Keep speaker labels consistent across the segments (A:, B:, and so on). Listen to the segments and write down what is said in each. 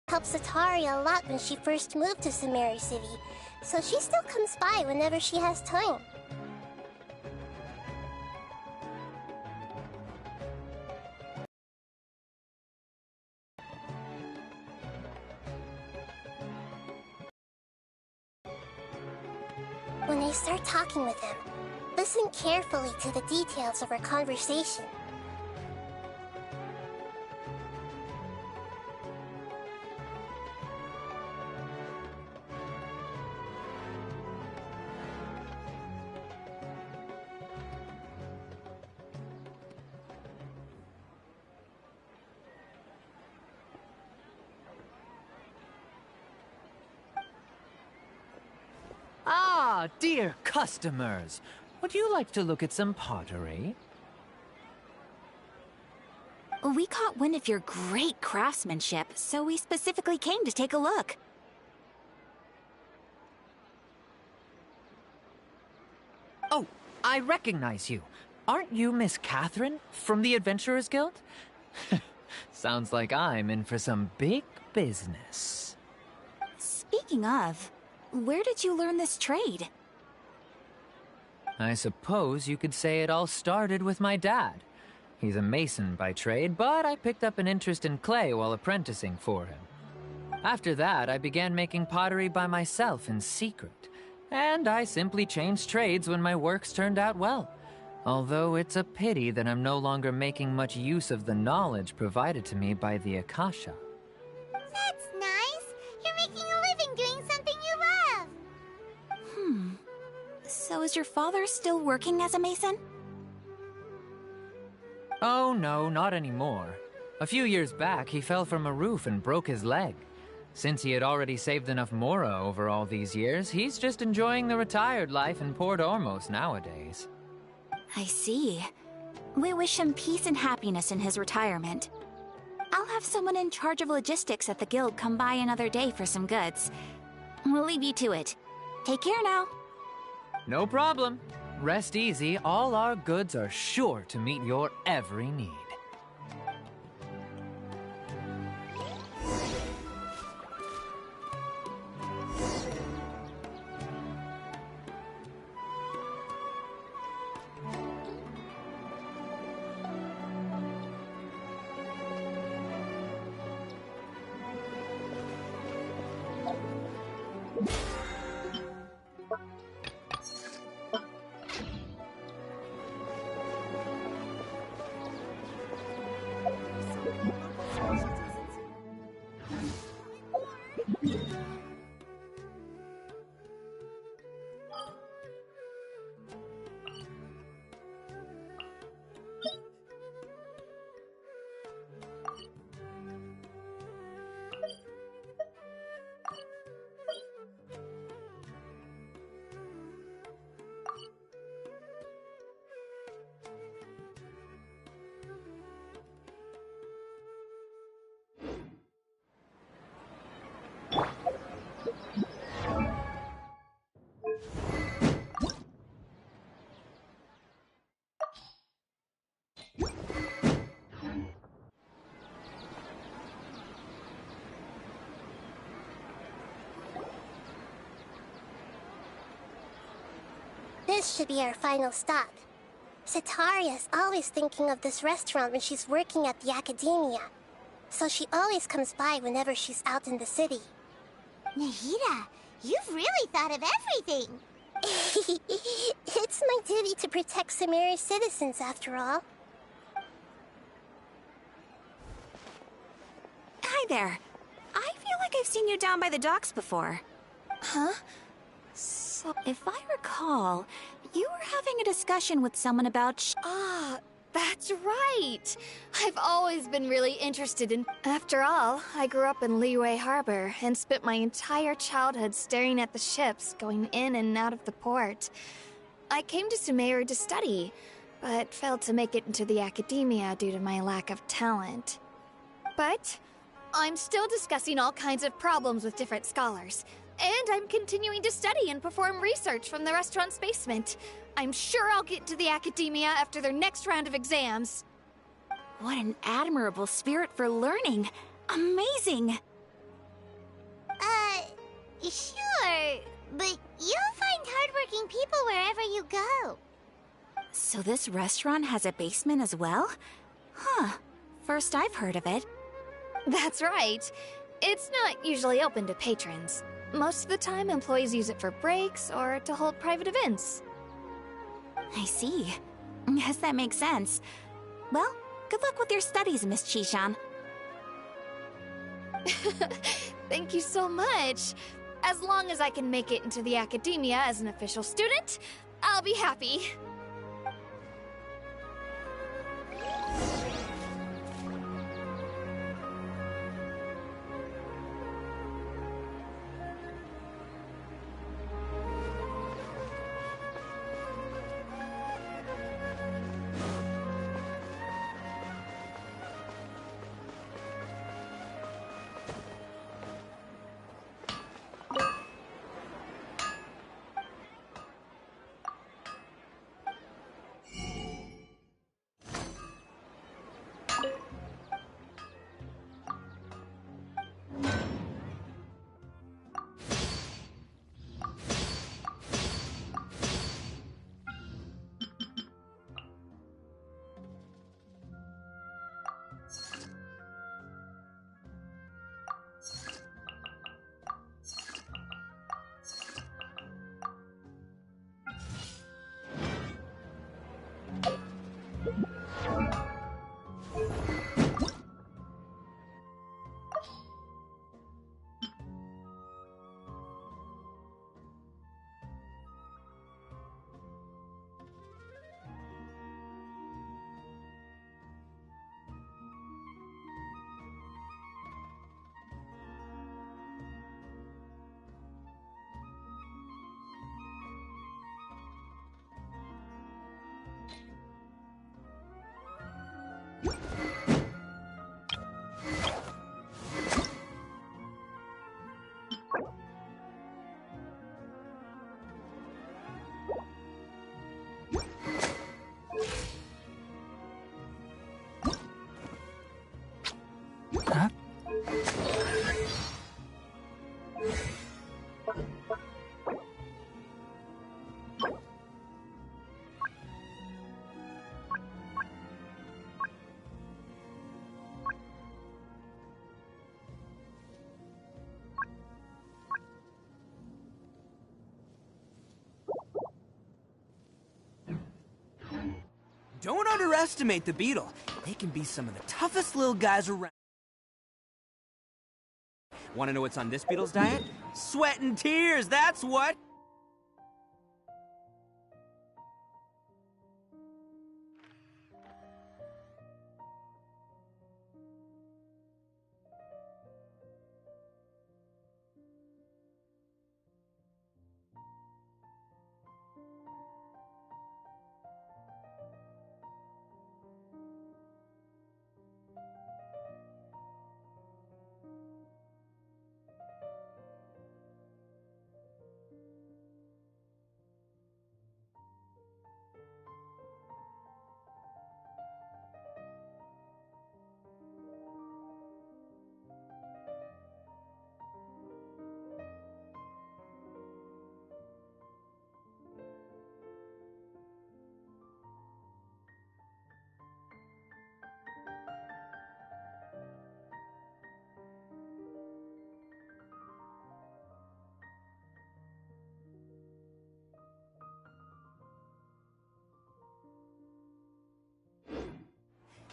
A: helped Satari a lot when she first moved to Samari City, so she still comes by whenever she has time. When I start talking with him, listen carefully to the details of our conversation.
B: Ah, dear customers, would you like to look at some pottery?
C: We caught wind of your great craftsmanship, so we specifically came to take a look.
B: Oh, I recognize you. Aren't you Miss Catherine from the Adventurers Guild? Sounds like I'm in for some big business.
C: Speaking of, where did you learn this trade?
B: I suppose you could say it all started with my dad. He's a mason by trade, but I picked up an interest in clay while apprenticing for him. After that, I began making pottery by myself in secret, and I simply changed trades when my works turned out well. Although it's a pity that I'm no longer making much use of the knowledge provided to me by the Akasha.
A: That's nice! You're making a living doing something you love!
C: So is your father still working as a mason?
B: Oh no, not anymore. A few years back, he fell from a roof and broke his leg. Since he had already saved enough Mora over all these years, he's just enjoying the retired life in Port Ormos nowadays.
C: I see. We wish him peace and happiness in his retirement. I'll have someone in charge of logistics at the guild come by another day for some goods. We'll leave you to it. Take care now.
B: No problem. Rest easy, all our goods are sure to meet your every need.
A: This should be our final stop. Sataria is always thinking of this restaurant when she's working at the academia, so she always comes by whenever she's out in the city.
D: Nahida, you've really thought of everything!
A: It's my duty to protect Samari's citizens, after all.
C: Hi there. I feel like I've seen you down by the docks before.
D: Huh?
C: So, if I recall, you were having a discussion with someone about
D: Ah, that's right! I've always been really interested in... After all, I grew up in Liyue Harbor and spent my entire childhood staring at the ships going in and out of the port. I came to Sumeru to study, but failed to make it into the academia due to my lack of talent. But I'm still discussing all kinds of problems with different scholars, and I'm continuing to study and perform research from the restaurant's basement. I'm sure I'll get to the academia after their next round of exams.
C: What an admirable spirit for learning. Amazing!
A: Sure, but you'll find hardworking people wherever you go.
C: So this restaurant has a basement as well? Huh. First I've heard of it.
D: That's right. It's not usually open to patrons. Most of the time, employees use it for breaks or to hold private events.
C: I see. Guess that makes sense. Well, good luck with your studies, Miss Chishan.
D: Thank you so much. As long as I can make it into the academia as an official student, I'll be happy.
B: Huh?
E: Don't underestimate the beetle. They can be some of the toughest little guys around. Want to know what's on this beetle's diet? Sweat and tears, that's what!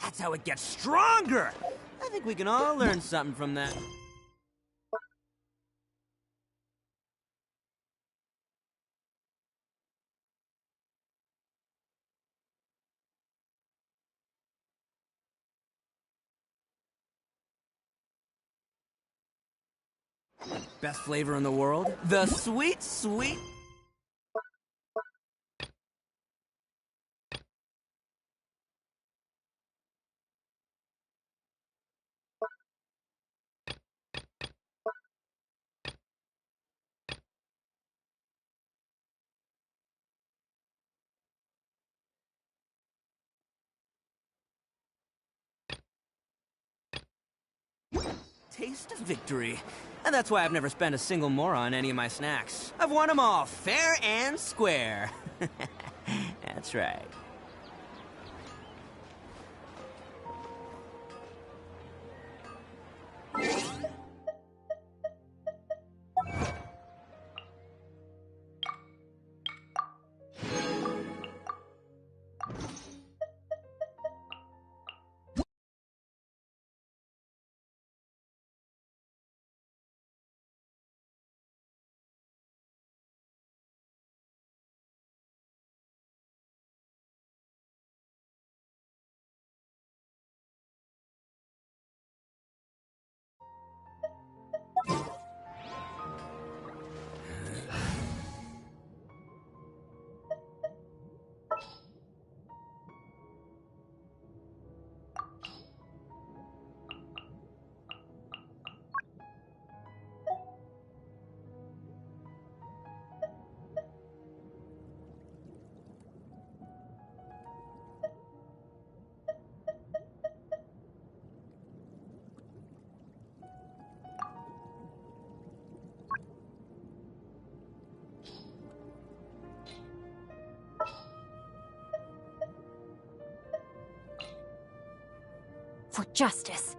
E: That's how it gets stronger! I think we can all learn something from that. Best flavor in the world? The sweet, sweet... taste of victory. And that's why I've never spent a single more on any of my snacks. I've won them all, fair and square. That's right.
C: For justice.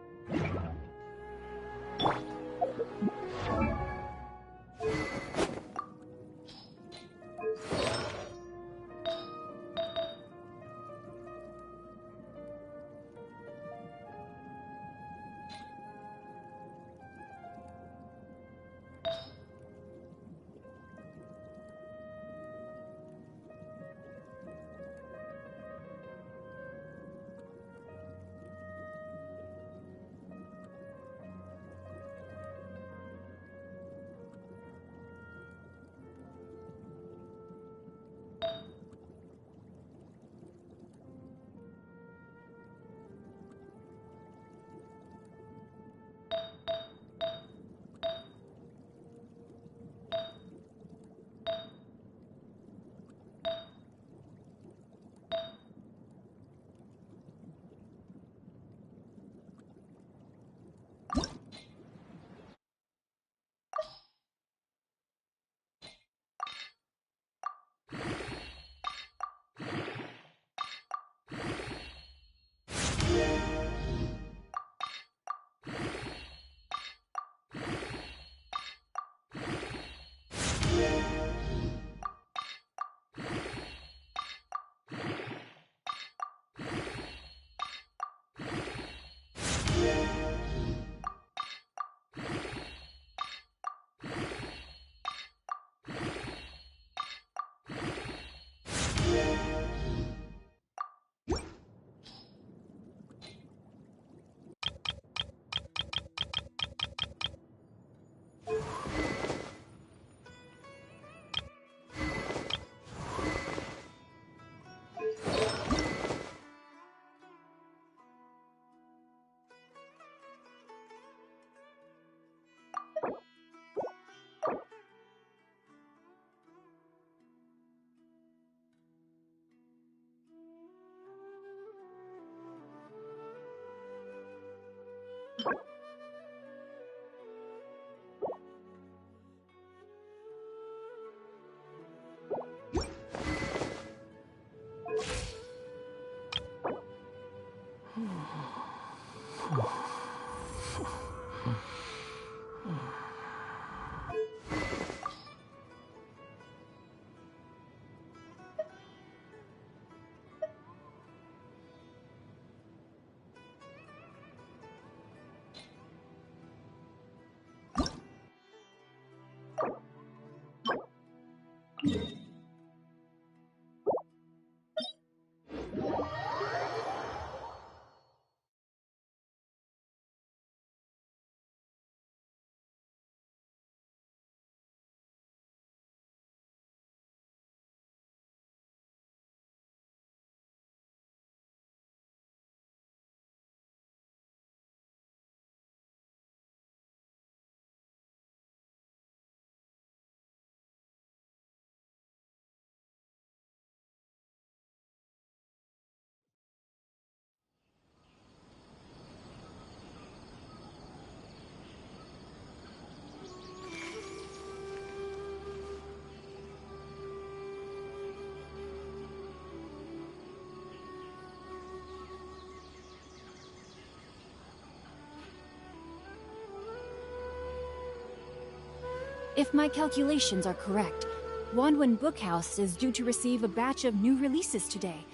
F: If my calculations are correct, Wanwen Bookhouse is due to receive a batch of new releases today.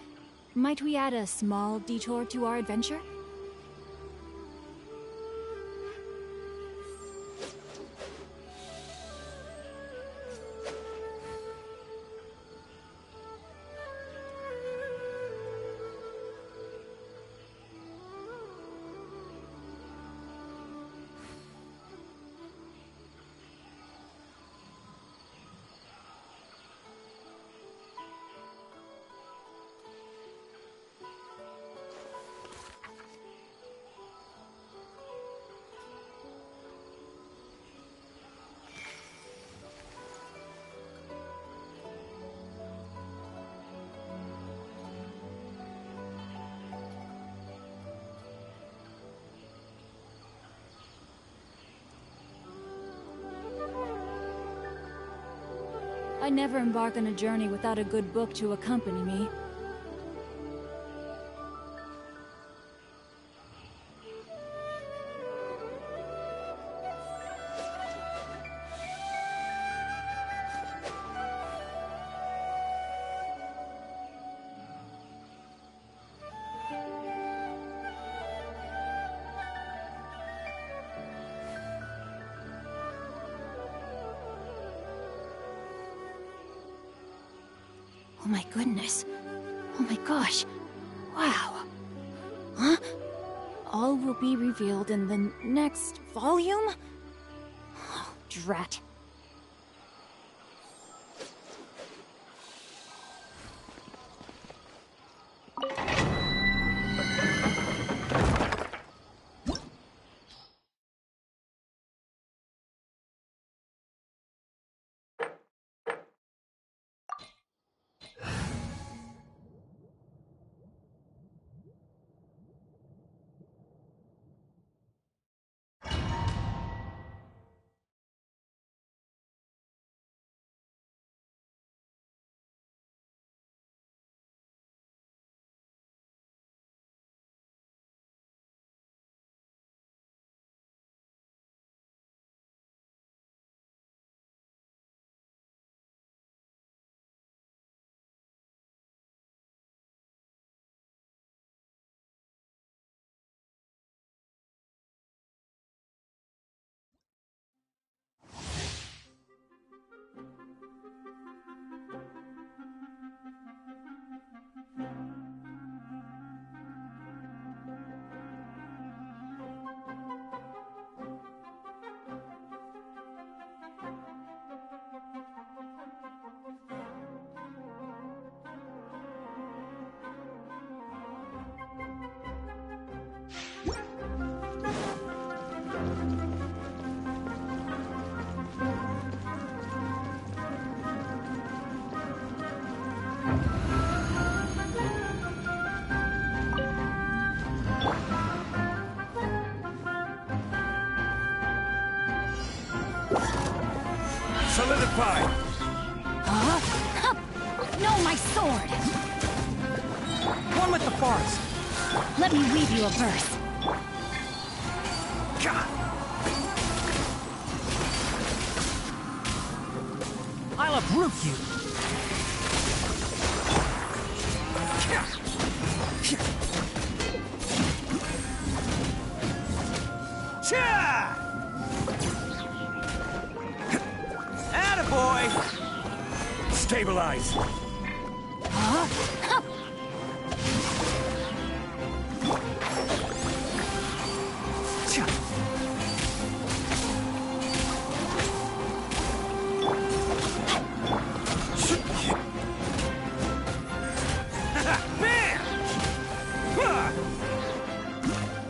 F: Might we add a small detour to our adventure? I never embark on a journey without a good book to accompany me. Oh my goodness. Oh my gosh. Wow. Huh? All will be revealed in the next volume? Oh, drat.
G: Solidify!
F: Huh? No, my sword!
G: One with the forest!
F: Let me weave you a verse.
G: God. I'll uproot you! Cha! Attaboy! Stabilize!
F: Huh?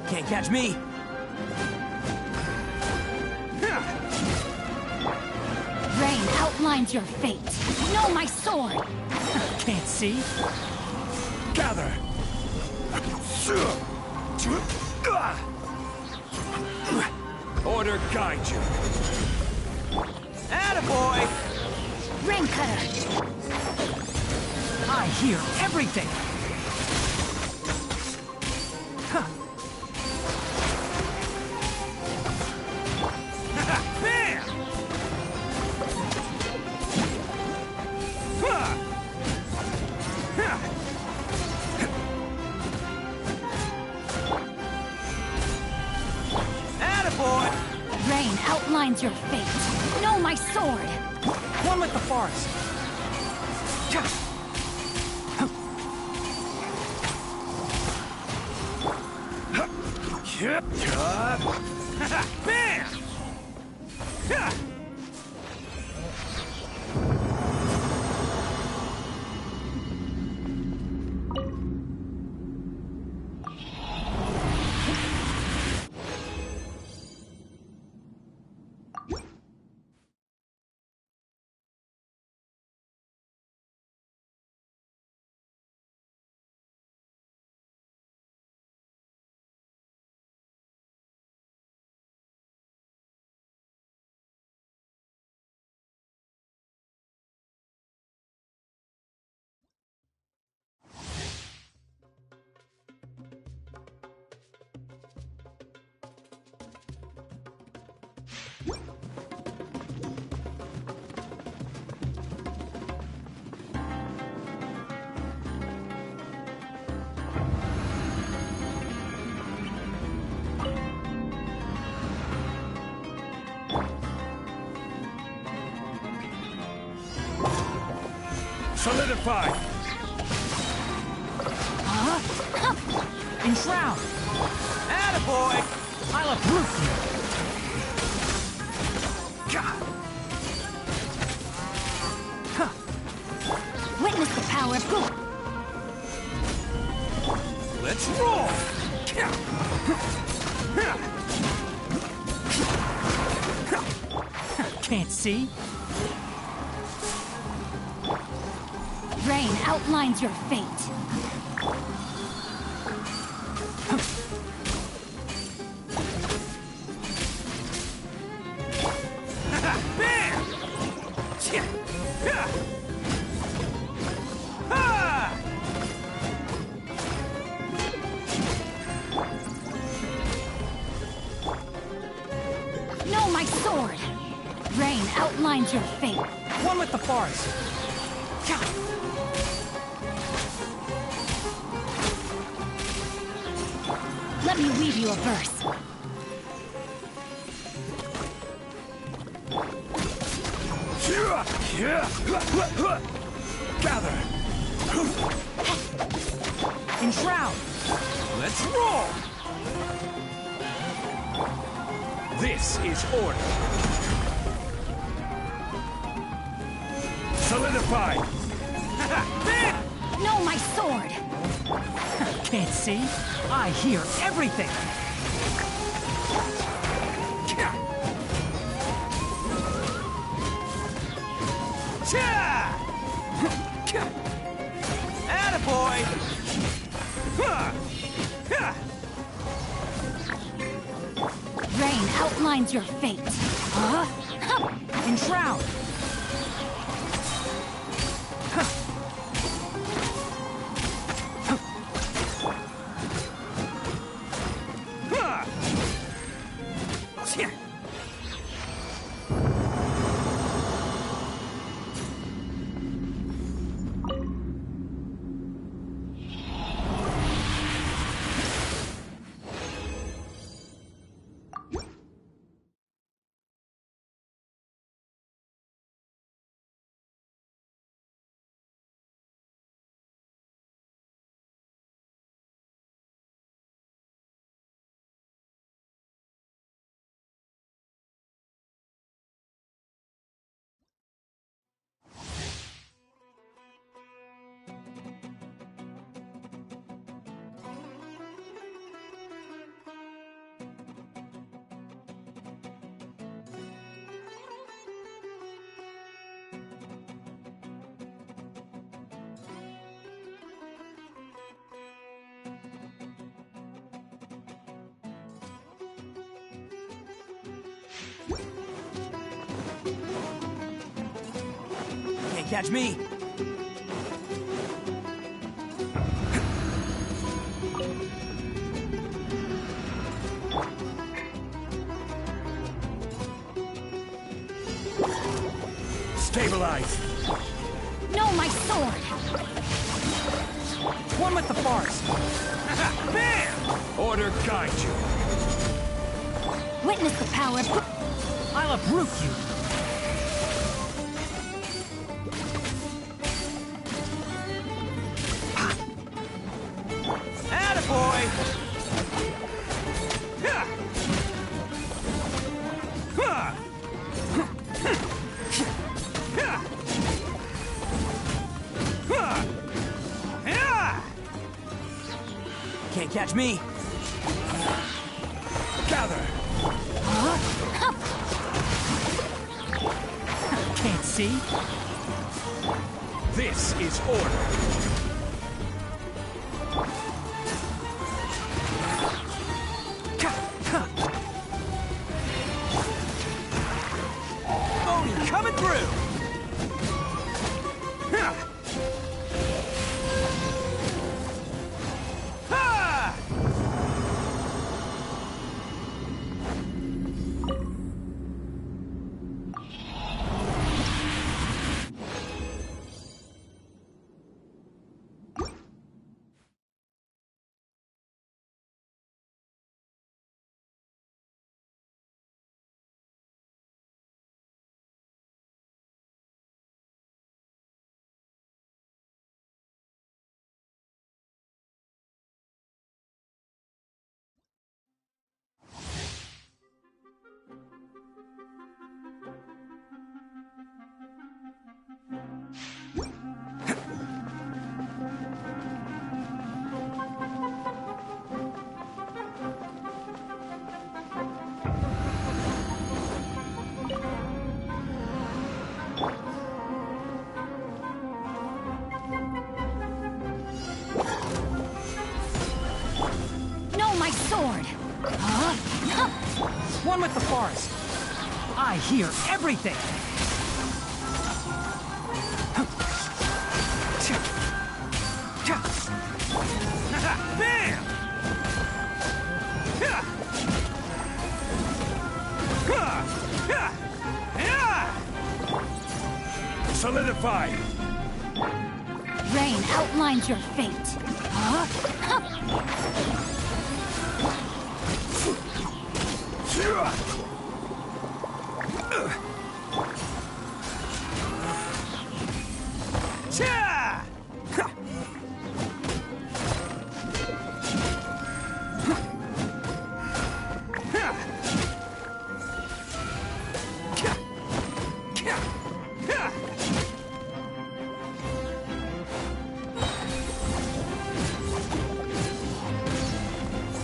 E: Can't catch me!
F: Rain outlines your fate. Know my sword!
G: Can't see? Gather! Order guide you.
E: Attaboy!
F: Rain cutter!
G: I hear everything! Bam!
F: Rain outlines your fate. Know my sword!
G: One with the forest. Bam! Solidify!
F: Enshroud!
E: Attaboy!
G: I'll uproot you! God!
F: Witness the power of good!
G: Let's roll! Can't see?
F: Rain outlines your fate.
G: Bam!
F: Know my sword! Rain outlines your fate.
G: One with the forest.
F: Let me weave you a verse.
G: Gather! Enshroud! Let's roll! This is order. Solidify!
F: Know my sword!
G: Can't see? I hear everything!
E: Attaboy!
F: Rain outlines your fate.
G: Enshroud!
E: Can't catch me!
G: Stabilize!
F: Know my sword!
G: One with the forest! Bam! Order guide you!
F: Witness the power of...
G: I'll uproot you!
E: Attaboy! Can't catch me.
G: Gather! Can't see? This is order.
E: Oni coming through!
F: No, my sword!
G: One with the forest. I hear everything.
E: Bam!
G: Solidified.
F: Rain outlines your fate.
E: Cha!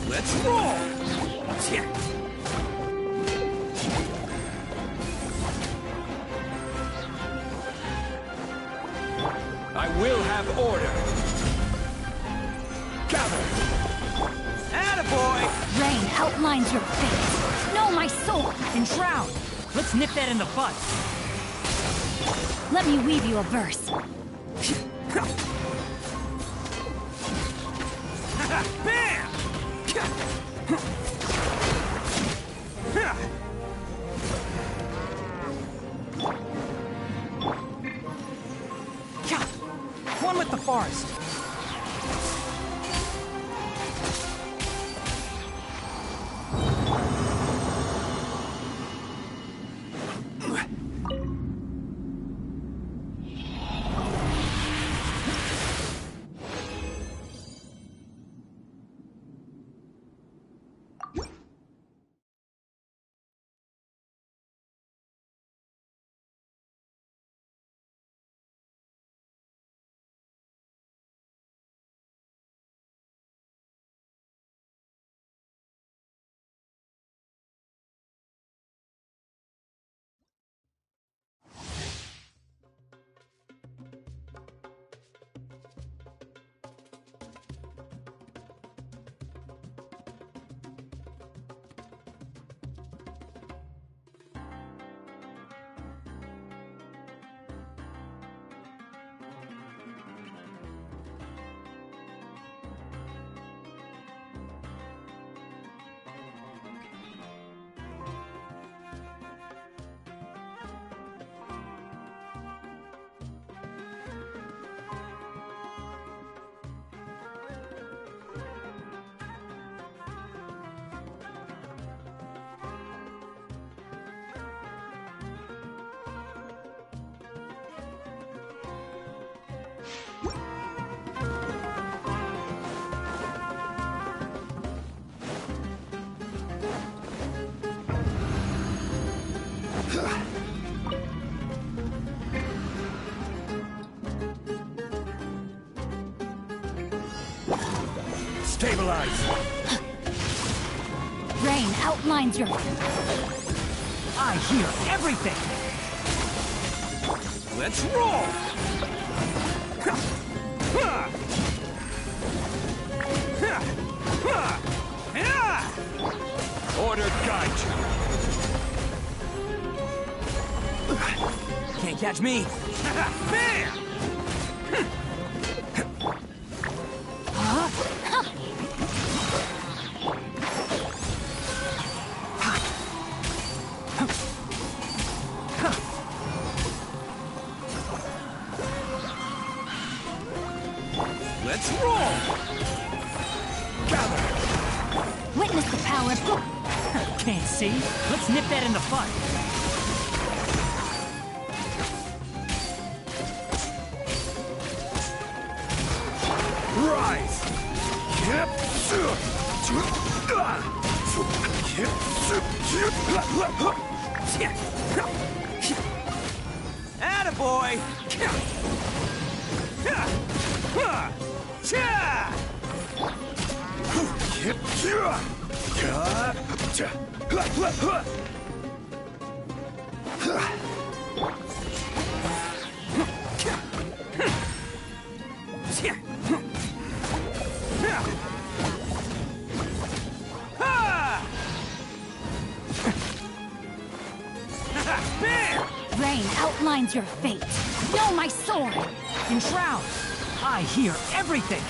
E: Let's roll!
G: I will have order. Gather.
E: Attaboy!
F: Rain outlines your fate. No, my sword!
G: Enshroud. Let's nip that in the bud.
F: Let me weave you a verse.
E: Bam!
G: One with the forest. Stabilize!
F: Rain outlines your...
G: I hear everything! Let's roll! Order guide you!
E: Can't catch me.
G: Bam!
E: Let's roll!
G: Gather!
F: Witness the power of...
G: Can't see? Let's nip that in the bud. Rise!
E: Attaboy!
F: Rain outlines your fate. Know my sword!
G: Enshroud! I hear everything!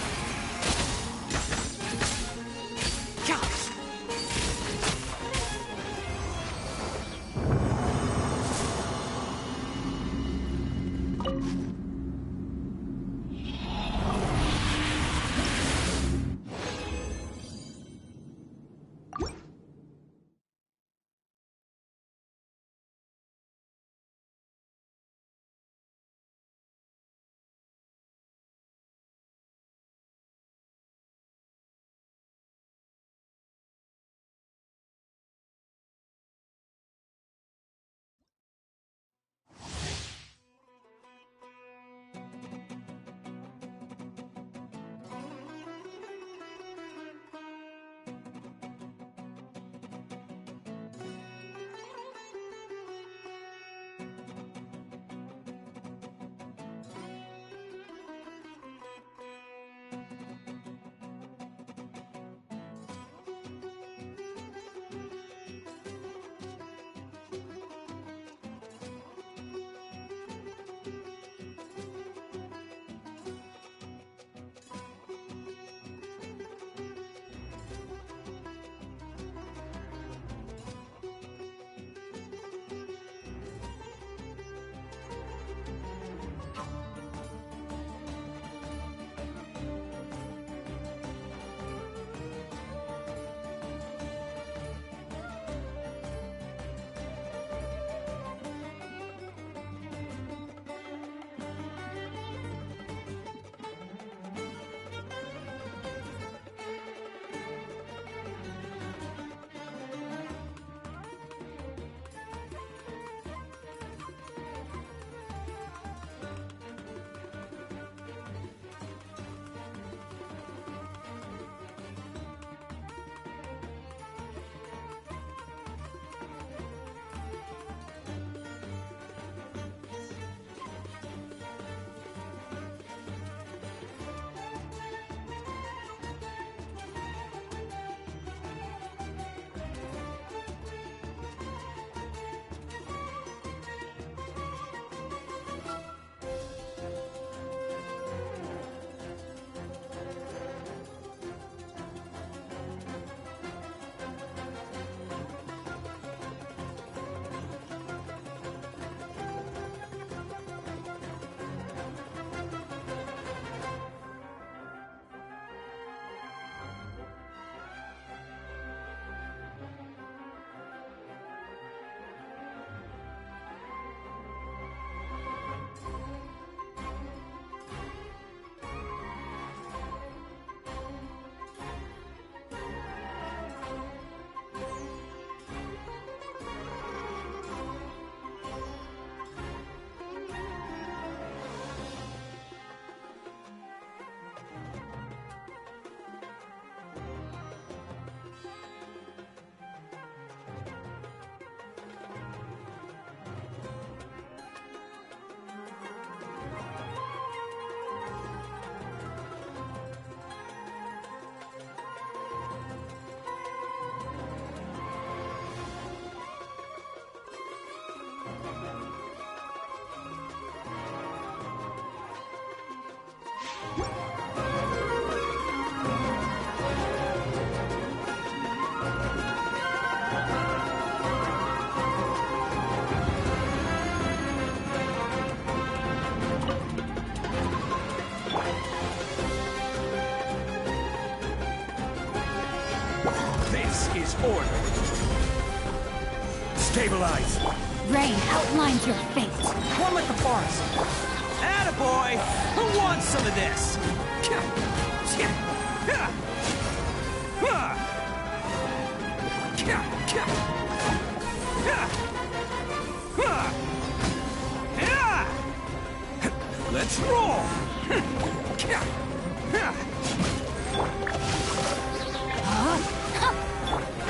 H: order. Stabilize.
F: Rain outlines your fate.
G: One with the forest.
E: Attaboy! Who wants some of this? Let's roll!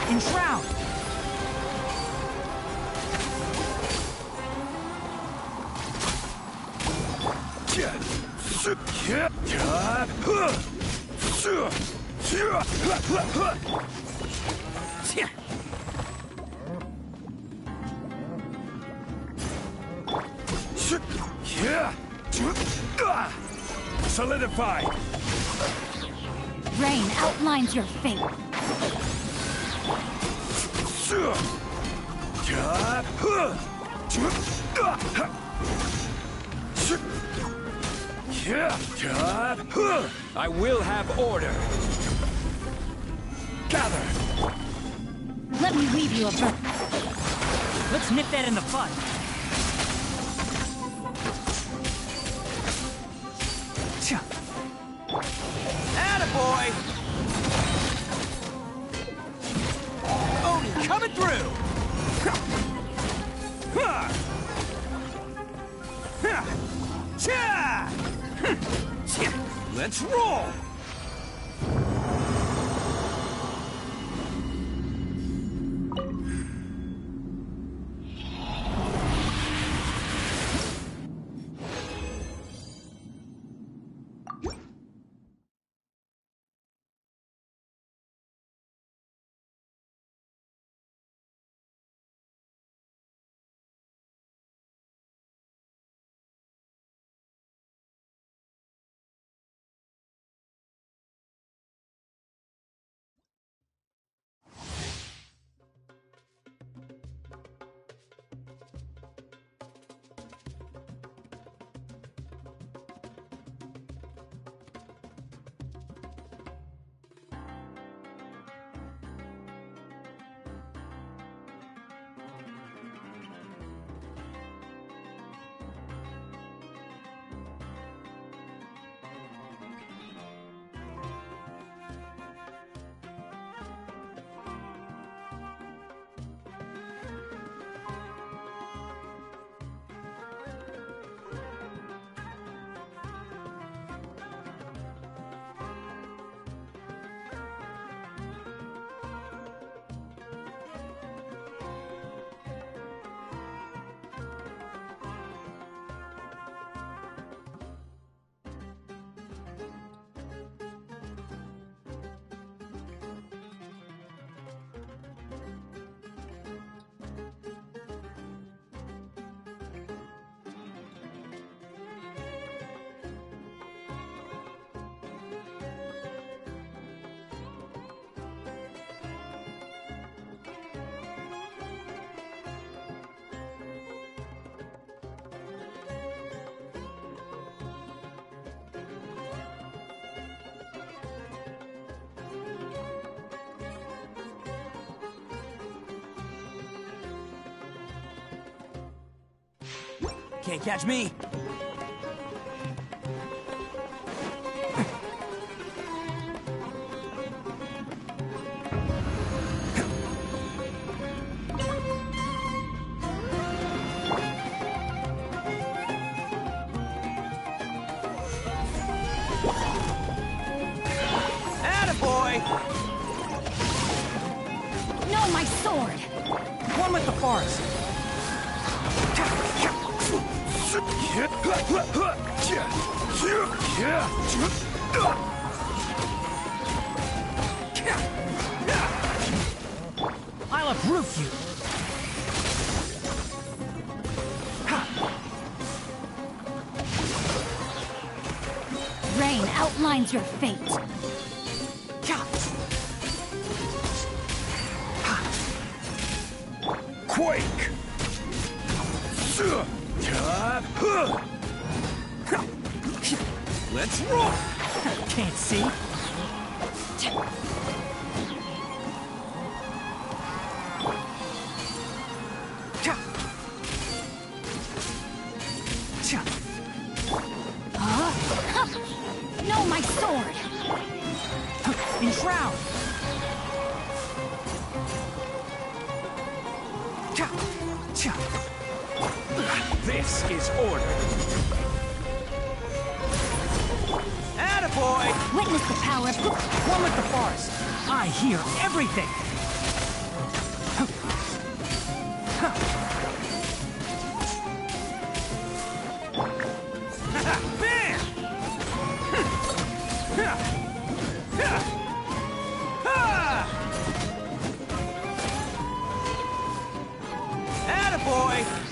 G: Enshroud.
H: Solidify.
F: Rain outlines your fate.
H: I will have order. Gather.
F: Let me weave you a bow.
G: Let's nip that in the bud.
E: Attaboy! Odin coming through! Let's roll! Can't catch me. Attaboy!
F: No, my sword!
G: One with the forest. I'll uproot you.
F: Rain outlines your fate.
H: Quake!
E: Let's roll!
G: Can't see.
F: No, my sword!
G: Enshroud!
H: This is order.
E: Attaboy!
F: Witness the power of...
G: One with the forest! I hear everything!
E: Attaboy!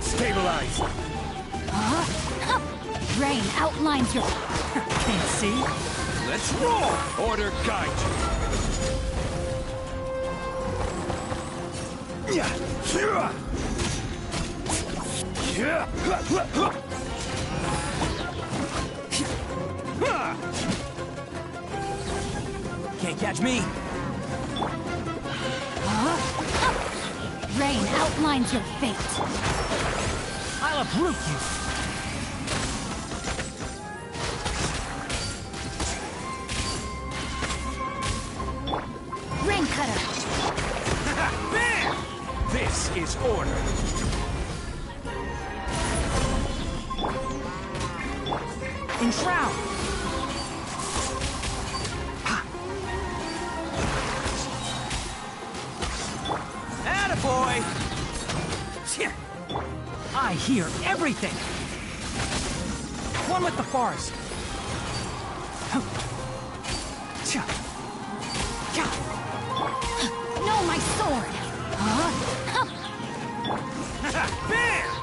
H: Stabilize.
F: Rain outlines your...
G: Can't see?
H: Let's roll. Order guide
E: Can't catch me.
F: Rain outlines your fate.
G: I'll uproot you!
F: Rain cutter.
H: This is order.
G: Enshroud!
E: Attaboy!
G: I hear everything! One with the forest!
F: No, my sword!
E: Bam!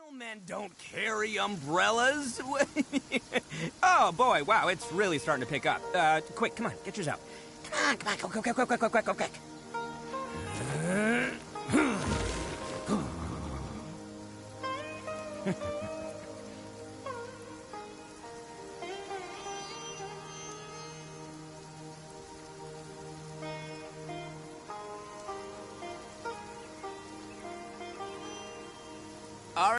E: Real men don't carry umbrellas. Oh boy, wow, it's really starting to pick up. Quick, come on, get yours out. Come on, go, go, go, go, go, go, go, go, quick. All right.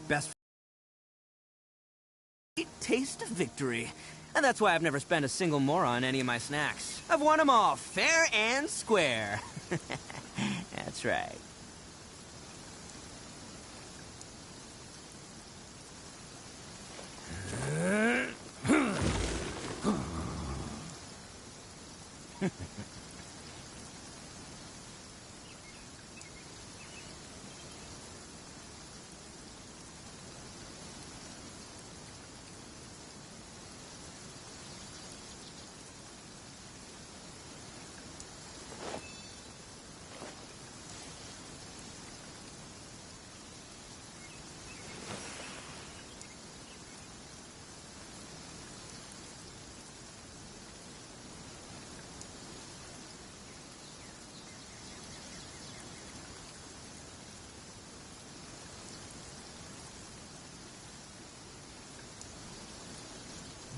E: Best taste of victory. And that's why I've never spent a single more on any of my snacks. I've won them all, fair and square. That's right.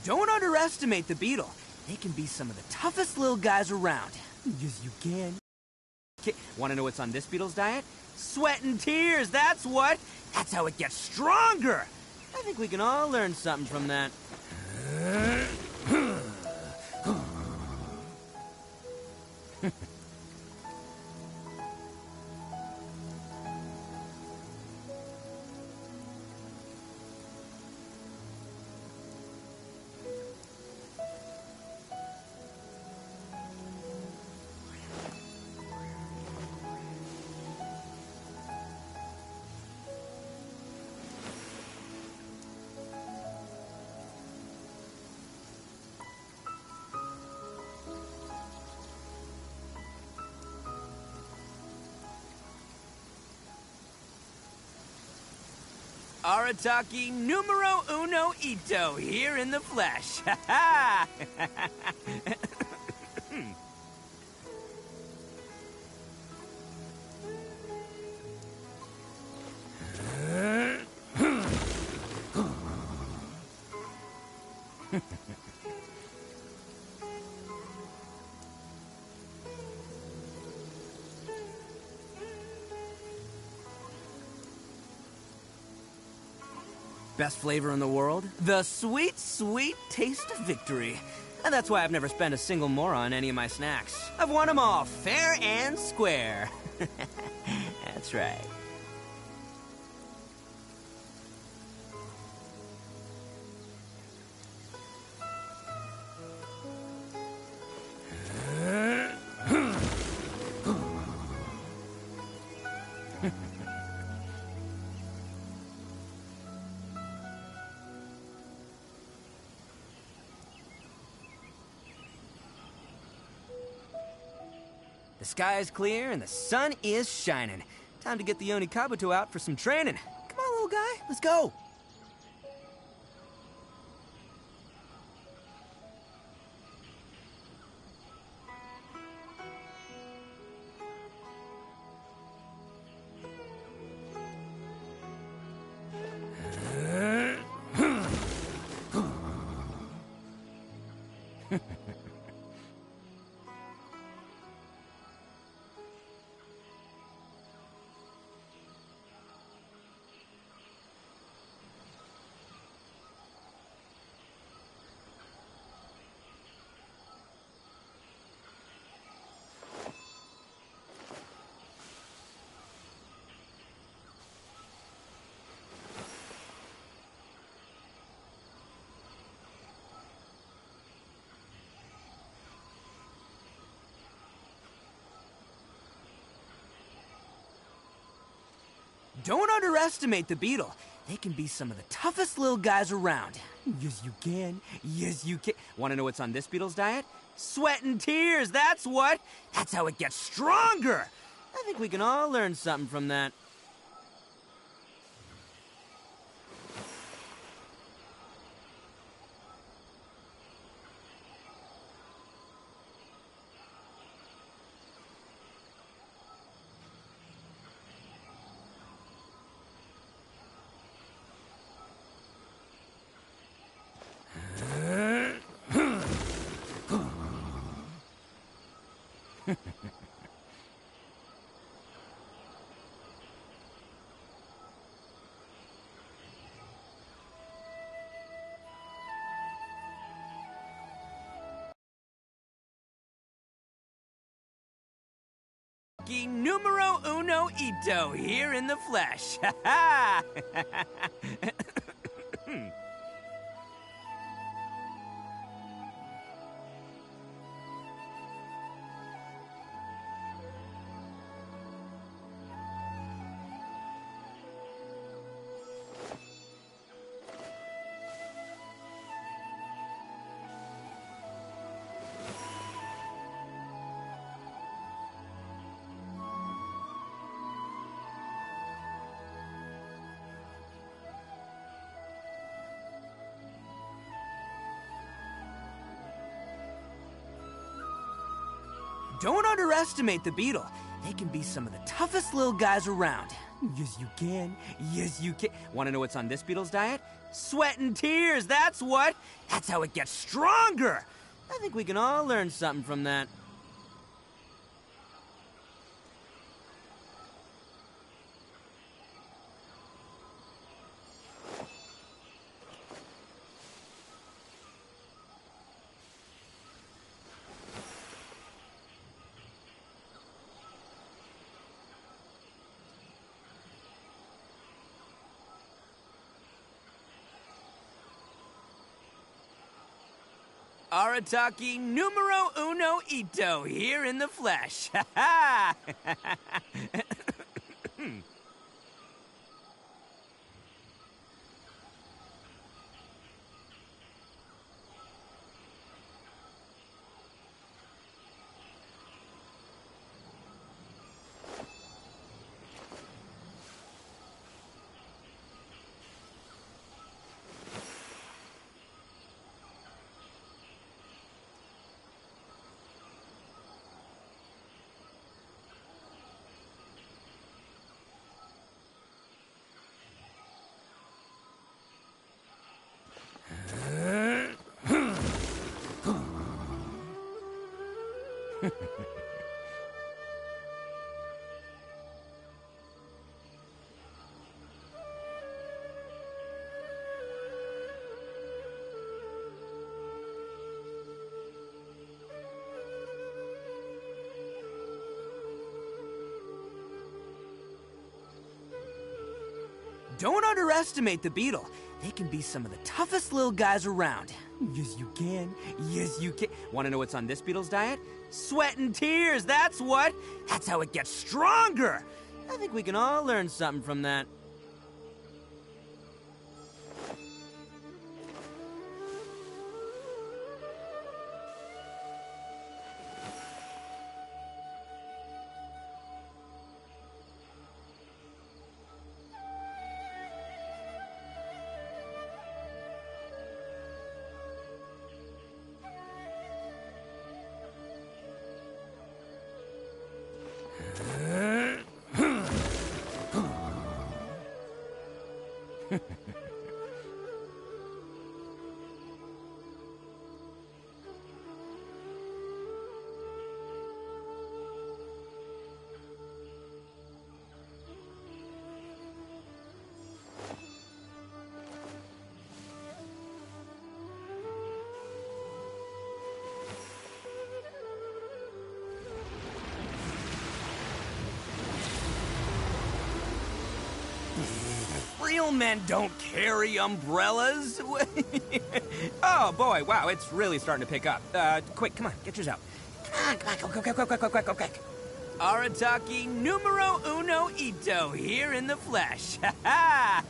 E: Don't underestimate the beetle. They can be some of the toughest little guys around. Yes, you can. Want to know what's on this beetle's diet? Sweat and tears, that's what! That's how it gets stronger! I think we can all learn something from that. Arataki numero uno ito here in the flesh. Ha ha! Best flavor in the world? The sweet, sweet taste of victory. And that's why I've never spent a single more on any of my snacks. I've won them all, fair and square. That's right. The sky is clear and the sun is shining. Time to get the Oni Kabuto out for some training. Come on, little guy, let's go. Don't underestimate the beetle. They can be some of the toughest little guys around. Yes, you can. Yes, you can. Want to know what's on this beetle's diet? Sweat and tears, that's what. That's how it gets stronger. I think we can all learn something from that. Numero uno ito here in the flesh. Ha ha! Don't underestimate the beetle. They can be some of the toughest little guys around. Yes, you can. Yes, you can. Want to know what's on this beetle's diet? Sweat and tears, that's what. That's how it gets stronger. I think we can all learn something from that. Arataki numero uno ito here in the flesh. Ha ha! Don't underestimate the beetle. They can be some of the toughest little guys around. Yes, you can. Yes, you can. Want to know what's on this beetle's diet? Sweat and tears, that's what. That's how it gets stronger. I think we can all learn something from that. Real men don't carry umbrellas. Oh, boy, wow, it's really starting to pick up. Quick, come on, get yours out. Come on, go, go, go, go, go, go, go, go, go. Arataki numero uno Ito here in the flesh. Ha ha!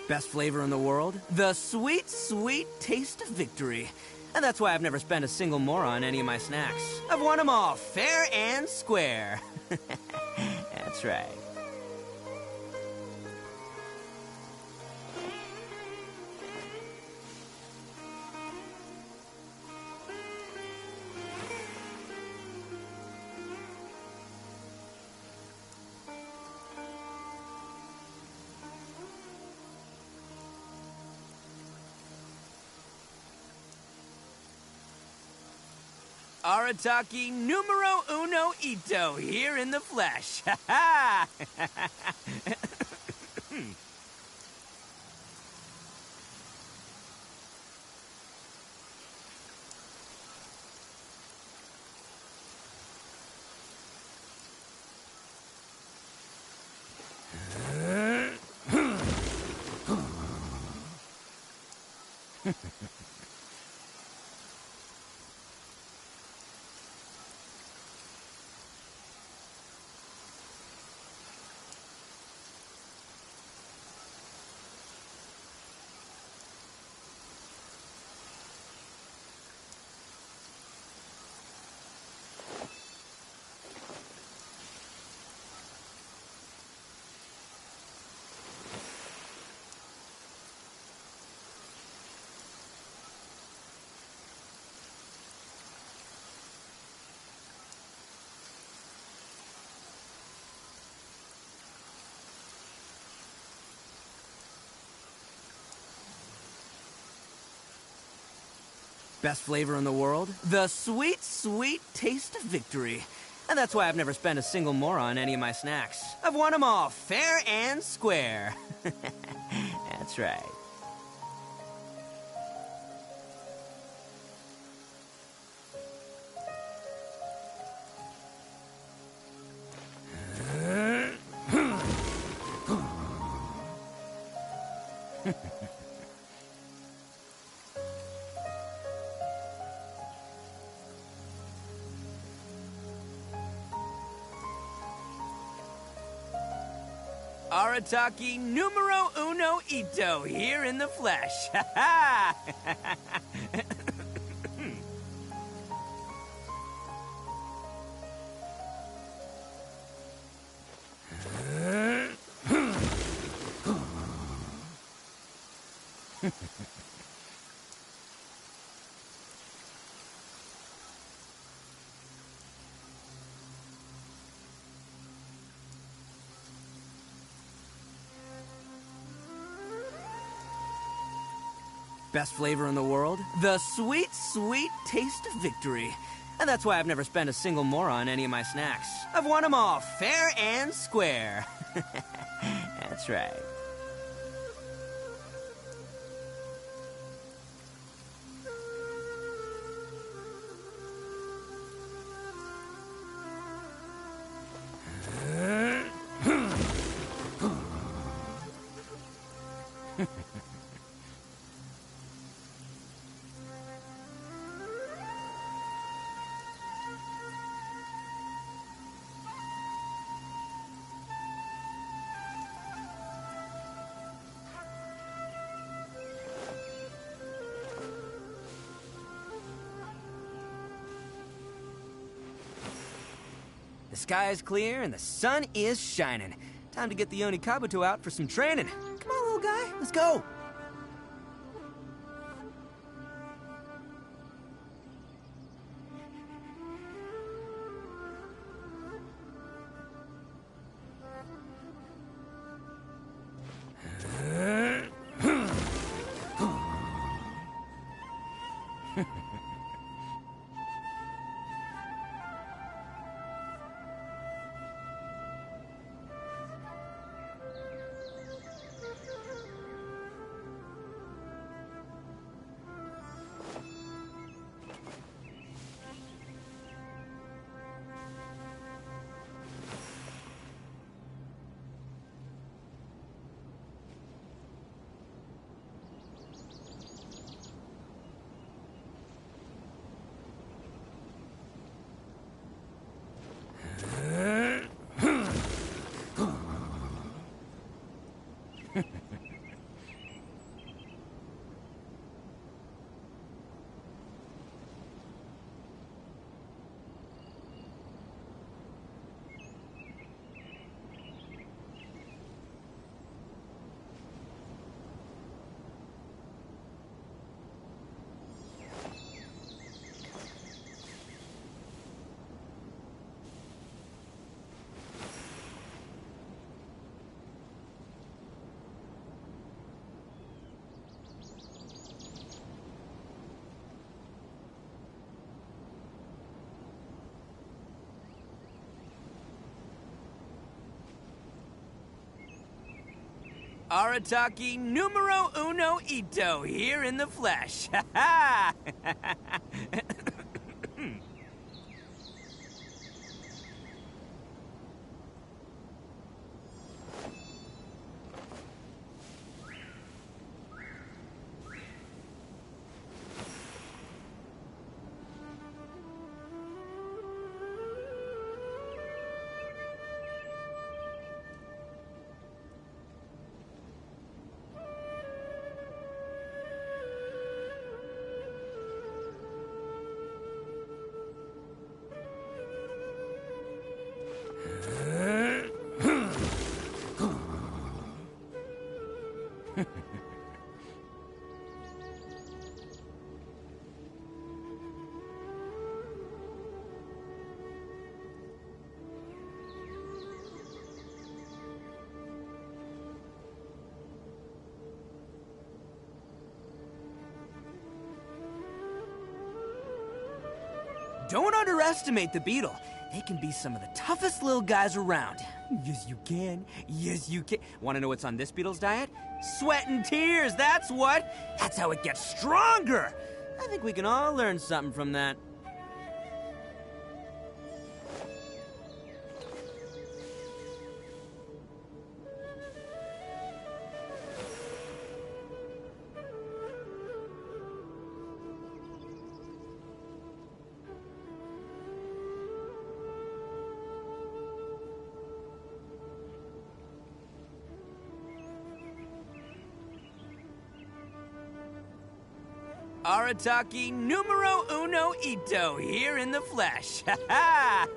E: Best flavor in the world? The sweet, sweet taste of victory. And that's why I've never spent a single more on any of my snacks. I've won them all, fair and square. That's right. Arataki numero uno Ito here in the flesh. Ha ha! Best flavor in the world? The sweet, sweet taste of victory. And that's why I've never spent a single more on any of my snacks. I've won them all, fair and square. That's right. Arataki numero uno Ito here in the flesh. Ha ha! best flavor in the world? The sweet, sweet taste of victory. And that's why I've never spent a single more on any of my snacks. I've won them all fair and square. That's right. The sky is clear and the sun is shining. Time to get the Oni Kabuto out for some training. Come on, little guy, let's go. Arataki numero uno Ito here in the flesh. Ha ha! Don't underestimate the beetle. They can be some of the toughest little guys around. Yes, you can. Yes, you can. Want to know what's on this beetle's diet? Sweat and tears, that's what. That's how it gets stronger. I think we can all learn something from that. Arataki numero uno Ito here in the flesh. Ha ha!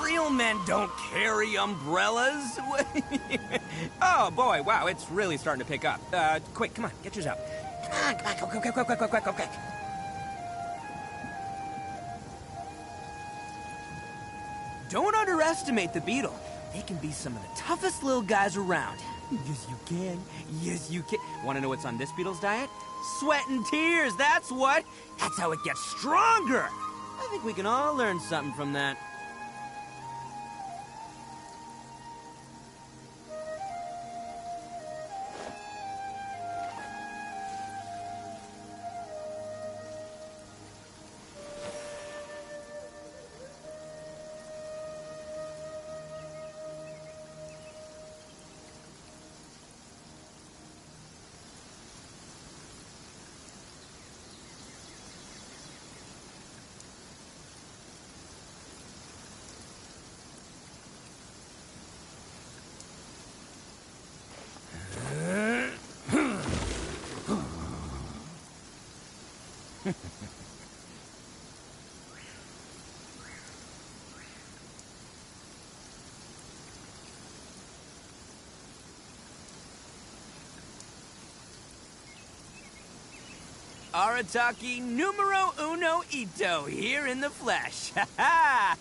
E: Real men don't carry umbrellas. Oh boy, wow, it's really starting to pick up. Quick, come on, get yours out. Come on, go, quick. Don't underestimate the beetle. They can be some of the toughest little guys around. Yes, you can. Yes, you can. Want to know what's on this beetle's diet? Sweat and tears, that's what. That's how it gets stronger. I think we can all learn something from that. Arataki numero uno ito, here in the flesh. Ha ha!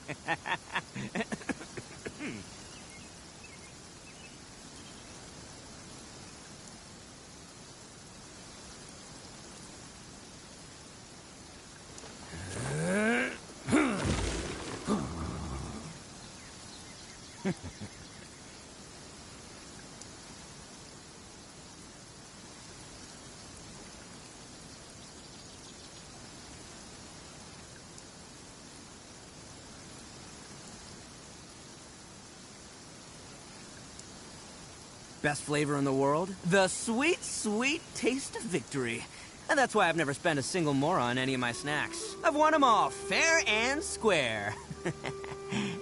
E: Best flavor in the world? The sweet, sweet taste of victory. And that's why I've never spent a single more on any of my snacks. I've won them all, fair and square.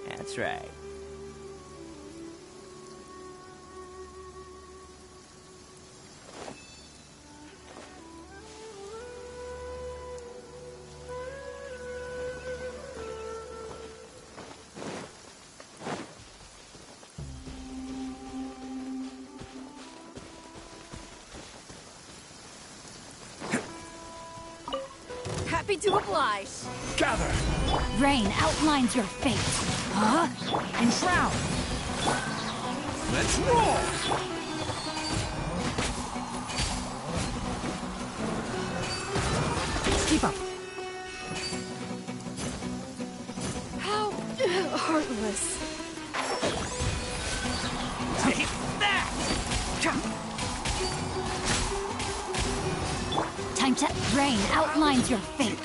E: That's right.
F: Happy to oblige.
H: Gather!
F: Rain outlines your fate. Huh?
G: Enshroud!
H: Let's roll!
G: Keep up!
F: How heartless.
H: Take that!
F: Time to... Rain outlines your fate.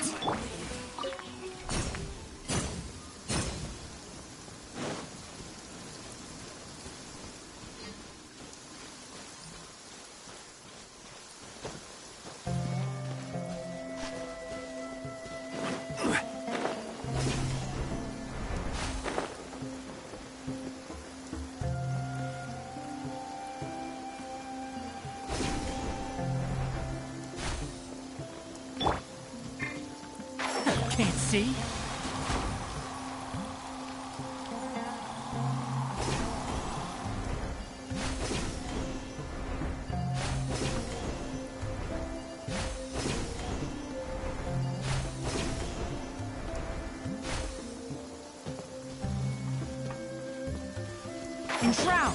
G: Can't see? drown!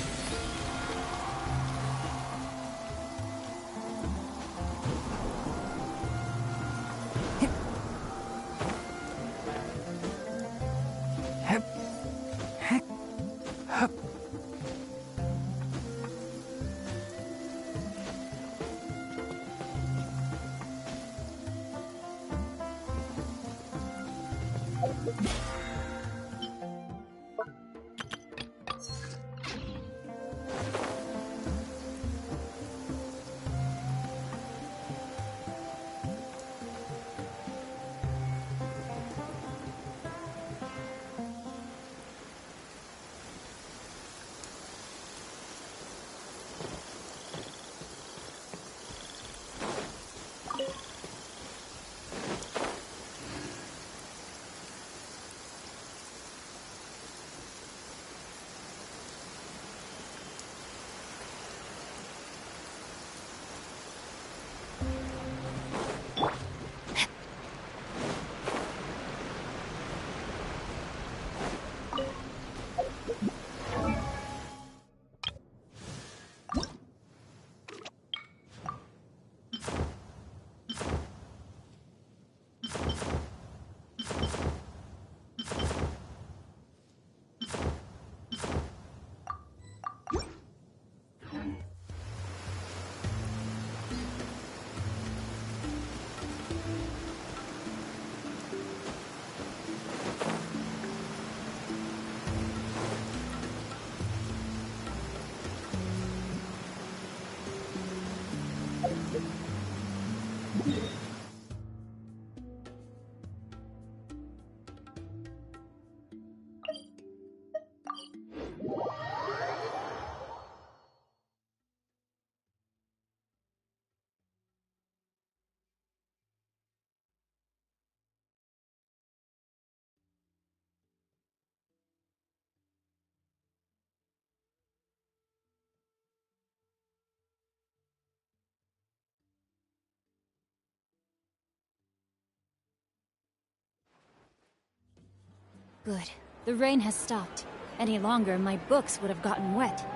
F: Good. The rain has stopped. Any longer, my books would have gotten wet.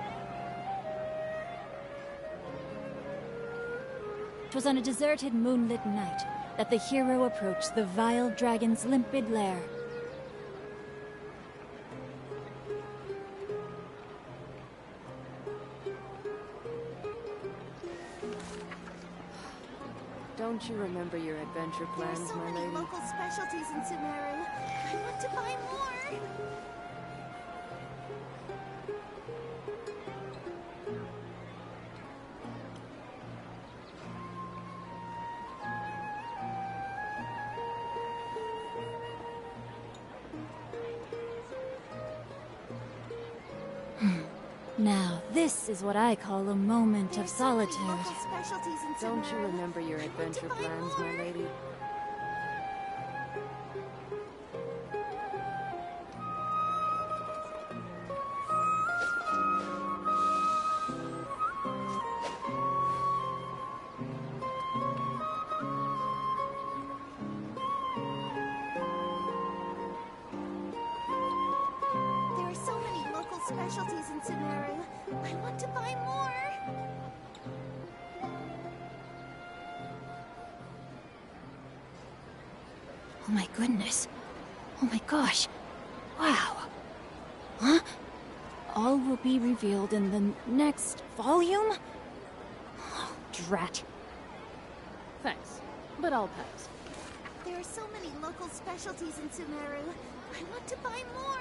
F: It was on a deserted, moonlit night that the hero approached the vile dragon's limpid lair.
I: Don't you remember your adventure plans,
J: There's so
I: my
J: many
I: lady?
J: local specialties in Sumeru. I want to buy more.
F: Now, this is what I call a moment of
J: There's so many
F: solitude.
J: local specialties in
I: Don't you
J: Sumeru.
I: remember your
J: I want to
I: adventure
J: buy
I: plans, my
J: more.
I: lady?
J: There are so many local specialties in Sumeru. I want to buy more.
F: Oh my goodness. Oh my gosh. Wow. Huh? All will be revealed in the next volume? Oh, drat.
I: Thanks, but I'll pass.
J: There are so many local specialties in Sumeru. I want to buy more.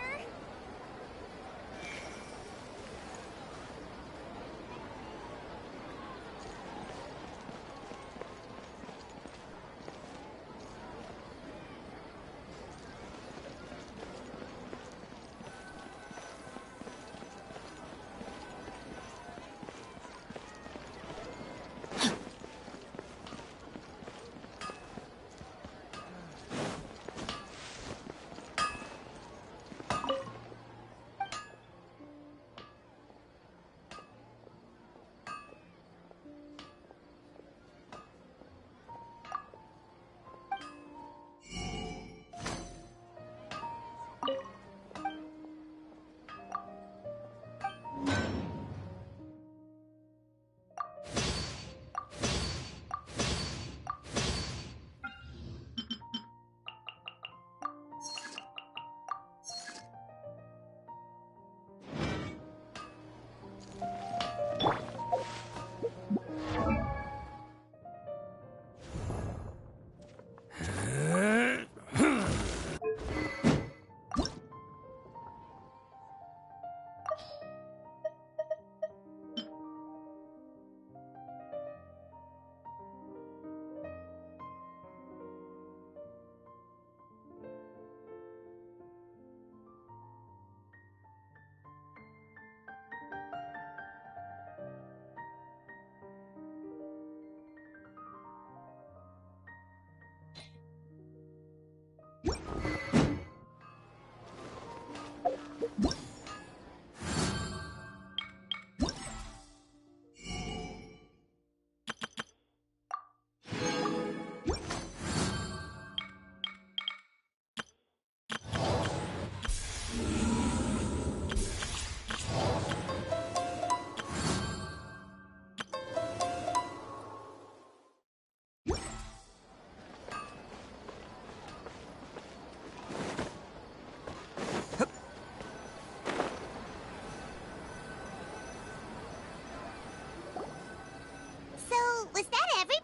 J: Was that everybody?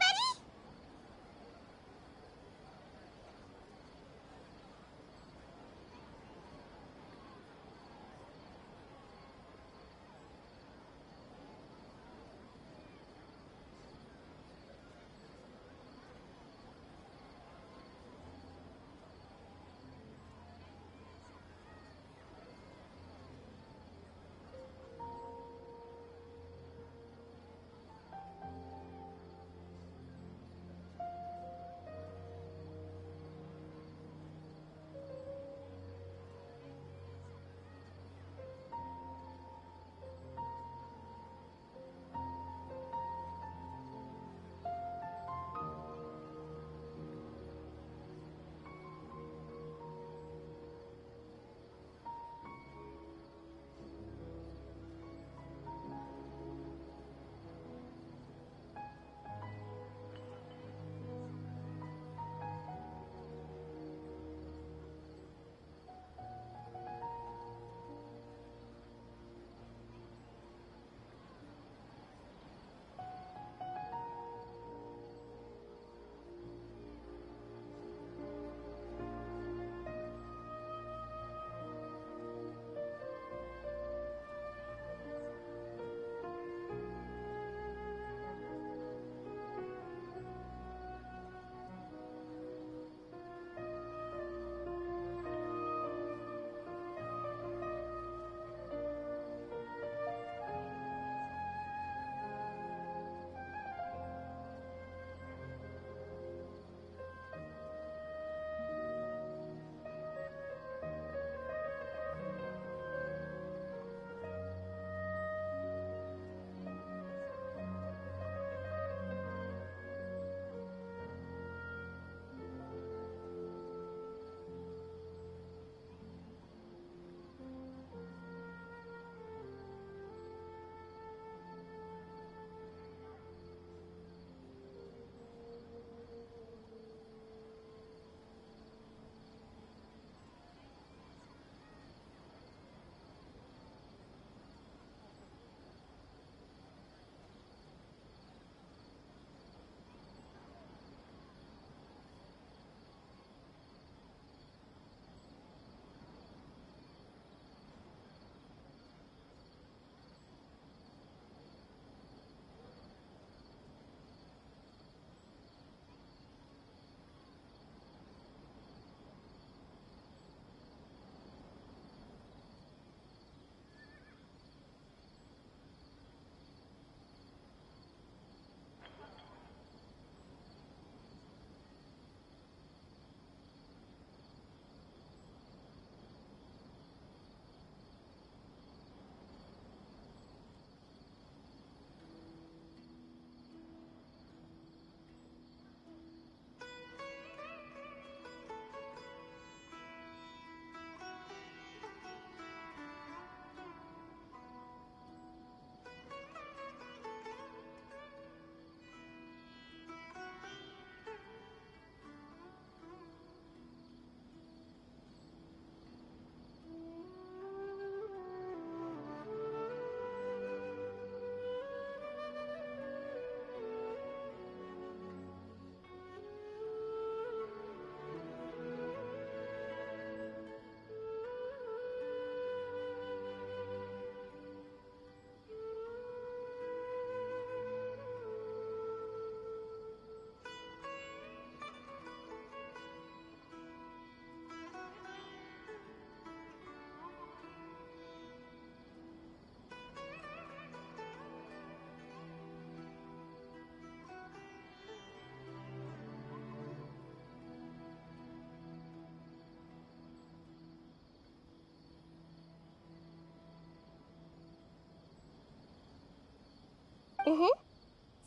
A: Mm-hmm.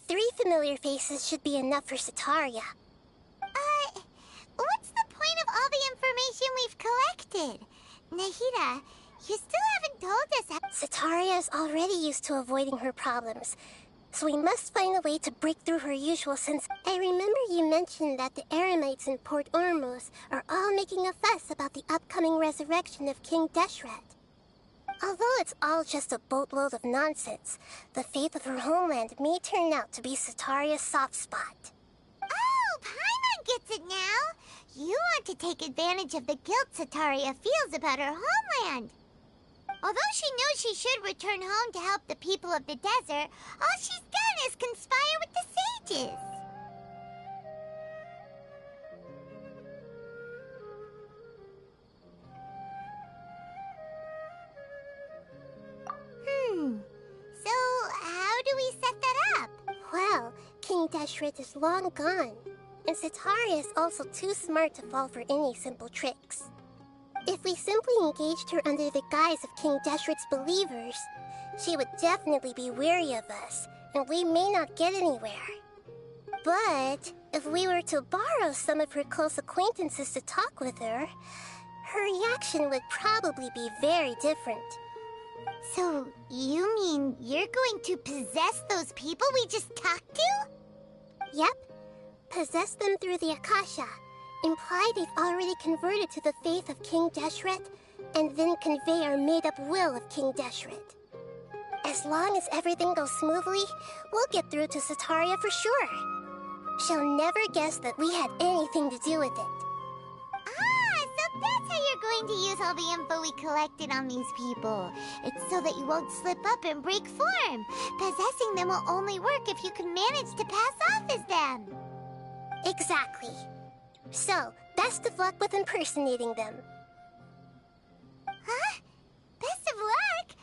A: 3 familiar faces should be enough for Sataria.
J: What's the point of all the information we've collected? Nahida, you still haven't told us
A: Sataria is already used to avoiding her problems, so we must find a way to break through her usual sense. I remember you mentioned that the Eremites in Port Ormuz are all making a fuss about the upcoming resurrection of King Deshret. Although it's all just a boatload of nonsense, the fate of her homeland may turn out to be Sataria's soft spot.
J: Oh, Paimon gets it now! You want to take advantage of the guilt Sataria feels about her homeland. Although she knows she should return home to help the people of the desert, all she's done is conspire with the sages. So how do we set that up?
A: Well, King Deshret is long gone, and Setaria is also too smart to fall for any simple tricks. If we simply engaged her under the guise of King Deshret's believers, she would definitely be wary of us, and we may not get anywhere. But if we were to borrow some of her close acquaintances to talk with her, her reaction would probably be very different.
J: So, you mean you're going to possess those people we just talked to?
A: Yep. Possess them through the Akasha. Imply they've already converted to the faith of King Deshret, and then convey our made-up will of King Deshret. As long as everything goes smoothly, we'll get through to Sataria for sure. She'll never guess that we had anything to do with it.
J: Ah, so that's how you're going to use all the info we collected on these people. It's so that you won't slip up and break form. Possessing them will only work if you can manage to pass off as them.
A: Exactly. So, best of luck with impersonating them.
J: Huh? Best of luck?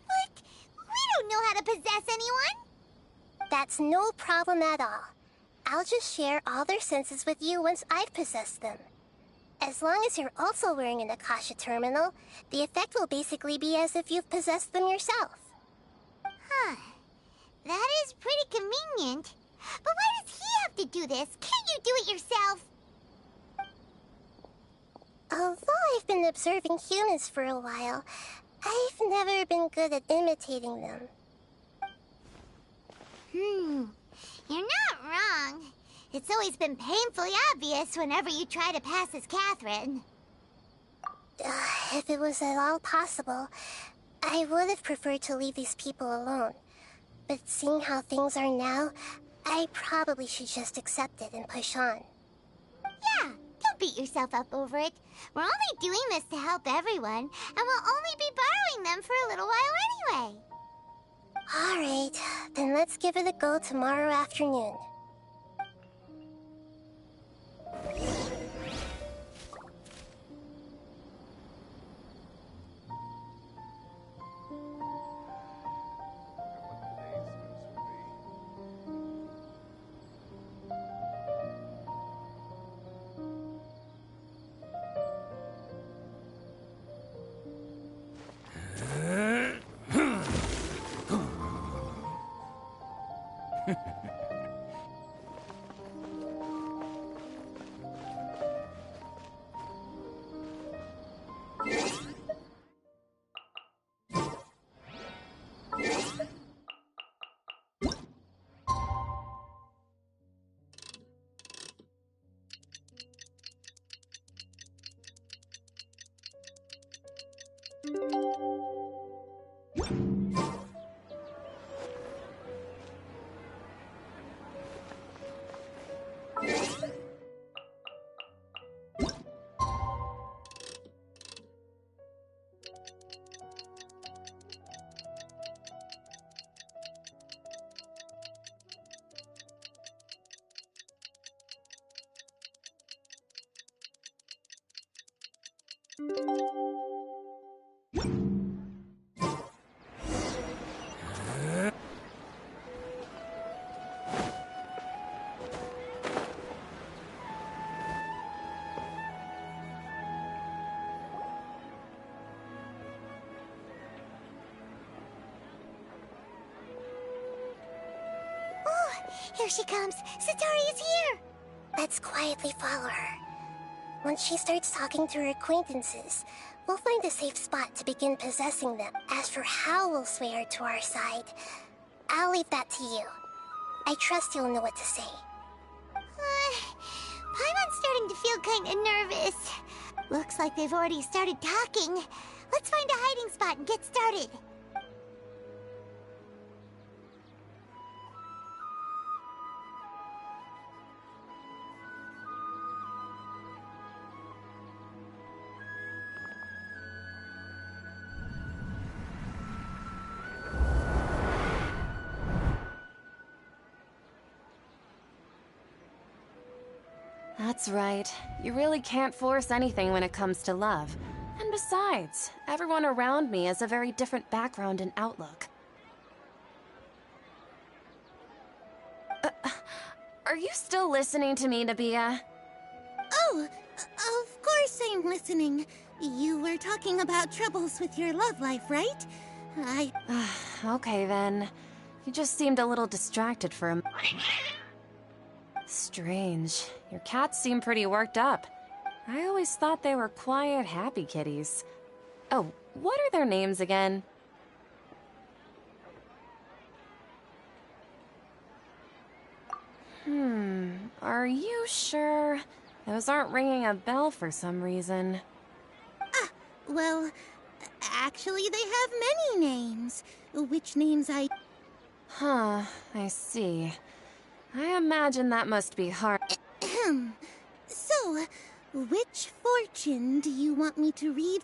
J: But we don't know how to possess anyone.
A: That's no problem at all. I'll just share all their senses with you once I've possessed them. As long as you're also wearing an Akasha terminal, the effect will basically be as if you've possessed them yourself.
J: Huh. That is pretty convenient. But why does he have to do this? Can't you do it yourself?
A: Although I've been observing humans for a while, I've never been good at imitating them.
J: You're not wrong. It's always been painfully obvious whenever you try to pass as Catherine.
A: If it was at all possible, I would have preferred to leave these people alone. But seeing how things are now, I probably should just accept it and push on.
J: Yeah, don't beat yourself up over it. We're only doing this to help everyone, and we'll only be borrowing them for a little while anyway.
A: Alright, then let's give it a go tomorrow afternoon.
J: Here she comes. Sataria's here.
A: Let's quietly follow her. Once she starts talking to her acquaintances, we'll find a safe spot to begin possessing them. As for how we'll sway her to our side, I'll leave that to you. I trust you'll know what to say.
J: Paimon's starting to feel kind of nervous. Looks like they've already started talking. Let's find a hiding spot and get started.
F: That's right. You really can't force anything when it comes to love. And besides, everyone around me has a very different background and outlook. Are you still listening to me, Nabia?
K: Oh, of course I'm listening. You were talking about troubles with your love life, right?
F: Okay then. You just seemed a little distracted for a moment. Strange. Your cats seem pretty worked up. I always thought they were quiet, happy kitties. Oh, what are their names again? Are you sure? Those aren't ringing a bell for some reason.
K: Well, actually they have many names. Which names
F: Huh, I see. I imagine that must be hard.
K: So, which fortune do you want me to read?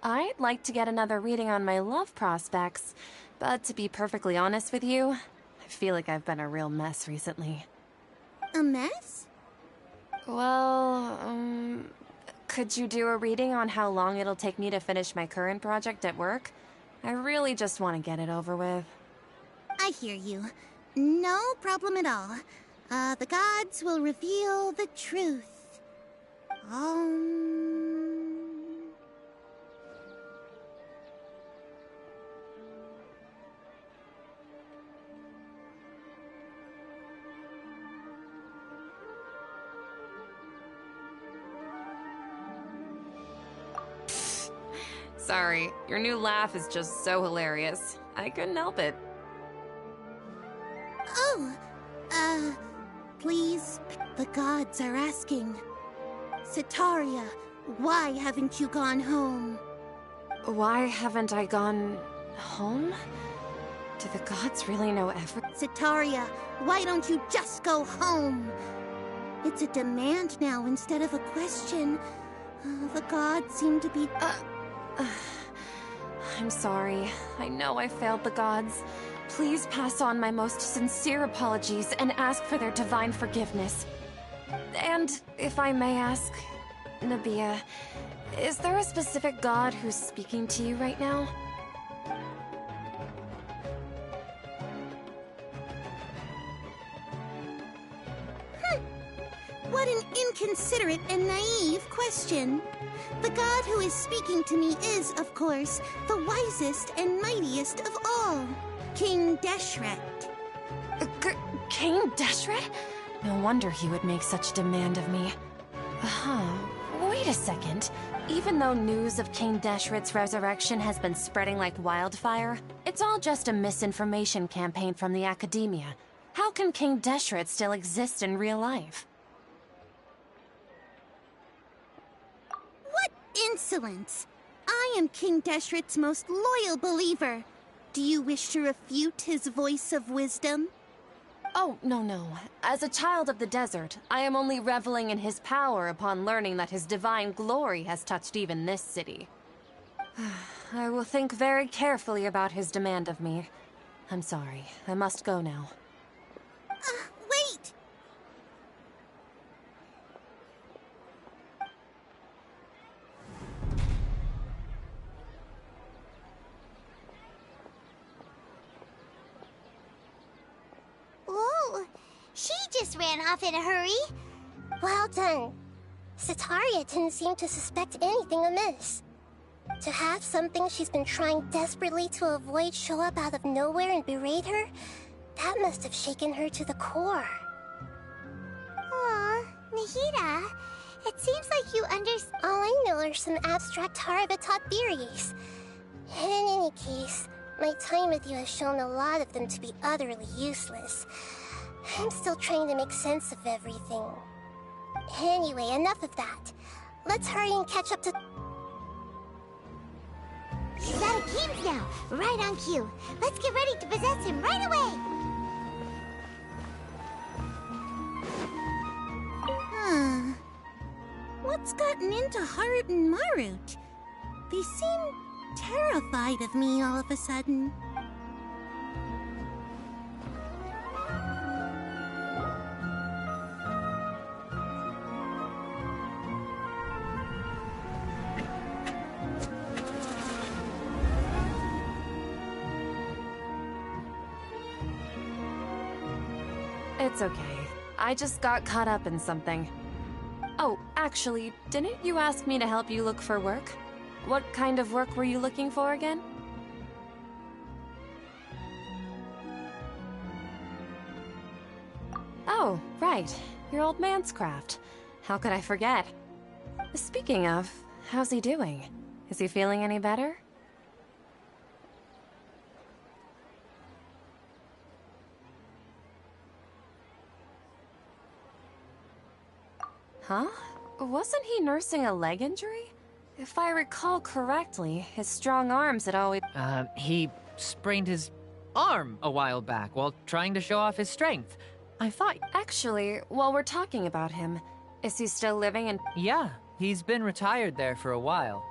F: I'd like to get another reading on my love prospects, but to be perfectly honest with you, I feel like I've been a real mess recently.
K: A mess?
F: Well, could you do a reading on how long it'll take me to finish my current project at work? I really just want to get it over with.
K: I hear you. No problem at all. The gods will reveal the truth.
F: Sorry, your new laugh is just so hilarious. I couldn't help it.
K: Oh, please, the gods are asking. Sitaria, why haven't you gone home?
F: Why haven't I gone home? Do the gods really know everything?
K: Sitaria, why don't you just go home? It's a demand now instead of a question. The gods seem to be...
F: I'm sorry. I know I failed the gods. Please pass on my most sincere apologies and ask for their divine forgiveness. And, if I may ask, Nabia, is there a specific god who's speaking to you right now?
K: What an inconsiderate and naive question. The god who is speaking to me is, of course, the wisest and mightiest of all, King Deshret.
F: King Deshret? No wonder he would make such demand of me. Wait a second. Even though news of King Deshret's resurrection has been spreading like wildfire, it's all just a misinformation campaign from the Academia. How can King Deshret still exist in real life?
K: What insolence! I am King Deshret's most loyal believer. Do you wish to refute his voice of wisdom?
F: Oh, no. As a child of the desert, I am only reveling in his power upon learning that his divine glory has touched even this city. I will think very carefully about his demand of me. I'm sorry. I must go now.
K: Wait!
J: Whoa, she just ran off in a hurry.
A: Well done. Sitaria didn't seem to suspect anything amiss. To have something she's been trying desperately to avoid show up out of nowhere and berate her, that must have shaken her to the core.
J: Aw, Nahida, it seems like you understand.
A: All I know are some abstract Harava-taught theories. In any case, my time with you has shown a lot of them to be utterly useless. I'm still trying to make sense of everything. Anyway, enough of that. Let's hurry and catch up to...
J: She's at Akeem's now, right on cue. Let's get ready to possess him right away!
K: What's gotten into Harut and Marut? They seem terrified of me all of a sudden.
L: It's okay. I just got caught up in something. Oh, actually, didn't you ask me to help you look for work? What kind of work were you looking for again? Oh, right. Your old man's craft. How could I forget? Speaking of, how's he doing? Is he feeling any better? Huh? Wasn't he nursing a leg injury? If I recall correctly, his strong arms had always...
B: He sprained his arm a while back while trying to show off his strength. I thought...
L: Actually, while we're talking about him, is he still living in...
B: Yeah, he's been retired there for a while.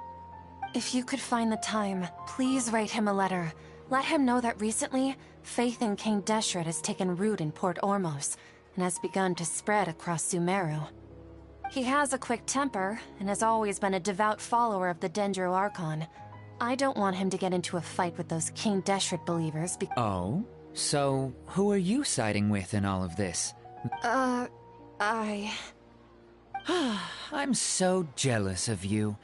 L: If you could find the time, please write him a letter. Let him know that recently, faith in King Deshret has taken root in Port Ormos, and has begun to spread across Sumeru. He has a quick temper, and has always been a devout follower of the Dendro Archon. I don't want him to get into a fight with those King Deshret believers
B: Oh? So, who are you siding with in all of this? I'm so jealous of you.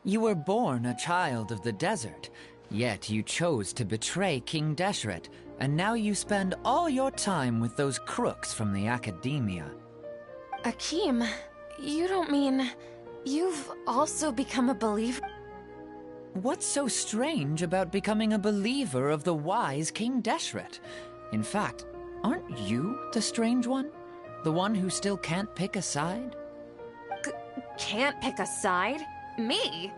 B: You were born a child of the desert, yet you chose to betray King Deshret, and now you spend all your time with those crooks from the Academia.
L: Akeem, you don't mean... You've also become a believer?
B: What's so strange about becoming a believer of the wise King Deshret? In fact, aren't you the strange one? The one who still can't pick a side?
L: Can't pick a side? Me?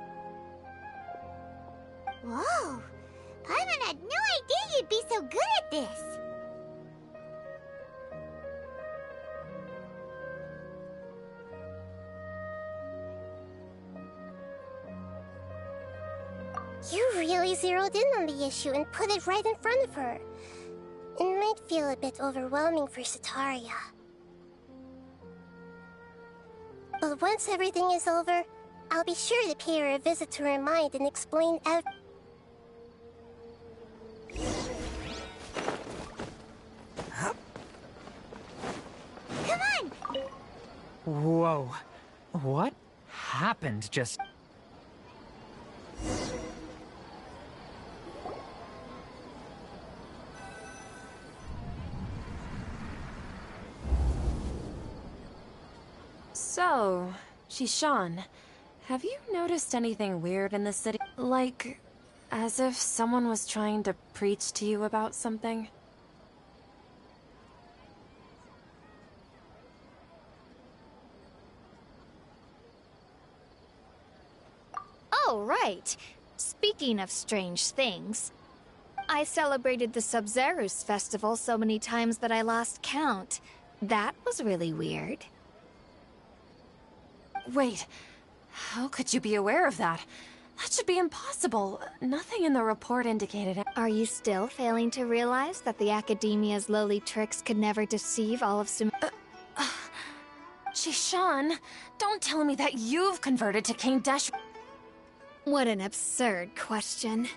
J: Whoa! Paimon had no idea you'd be so good at this!
A: You really zeroed in on the issue and put it right in front of her. It might feel a bit overwhelming for Setaria. But once everything is over, I'll be sure to pay her a visit to her mind and explain
J: Come on!
B: Whoa. What happened just...
L: So, Shishan, have you noticed anything weird in the city? Like, as if someone was trying to preach to you about something?
D: Oh, right. Speaking of strange things, I celebrated the Sub-Zerus festival so many times that I lost count. That was really weird.
L: Wait, how could you be aware of that? That should be impossible. Nothing in the report indicated it.
D: Are you still failing to realize that the Academia's lowly tricks could never deceive all of
L: Shishan, don't tell me that you've converted to King Desh.
D: What an absurd question.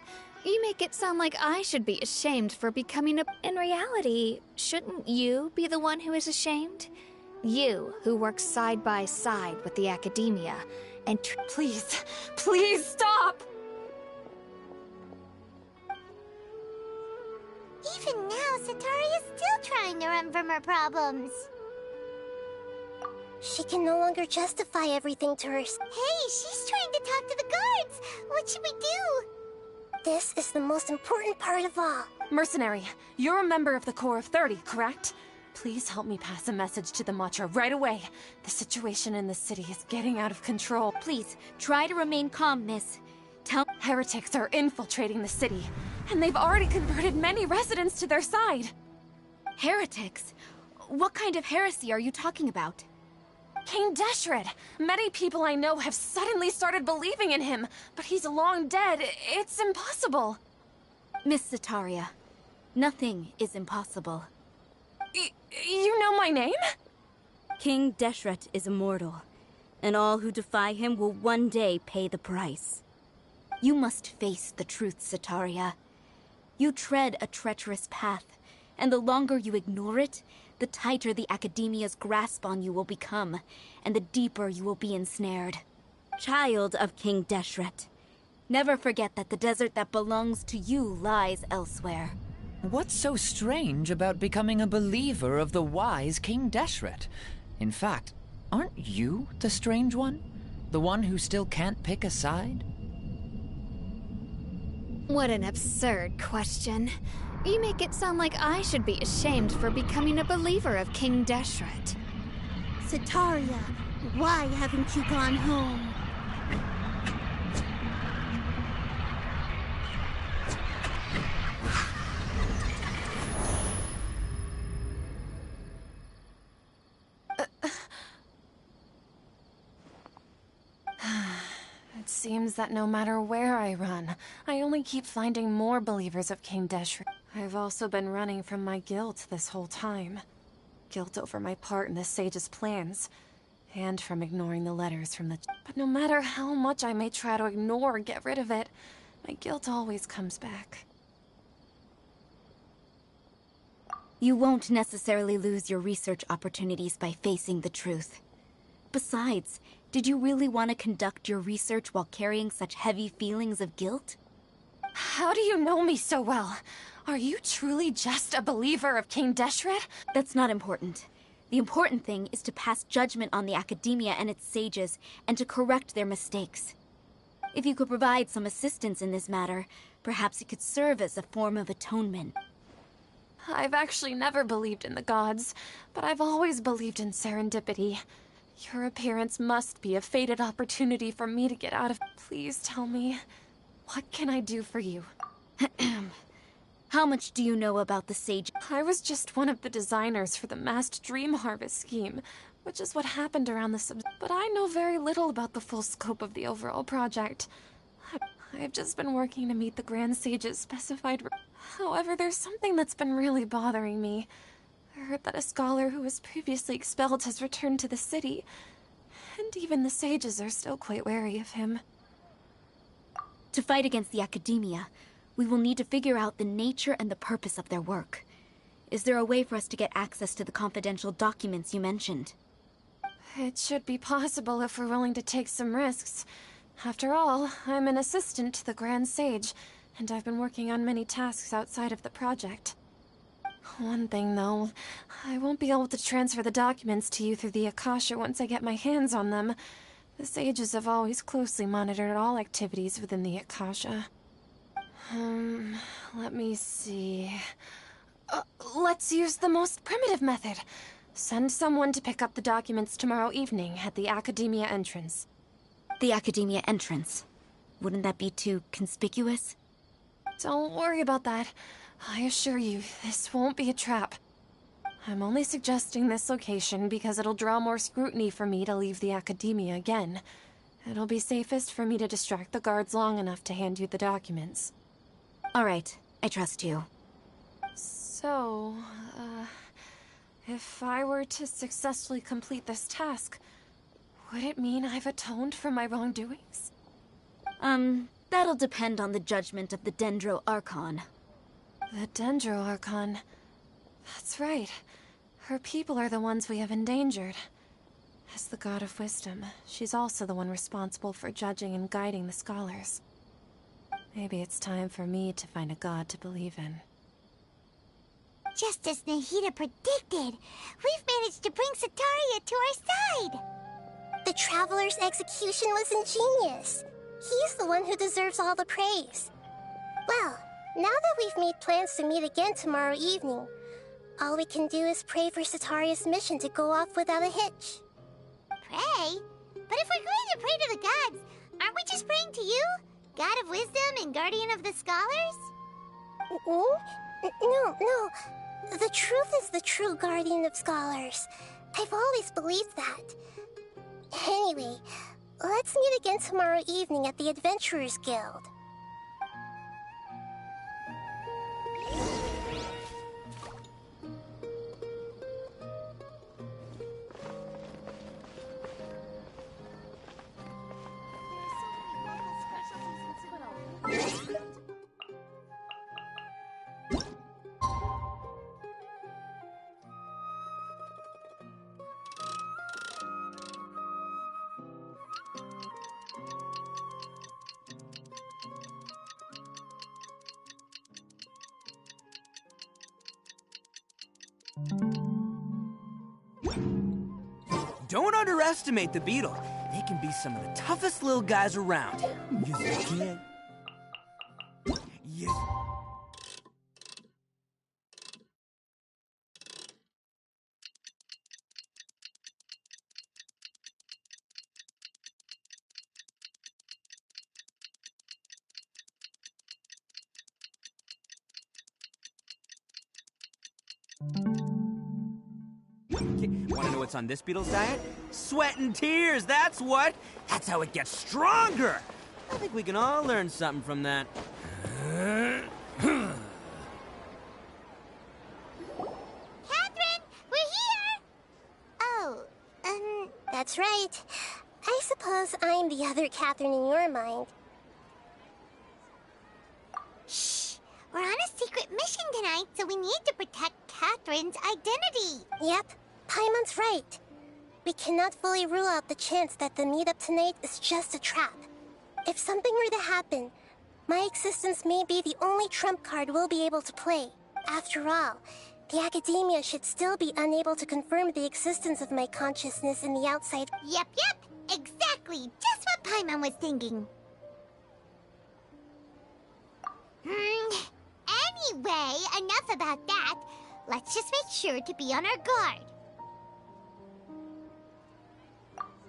D: You make it sound like I should be ashamed for becoming a... In reality, shouldn't you be the one who is ashamed? You, who works side by side with the Academia, and
L: Please, please stop!
J: Even now, Setaria's still trying to run from her problems.
A: She can no longer justify everything to her.
J: Hey, she's trying to talk to the guards! What should we do?
A: This is the most important part of all.
L: Mercenary, you're a member of the Corps of 30, correct? Please help me pass a message to the Matcha right away. The situation in the city is getting out of control.
M: Please, try to remain calm, miss.
L: Heretics are infiltrating the city, and they've already converted many residents to their side.
F: Heretics? What kind of heresy are you talking about?
L: King Deshret. Many people I know have suddenly started believing in him, but he's long dead. It's impossible.
F: Miss Sataria, nothing is impossible.
L: You know my name?
M: King Deshret is immortal, and all who defy him will one day pay the price.
F: You must face the truth, Sataria. You tread a treacherous path, and the longer you ignore it, the tighter the Academia's grasp on you will become, and the deeper you will be ensnared.
M: Child of King Deshret, never forget that the desert that belongs to you lies elsewhere.
B: What's so strange about becoming a believer of the wise King Deshret? In fact, aren't you the strange one? The one who still can't pick a side?
D: What an absurd question. You make it sound like I should be ashamed for becoming a believer of King Deshret.
K: Sataria, why haven't you gone home?
L: It seems that no matter where I run, I only keep finding more believers of King Deshret. I've also been running from my guilt this whole time. Guilt over my part in the Sage's plans, and from ignoring the letters from the... But no matter how much I may try to ignore or get rid of it, my guilt always comes back.
F: You won't necessarily lose your research opportunities by facing the truth. Besides, did you really want to conduct your research while carrying such heavy feelings of guilt?
L: How do you know me so well? Are you truly just a believer of King Deshret?
F: That's not important. The important thing is to pass judgment on the Academia and its sages, and to correct their mistakes. If you could provide some assistance in this matter, perhaps it could serve as a form of atonement.
L: I've actually never believed in the gods, but I've always believed in serendipity. Your appearance must be a fated opportunity for me to get out of... Please tell me, what can I do for you?
F: How much do you know about the Sage?
L: I was just one of the designers for the massed dream harvest scheme, which is what happened around the But I know very little about the full scope of the overall project. I've just been working to meet the Grand Sage's specified... However, there's something that's been really bothering me. I heard that a scholar who was previously expelled has returned to the city, and even the sages are still quite wary of him.
F: To fight against the Academia, we will need to figure out the nature and the purpose of their work. Is there a way for us to get access to the confidential documents you mentioned?
L: It should be possible if we're willing to take some risks. After all, I'm an assistant to the Grand Sage, and I've been working on many tasks outside of the project. One thing, though, I won't be able to transfer the documents to you through the Akasha once I get my hands on them. The sages have always closely monitored all activities within the Akasha. Let me see... let's use the most primitive method. Send someone to pick up the documents tomorrow evening at the Academia entrance.
F: The Academia entrance? Wouldn't that be too conspicuous?
L: Don't worry about that. I assure you, this won't be a trap. I'm only suggesting this location because it'll draw more scrutiny for me to leave the Academia again. It'll be safest for me to distract the guards long enough to hand you the documents.
F: All right, I trust you.
L: So, if I were to successfully complete this task, would it mean I've atoned for my wrongdoings?
F: That'll depend on the judgment of the Dendro Archon.
L: The Dendro Archon. That's right. Her people are the ones we have endangered. As the God of Wisdom, she's also the one responsible for judging and guiding the scholars. Maybe it's time for me to find a god to believe in.
J: Just as Nahida predicted, we've managed to bring Sataria to our side!
A: The Traveler's execution was ingenious. He's the one who deserves all the praise. Well, now that we've made plans to meet again tomorrow evening, all we can do is pray for Sataria's mission to go off without a hitch.
J: Pray? But if we're going to pray to the gods, aren't we just praying to you? God of Wisdom and Guardian of the Scholars?
A: No. The truth is the true Guardian of Scholars. I've always believed that. Anyway, let's meet again tomorrow evening at the Adventurers Guild.
E: Don't underestimate the beetle. They can be some of the toughest little guys around. Yes, they can. Yes. Want to know what's on this beetle's diet? Sweat and tears, that's what! That's how it gets stronger! I think we can all learn something from that.
J: Catherine, we're here! Oh,
A: That's right. I suppose I'm the other Catherine in your mind.
J: Shh! We're on a secret mission tonight, so we need to protect Catherine's identity.
A: Yep, Paimon's right. We cannot fully rule out the chance that the meetup tonight is just a trap. If something were to happen, my existence may be the only trump card we'll be able to play. After all, the Academia should still be unable to confirm the existence of my consciousness in the outside.
J: Yep, exactly. Just what Paimon was thinking. Anyway, enough about that. Let's just make sure to be on our guard.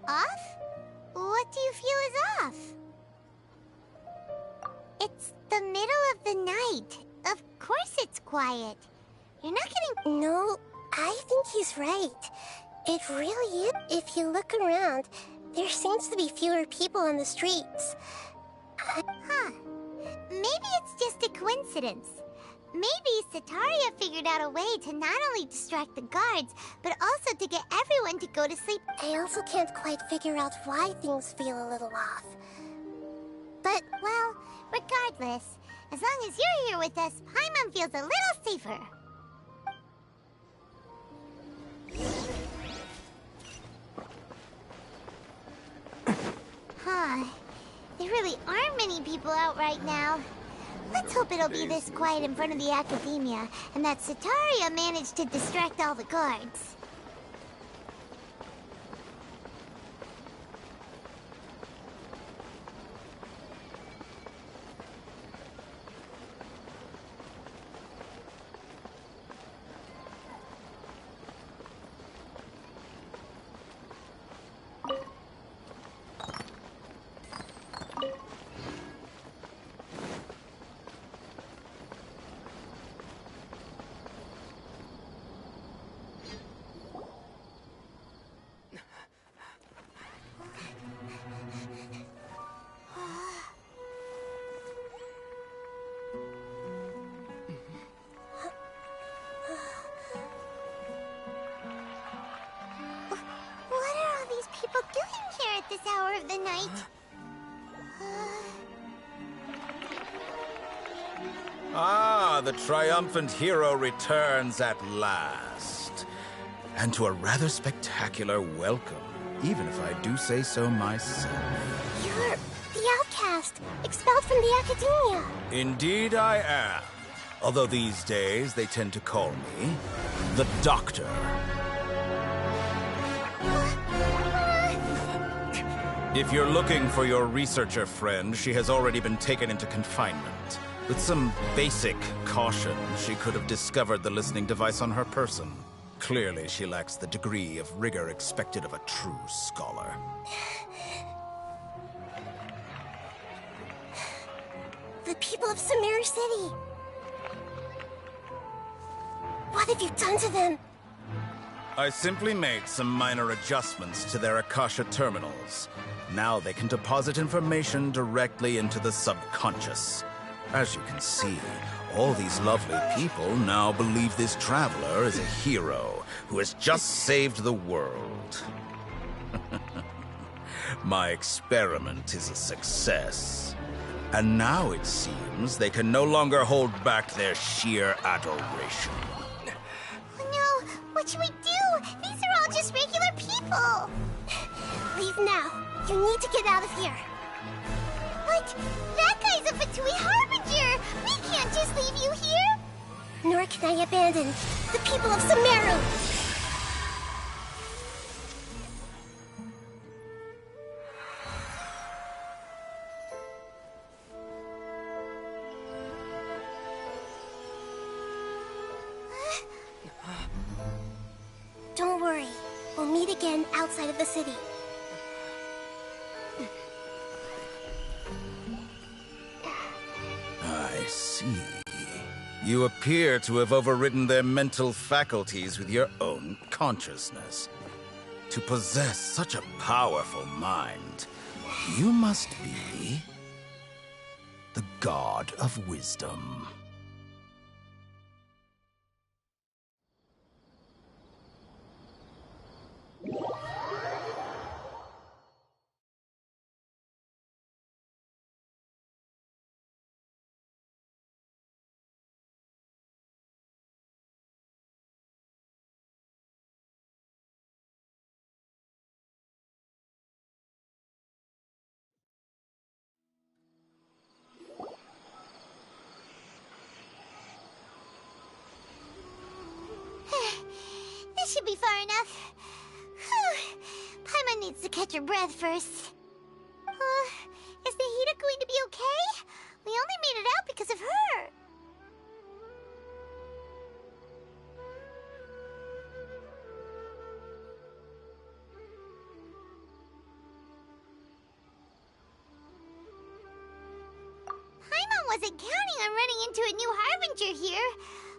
J: Off? What do you feel is off? It's the middle of the night. Of course it's quiet. You're not getting...
A: No, I think he's right. It really is. If you look around, there seems to be fewer people on the streets.
J: Huh. Maybe it's just a coincidence. Maybe Setaria figured out a way to not only distract the guards, but also to get everyone to go to sleep.
A: I also can't quite figure out why things feel a little off. But,
J: well, regardless, as long as you're here with us, Paimon feels a little safer. Huh. There really aren't many people out right now. Let's hope it'll be this quiet in front of the Academia, and that Setaria managed to distract all the guards. This hour of the night.
N: Ah, the triumphant hero returns at last. And to a rather spectacular welcome, even if I do say so myself.
A: You're the outcast, expelled from the Academia.
N: Indeed I am. Although these days they tend to call me the Doctor. If you're looking for your researcher friend, she has already been taken into confinement. With some basic caution, she could have discovered the listening device on her person. Clearly, she lacks the degree of rigor expected of a true scholar.
A: The people of Sumeru City. What have you done to them?
N: I simply made some minor adjustments to their Akasha terminals. Now they can deposit information directly into the subconscious. As you can see, all these lovely people now believe this traveler is a hero who has just saved the world. My experiment is a success. And now it seems they can no longer hold back their sheer adoration.
J: No, what should we do? These are all just regular people.
A: Leave now. You need to get out of here.
J: But that guy's a Fatui Harbinger. We can't just leave you here.
A: Nor can I abandon the people of Sumeru. Don't worry. We'll meet again outside of the city.
N: I see. You appear to have overridden their mental faculties with your own consciousness. To possess such a powerful mind, you must be the God of Wisdom.
J: This should be far enough. Whew. Paimon needs to catch her breath first. Is Nahida going to be okay? We only made it out because of her. Paimon wasn't counting on running into a new Harbinger here,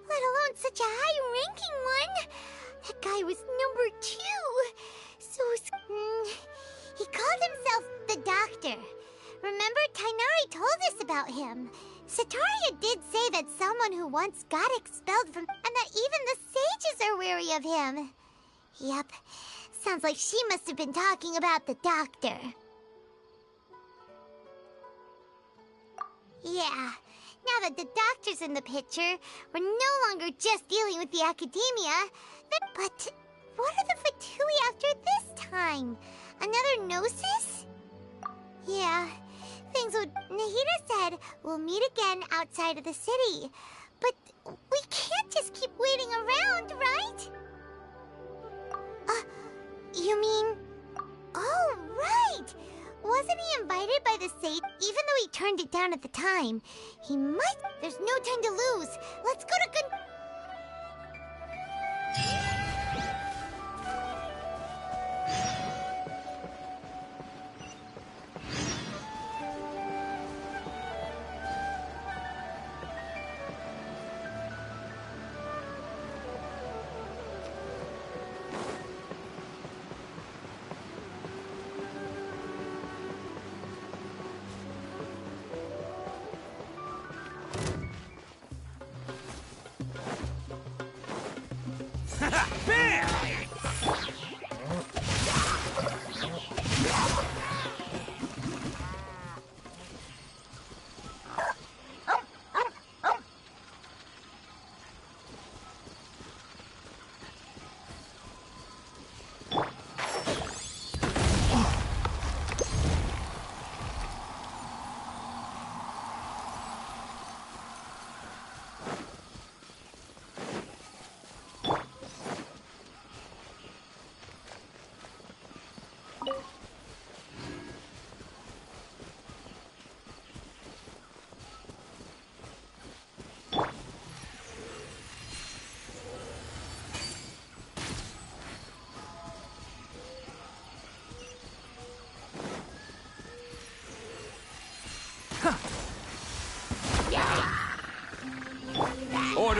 J: let alone such a high-ranking one. That guy was number 2. So, he called himself the Doctor. Remember, Tainari told us about him. Sataria did say that someone who once got expelled from... and that even the sages are wary of him. Yep. Sounds like she must have been talking about the Doctor. Yeah. Now that the Doctor's in the picture, we're no longer just dealing with the Academia. But what are the Fatui after this time? Another Gnosis? Yeah. Things would... Nahida said we'll meet again outside of the city. But we can't just keep waiting around, right? You mean... Oh, right! Wasn't he invited by the sage? Even though he turned it down at the time, he might... There's no time to lose. Let's go to good...
H: Bam!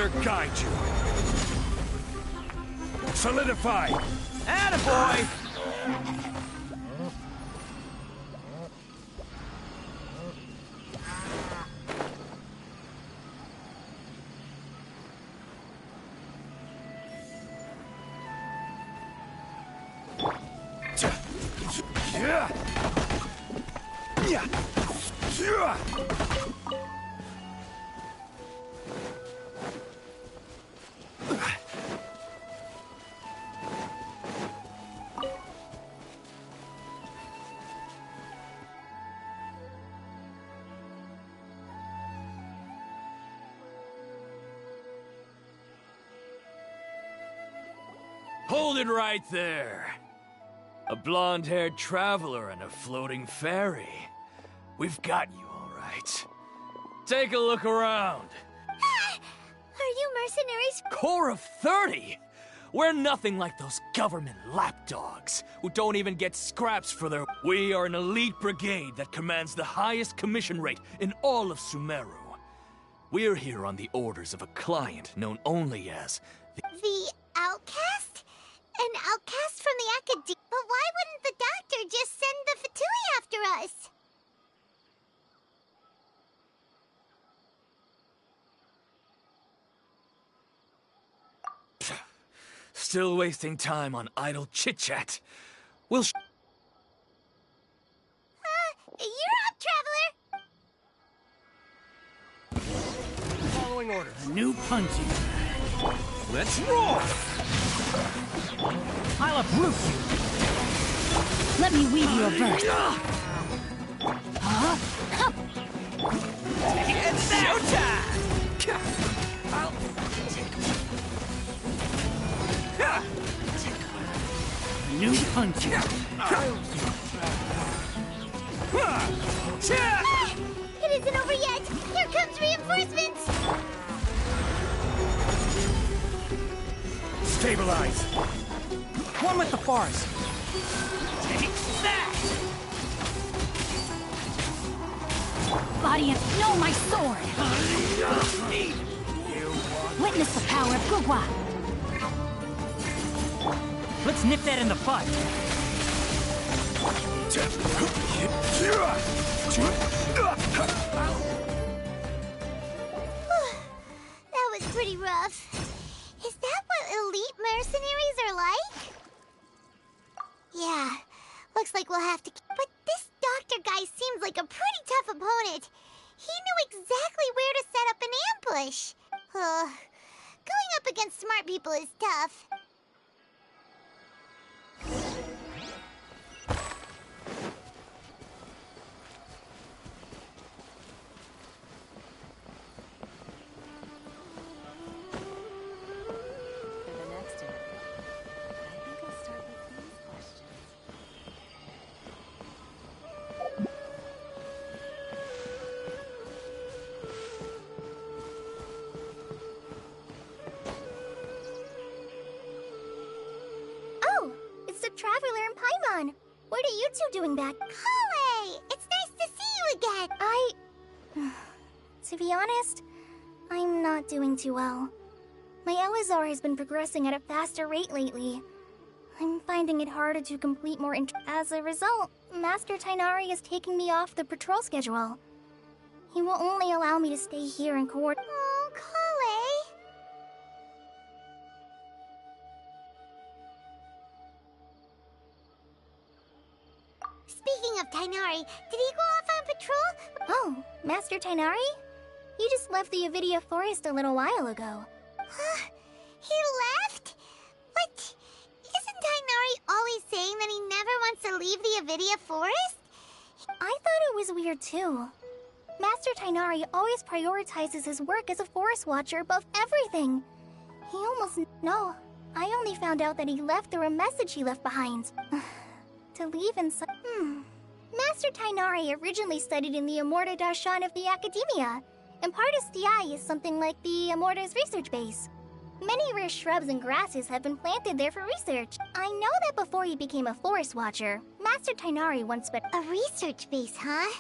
H: Father guide you. Solidify.
E: Attaboy!
O: Hold it right there. A blonde-haired traveler and a floating fairy. We've got you, all right. Take a look around.
J: Are you mercenaries?
O: Core of 30? We're nothing like those government lapdogs who don't even get scraps for their... We are an elite brigade that commands the highest commission rate in all of Sumeru. We're here on the orders of a client known only as...
J: The outcast? An outcast from the academy? But why wouldn't the doctor just send the Fatui after us?
O: Still wasting time on idle chit-chat. We'll
J: You're up, traveler!
G: Following orders. A new punching bag.
E: Let's roll!
G: I'll uproot you.
F: Let me weave you a verse.
E: It's showtime!
G: New punching.
J: It isn't over yet! Here comes reinforcements!
H: Stabilize.
G: One with the forest.
E: Take that!
F: Audience, know my sword! Witness the power of Gugwa!
G: Let's nip that in the bud.
J: That was pretty rough. Is that what elite mercenaries are like? Yeah, looks like we'll have to... But this doctor guy seems like a pretty tough opponent. He knew exactly where to set up an ambush. Going up against smart people is tough. Traveler and Paimon, what are you two doing back? Kale! It's nice to see you again! To be honest, I'm not doing too well. My Elazar has been progressing at a faster rate lately. I'm finding it harder to complete more As a result, Master Tainari is taking me off the patrol schedule. He will only allow me to stay here and coordinate. Oh, Kale! Speaking of Tainari, did he go off on patrol? Oh, Master Tainari? He just left the Avidia Forest a little while ago. He left? What? Isn't Tainari always saying that he never wants to leave the Avidia Forest? I thought it was weird too. Master Tainari always prioritizes his work as a forest watcher above everything. He almost... No, I only found out that he left through a message he left behind. To leave in some... Master Tainari originally studied in the Amorta Darshan of the Academia, and part of Stiai is something like the Amorta's research base. Many rare shrubs and grasses have been planted there for research. I know that before he became a forest watcher, Master Tainari once spent... A research base, huh?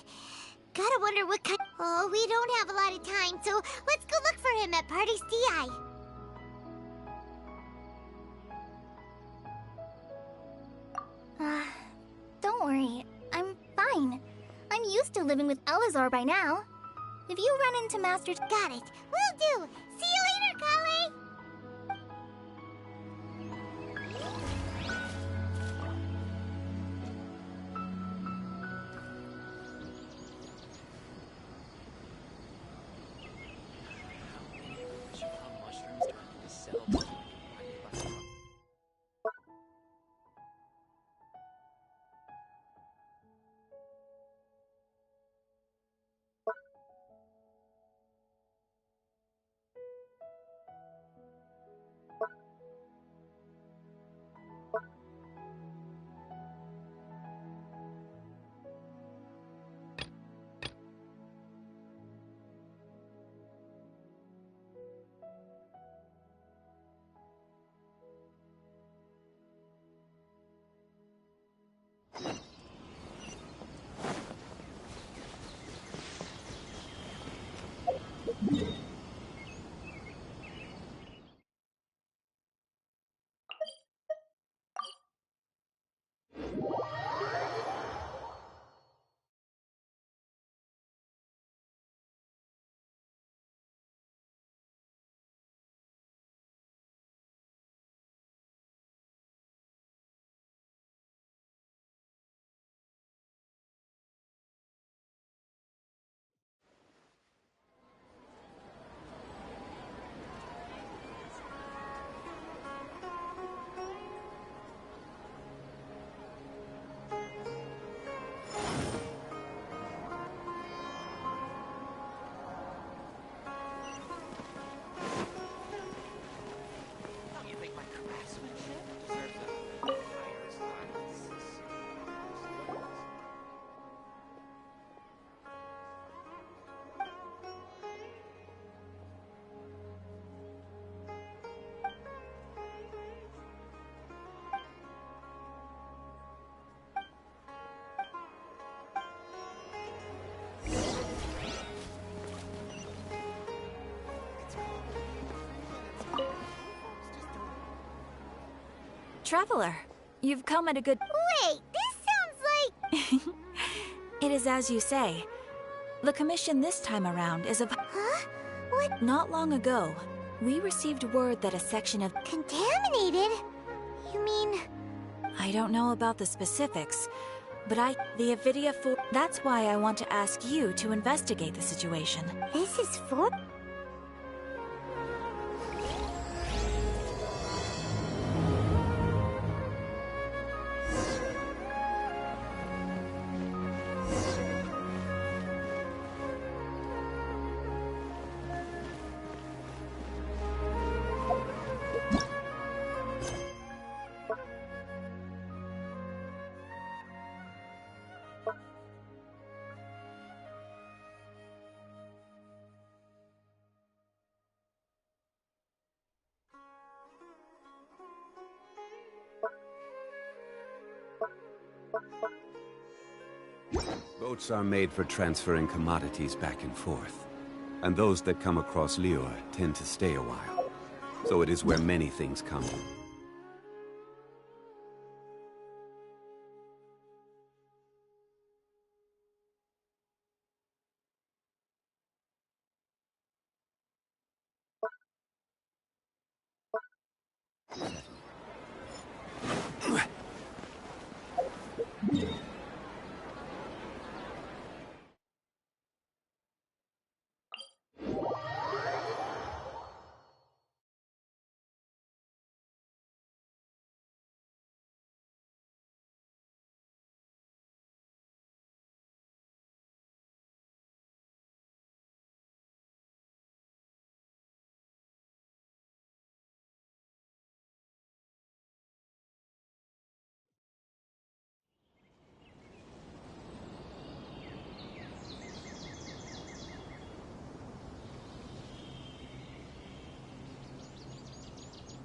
J: Gotta wonder what kind... Oh, we don't have a lot of time, so let's go look for him at Party's DI.
P: Don't worry. I'm fine. I'm used to living with Elazar by now. If you run into Master...
J: Got it. Will do. See you later, Kale.
C: Traveler, you've come at a good...
J: Wait, this sounds like...
C: It is as you say. The commission this time around is of...
J: Huh? What?
C: Not long ago, we received word that a section of...
J: Contaminated? You mean...
C: I don't know about the specifics, but the Avidia for... That's why I want to ask you to investigate the situation.
J: This is for...
Q: Boats are made for transferring commodities back and forth. And those that come across Lior tend to stay a while. So it is where many things come.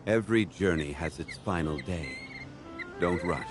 Q: Every journey has its final day. Don't rush.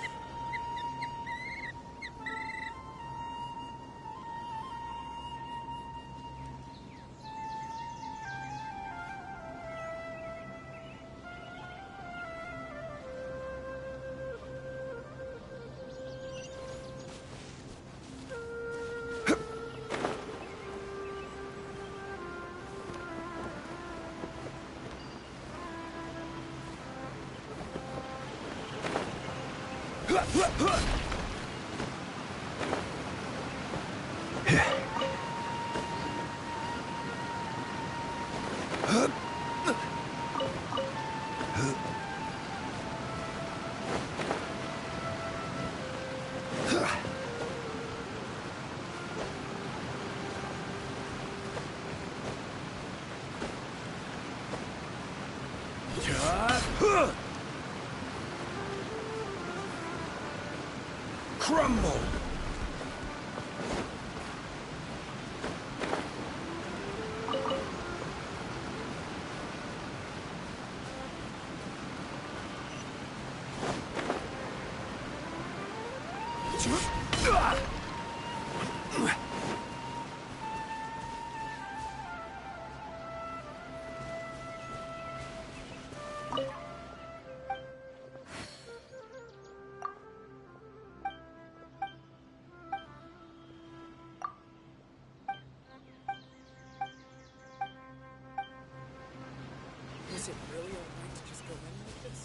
H: Crumble!
R: Is it really alright to just go in like this?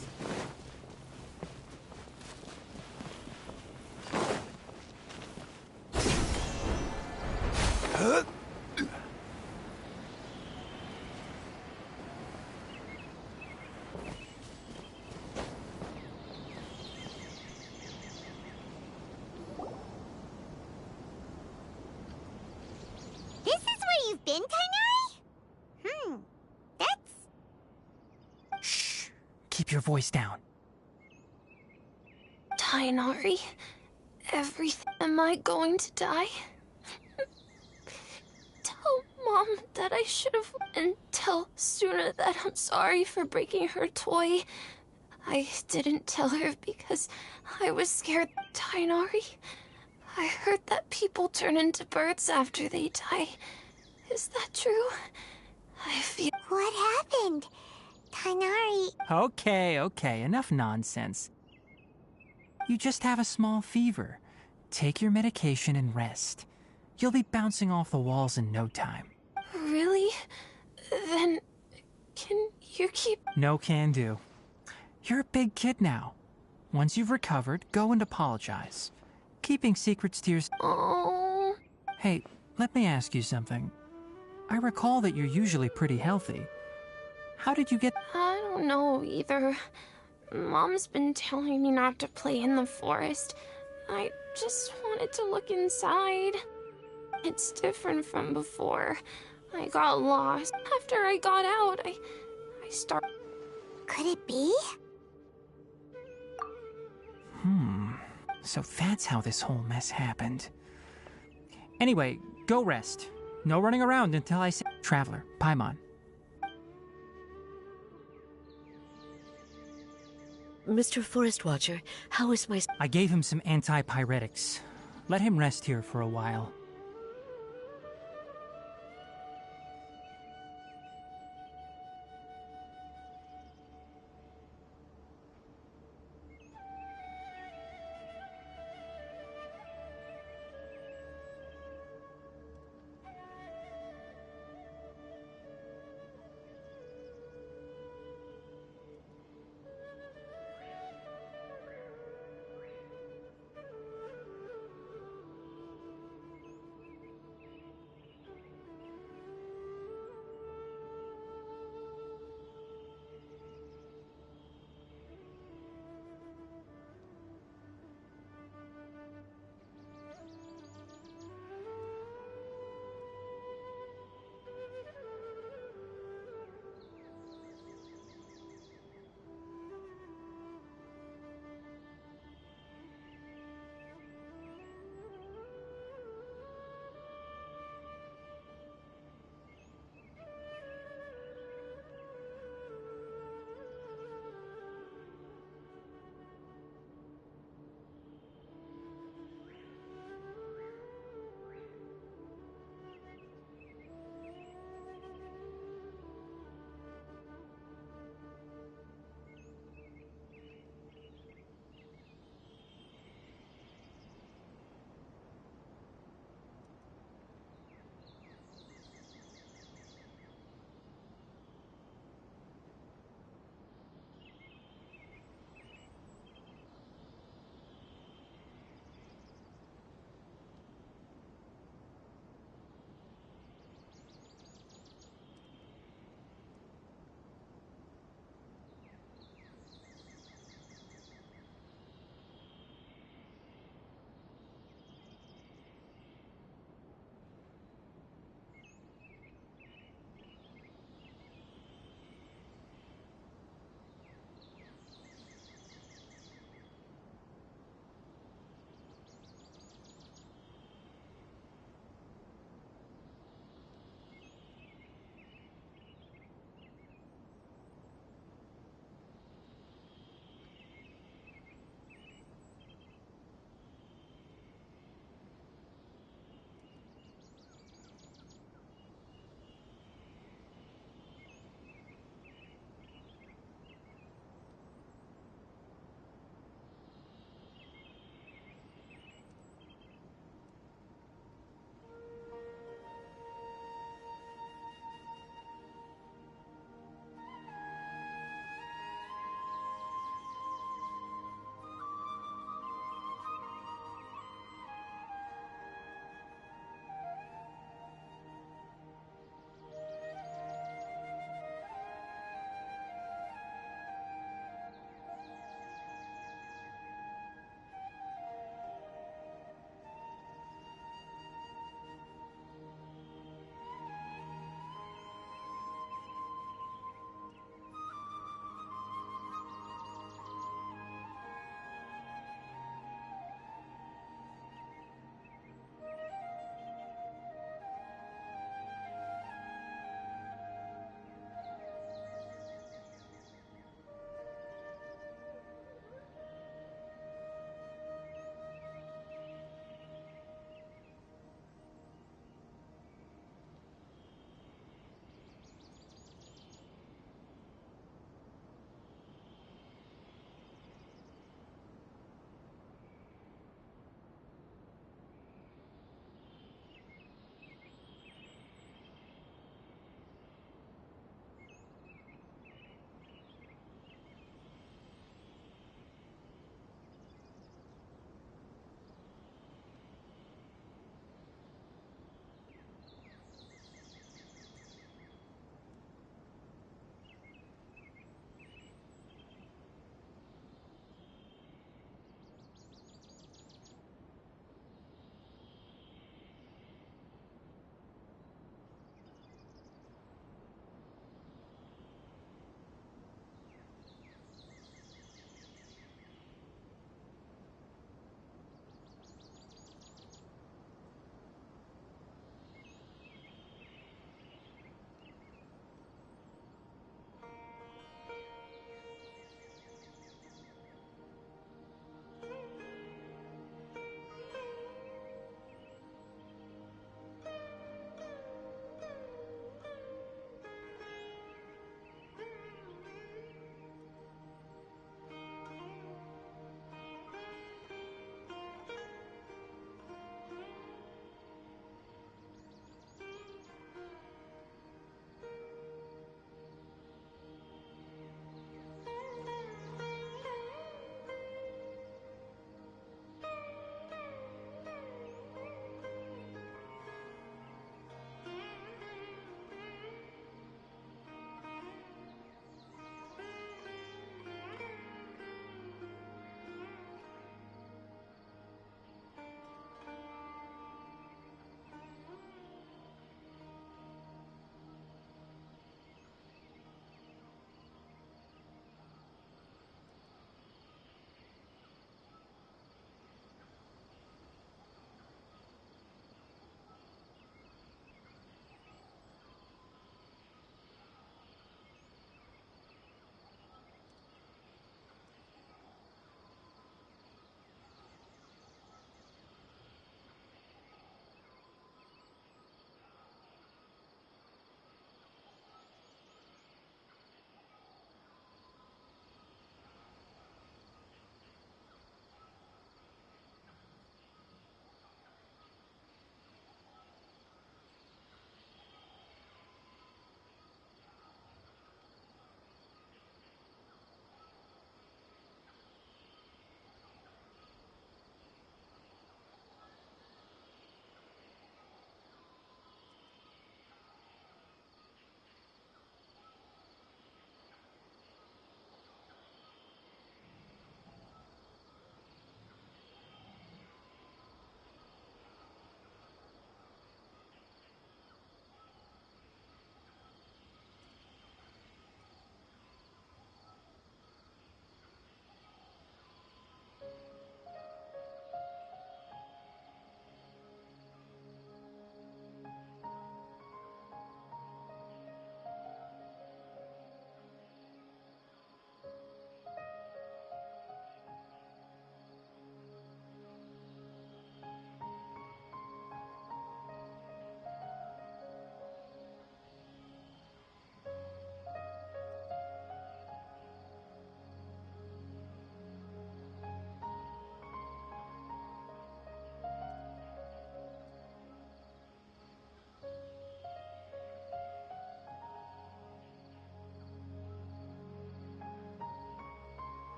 J: This is where you've been, Kainari? That's...
R: Shh! Keep your voice down.
L: Tainari, am I going to die? Tell Mom that I should have, and tell Suna that I'm sorry for breaking her toy. I didn't tell her because I was scared. Tainari, I heard that people turn into birds after they die. Is that true? I feel...
J: What happened? Tainari...
R: Okay, enough nonsense. You just have a small fever. Take your medication and rest. You'll be bouncing off the walls in no time.
L: Really? Then, can you keep...
R: No can do. You're a big kid now. Once you've recovered, go and apologize. Keeping secrets to yourself...
L: Oh...
R: Hey, let me ask you something. I recall that you're usually pretty healthy. How did you get...
L: I don't know either. Mom's been telling me not to play in the forest. I just wanted to look inside. It's different from before. I got lost. After I got out, I started...
J: Could it be?
R: So that's how this whole mess happened. Anyway, go rest. No running around until I say... Traveler, Paimon.
S: Mr. Forest Watcher, how is my...
R: I gave him some antipyretics. Let him rest here for a while.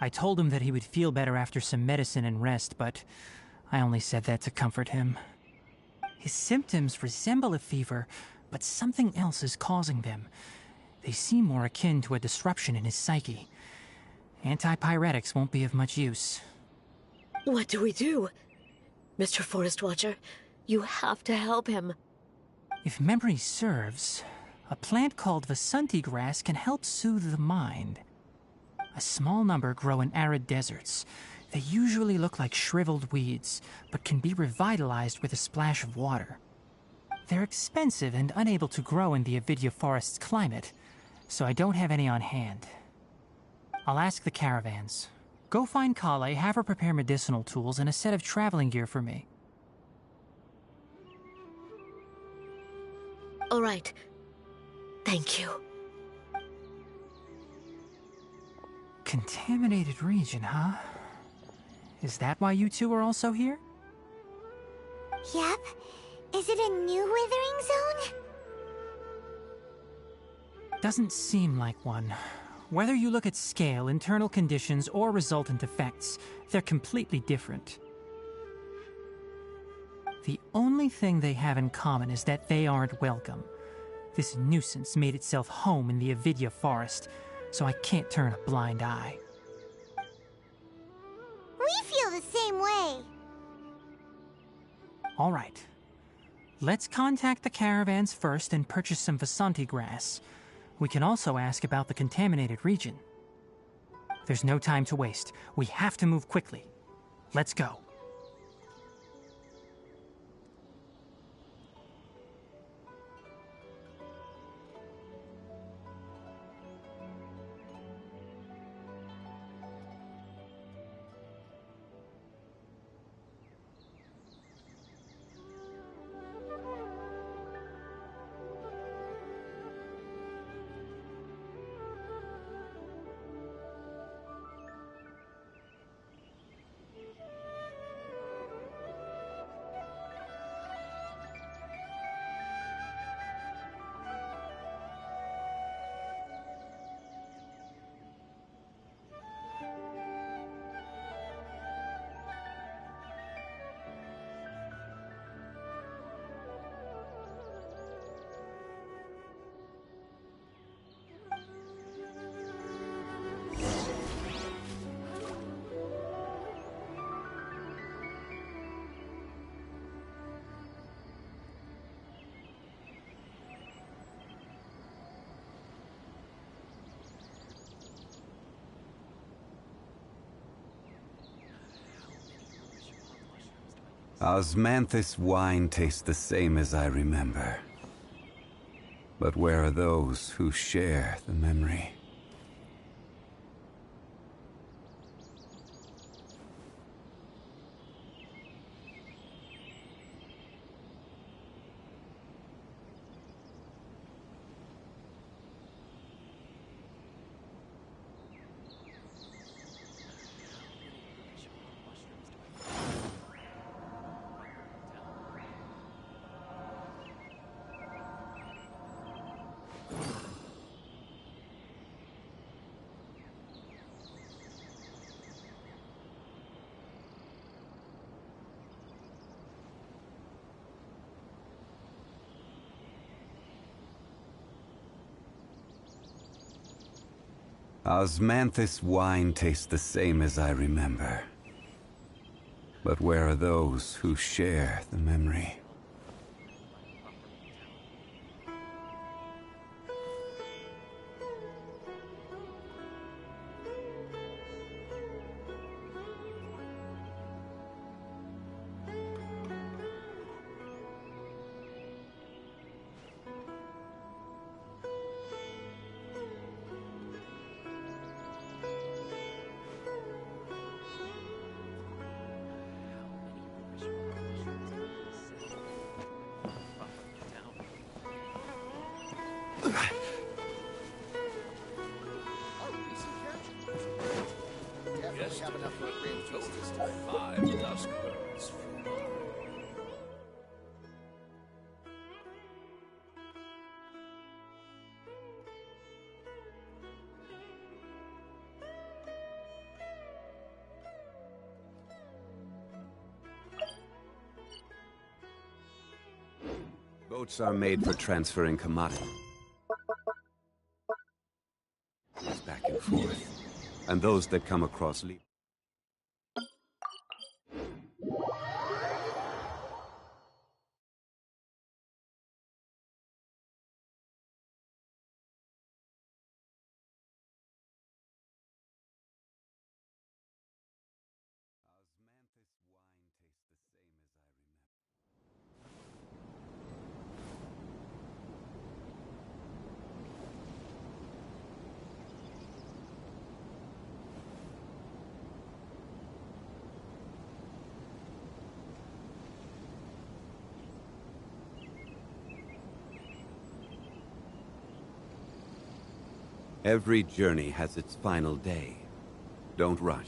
R: I told him that he would feel better after some medicine and rest, but I only said that to comfort him. His symptoms resemble a fever, but something else is causing them. They seem more akin to a disruption in his psyche. Antipyretics won't be of much use.
S: What do we do? Mr. Forest Watcher, you have to help him.
R: If memory serves, a plant called Vasanti grass can help soothe the mind. A small number grow in arid deserts. They usually look like shriveled weeds, but can be revitalized with a splash of water. They're expensive and unable to grow in the Avidya forest's climate, so I don't have any on hand. I'll ask the caravans. Go find Kale, have her prepare medicinal tools and a set of traveling gear for me.
S: All right. Thank you.
R: Contaminated region, huh? Is that why you two are also here?
J: Yep. Is it a new withering zone?
R: Doesn't seem like one. Whether you look at scale, internal conditions, or resultant effects, they're completely different. The only thing they have in common is that they aren't welcome. This nuisance made itself home in the Avidya forest, so I can't turn a blind eye.
J: We feel the same way.
R: All right. Let's contact the caravans first and purchase some Vasanti grass. We can also ask about the contaminated region. There's no time to waste. We have to move quickly. Let's go.
Q: Osmanthus wine tastes the same as I remember. But where are those who share the memory? Osmanthus wine tastes the same as I remember. But where are those who share the memory? Boats are made for transferring commodities back and forth, and those that come across leave. Every journey has its final day. Don't rush.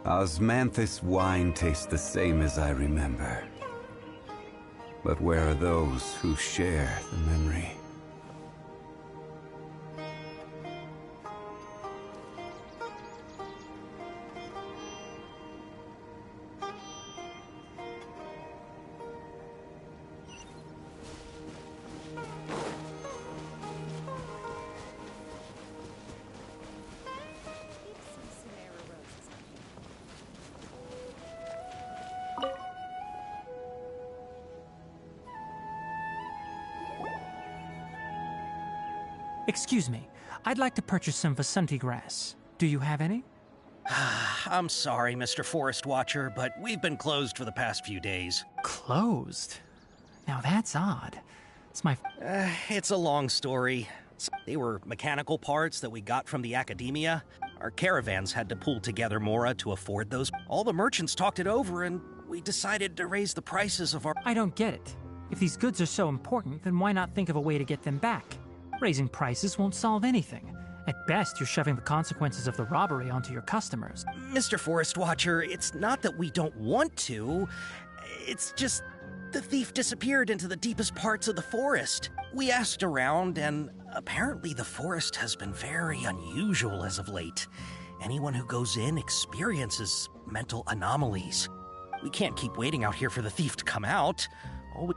Q: Osmanthus wine tastes the same as I remember. But where are those who share the memory?
R: Excuse me, I'd like to purchase some Vasanti grass. Do you have any?
T: I'm sorry, Mr. Forest Watcher, but we've been closed for the past few days.
R: Closed? Now that's odd. It's my...
T: It's a long story. They were mechanical parts that we got from the academia. Our caravans had to pool together Mora to afford those. All the merchants talked it over, and we decided to raise the prices of our...
R: I don't get it. If these goods are so important, then why not think of a way to get them back? Raising prices won't solve anything. At best, you're shoving the consequences of the robbery onto your customers.
T: Mr. Forest Watcher, it's not that we don't want to. It's just the thief disappeared into the deepest parts of the forest. We asked around, and apparently the forest has been very unusual as of late. Anyone who goes in experiences mental anomalies. We can't keep waiting out here for the thief to come out.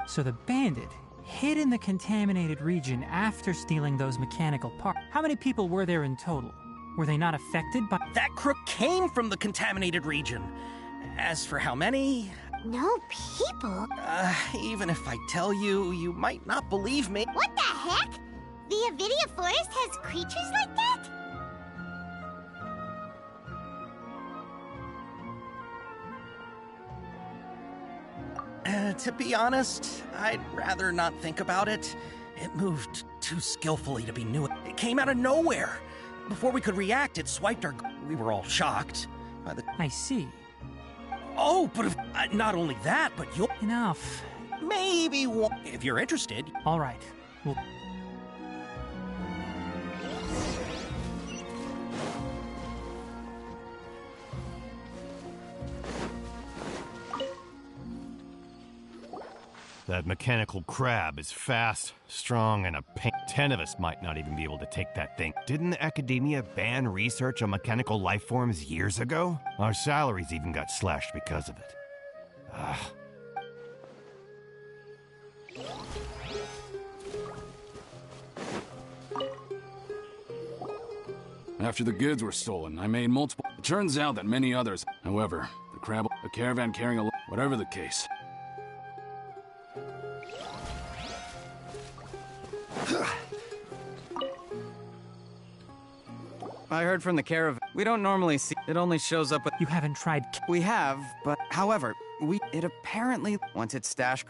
R: So the bandit hid in the contaminated region after stealing those mechanical parts. How many people were there in total? Were they not affected by...
T: That crook came from the contaminated region. As for how many...
J: No people?
T: Even if I tell you, you might not believe me.
J: What the heck? The Avidia Forest has creatures like that?
T: To be honest, I'd rather not think about it. It moved too skillfully to be new. It came out of nowhere. Before we could react, it swiped our... We were all shocked by the...
R: I see.
T: Oh, but if, not only that, but you'll...
R: Enough.
T: Maybe one... If you're interested.
R: All right. Well...
U: That mechanical crab is fast, strong, and a pain. 10 of us might not even be able to take that thing. Didn't the academia ban research on mechanical life forms years ago? Our salaries even got slashed because of it.
V: After the goods were stolen, I made multiple... It turns out that many others... However, the crab... A caravan carrying a... Whatever the case...
W: I heard from the caravan. We don't normally see... It only shows up with...
R: You haven't tried...
W: We have, but however, It apparently... Once it's stashed...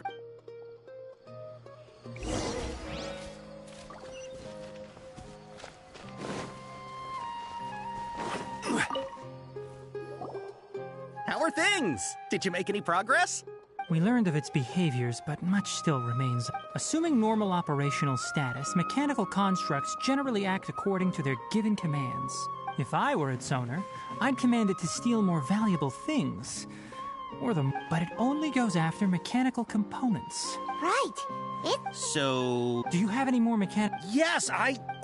T: Poor things! Did you make any progress?
R: We learned of its behaviors, but much still remains. Assuming normal operational status, mechanical constructs generally act according to their given commands. If I were its owner, I'd command it to steal more valuable things. But it only goes after mechanical components.
J: Right.
T: So...
R: Do you have any more
T: Yes,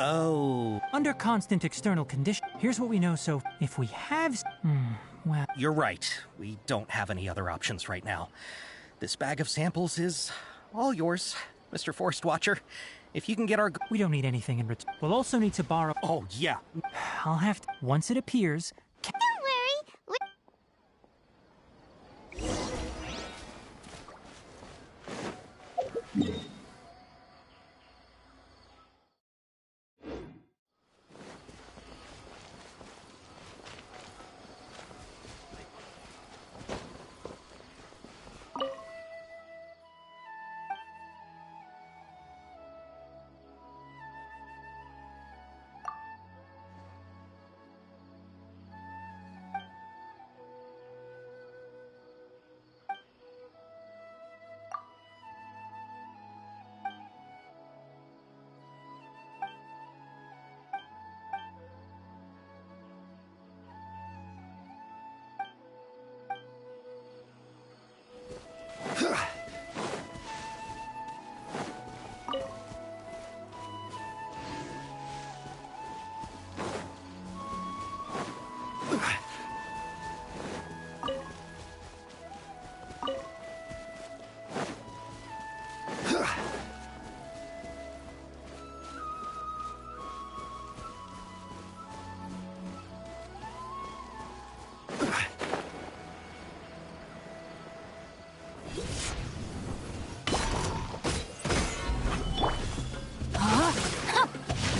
T: Oh...
R: Under constant external condition. Here's what we know, so if we have... well...
T: You're right. We don't have any other options right now. This bag of samples is all yours, Mr. Forest Watcher. If you can get our...
R: We don't need anything in return. We'll also need to borrow...
T: Oh, yeah.
R: I'll have to... Once it appears...
J: Don't worry.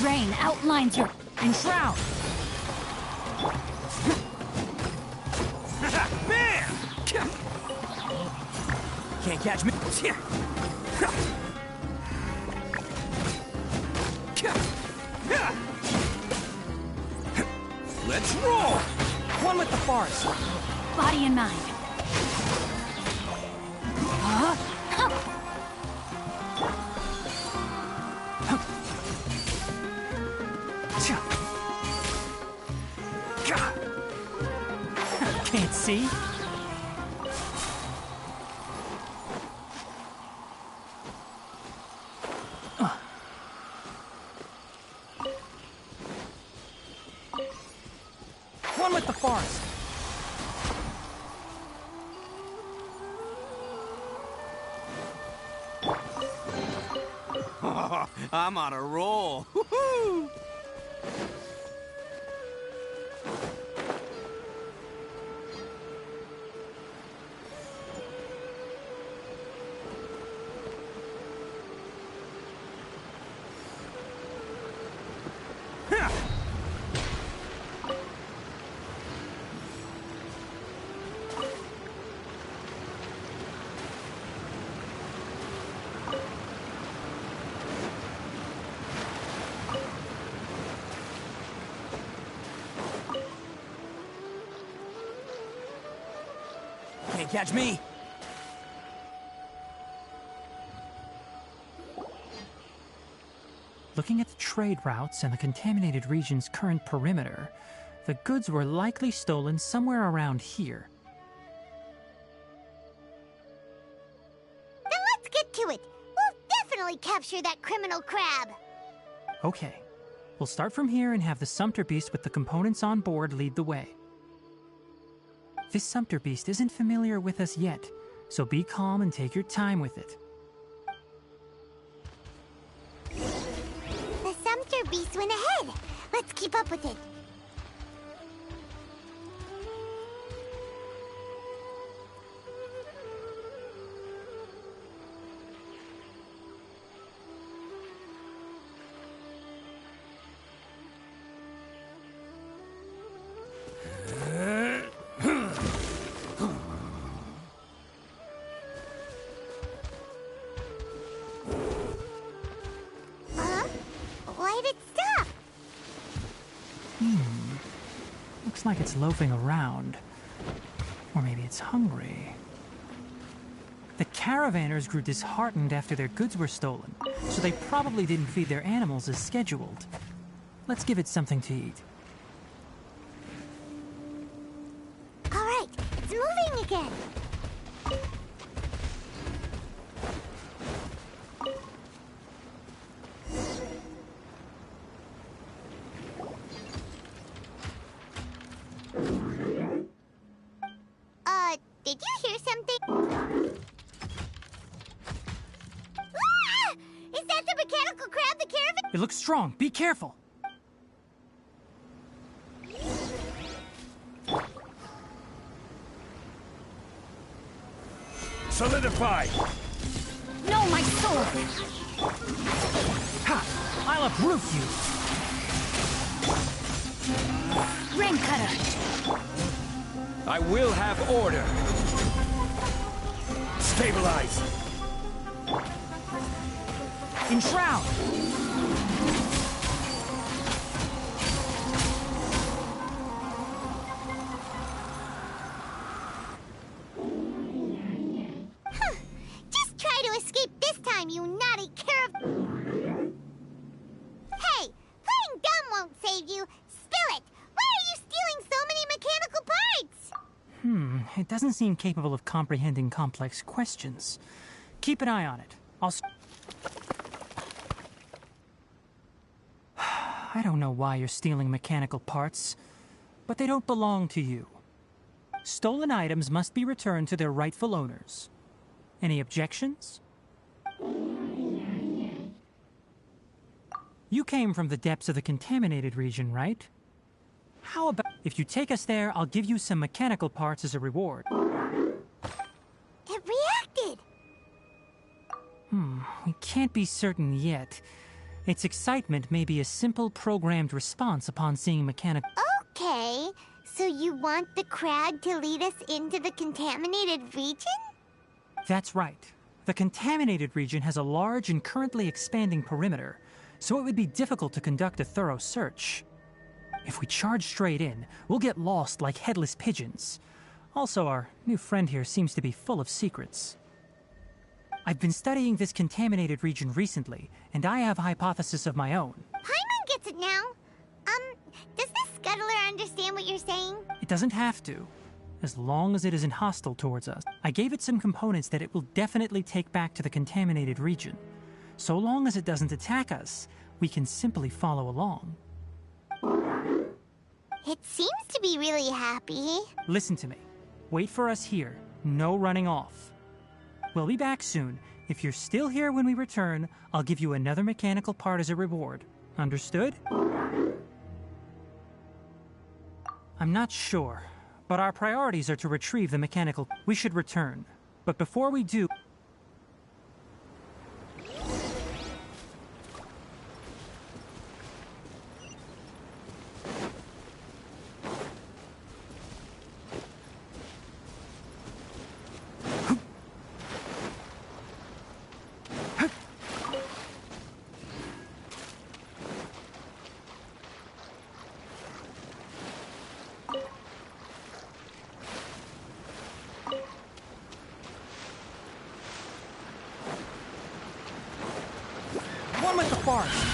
F: Rain outlines your enshroud.
E: Bam! Can't catch me. Let's roll!
R: One with the forest.
F: Body in mind.
R: Can't see? One with the forest.
E: I'm on a roll. Woohoo! Can't catch me.
R: Looking at the trade routes and the contaminated region's current perimeter, the goods were likely stolen somewhere around here.
J: Then let's get to it. We'll definitely capture that criminal crab.
R: Okay. We'll start from here and have the Sumpter Beast with the components on board lead the way. This Sumpter Beast isn't familiar with us yet, so be calm and take your time with it.
J: The Sumpter Beast went ahead. Let's keep up with it.
R: Looks like it's loafing around. Or maybe it's hungry. The caravanners grew disheartened after their goods were stolen, so they probably didn't feed their animals as scheduled. Let's give it something to eat.
J: All right, it's moving again. Did you hear something? Ah! Is that the mechanical crab the caravan?
R: It looks strong. Be careful.
H: Solidify!
F: No, my sword!
R: Ha! I'll uproot you!
F: Rain cutter!
O: I will have order.
H: Stabilize!
R: Enshroud!
J: Just try to escape this time, you naughty caravan. Hey, playing dumb won't save you. Spill it! Why are you stealing so many mechanical parts?
R: It doesn't seem capable of comprehending complex questions. Keep an eye on it. I don't know why you're stealing mechanical parts, but they don't belong to you. Stolen items must be returned to their rightful owners. Any objections? You came from the depths of the contaminated region, right? How about if you take us there, I'll give you some mechanical parts as a reward.
J: It reacted!
R: We can't be certain yet. Its excitement may be a simple programmed response upon seeing mechanical...
J: Okay, so you want the crag to lead us into the contaminated region?
R: That's right. The contaminated region has a large and currently expanding perimeter, so it would be difficult to conduct a thorough search. If we charge straight in, we'll get lost like headless pigeons. Also, our new friend here seems to be full of secrets. I've been studying this contaminated region recently, and I have a hypothesis of my own.
J: Paimon gets it now. Does the scuttler understand what you're saying?
R: It doesn't have to, as long as it isn't hostile towards us. I gave it some components that it will definitely take back to the contaminated region. So long as it doesn't attack us, we can simply follow along.
J: It seems to be really happy.
R: Listen to me. Wait for us here. No running off. We'll be back soon. If you're still here when we return, I'll give you another mechanical part as a reward. Understood? I'm not sure, but our priorities are to retrieve the mechanical... We should return. But before we do... One with the forest!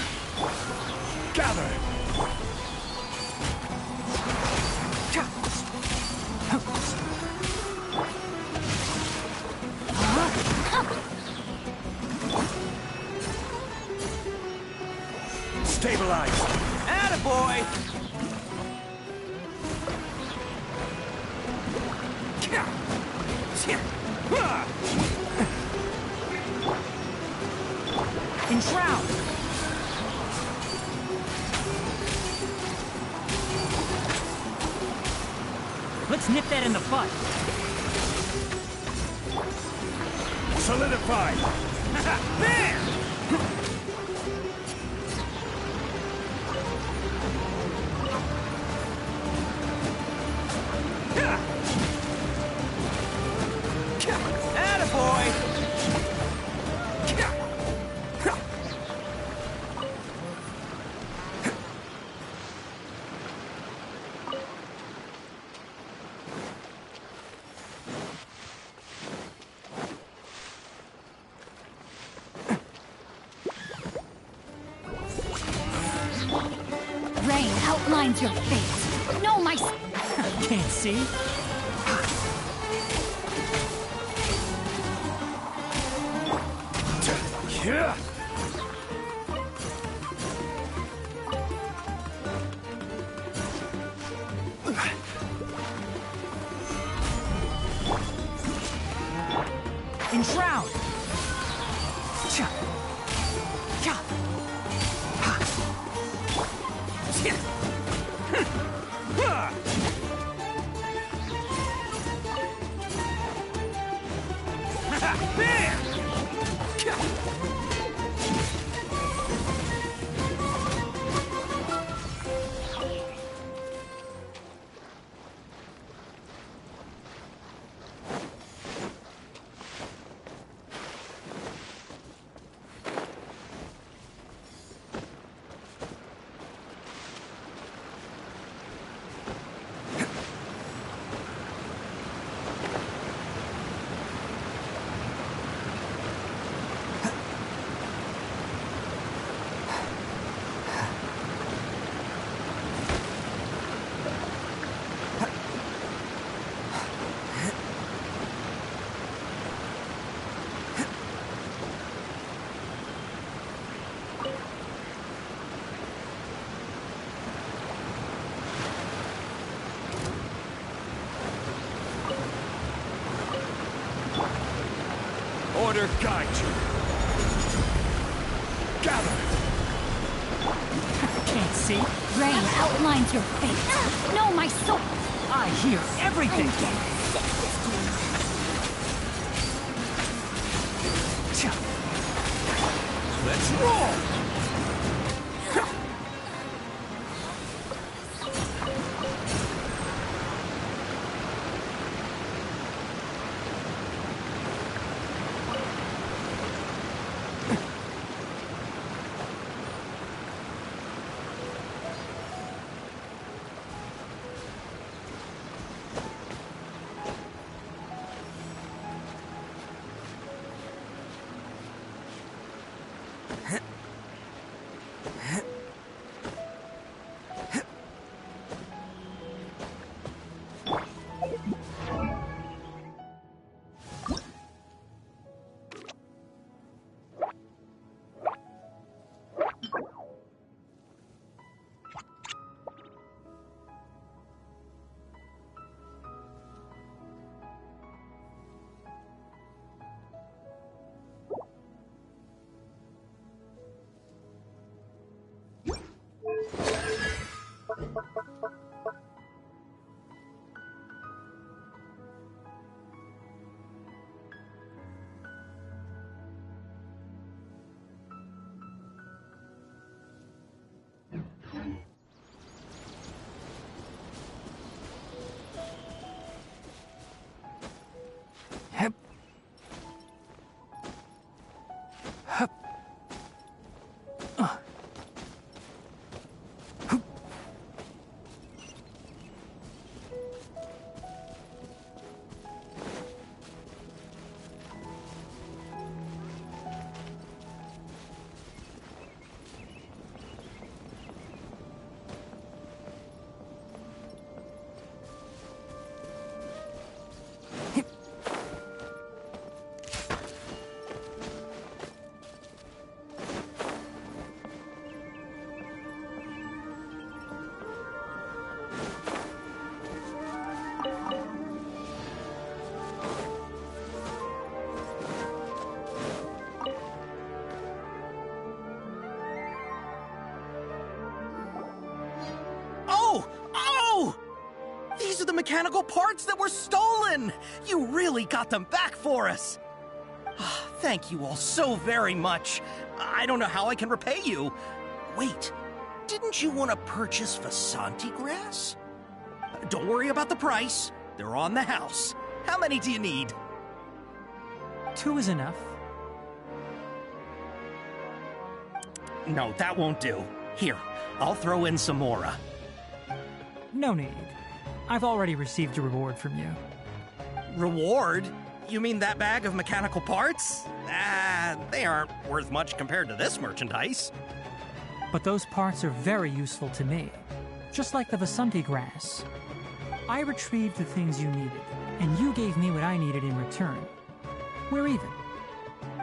H: Gather! Stabilize!
E: Attaboy!
R: Enshroud! Let's nip that in the bud.
H: Solidify!
E: There! Attaboy!
F: outlines your fate. Know my...
R: Can't see?
H: Yeah.
R: Enshroud! Cha! Cha! Ha! Cha! Ha! Bam!
H: Order guide you. Gather.
R: Can't see?
F: Rain outlines your fate. Know my soul.
R: I hear everything. Cha!
H: Let's roll!
R: Hep. Hup. Hup.
T: These are the mechanical parts that were stolen! You really got them back for us! Thank you all so very much. I don't know how I can repay you. Wait, didn't you want to purchase Vasanti grass? Don't worry about the price. They're on the house. How many do you need?
R: 2 is enough.
T: No, that won't do. Here, I'll throw in some more.
R: No need. I've already received a reward from you.
T: Reward? You mean that bag of mechanical parts? They aren't worth much compared to this merchandise.
R: But those parts are very useful to me. just like the Vasanti grass. I retrieved the things you needed, and you gave me what I needed in return. We're even.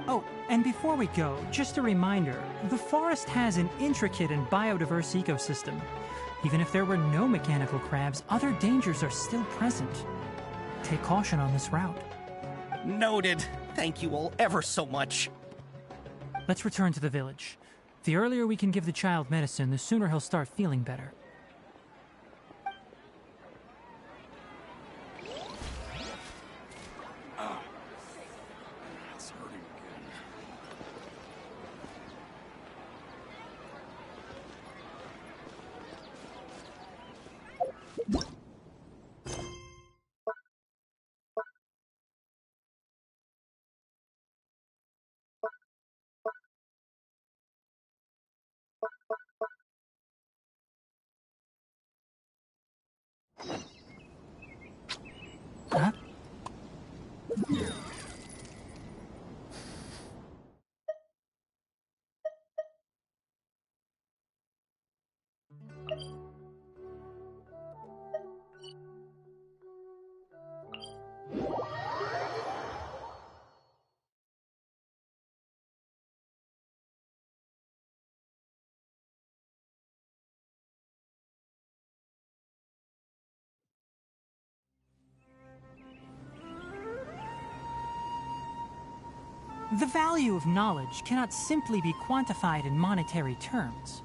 R: Oh, and before we go, just a reminder, the forest has an intricate and biodiverse ecosystem. Even if there were no mechanical crabs, other dangers are still present. Take caution on this route.
T: Noted. Thank you all ever so much.
R: Let's return to the village. The earlier we can give the child medicine, the sooner he'll start feeling better.
V: It's hurting again.
R: Huh? The value of knowledge cannot simply be quantified in monetary terms.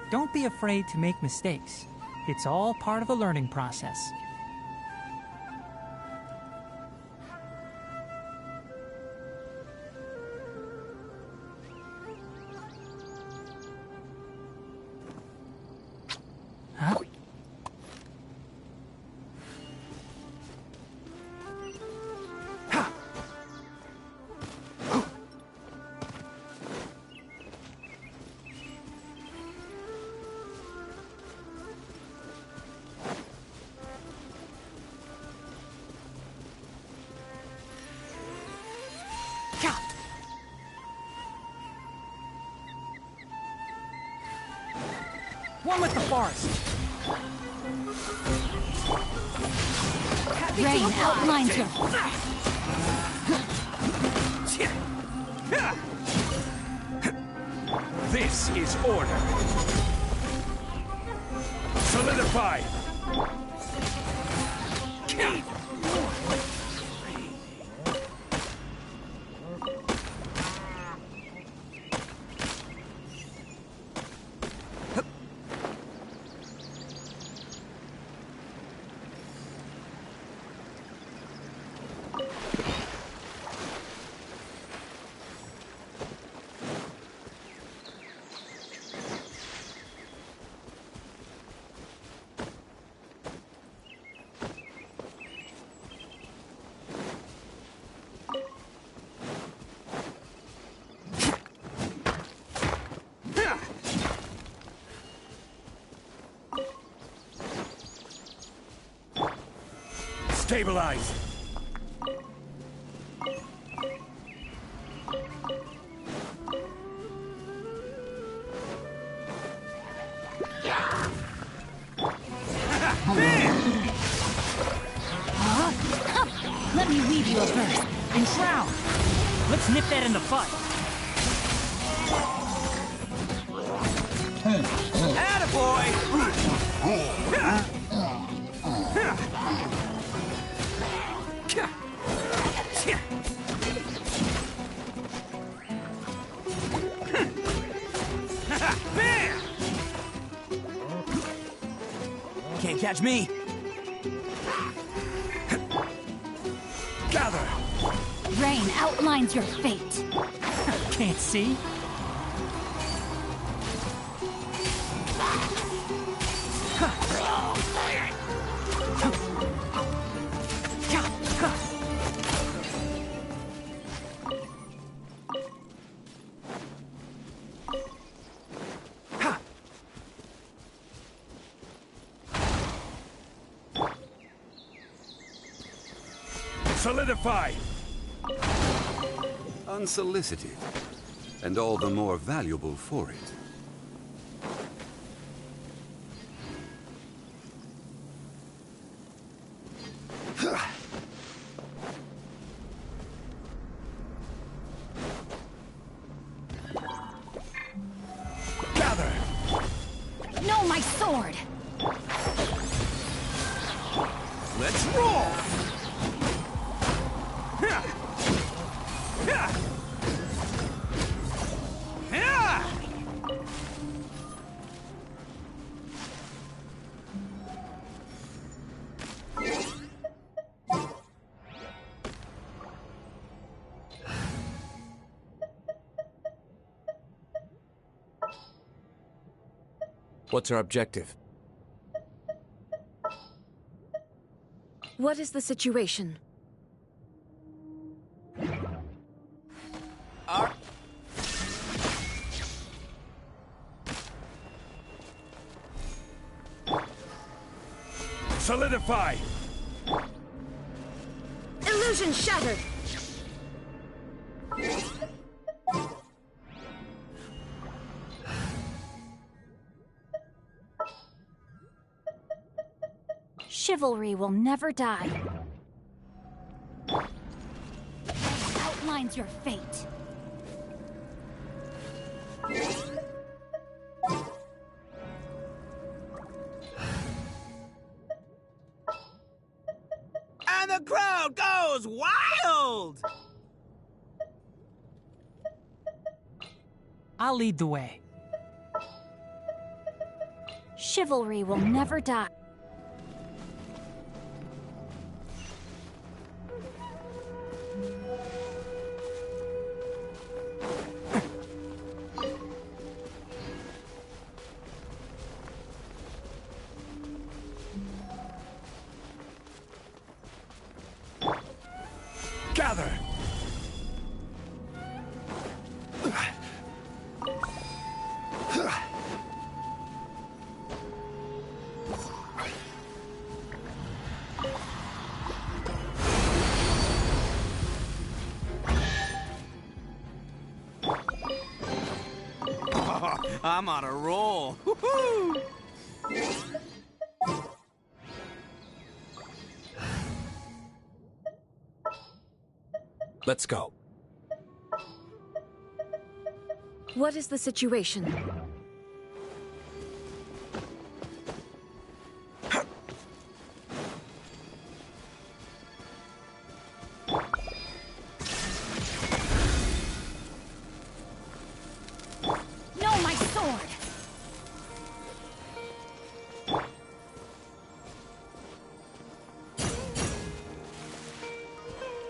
R: Don't be afraid to make mistakes. It's all part of the learning process. Huh? One with the forest.
F: Rain outlines your...
H: This is order. Solidify. Stabilize.
F: Let me weave you a verse.
R: Enshroud! Let's nip that in the bud.
E: Attaboy! Bam! Can't catch me.
H: Gather.
F: Rain outlines your fate.
R: Can't see?
H: Solidify!
Q: Unsolicited, and all the more valuable for it.
H: Gather!
F: No, my sword!
H: Let's roll!
E: What's our objective?
F: What is the situation?
H: Solidify!
F: Illusion shattered! Chivalry will never die. Outlines your fate.
E: And the crowd goes wild!
R: I'll lead the way.
F: Chivalry will never die.
H: Gather!
E: I'm on a roll. Woohoo! Let's go.
F: What is the situation? No, my sword!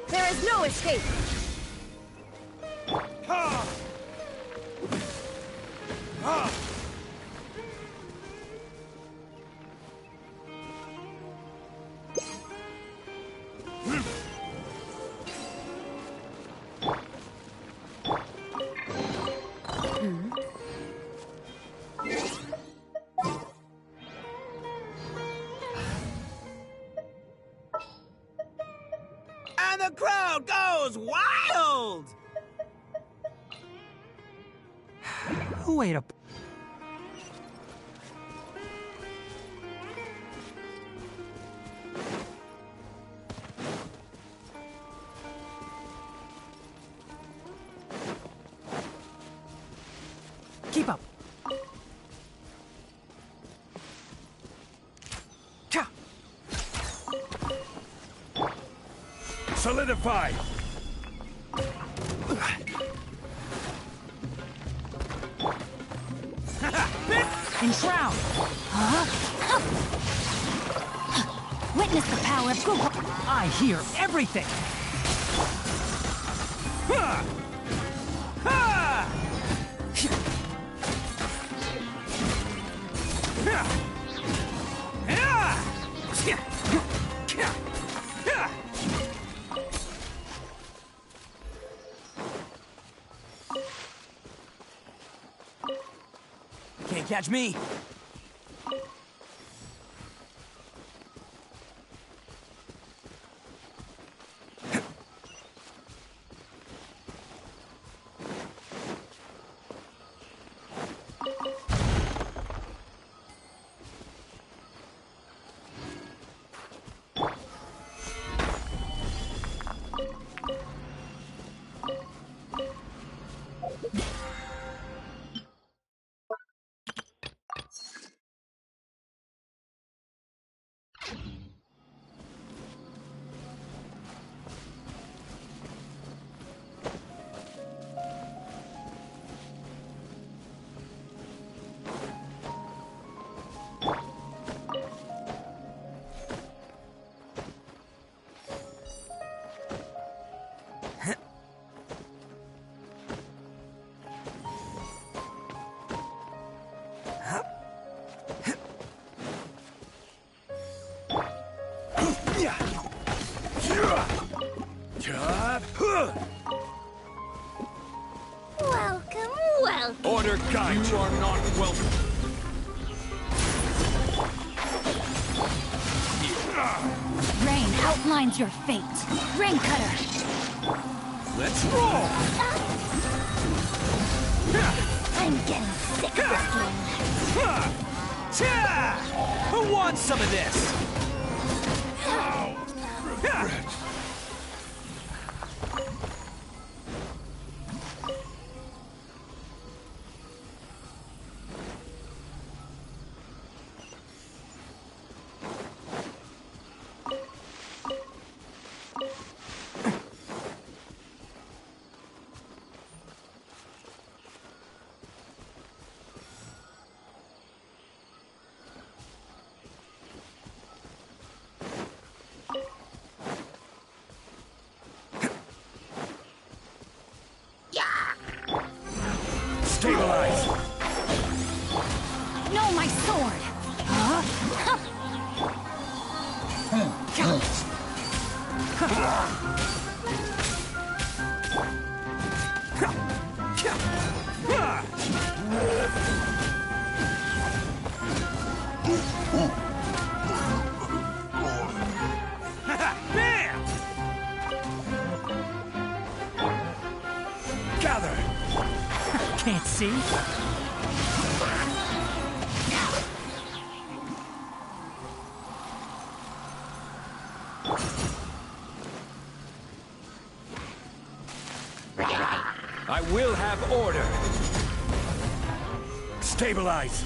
F: There is no escape!
E: And the crowd goes wild!
R: Wait up. Keep up.
H: Solidify!
R: Enshroud!
F: Huh? Witness the power of Google.
R: I hear everything!
H: Ha! Ha!
E: Can't catch me.
P: Welcome, welcome.
O: Order guide. You are not welcome.
F: Rain outlines your fate. Rain Cutter.
O: Let's roll!
P: I'm getting sick of this game.
E: Who wants some of this?
O: Stabilize!
F: No, my sword! Huh?
O: Bam! Gather!
R: Can't see?
O: I will have order. Stabilize.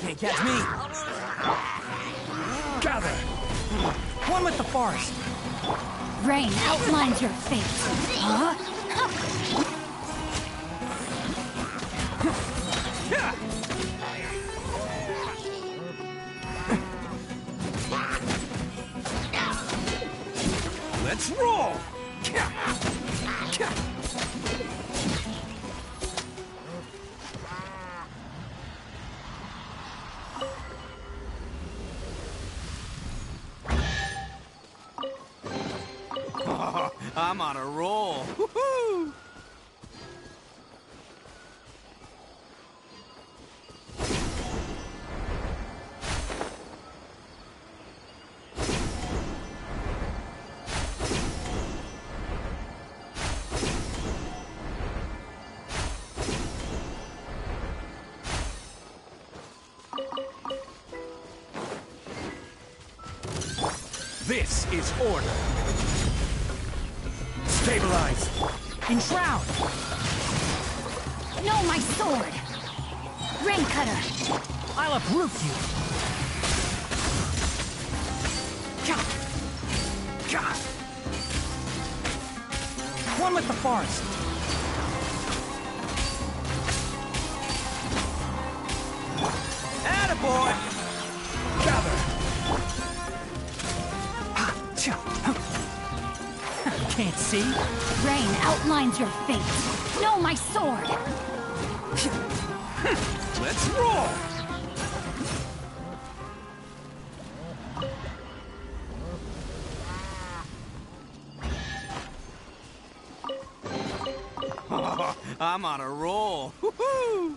E: Can't catch me.
O: Gather.
R: One with the forest.
F: Rain outlines your fate. Huh?
O: Let's roll!
E: I'm on a roll. Woohoo!
O: This is order. Stabilize.
R: Enshroud.
F: No, my sword. Rain Cutter.
R: I'll uproot you. One with the forest.
E: Attaboy!
O: Gather.
R: Can't see?
F: Rain outlines your fate. No, my sword.
O: Let's roll!
E: I'm on a roll. Woohoo!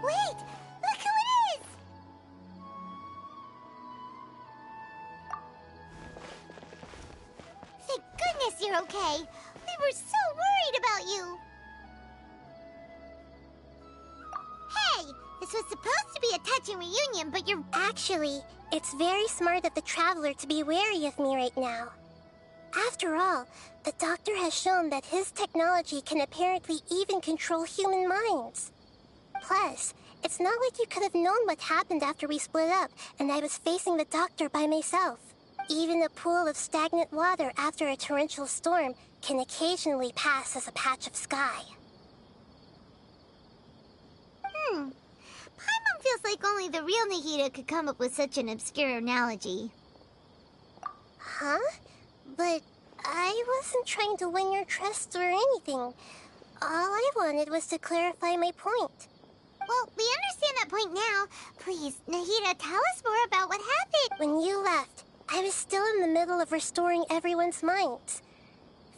J: Wait! Look who it is! Thank goodness you're okay. We were so worried about you. Hey! This was supposed to be a touching reunion, but you're...
A: Actually, it's very smart of the Traveler to be wary of me right now. After all, the Doctor has shown that his technology can apparently even control human minds. Plus, it's not like you could have known what happened after we split up and I was facing the Doctor by myself. Even a pool of stagnant water after a torrential storm can occasionally pass as a patch of sky.
J: Paimon feels like only the real Nahida could come up with such an obscure analogy.
A: Huh? But I wasn't trying to win your trust or anything. All I wanted was to clarify my point.
J: Well, we understand that point now. Please, Nahida, tell us more about what happened.
A: When you left, I was still in the middle of restoring everyone's minds.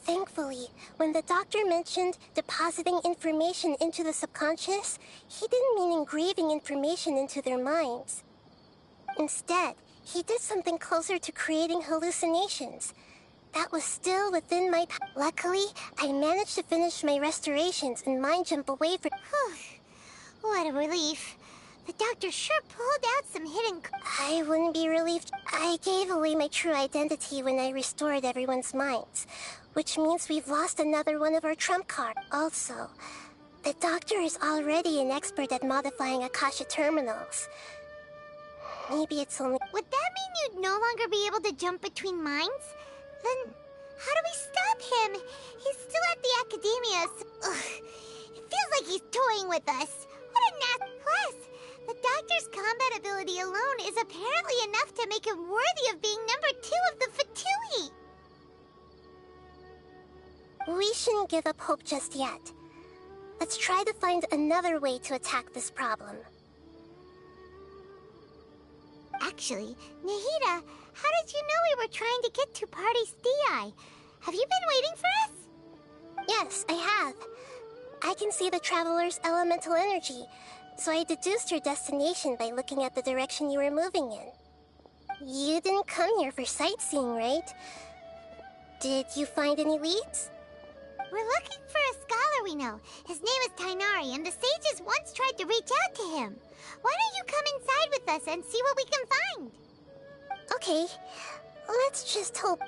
A: Thankfully, when the Doctor mentioned depositing information into the subconscious, he didn't mean engraving information into their minds. Instead, he did something closer to creating hallucinations. That was still within my Luckily, I managed to finish my restorations and mind jump away from...
J: What a relief. The Doctor sure pulled out some hidden...
A: I wouldn't be relieved. I gave away my true identity when I restored everyone's minds, which means we've lost another one of our trump cards. Also, the Doctor is already an expert at modifying Akasha terminals. Maybe it's only...
J: Would that mean you'd no longer be able to jump between minds? Then, how do we stop him? He's still at the Academia, so... It feels like he's toying with us. What a Plus, the Doctor's combat ability alone is apparently enough to make him worthy of being number 2 of the Fatui.
A: We shouldn't give up hope just yet. Let's try to find another way to attack this problem.
J: Actually, Nahida, how did you know we were trying to get to Party's Di? Have you been waiting for us?
A: Yes, I have. I can see the Traveler's elemental energy, so I deduced your destination by looking at the direction you were moving in. You didn't come here for sightseeing, right? Did you find any leads?
J: We're looking for a scholar we know. His name is Tainari, and the sages once tried to reach out to him. Why don't you come inside with us and see what we can find?
A: Okay, let's just hope...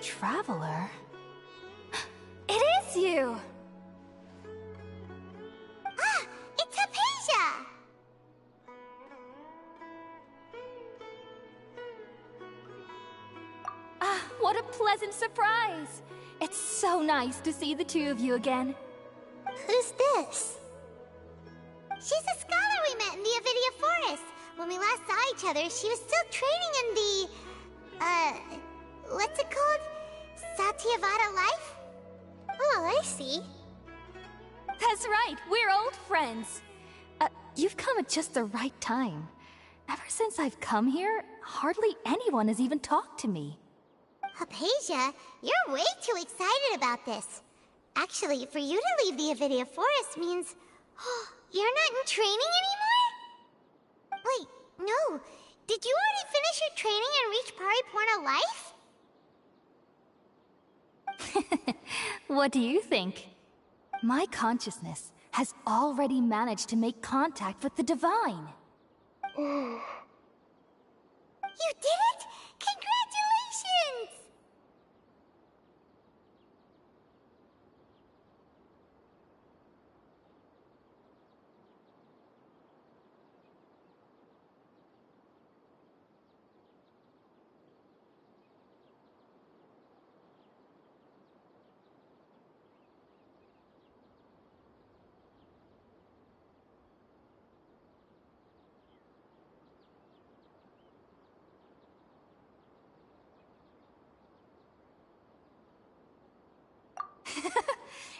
F: Traveler?
D: It is you!
J: Ah! It's Hypatia!
D: Ah, what a pleasant surprise! It's so nice to see the two of you again.
A: Who's this?
J: She's a scholar we met in the Avidia Forest. When we last saw each other, she was still training in the... what's it called? Satyavada life?
A: Oh, I see.
D: That's right, we're old friends. You've come at just the right time. Ever since I've come here, hardly anyone has even talked to me.
J: Hypatia, you're way too excited about this. Actually, for you to leave the Avidia Forest means... you're not in training anymore? Wait, no. Did you already finish your training and reach Pariporna life?
D: What do you think?
B: My consciousness has already managed to make contact with the divine.
J: You did it! Congratulations!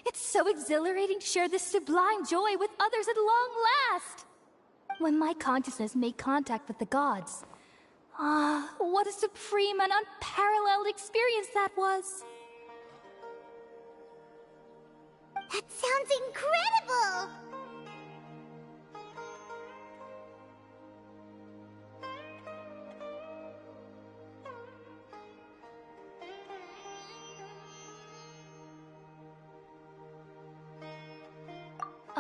B: It's so exhilarating to share this sublime joy with others at long last! When my consciousness made contact with the gods. Ah, what a supreme and unparalleled experience that was!
J: That sounds incredible!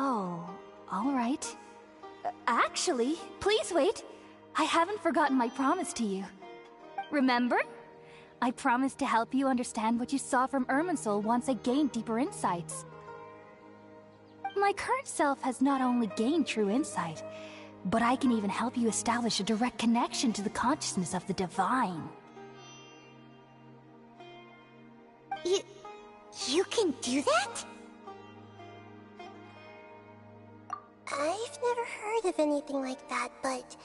B: Oh, all right. Actually, please wait. I haven't forgotten my promise to you. Remember? I promised to help you understand what you saw from Irminsul once I gained deeper insights. My current self has not only gained true insight, but I can even help you establish a direct connection to the consciousness of the divine.
J: You can do that?
A: I've never heard of anything like that, but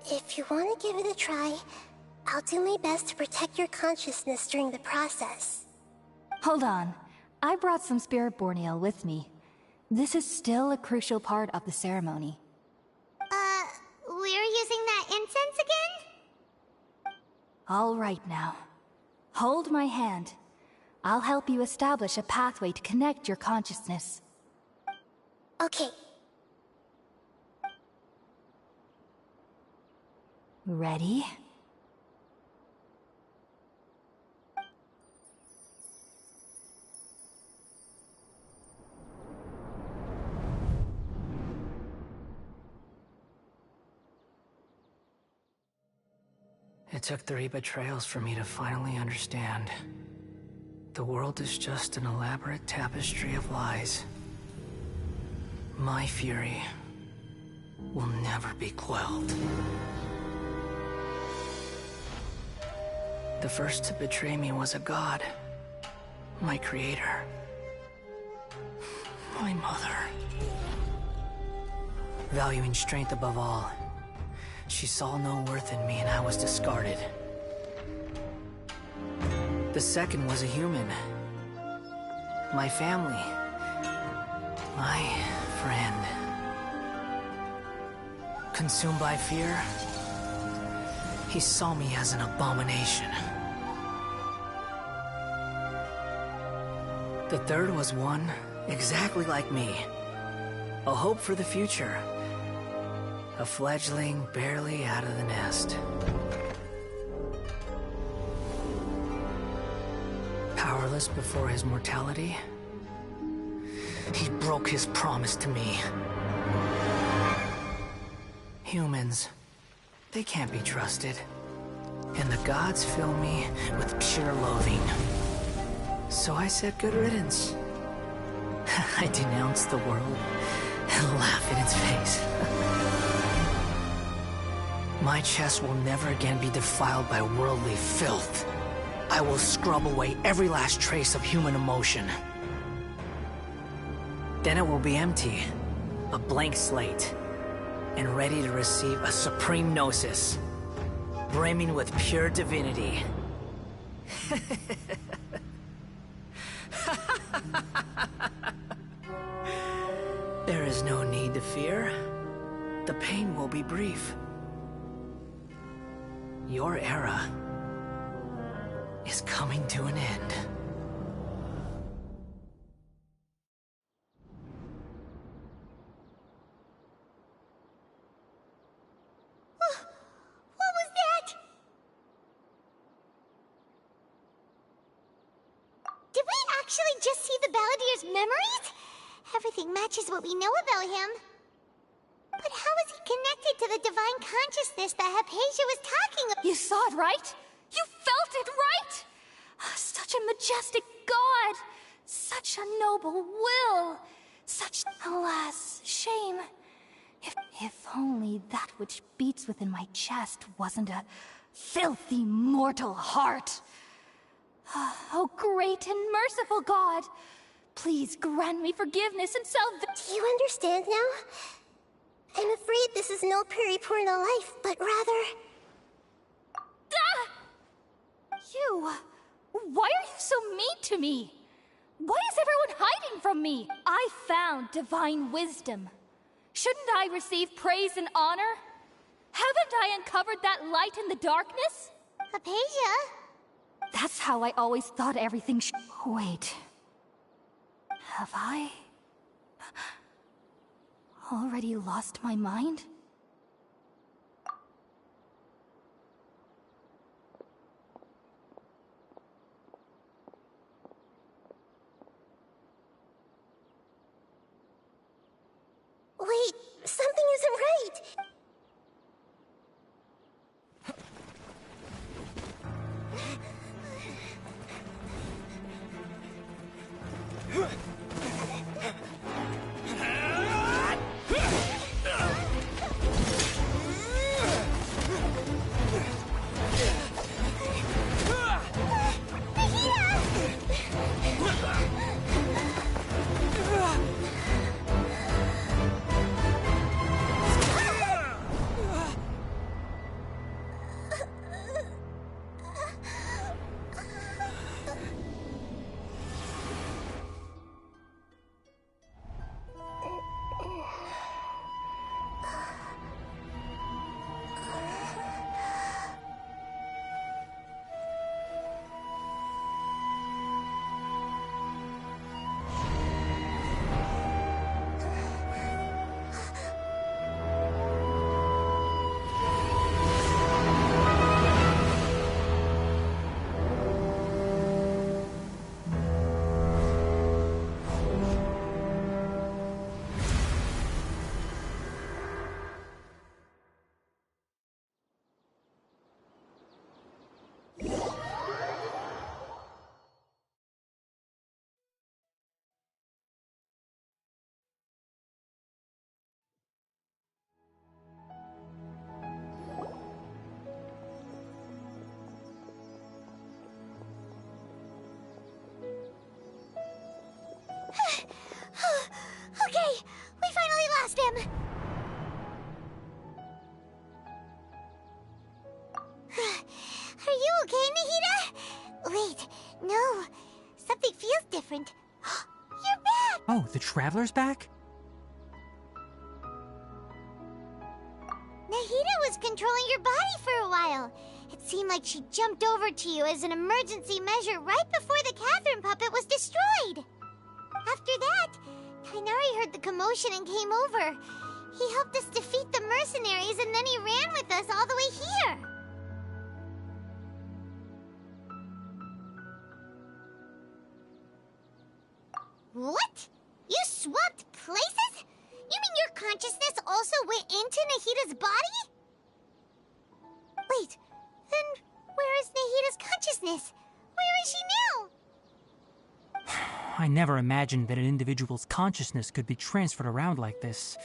A: if you want to give it a try, I'll do my best to protect your consciousness during the process.
B: Hold on. I brought some spirit-born ale with me. This is still a crucial part of the ceremony.
J: We're using that incense again?
B: All right now. Hold my hand. I'll help you establish a pathway to connect your consciousness.
A: Okay.
B: Ready?
I: It took 3 betrayals for me to finally understand. The world is just an elaborate tapestry of lies. My fury will never be quelled. The first to betray me was a god. My creator. My mother. Valuing strength above all, she saw no worth in me and I was discarded. The second was a human. My family. My friend. Consumed by fear, he saw me as an abomination. The third was one exactly like me. A hope for the future. A fledgling barely out of the nest. Powerless before his mortality, he broke his promise to me. Humans, they can't be trusted. And the gods fill me with pure loathing. So I said good riddance. I denounced the world and laughed in its face. My chest will never again be defiled by worldly filth. I will scrub away every last trace of human emotion. Then it will be empty, a blank slate, and ready to receive a supreme gnosis, brimming with pure divinity. There is no need to fear. The pain will be brief. Your era is coming to an end.
J: What was that? Did we actually just see the Balladier's memories? Everything matches what we know about him. But how is he connected to the divine consciousness that Hypatia was talking about?
B: You saw it, right? You felt it, right? Such a majestic god! Such a noble will! Such, alas, shame. If only that which beats within my chest wasn't a filthy mortal heart. Oh, great and merciful God! Please grant me forgiveness and salvation.
A: Do you understand now? I'm afraid this is no Purna life, but rather...
B: You! Why are you so mean to me? Why is everyone hiding from me? I found divine wisdom. Shouldn't I receive praise and honor? Haven't I uncovered that light in the darkness?
J: Hypatia?
B: That's how I always thought everything Wait. Have I... already lost my mind?
A: Wait, something isn't right!
J: Okay, we finally lost him! Are you okay, Nahida? Wait, no. Something feels different. You're back!
R: Oh, the Traveler's back?
J: Nahida was controlling your body for a while. It seemed like she jumped over to you as an emergency measure right before the Catherine puppet was destroyed. After that, Kainari heard the commotion and came over. He helped us defeat the mercenaries and then he ran with us all the way here. What? You swapped places? You mean your consciousness also went into Nahida's body? Wait, then where is Nahida's consciousness? Where is she now?
R: I never imagined that an individual's consciousness could be transferred around like this.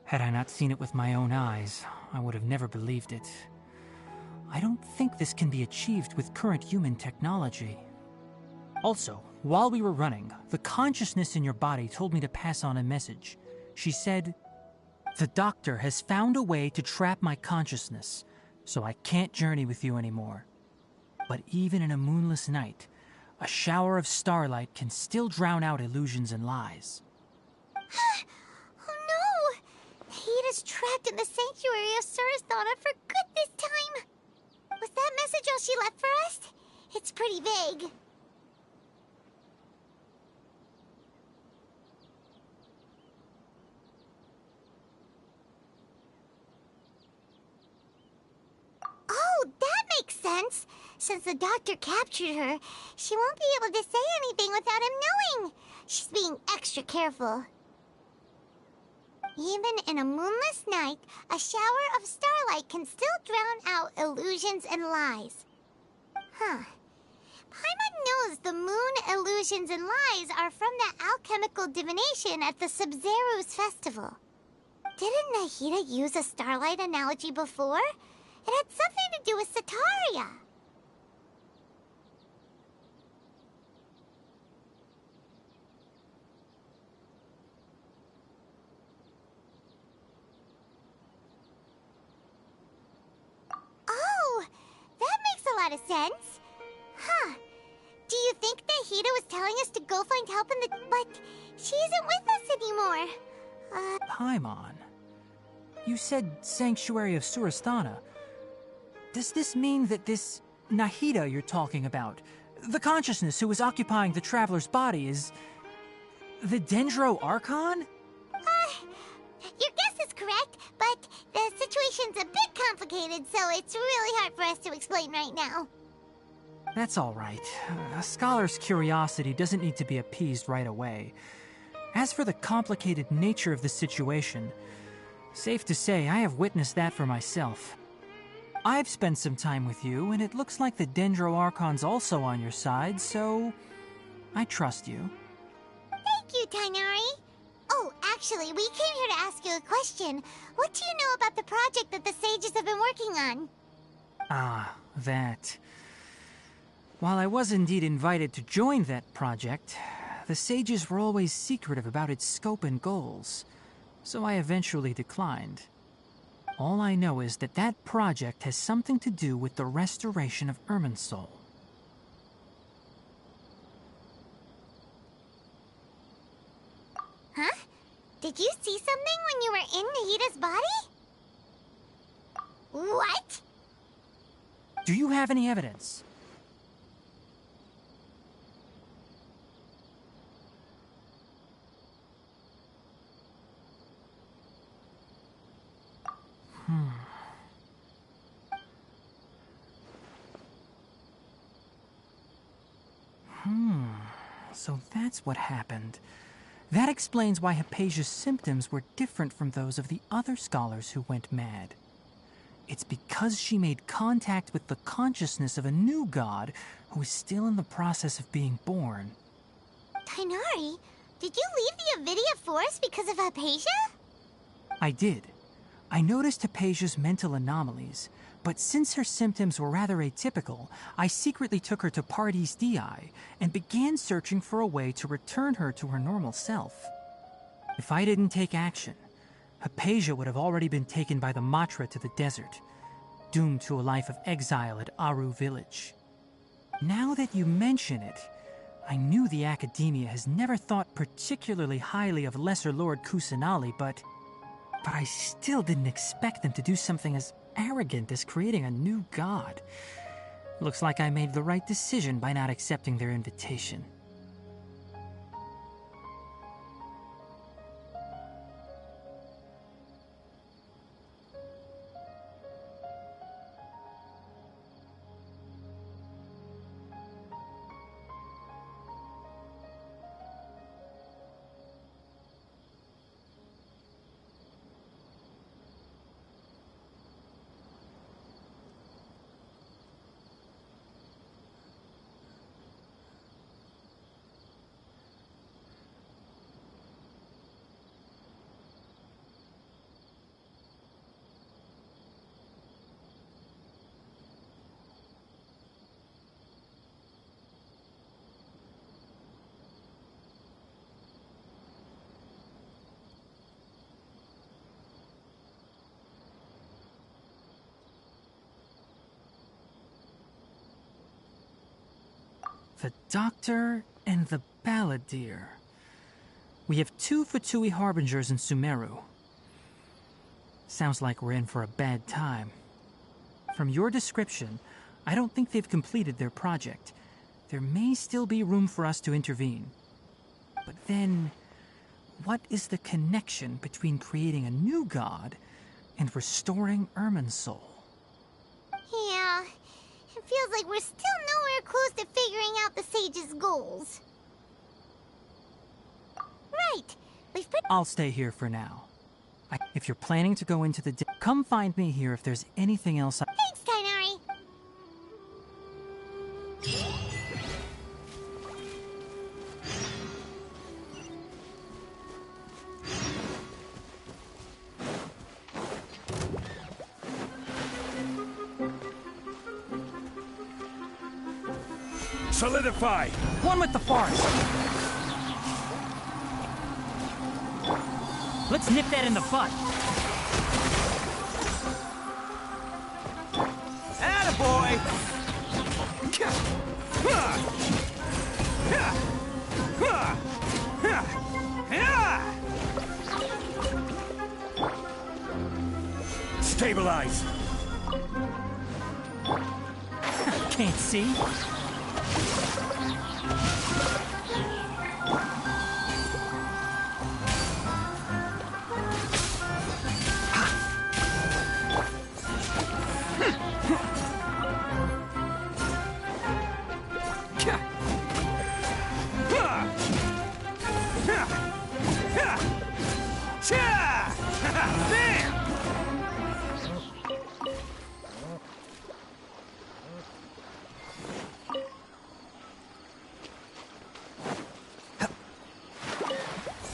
R: Had I not seen it with my own eyes, I would have never believed it. I don't think this can be achieved with current human technology. Also, while we were running, the consciousness in your body told me to pass on a message. She said, "The doctor has found a way to trap my consciousness, so I can't journey with you anymore. But even in a moonless night, a shower of starlight can still drown out illusions and lies."
J: Oh no! Nahida's trapped in the sanctuary of Surasthana for good this time! Was that message all she left for us? It's pretty vague. Oh, that makes sense! Since the doctor captured her, she won't be able to say anything without him knowing. She's being extra careful. Even in a moonless night, a shower of starlight can still drown out illusions and lies. Huh. Paimon knows the moon illusions and lies are from the alchemical divination at the Sub-Zero's festival. Didn't Nahida use a starlight analogy before? It had something to do with Setaria. Oh, that makes a lot of sense. Huh. Do you think Nahida was telling us to go find help in the... But she isn't with us anymore.
R: Paimon, you said Sanctuary of Surasthana. Does this mean that this Nahida you're talking about, the consciousness who was occupying the traveler's body, is the Dendro Archon?
J: Your guess is correct, but the situation's a bit complicated, so it's really hard for us to explain right now.
R: That's all right. A scholar's curiosity doesn't need to be appeased right away. As for the complicated nature of the situation, safe to say I have witnessed that for myself. I've spent some time with you, and it looks like the Dendro Archon's also on your side, so I trust you.
J: Thank you, Tainari. Oh, actually, we came here to ask you a question. What do you know about the project that the sages have been working on?
R: Ah, that. While I was indeed invited to join that project, the sages were always secretive about its scope and goals, so I eventually declined. All I know is that that project has something to do with the restoration of Irminsul.
J: Huh? Did you see something when you were in Nahida's body? What?
R: Do you have any evidence? So that's what happened. That explains why Hypatia's symptoms were different from those of the other scholars who went mad. It's because she made contact with the consciousness of a new god who is still in the process of being born.
J: Tainari, did you leave the Avidia Forest because of Hypatia?
R: I did. I noticed Hypatia's mental anomalies, but since her symptoms were rather atypical, I secretly took her to Pardes Dii and began searching for a way to return her to her normal self. If I didn't take action, Hypatia would have already been taken by the Matra to the desert, doomed to a life of exile at Aru village. Now that you mention it, I knew the Academia has never thought particularly highly of Lesser Lord Kusanali, but I still didn't expect them to do something as arrogant as creating a new god. Looks like I made the right decision by not accepting their invitation. The Doctor and the Balladeer. We have 2 Fatui Harbingers in Sumeru. Sounds like we're in for a bad time. From your description, I don't think they've completed their project. There may still be room for us to intervene. But then, what is the connection between creating a new god and restoring Irminsul?
J: Yeah, it feels like we're still nowhere close to figuring out the sage's goals.
R: I'll stay here for now. If you're planning to go into the come find me here if there's anything else
J: Thanks, Tighnari.
H: Solidify!
R: One with the forest! Let's nip that in the bud!
E: Attaboy!
H: Stabilize!
R: Can't see?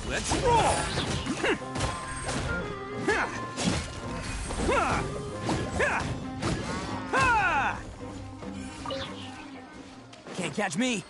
E: Let's roll! Can't catch me!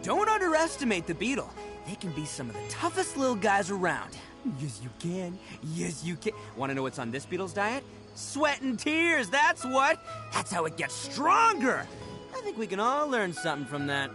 E: Don't underestimate the beetle. They can be some of the toughest little guys around. Yes, you can. Yes, you can. Want to know what's on this beetle's diet? Sweat and tears, that's what. That's how it gets stronger. I think we can all learn something from that.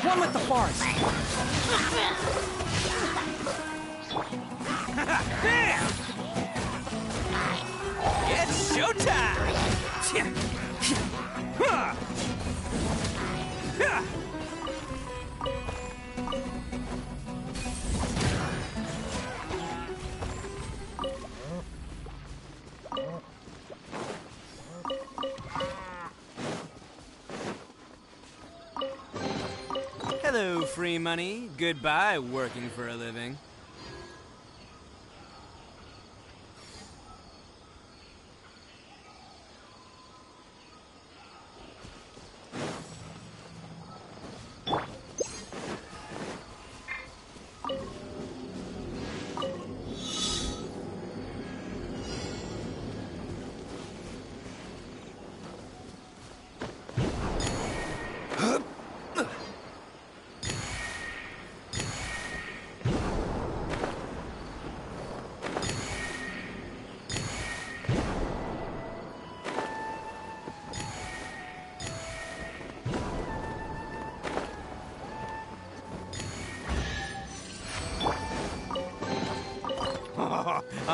R: One with the forest!
E: Bam! It's showtime! Hello, free money. Goodbye, working for a living.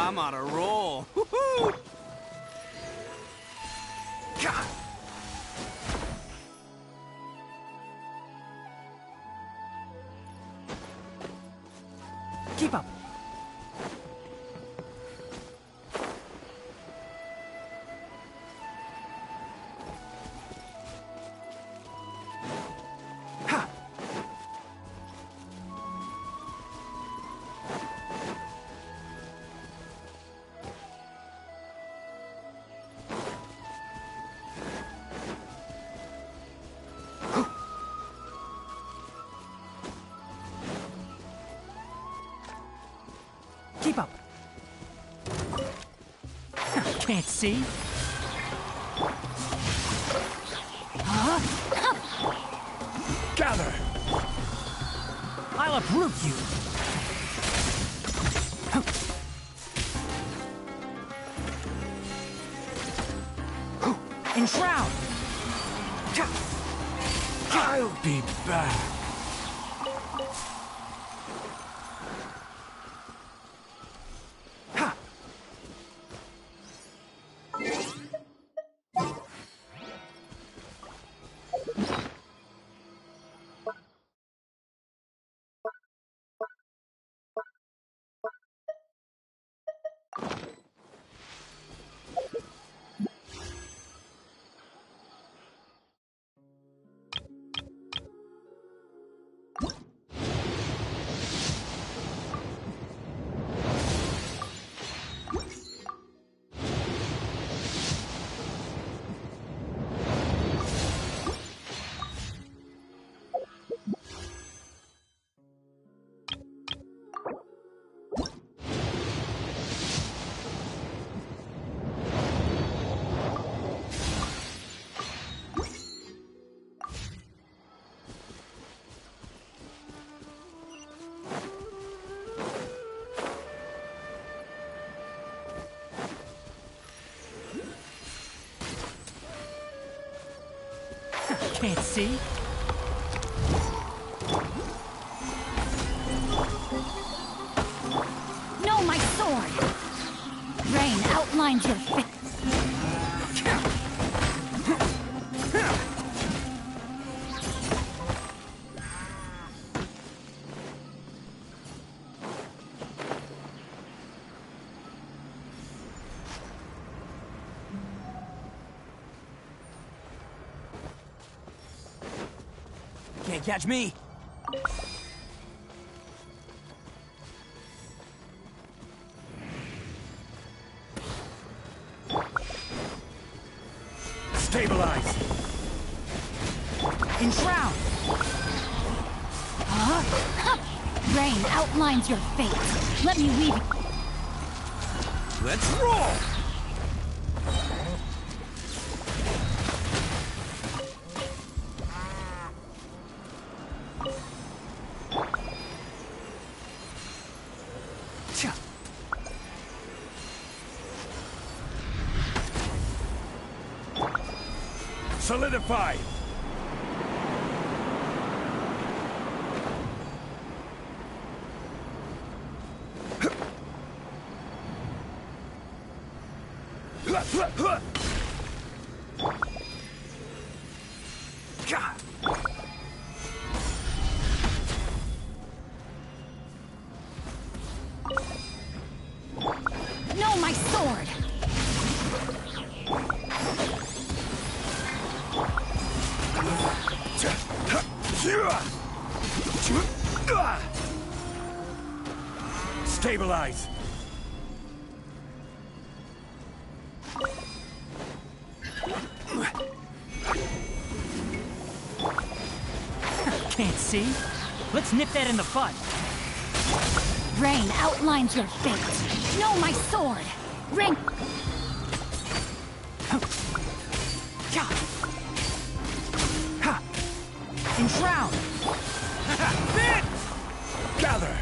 E: I'm on a roll. Woohoo! God.
R: Keep up. Keep up. Can't see. Huh?
H: Gather!
R: I'll uproot you. Enshroud!
H: I'll be back.
R: Can't see.
B: No, my sword! Rain outlines your face.
E: Can't catch me.
H: Stabilize.
B: Enshroud! Huh? Rain outlines your fate. Let me weave it.
H: Let's roll! Solidify!
B: No, my sword!
H: Stabilize!
R: Can't see. Let's nip that in the bud.
B: Rain outlines your fate. No, my sword! Rain...
R: Enshroud!
H: Bit! Gather!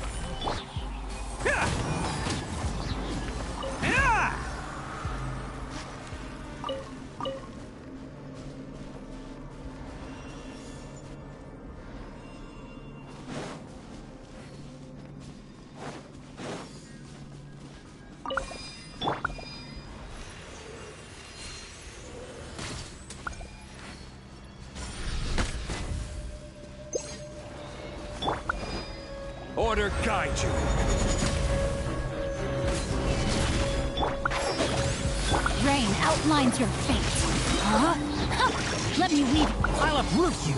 H: order guide you.
F: Rain outlines your fate. Huh? Let me lead.
G: I'll uproot you.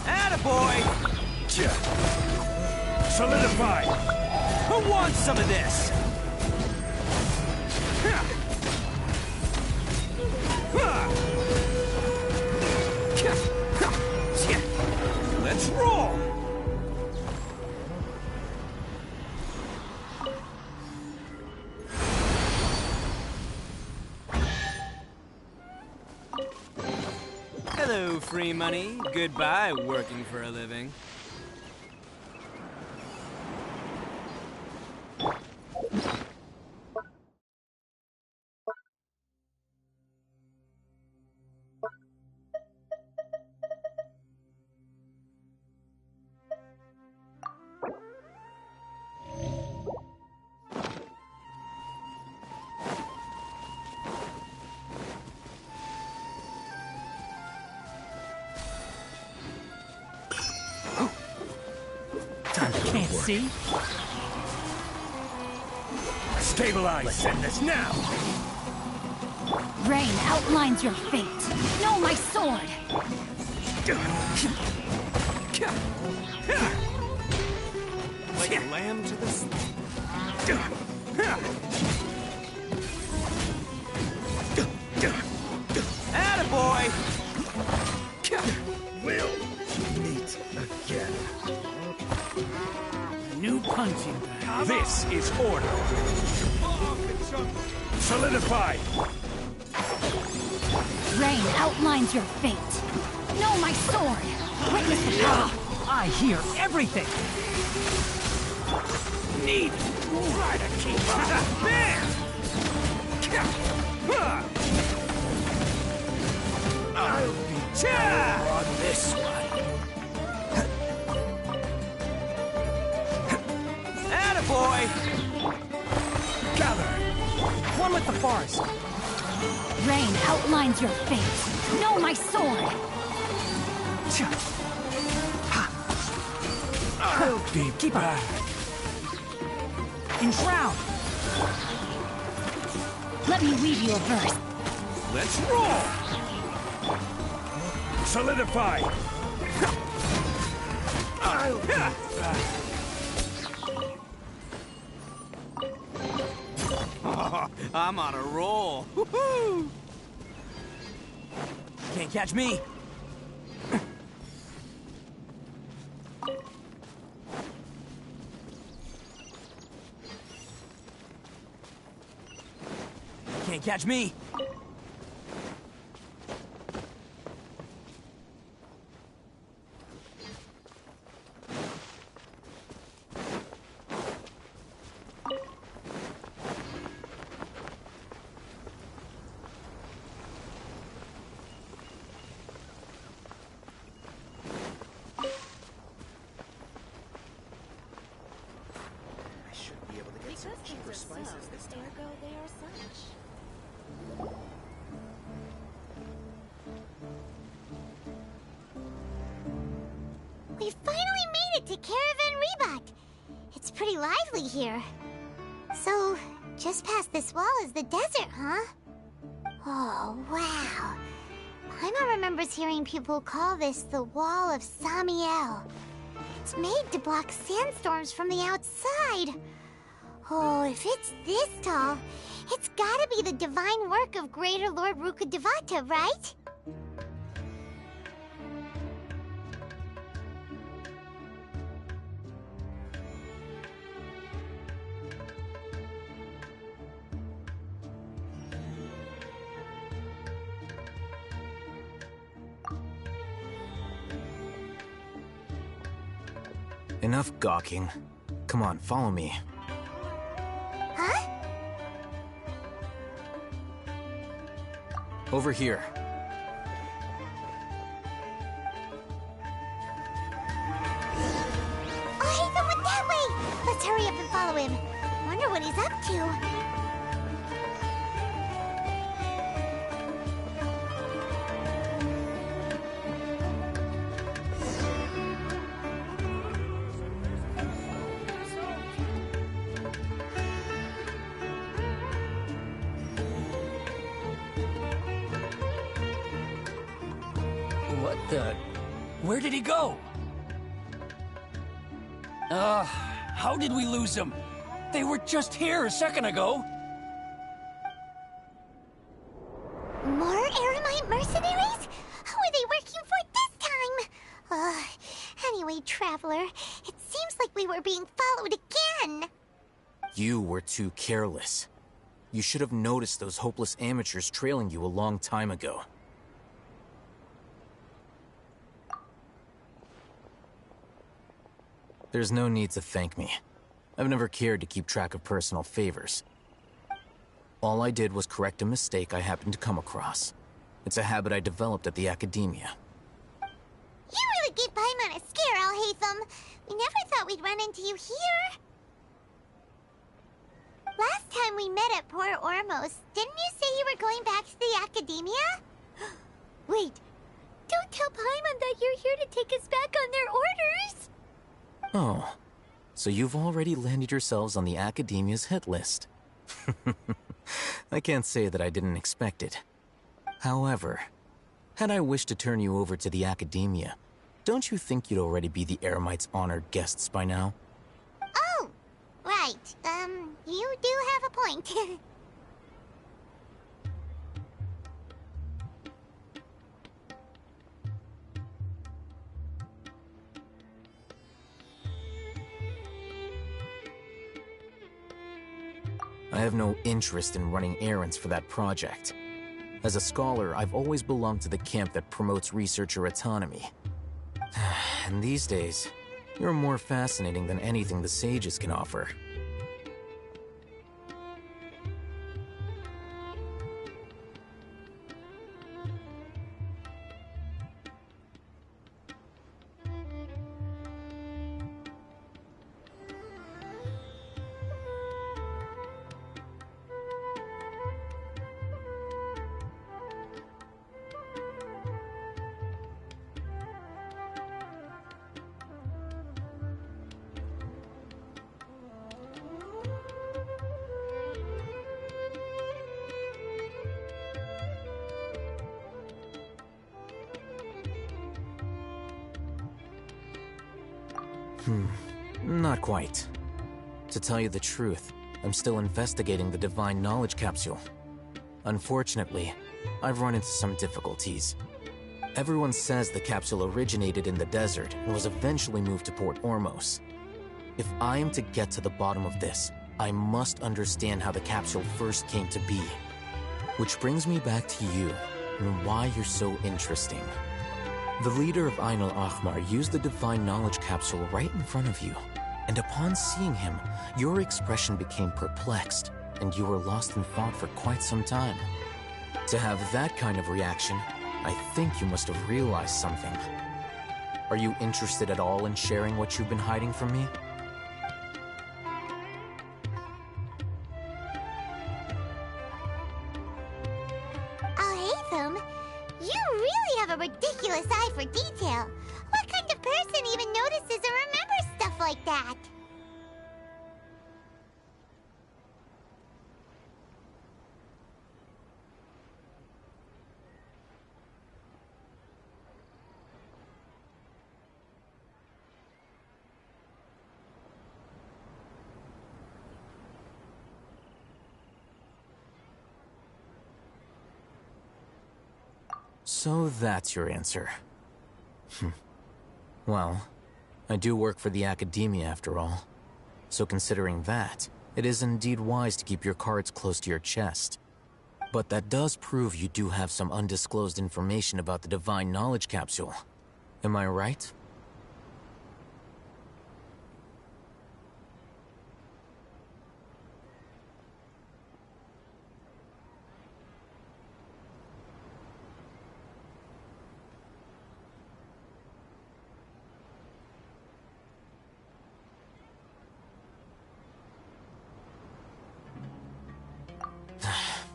E: Attaboy!
H: Solidify!
E: Who wants some of this?
H: Let's roll!
E: Hello, free money. Goodbye, working for a living.
G: Can't see.
H: Stabilize! Let's end this now!
F: Rain outlines your fate. No, my sword!
E: Like a lamb to the slaughter. Attaboy!
H: We'll meet again.
G: New punching bag.
H: This is order. Solidify!
F: Rain outlines your fate. No, my sword! Witness the power!
G: I hear everything.
H: Need try to keep up. Bam! I'll be tough on this one.
E: Attaboy!
H: Gather!
G: One with the forest.
F: Rain outlines your fate. No, my sword!
H: I'll be
G: Keep
H: back.
G: Enshroud.
F: Let me read you a verse.
H: Let's roll! Solidify! I'll be back.
E: I'm on a roll. Woohoo! Can't catch me. Can't catch me.
J: We finally made it to Caravan Rebak. It's pretty lively here. So, just past this wall is the desert, huh? Oh, wow. Paimon remembers hearing people call this the Wall of Samiel. It's made to block sandstorms from the outside. Oh, if it's this tall, it's gotta be the divine work of Greater Lord Rukkhadevata, right?
W: Enough gawking. Come on, follow me.
J: Huh?
W: Over here.
J: Oh, Haven went that way! Let's hurry up and follow him. Wonder what he's up to.
O: Where did he go? How did we lose him? They were just here a second ago.
J: More Eremite mercenaries? Who are they working for this time? Anyway, Traveler, it seems like we were being followed again.
K: You were too careless. You should have noticed those hopeless amateurs trailing you a long time ago. There's no need to thank me. I've never cared to keep track of personal favors. All I did was correct a mistake I happened to come across. It's a habit I developed at the Academia.
J: You really gave Paimon a scare, Alhaitham. We never thought we'd run into you here. Last time we met at Port Ormos, didn't you say you were going back to the Academia? Wait, don't tell Paimon that you're here to take us back on their orders!
K: Oh, so you've already landed yourselves on the Academia's hit list. I can't say that I didn't expect it. However, had I wished to turn you over to the Academia, don't you think you'd already be the Eremites' honored guests by now?
J: Oh, right. You do have a point.
K: I have no interest in running errands for that project. As a scholar, I've always belonged to the camp that promotes researcher autonomy. And these days, you're more fascinating than anything the sages can offer. Not quite. To tell you the truth, I'm still investigating the Divine Knowledge Capsule. Unfortunately, I've run into some difficulties. Everyone says the capsule originated in the desert and was eventually moved to Port Ormos. If I am to get to the bottom of this, I must understand how the capsule first came to be. Which brings me back to you, and why you're so interesting. The leader of Ain al-Ahmar used the Divine Knowledge Capsule right in front of you, and upon seeing him, your expression became perplexed, and you were lost in thought for quite some time. To have that kind of reaction, I think you must have realized something. Are you interested at all in sharing what you've been hiding from me?
J: Alhaitham, you really have a ridiculous eye for detail. What kind of person even notices or remembers stuff like that?
K: So that's your answer. Well, I do work for the Academia after all. So considering that, it is indeed wise to keep your cards close to your chest. But that does prove you do have some undisclosed information about the Divine Knowledge Capsule. Am I right?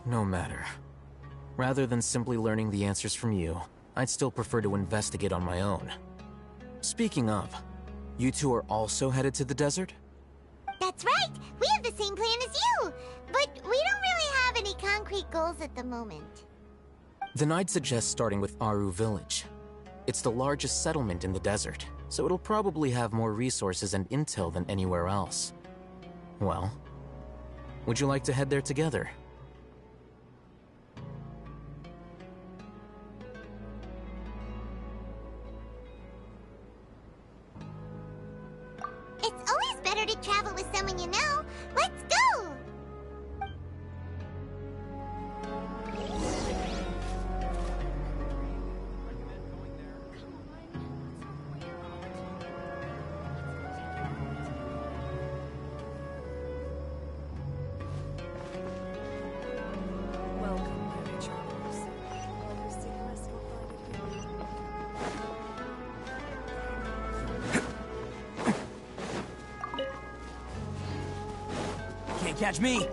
K: No matter. Rather than simply learning the answers from you, I'd still prefer to investigate on my own. Speaking of, you two are also headed to the desert?
J: That's right! We have the same plan as you! But we don't really have any concrete goals at the moment.
K: Then I'd suggest starting with Aru Village. It's the largest settlement in the desert, so it'll probably have more resources and intel than anywhere else. Well, would you like to head there together?
J: It's always better to travel with someone you know. Let's go!
E: Can't catch me!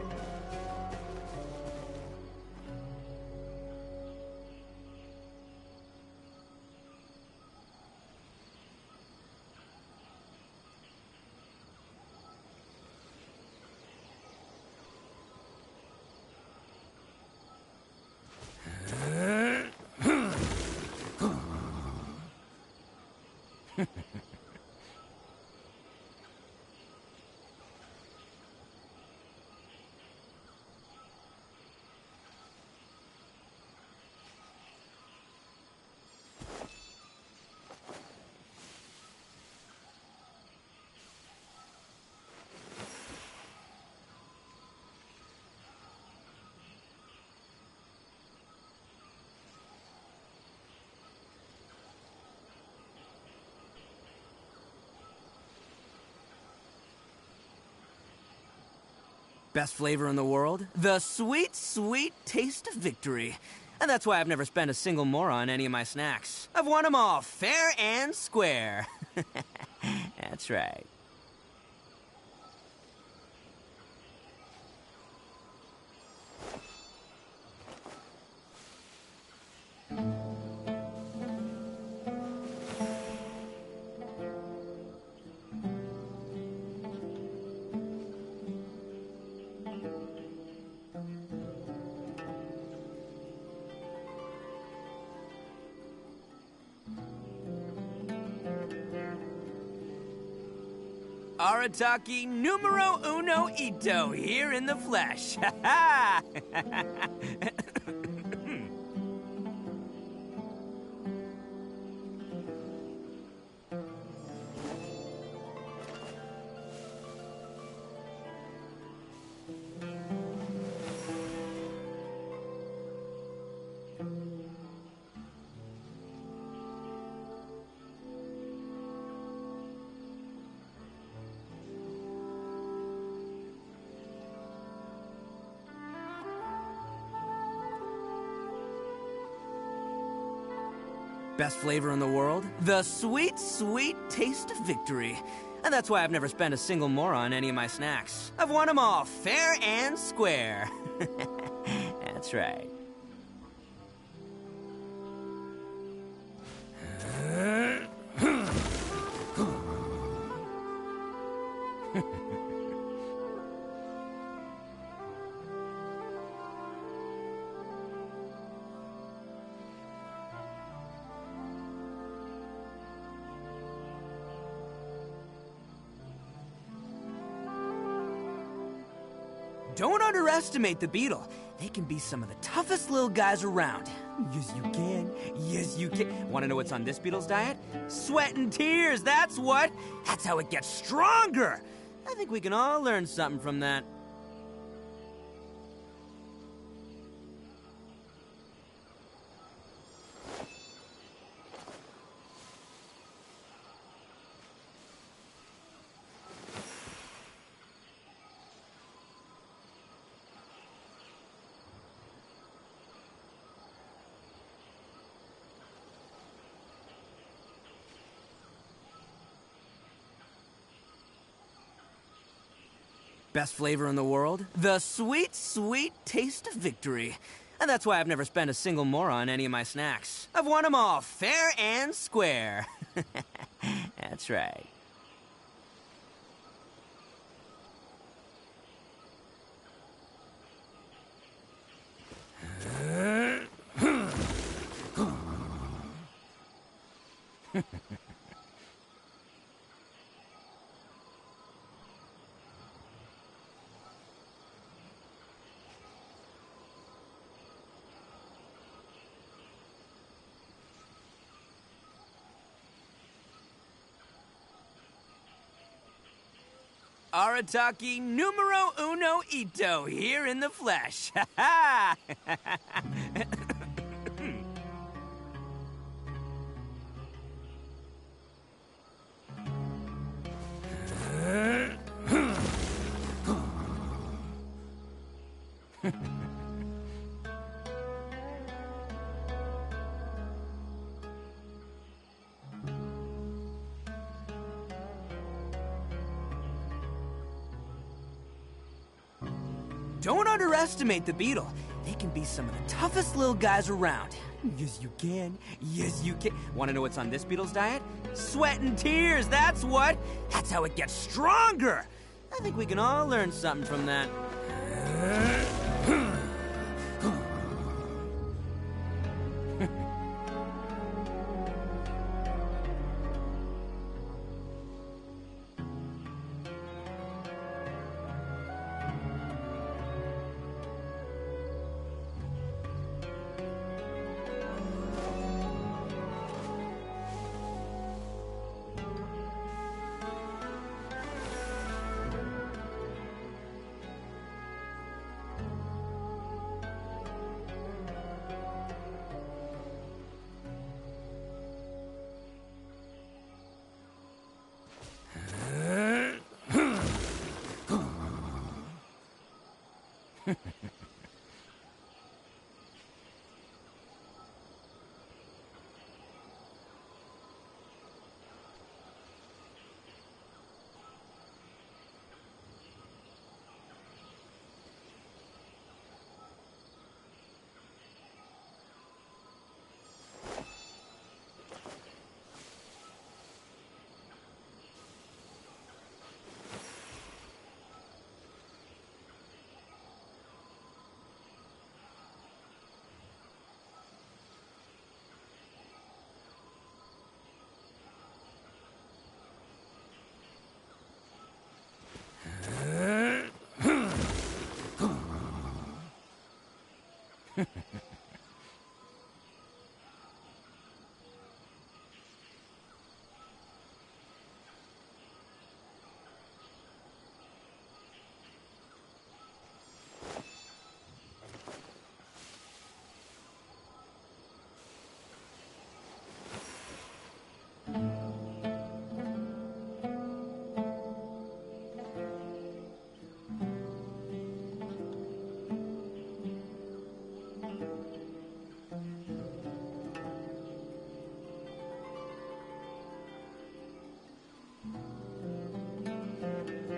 E: Best flavor in the world? The sweet, sweet taste of victory. And that's why I've never spent a single more on any of my snacks. I've won them all, fair and square. That's right. Arataki numero uno ito here in the flesh. Ha ha! Best flavor in the world? The sweet, sweet taste of victory. And that's why I've never spent a single more on any of my snacks. I've won them all, fair and square. That's right. Don't underestimate the beetle. They can be some of the toughest little guys around. Yes, you can. Yes, you can. Want to know what's on this beetle's diet? Sweat and tears, that's what. That's how it gets stronger. I think we can all learn something from that. Best flavor in the world? The sweet, sweet taste of victory. And that's why I've never spent a single more on any of my snacks. I've won them all, fair and square. That's right. Arataki numero uno ito, here in the flesh. Ha ha! Don't underestimate the beetle. They can be some of the toughest little guys around. Yes, you can. Yes, you can. Want to know what's on this beetle's diet? Sweat and tears, that's what. That's how it gets stronger. I think we can all learn something from that.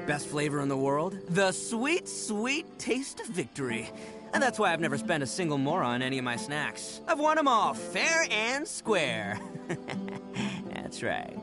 E: Best flavor in the world? The sweet, sweet taste of victory. And that's why I've never spent a single more on any of my snacks. I've won them all, fair and square. That's right.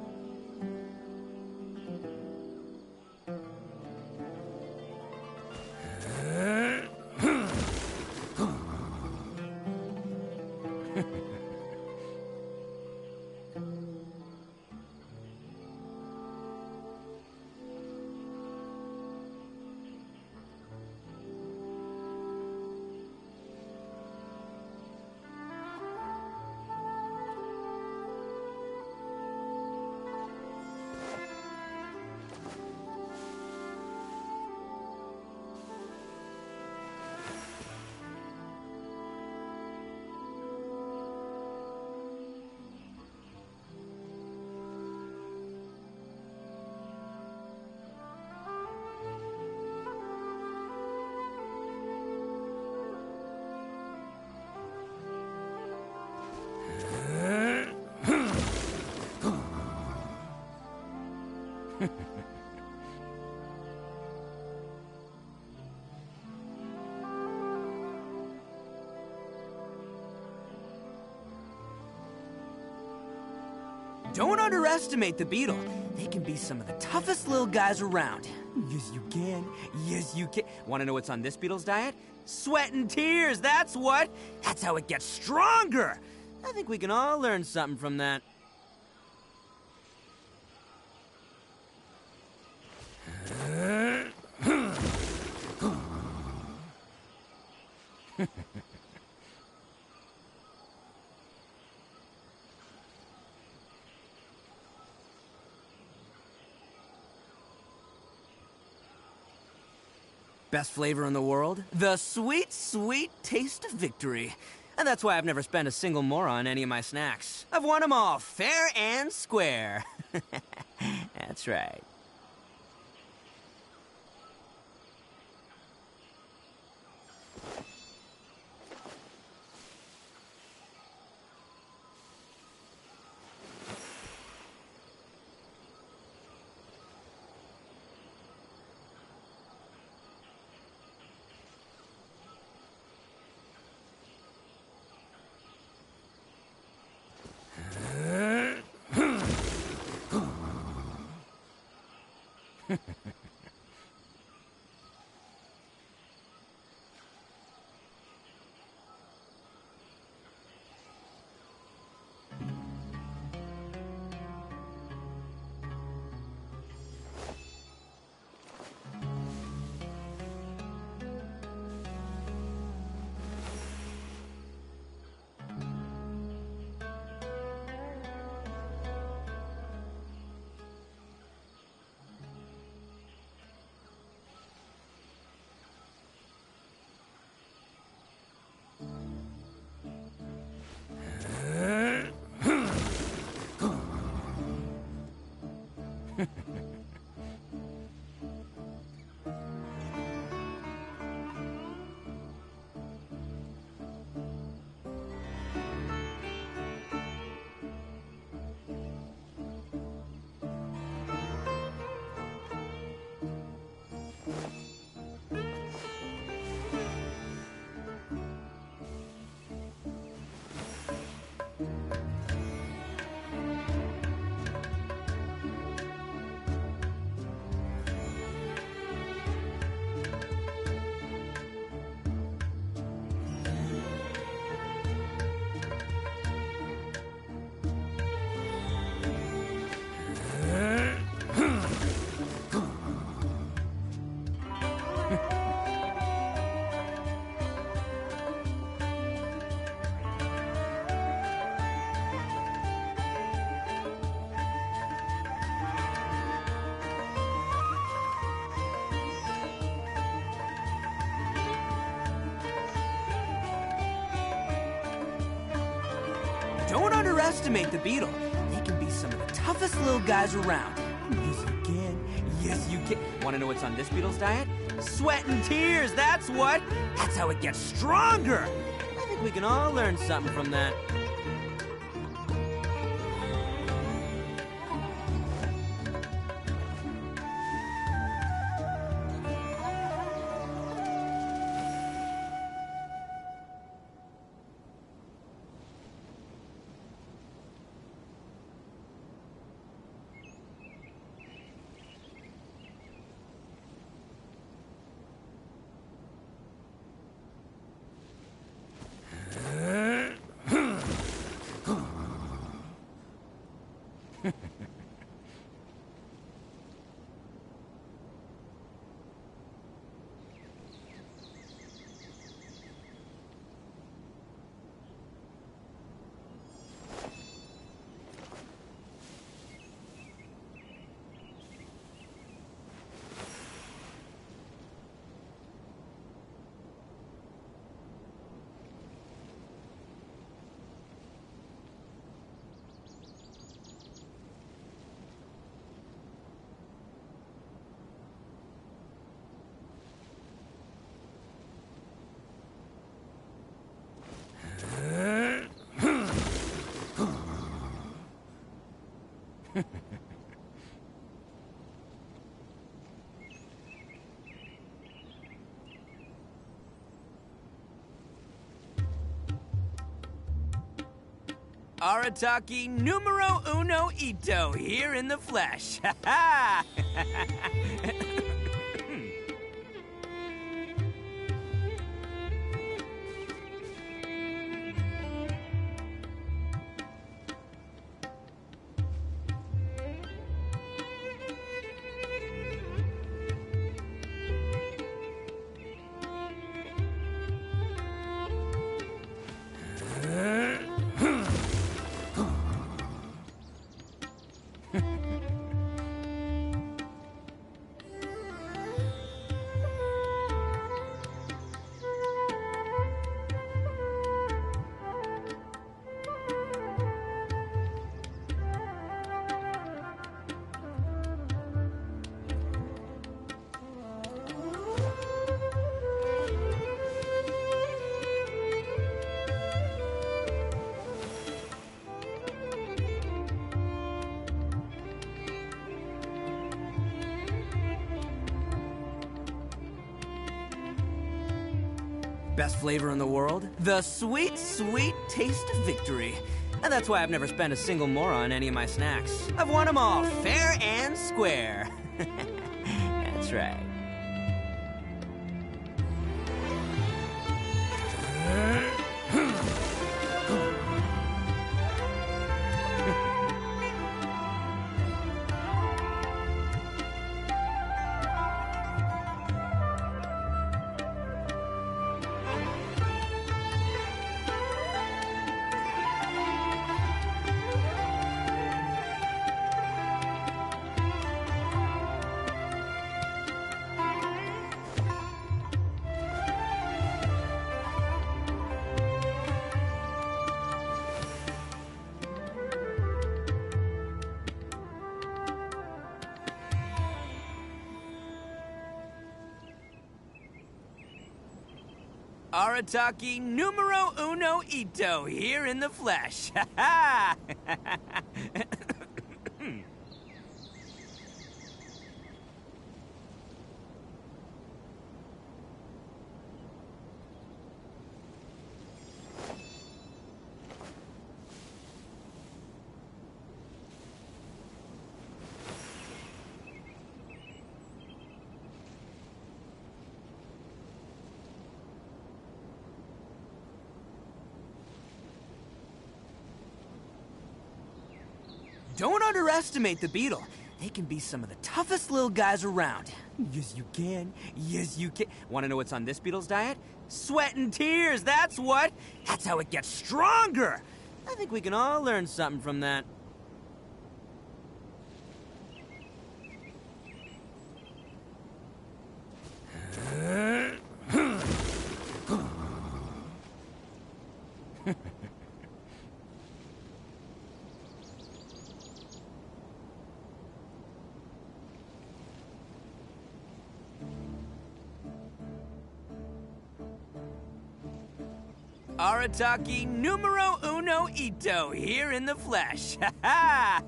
E: Don't underestimate the beetle. They can be some of the toughest little guys around. Yes, you can. Yes, you can. Want to know what's on this beetle's diet? Sweat and tears, that's what. That's how it gets stronger. I think we can all learn something from that. best flavor in the world? The sweet, sweet taste of victory. And that's why I've never spent a single mora on any of my snacks. I've won them all fair and square. That's right. Don't underestimate the beetle. They can be some of the toughest little guys around. Yes, you can. Yes, you can. Want to know what's on this beetle's diet? Sweat and tears, that's what. That's how it gets stronger. I think we can all learn something from that. Arataki numero uno ito, here in the flesh. Ha ha! Best flavor in the world? The sweet, sweet taste of victory. And that's why I've never spent a single more on any of my snacks. I've won them all, fair and square. That's right. Arataki numero uno ito, here in the flesh. Ha ha! Don't underestimate the beetle. They can be some of the toughest little guys around. Yes, you can. Yes, you can. Want to know what's on this beetle's diet? Sweat and tears, that's what. That's how it gets stronger. I think we can all learn something from that. Arataki numero uno ito, here in the flesh. Ha ha!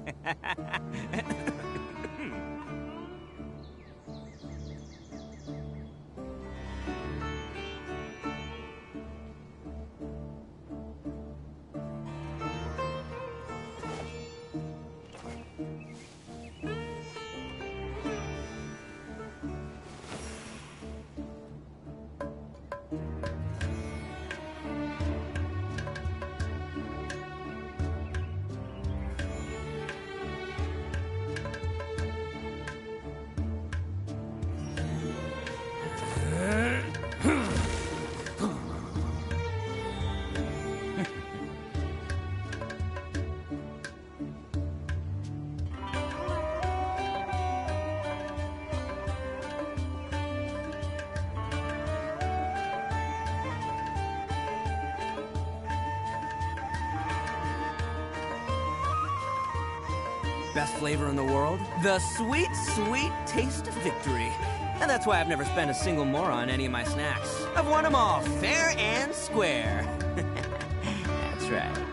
E: Best flavor in the world? The sweet, sweet taste of victory. And that's why I've never spent a single more on any of my snacks. I've won them all, fair and square. That's right.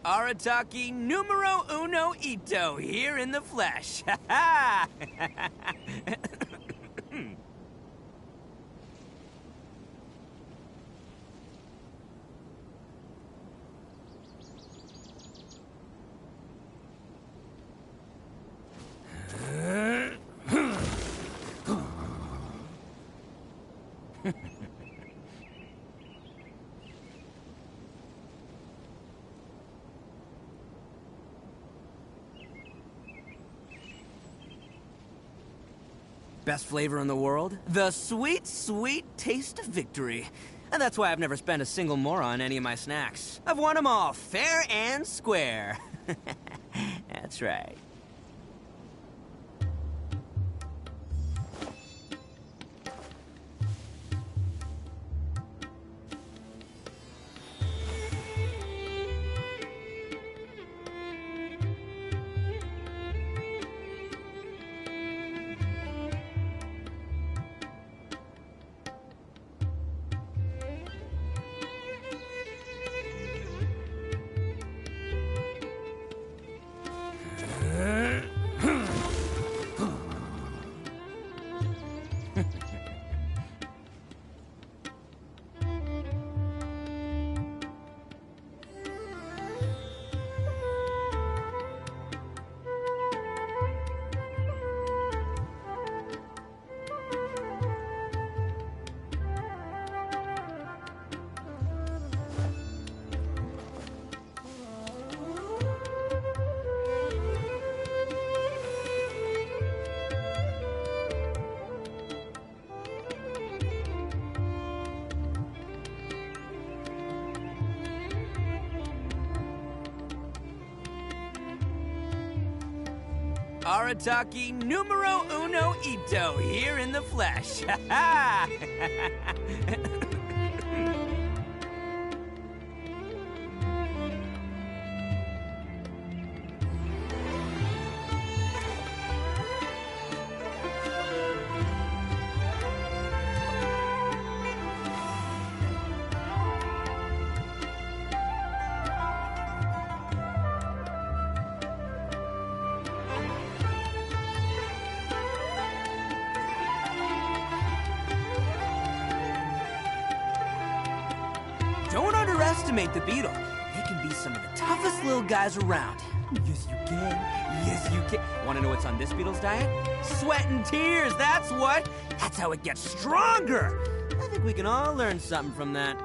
E: Arataki numero uno ito, here in the flesh. Ha ha! best flavor in the world? The sweet, sweet taste of victory. And that's why I've never spent a single more on any of my snacks. I've won them all, fair and square. That's right. Arataki numero uno Ito, here in the flesh. Ha ha! Don't underestimate the beetle. They can be some of the toughest little guys around. Yes, you can. Yes, you can. Want to know what's on this beetle's diet? Sweat and tears, that's what. That's how it gets stronger. I think we can all learn something from that.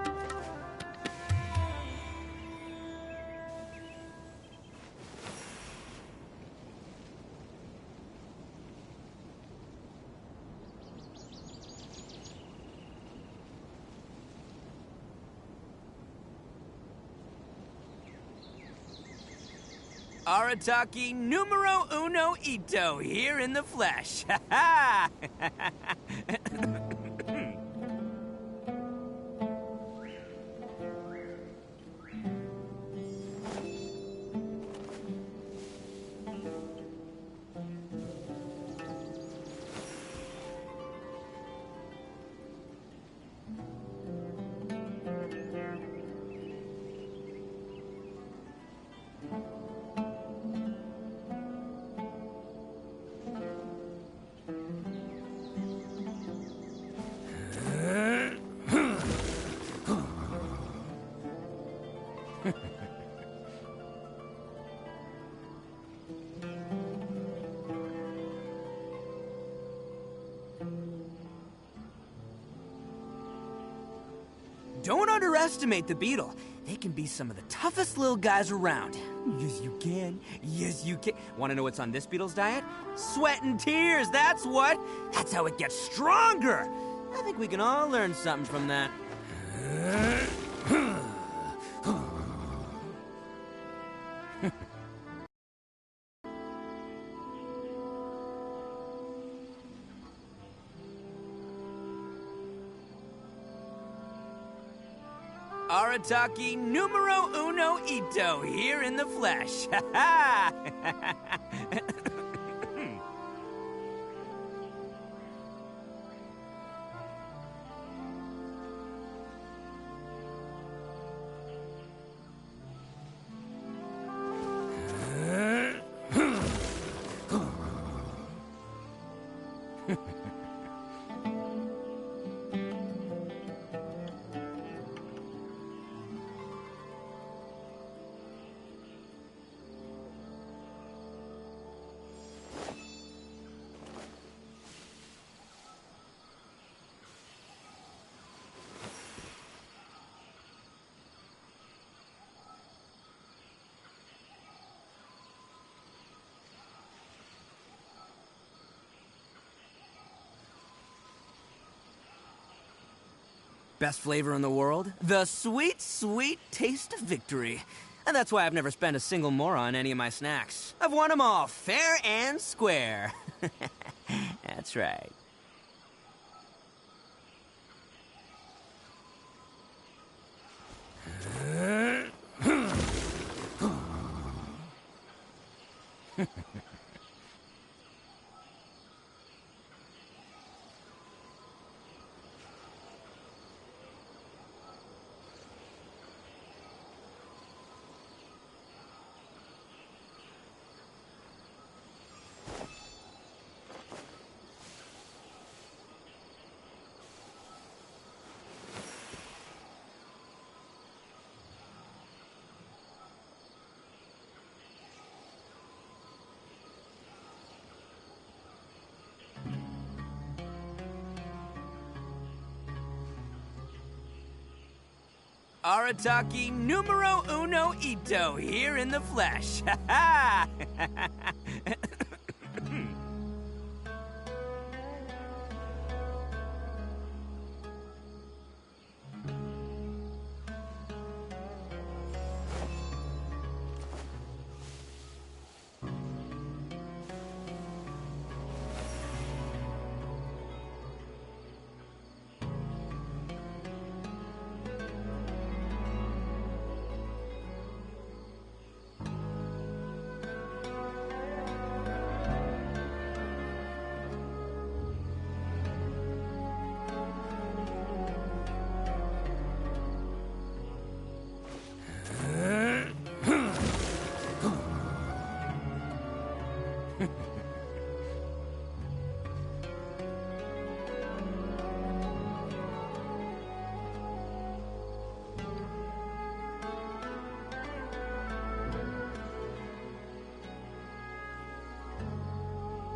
E: Arataki numero uno Ito, here in the flesh. Ha ha! Don't underestimate the beetle. They can be some of the toughest little guys around. Yes, you can. Yes, you can. Want to know what's on this beetle's diet? Sweat and tears, that's what. That's how it gets stronger. I think we can all learn something from that. Arataki numero uno Ito, here in the flesh. Ha ha! best flavor in the world? The sweet, sweet taste of victory. And that's why I've never spent a single more on any of my snacks. I've won them all fair and square. That's right. Arataki numero uno ito here in the flesh. Ha ha!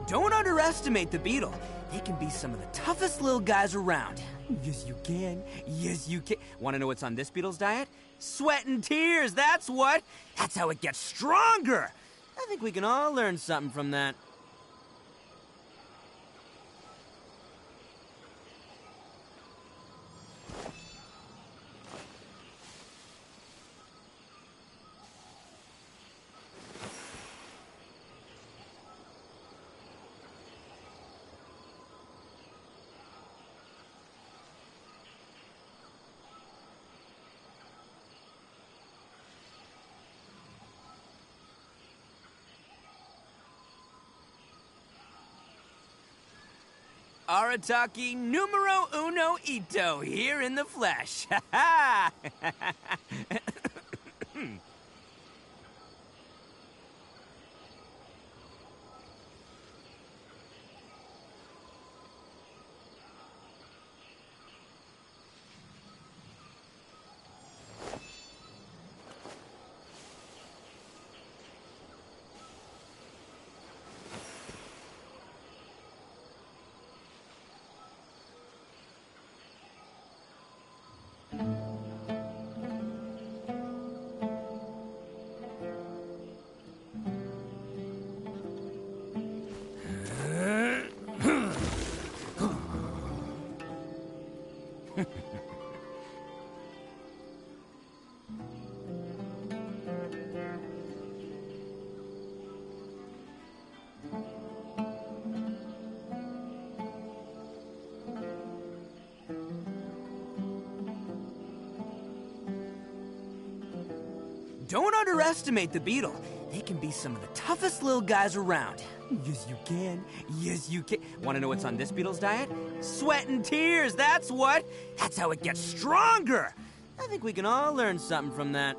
E: Don't underestimate the beetle. They can be some of the toughest little guys around. Yes, you can. Yes, you can. Want to know what's on this beetle's diet? Sweat and tears, that's what. That's how it gets stronger. I think we can all learn something from that. Arataki numero uno ito here in the flesh. Ha ha! Don't underestimate the beetle. They can be some of the toughest little guys around. Yes, you can. Yes, you can. Want to know what's on this beetle's diet? Sweat and tears, that's what. That's how it gets stronger. I think we can all learn something from that.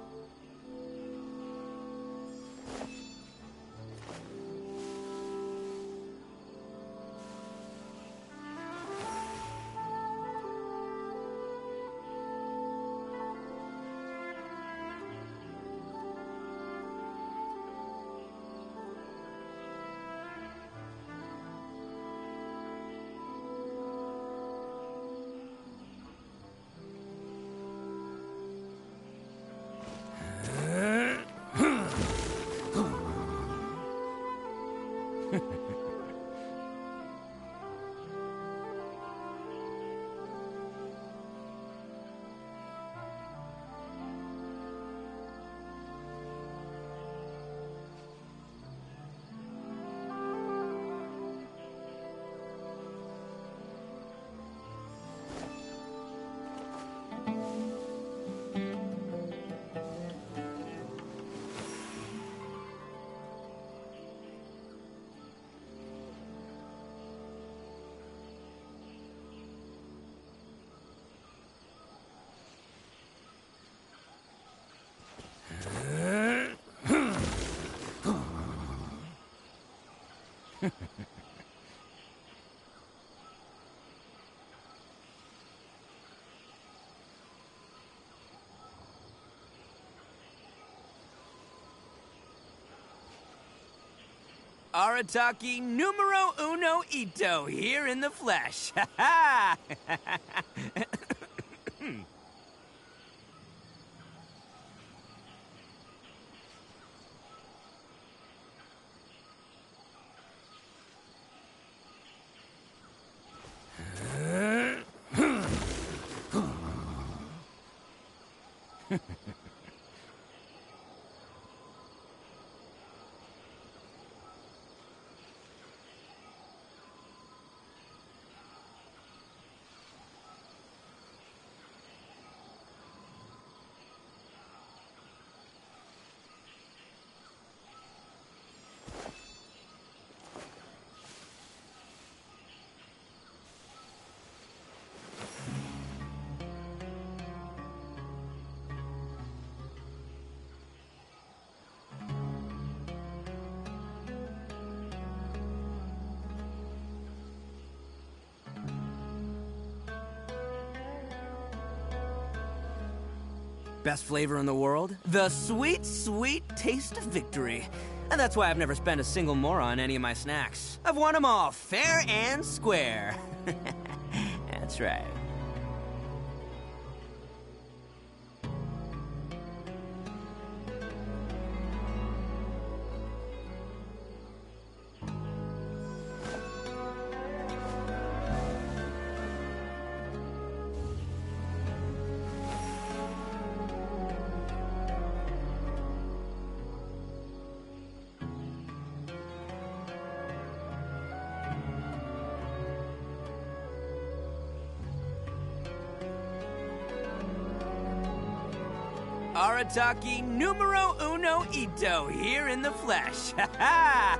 E: Arataki numero uno ito, here in the flesh. Ha ha! Best flavor in the world? The sweet, sweet taste of victory. And that's why I've never spent a single more on any of my snacks. I've won them all, fair and square. That's right. Arataki numero uno ito, here in the flesh. Ha ha!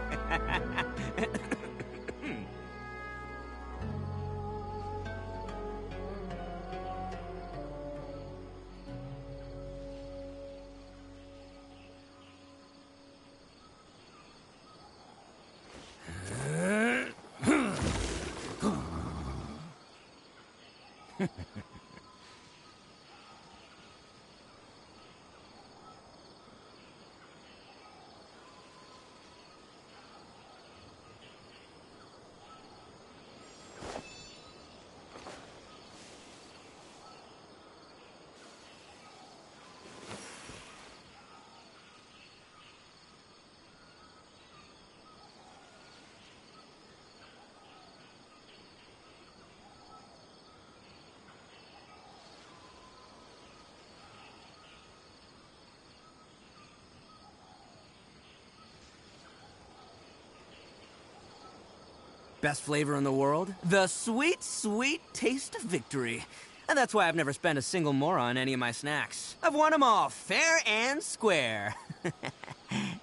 E: Best flavor in the world? The sweet, sweet taste of victory. And that's why I've never spent a single more on any of my snacks. I've won them all, fair and square.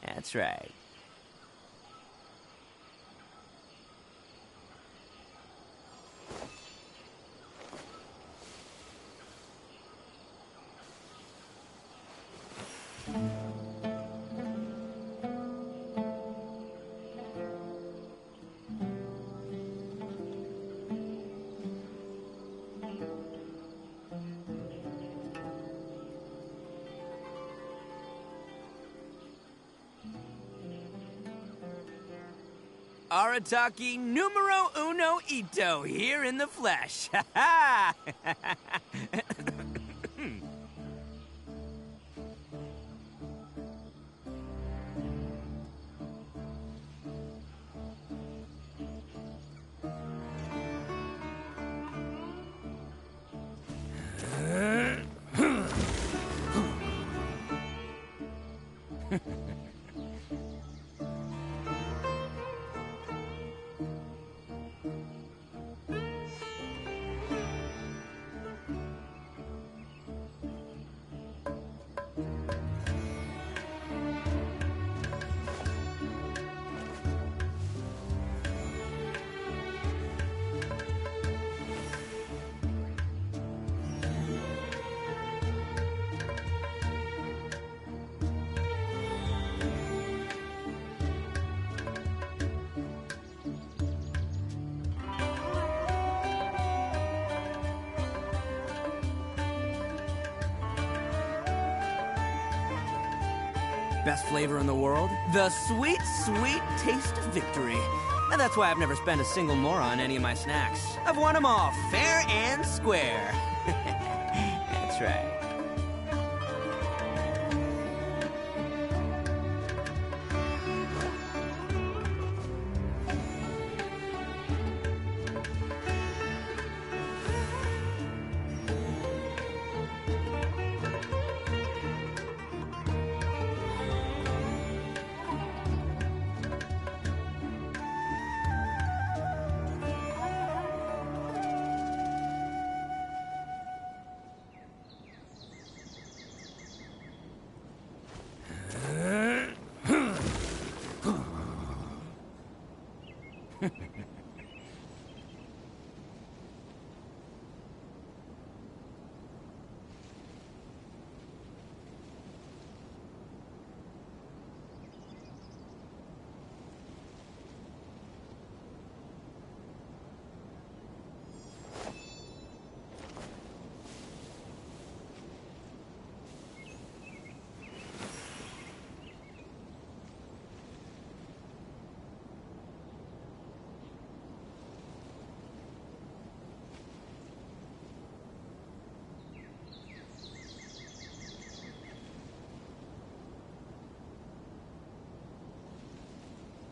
E: That's right. Arataki numero uno ito, here in the flesh. Ha ha! Best flavor in the world? The sweet, sweet taste of victory. And that's why I've never spent a single more on any of my snacks. I've won them all, fair and square. That's right.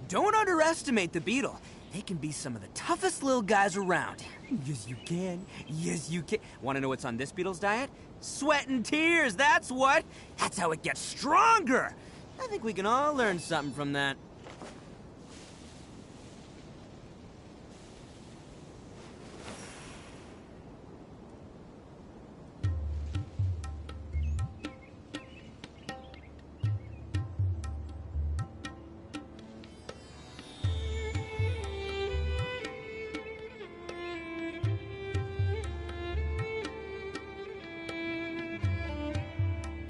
E: Don't underestimate the beetle. They can be some of the toughest little guys around. Yes, you can. Yes, you can. Want to know what's on this beetle's diet? Sweat and tears, that's what. That's how it gets stronger. I think we can all learn something from that.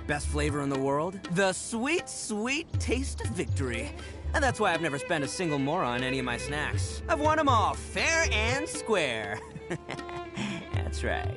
E: Best flavor in the world? The sweet, sweet taste of victory. And that's why I've never spent a single more on any of my snacks. I've won them all, fair and square. That's right.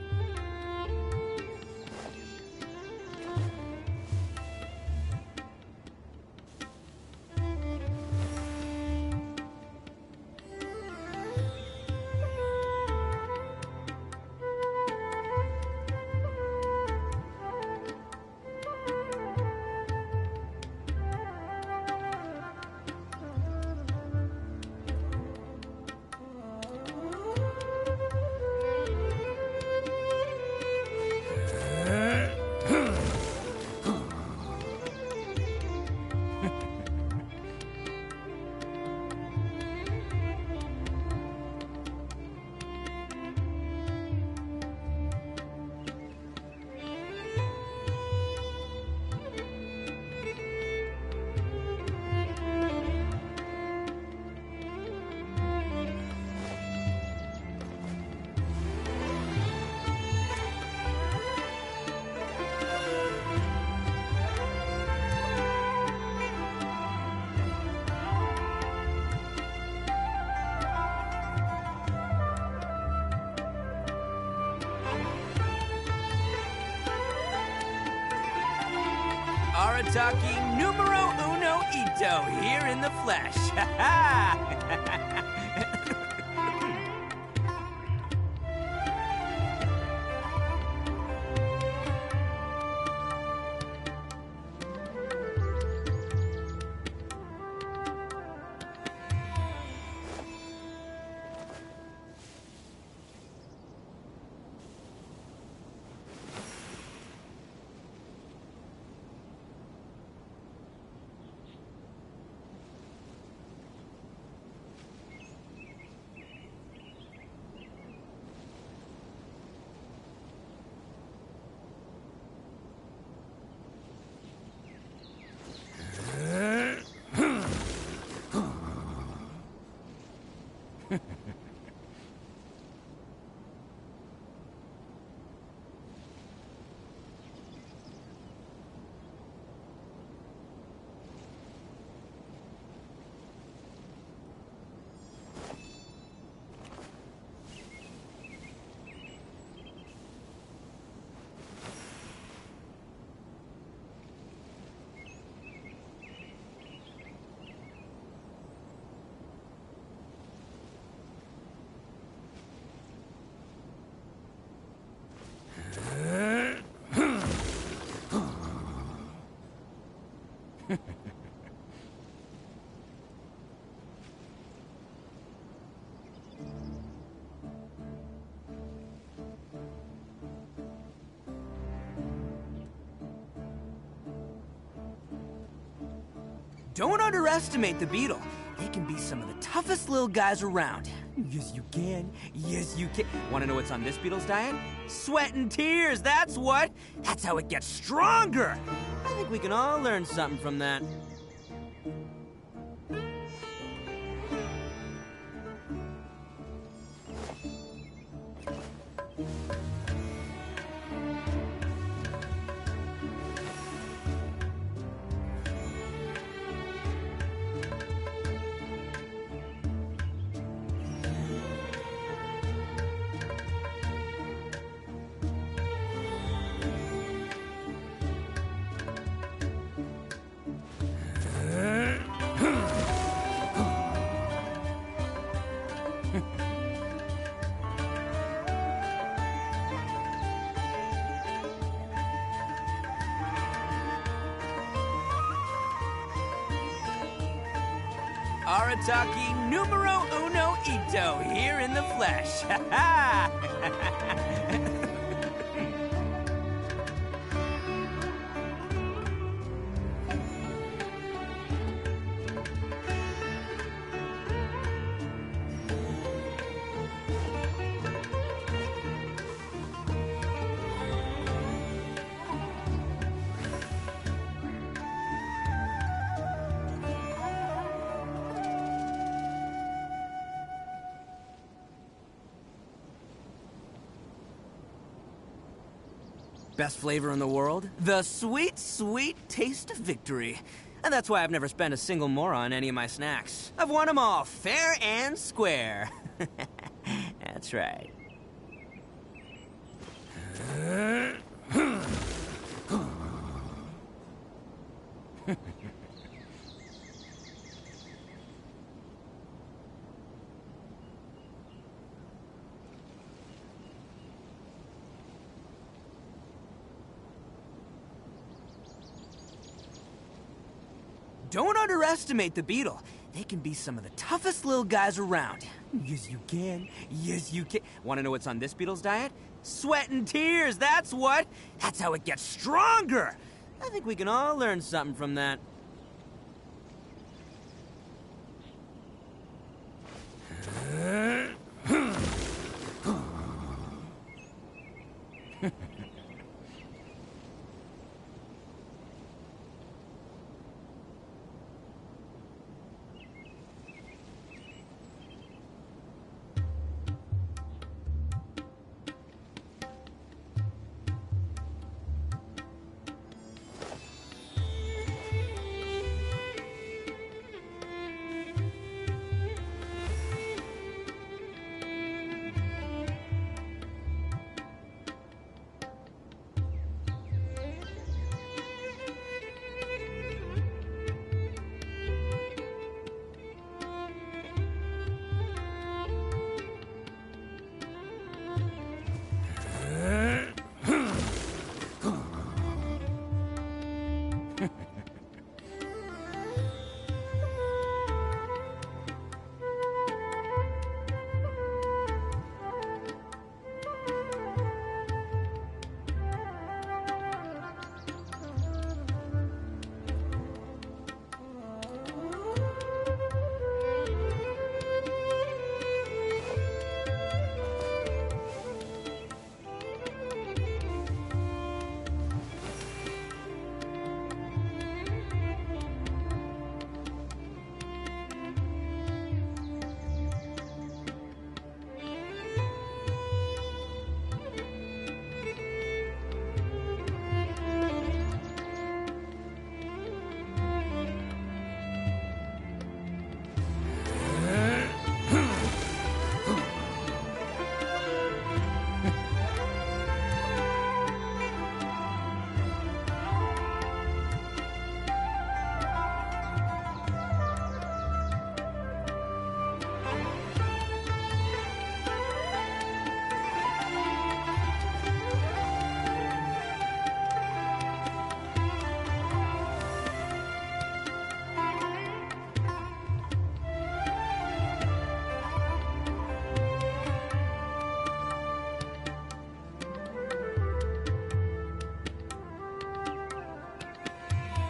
E: Arataki numero uno ito, here in the flesh. Ha ha! Don't underestimate the beetle. They can be some of the toughest little guys around. Yes, you can. Yes, you can. Want to know what's on this beetle's diet? Sweat and tears, that's what. That's how it gets stronger. I think we can all learn something from that. Arataki numero uno ito, here in the flesh. Ha ha! Best flavor in the world? The sweet, sweet taste of victory. And that's why I've never spent a single more on any of my snacks. I've won them all fair and square. That's right. Don't underestimate the beetle. They can be some of the toughest little guys around. Yes, you can. Yes, you can. Want to know what's on this beetle's diet? Sweat and tears, that's what. That's how it gets stronger. I think we can all learn something from that.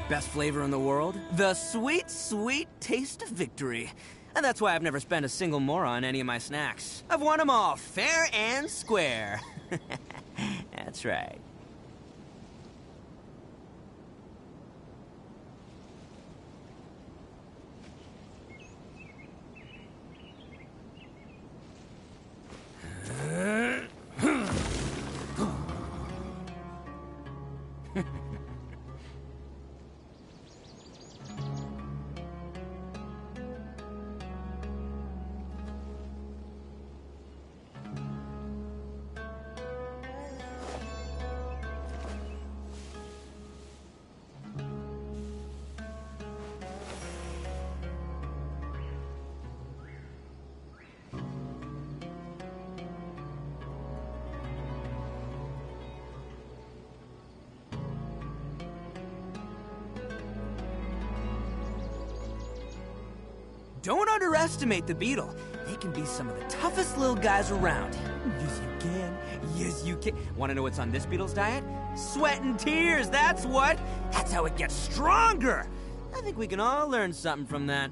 E: Best flavor in the world? The sweet, sweet taste of victory. And that's why I've never spent a single mora on any of my snacks. I've won them all fair and square. That's right. Don't underestimate the beetle. They can be some of the toughest little guys around. Yes, you can. Yes, you can. Want to know what's on this beetle's diet? Sweat and tears, that's what. That's how it gets stronger. I think we can all learn something from that.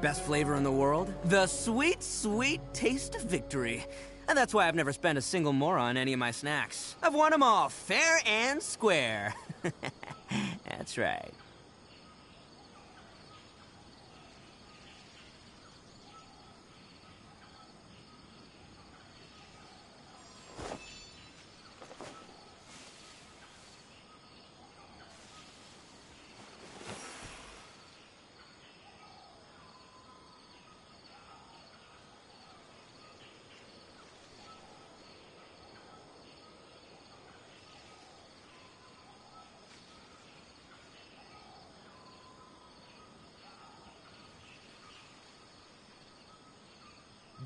E: Best flavor in the world? The sweet, sweet taste of victory. And that's why I've never spent a single mora on any of my snacks. I've won them all fair and square. That's right.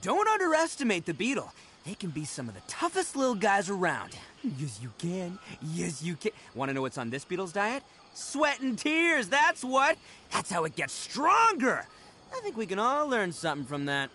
E: Don't underestimate the beetle. They can be some of the toughest little guys around. Yes, you can. Yes, you can. Want to know what's on this beetle's diet? Sweat and tears, that's what. That's how it gets stronger. I think we can all learn something from that.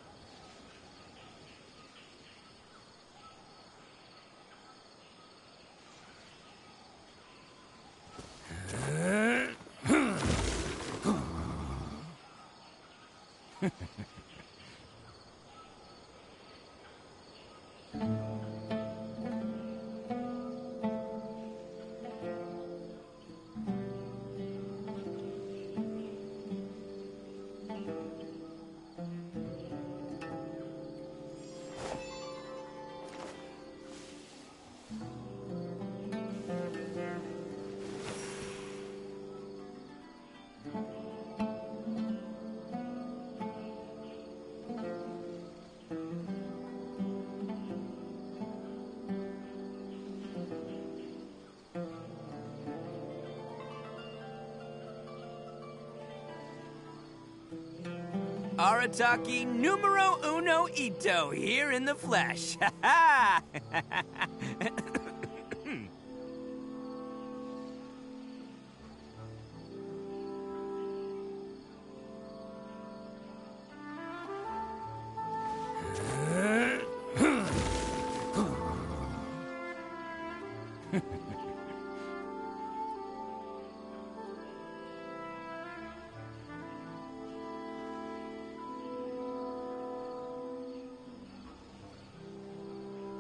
E: Arataki numero uno ito, here in the flesh. Ha ha!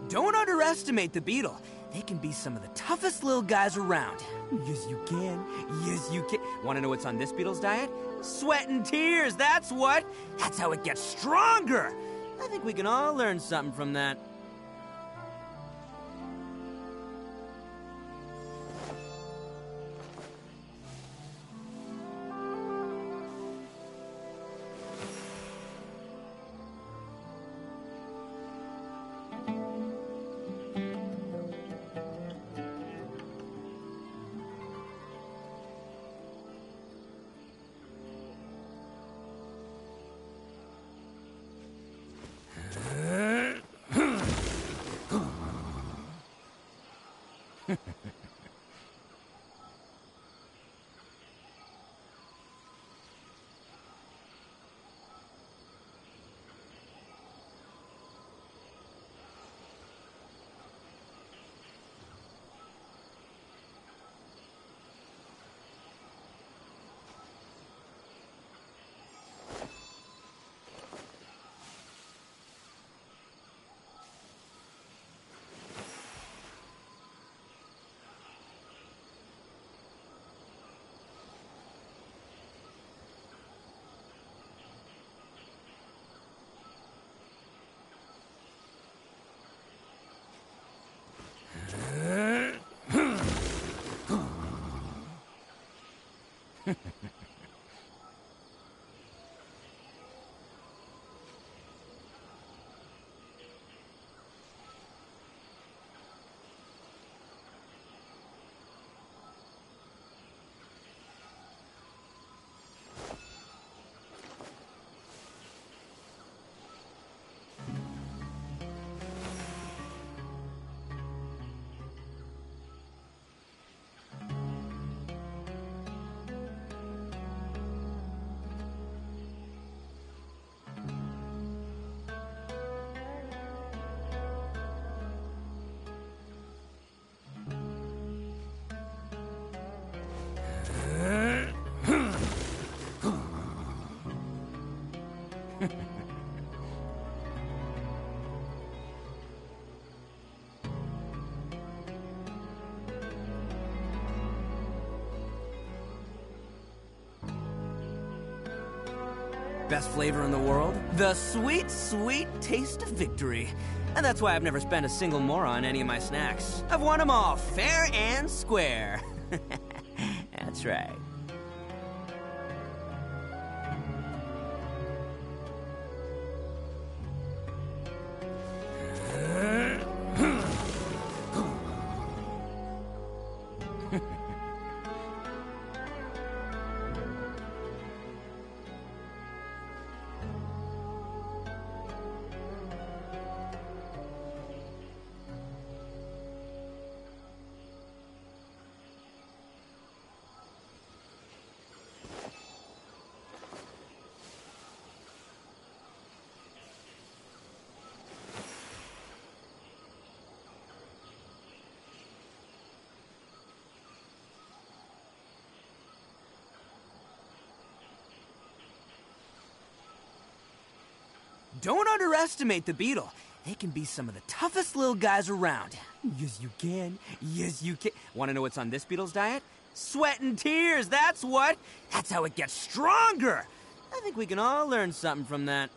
E: Don't underestimate the beetle. They can be some of the toughest little guys around. Yes, you can. Yes, you can. Want to know what's on this beetle's diet? Sweat and tears, that's what. That's how it gets stronger. I think we can all learn something from that. Best flavor in the world? The sweet, sweet taste of victory. And that's why I've never spent a single more on any of my snacks. I've won them all, fair and square. That's right. Don't underestimate the beetle. They can be some of the toughest little guys around. Yes, you can. Yes, you can. Want to know what's on this beetle's diet? Sweat and tears, that's what. That's how it gets stronger. I think we can all learn something from that.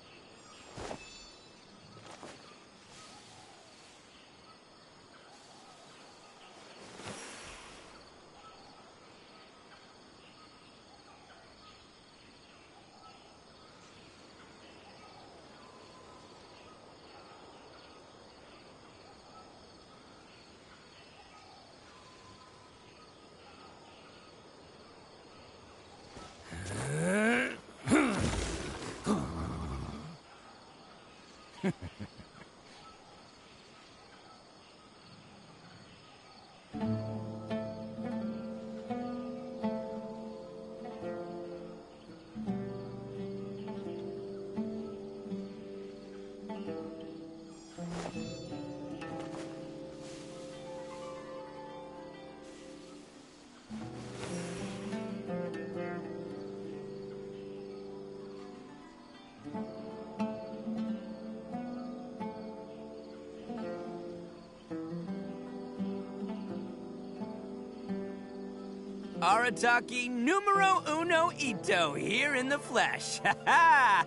E: Arataki numero uno ito here in the flesh. Ha ha!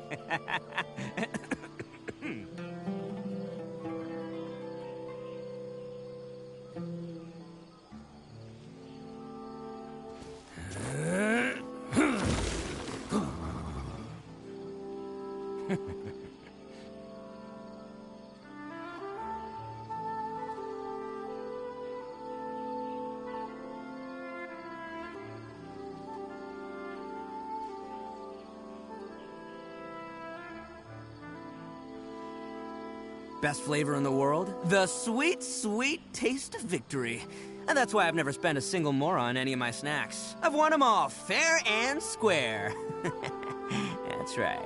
E: Best flavor in the world? The sweet, sweet taste of victory. And that's why I've never spent a single more on any of my snacks. I've won them all, fair and square. That's right.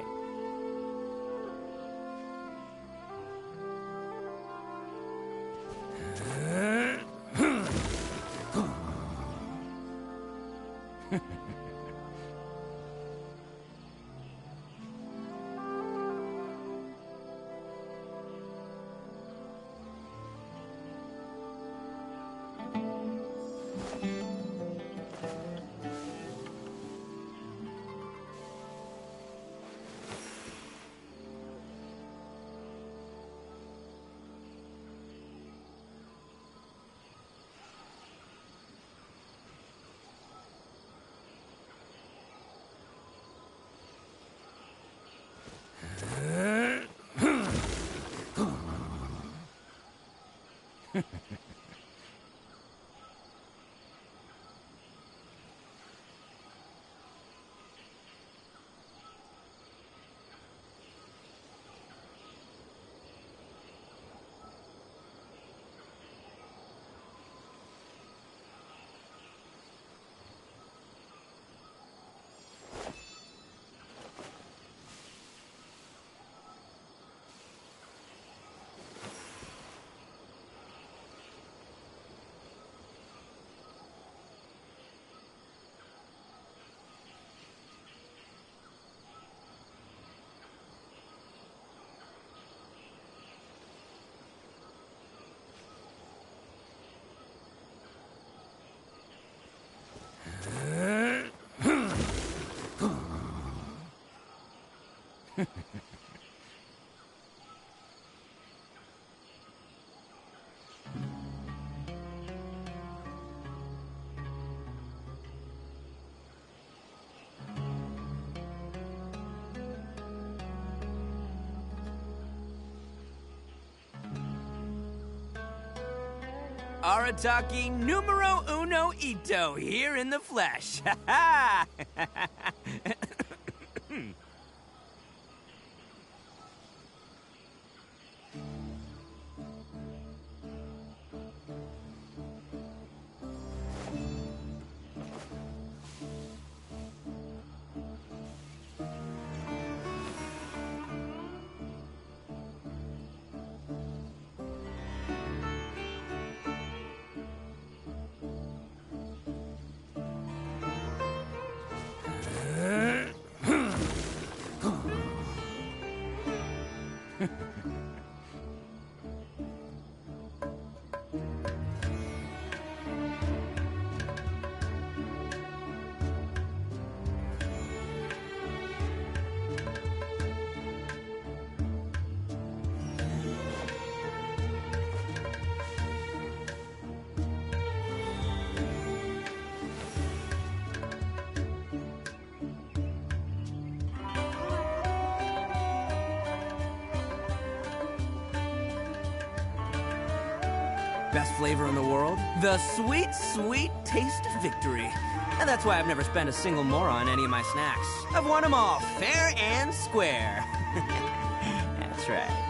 E: Arataki numero uno ito, here in the flesh. Ha ha! Best flavor in the world? The sweet, sweet taste of victory. And that's why I've never spent a single more on any of my snacks. I've won them all, fair and square. That's right.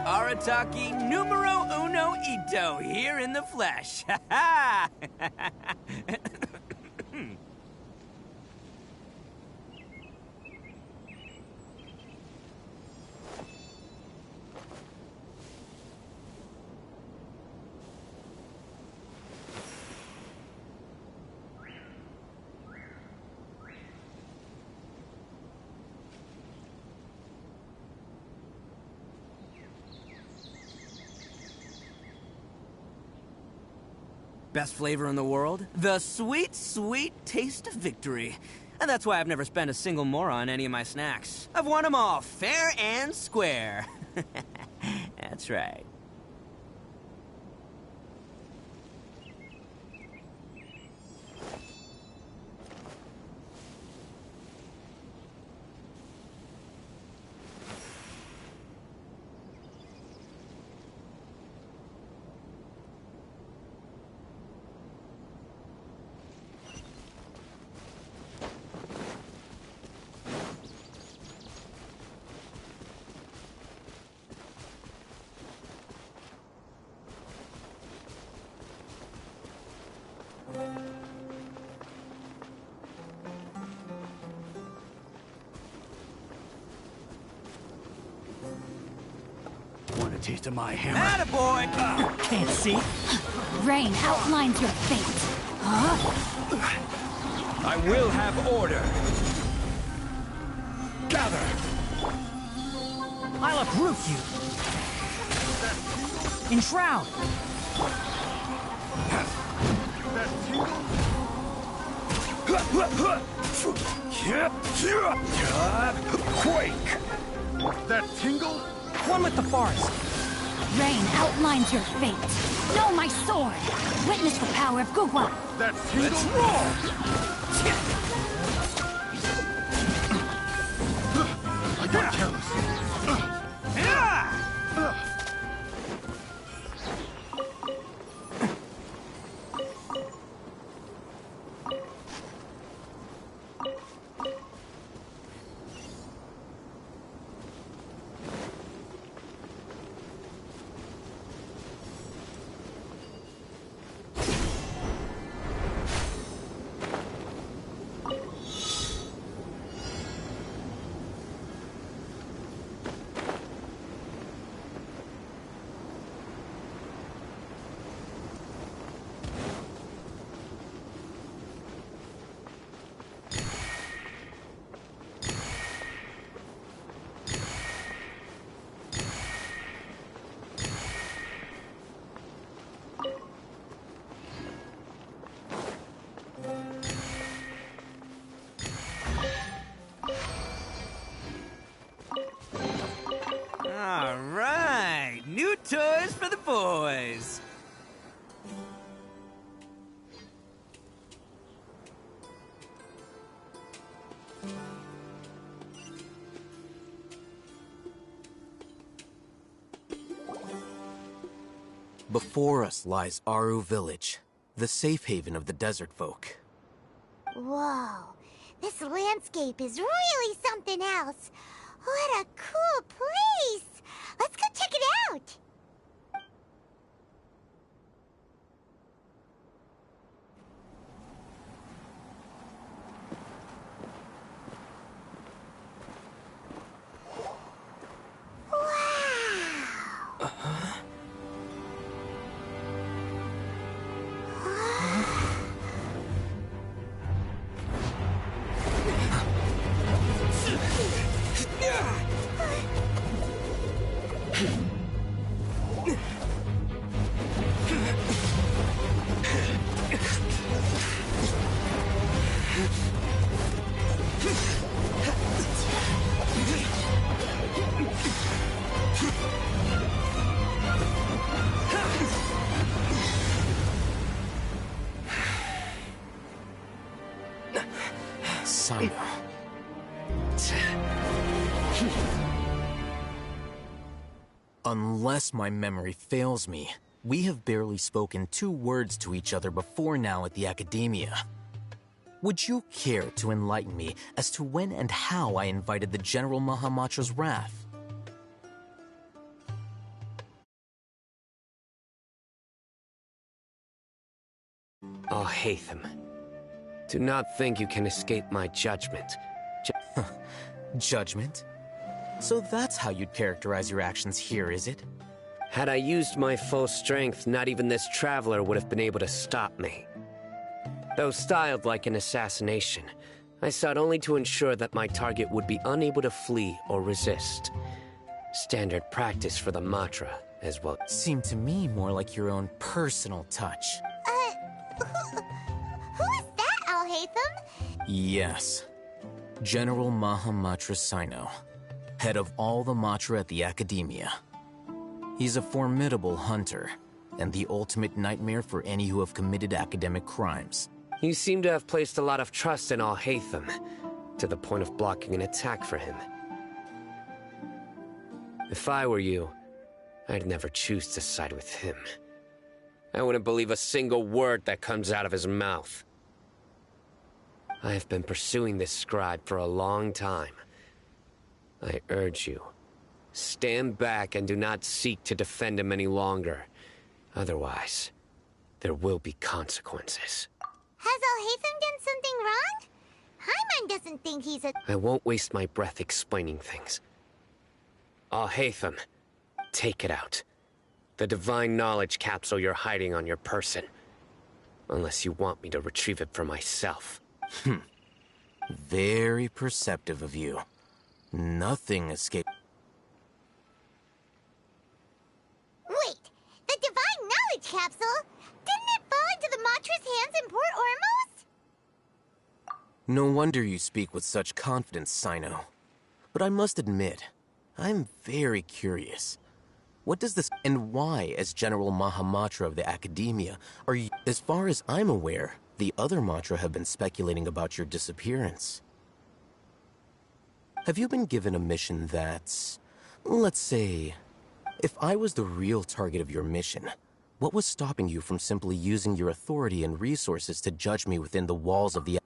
E: Arataki numero uno ito, here in the flesh. Ha ha! Best flavor in the world? The sweet, sweet taste of victory. And that's why I've never spent a single more on any of my snacks. I've won them all, fair and square. That's right.
V: taste of my hammer.
E: Attaboy!
R: Can't see.
B: Rain outlines your fate. Huh?
H: I will have order. Gather!
R: I'll uproot you. Enshroud.
H: Quake! That tingle?
R: One with the forest.
B: Rain outlines your fate. Know my sword. Witness the power of Gugwa.
H: That tingle? Let's roll! I got careless.
E: All right, new toys for the boys.
K: Before us lies Aru Village, the safe haven of the desert folk.
J: Whoa, this landscape is really something else. What a cool place! Let's go check it out!
K: Sino. Unless my memory fails me, we have barely spoken 2 words to each other before now at the Academia. Would you care to enlighten me as to when and how I invited the General Mahamatra's wrath?
C: Oh, Hatham. Do not think you can escape my judgment.
K: Judgment? So that's how you'd characterize your actions here, is it?
C: Had I used my full strength, not even this traveler would have been able to stop me. Though styled like an assassination, I sought only to ensure that my target would be unable to flee or resist. Standard practice for the Matra, as well.
K: Seemed to me more like your own personal touch.
J: Who is that, Al-Hatham?
K: Yes. General Mahamatra Sino, head of all the Matra at the Academia. He's a formidable hunter, and the ultimate nightmare for any who have committed academic crimes.
C: You seem to have placed a lot of trust in Al-Hatham, to the point of blocking an attack for him. If I were you, I'd never choose to side with him. I wouldn't believe a single word that comes out of his mouth. I have been pursuing this scribe for a long time. I urge you, stand back and do not seek to defend him any longer. Otherwise, there will be consequences.
J: Has Al-Hatham done something wrong? Hyman doesn't think he's a...
C: I won't waste my breath explaining things. Al-Hatham, take it out. The divine knowledge capsule you're hiding on your person. Unless you want me to retrieve it for myself.
K: Very perceptive of you. Nothing escaped.
J: Wait, the divine knowledge capsule? Didn't it fall into the Matra's hands in Port Ormos?
K: No wonder you speak with such confidence, Sino. But I must admit, I'm very curious. What does this, and why, as General Mahamatra of the Academia, are you... As far as I'm aware, the other Matra have been speculating about your disappearance. Have you been given a mission that's... Let's say... If I was the real target of your mission, what was stopping you from simply using your authority and resources to judge me within the walls of the...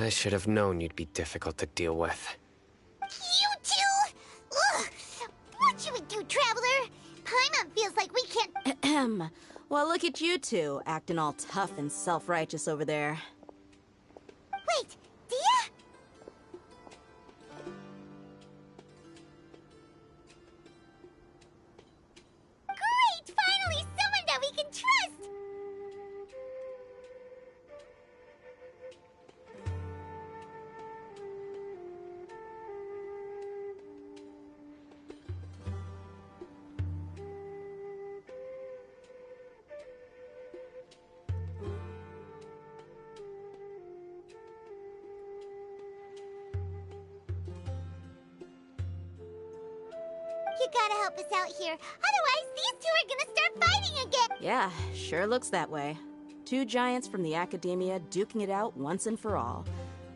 C: I should have known you'd be difficult to deal with.
J: You two? Ugh! What should we do, Traveler? Paimon feels like we can't...
L: Ahem. Well, look at you two, acting all tough and self-righteous over there.
J: Wait, Dia? Great! Finally, someone that we can trust! You gotta help us out here. Otherwise, these two are gonna start fighting again.
L: Yeah, sure looks that way. Two giants from the Academia duking it out once and for all.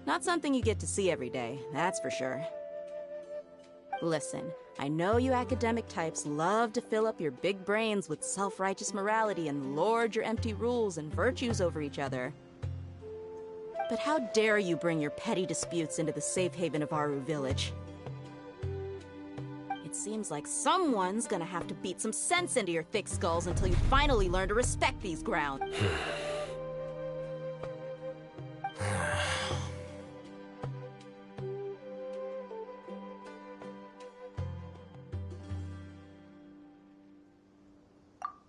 L: Not something you get to see every day, that's for sure. Listen, I know you academic types love to fill up your big brains with self-righteous morality and lord your empty rules and virtues over each other. But how dare you bring your petty disputes into the safe haven of Aru Village? It seems like someone's gonna have to beat some sense into your thick skulls until you finally learn to respect these grounds.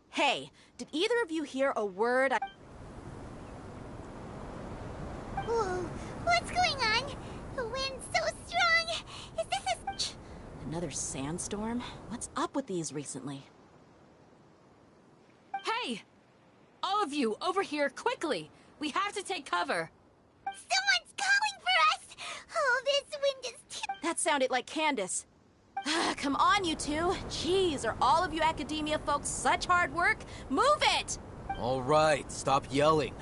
L: Hey, did either of you hear a word
J: Whoa, what's going on? The wind's so strong. Is this a...
L: Another sandstorm? What's up with these recently?
M: Hey! All of you, over here, quickly! We have to take cover!
J: Someone's calling for us! Oh, this wind is too...
L: That sounded like Candace. Come on, you two. Jeez, are all of you Academia folks such hard work? Move it!
K: All right, stop yelling.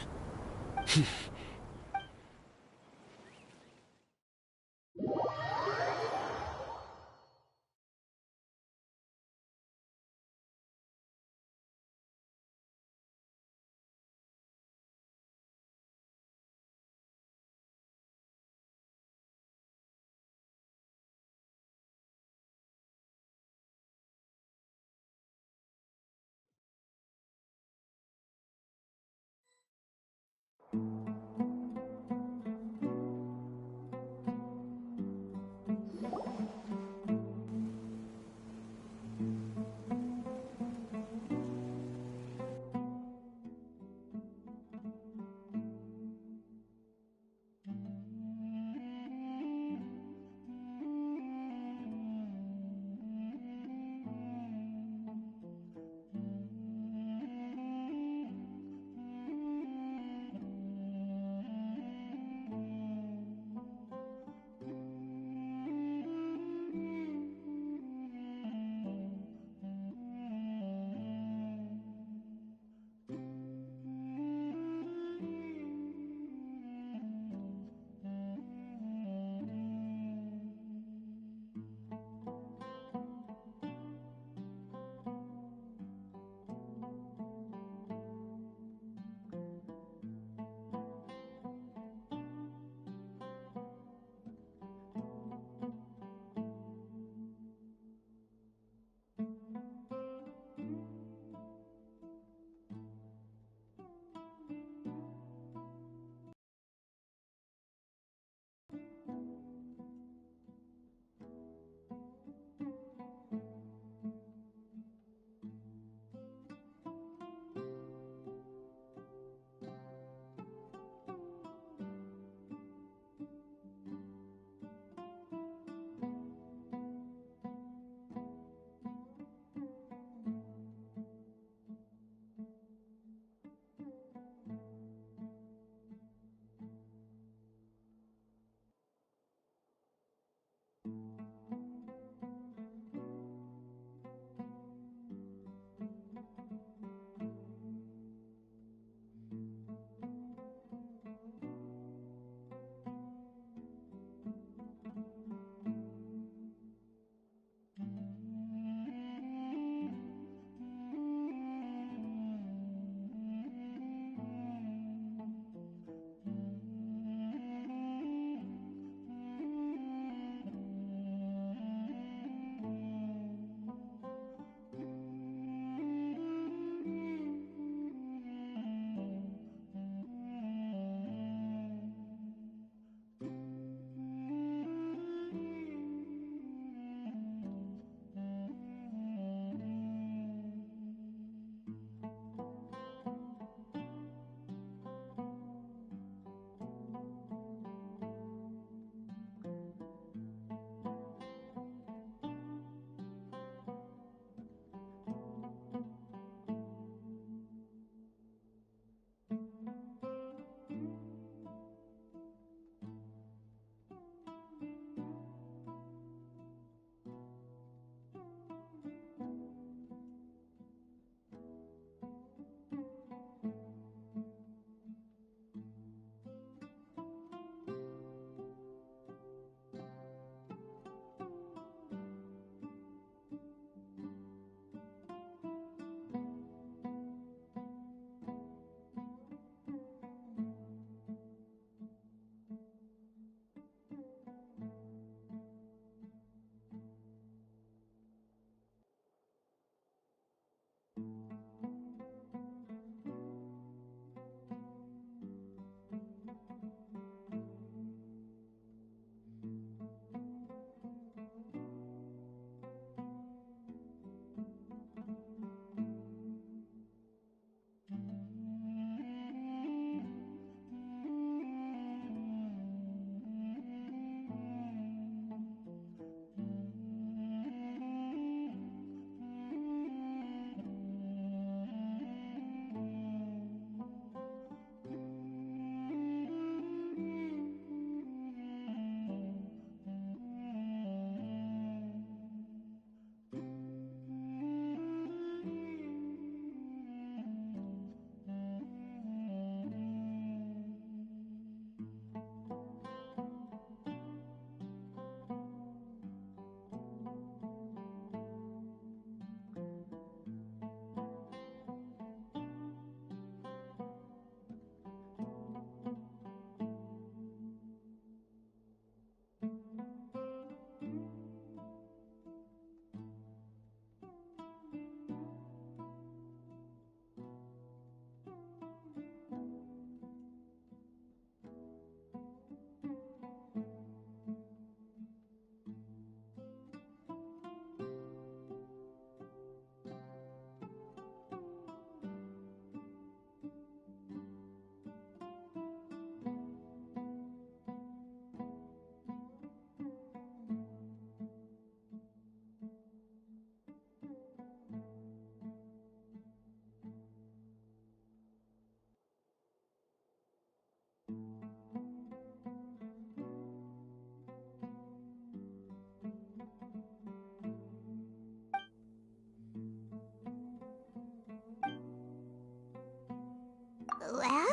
J: Well,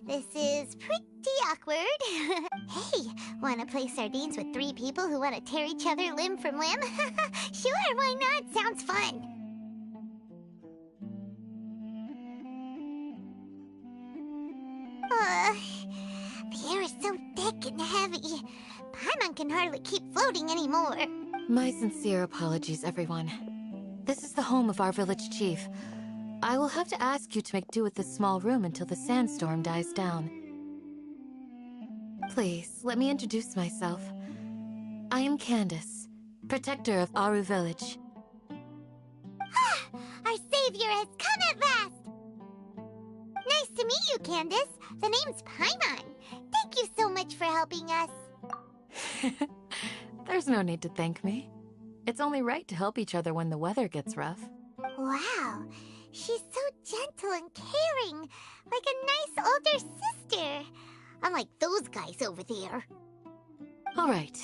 J: this is pretty awkward. Hey, wanna play sardines with 3 people who want to tear each other limb from limb? Sure, why not? Sounds fun. The air is so thick and heavy. Paimon can hardly keep floating anymore.
N: My sincere apologies, everyone. This is the home of our village chief. I will have to ask you to make do with this small room until the sandstorm dies down. Please, let me introduce myself. I am Candace, protector of Aru Village.
J: Our savior has come at last! Nice to meet you, Candace. The name's Paimon. Thank you so much for helping us.
N: There's no need to thank me. It's only right to help each other when the weather gets rough.
J: Wow, she's so gentle and caring, like a nice older sister. Unlike those guys over there.
N: All right.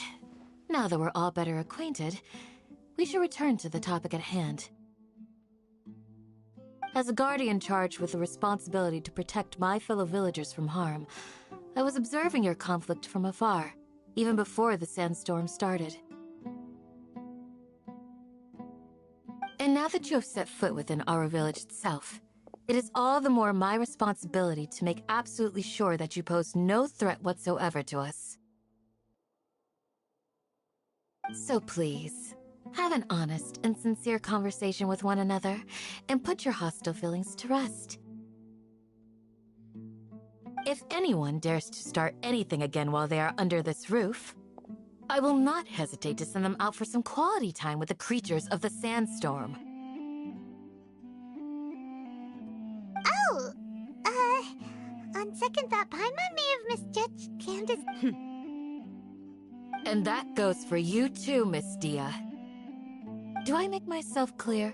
N: Now that we're all better acquainted, we should return to the topic at hand. As a guardian charged with the responsibility to protect my fellow villagers from harm, I was observing your conflict from afar, even before the sandstorm started. And now that you have set foot within our village itself, it is all the more my responsibility to make absolutely sure that you pose no threat whatsoever to us. So please, have an honest and sincere conversation with one another, and put your hostile feelings to rest. If anyone dares to start anything again while they are under this roof, I will not hesitate to send them out for some quality time with the creatures of the sandstorm.
J: Oh, on second thought, Paimon may have misjudged Candace.
N: And that goes for you too, Miss Dia. Do I make myself clear?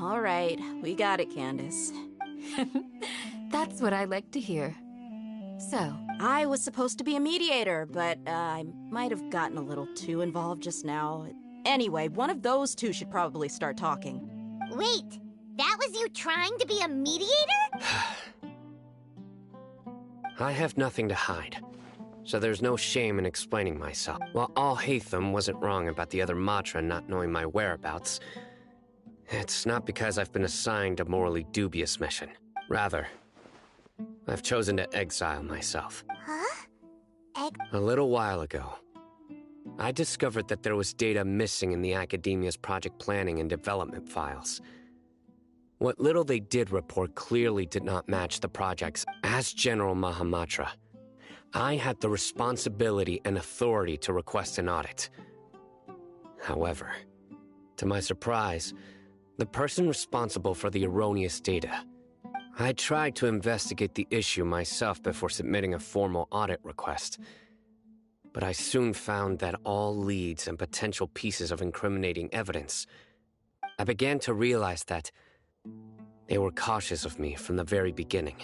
L: All right, we got it, Candace.
N: That's what I like to hear. So,
L: I was supposed to be a mediator, but I might have gotten a little too involved just now. Anyway, one of those two should probably start talking.
J: Wait, that was you trying to be a mediator?
C: I have nothing to hide, so there's no shame in explaining myself. While Al-Haytham wasn't wrong about the other Matra not knowing my whereabouts, it's not because I've been assigned a morally dubious mission. Rather, I've chosen to exile myself.
J: Huh?
C: A little while ago, I discovered that there was data missing in the Academia's project planning and development files. What little they did report clearly did not match the projects. As General Mahamatra, I had the responsibility and authority to request an audit. However, to my surprise, the person responsible for the erroneous data. I tried to investigate the issue myself before submitting a formal audit request, but I soon found that all leads and potential pieces of incriminating evidence. I began to realize that they were cautious of me from the very beginning.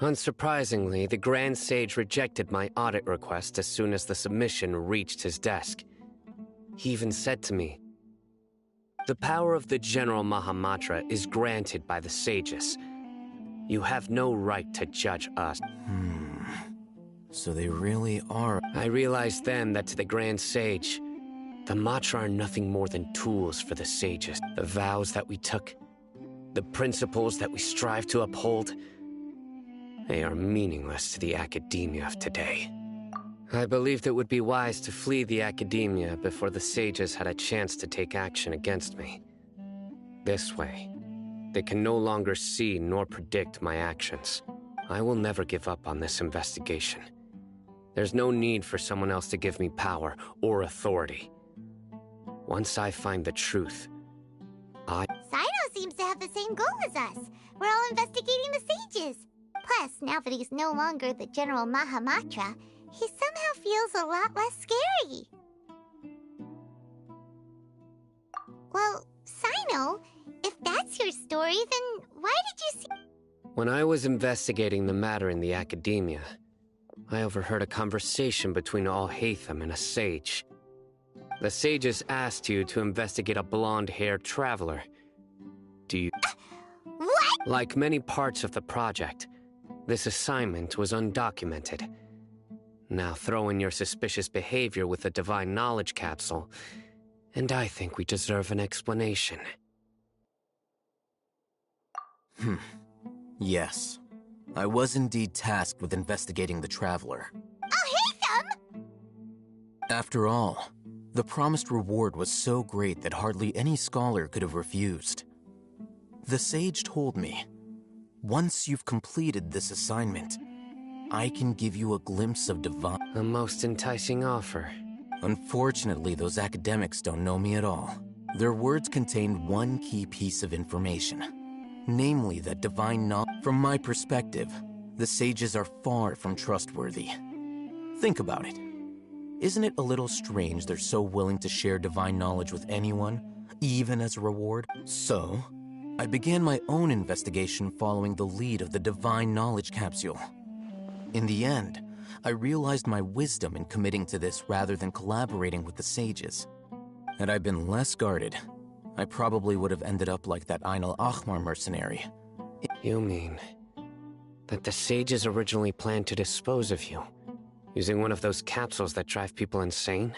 C: Unsurprisingly, the Grand Sage rejected my audit request as soon as the submission reached his desk. He even said to me, "The power of the General Mahamatra is granted by the sages. You have no right to judge us."
K: So they really are...
C: I realized then that to the Grand Sage, the Matra are nothing more than tools for the sages. The vows that we took, the principles that we strive to uphold, they are meaningless to the Academia of today. I believed it would be wise to flee the Academia before the sages had a chance to take action against me. This way, they can no longer see nor predict my actions. I will never give up on this investigation. There's no need for someone else to give me power or authority. Once I find the truth,
J: Sino seems to have the same goal as us. We're all investigating the sages. Plus, now that he's no longer the General Mahamatra, he somehow feels a lot less scary. Well, Sino, if that's your story, then why did you see...
C: when I was investigating the matter in the Academia, I overheard a conversation between Al-Haytham and a sage. The sages asked you to investigate a blonde-haired traveler do you...
J: What?
C: Like many parts of the project, this assignment was undocumented. Now throw in your suspicious behavior with the Divine Knowledge Capsule, and I think we deserve an explanation.
K: Yes. I was indeed tasked with investigating the Traveler.
J: Alhaitham!
K: After all, the promised reward was so great that hardly any scholar could have refused. The sage told me, once you've completed this assignment, I can give you a glimpse of divine...
C: A most enticing offer.
K: Unfortunately, those academics don't know me at all. Their words contained one key piece of information, namely that divine knowledge... From my perspective, the sages are far from trustworthy. Think about it. Isn't it a little strange they're so willing to share divine knowledge with anyone, even as a reward? So, I began my own investigation following the lead of the Divine Knowledge Capsule. In the end, I realized my wisdom in committing to this rather than collaborating with the sages. Had I been less guarded, I probably would have ended up like that Ain al-Ahmar mercenary.
C: You mean that the sages originally planned to dispose of you, using one of those capsules that drive people insane?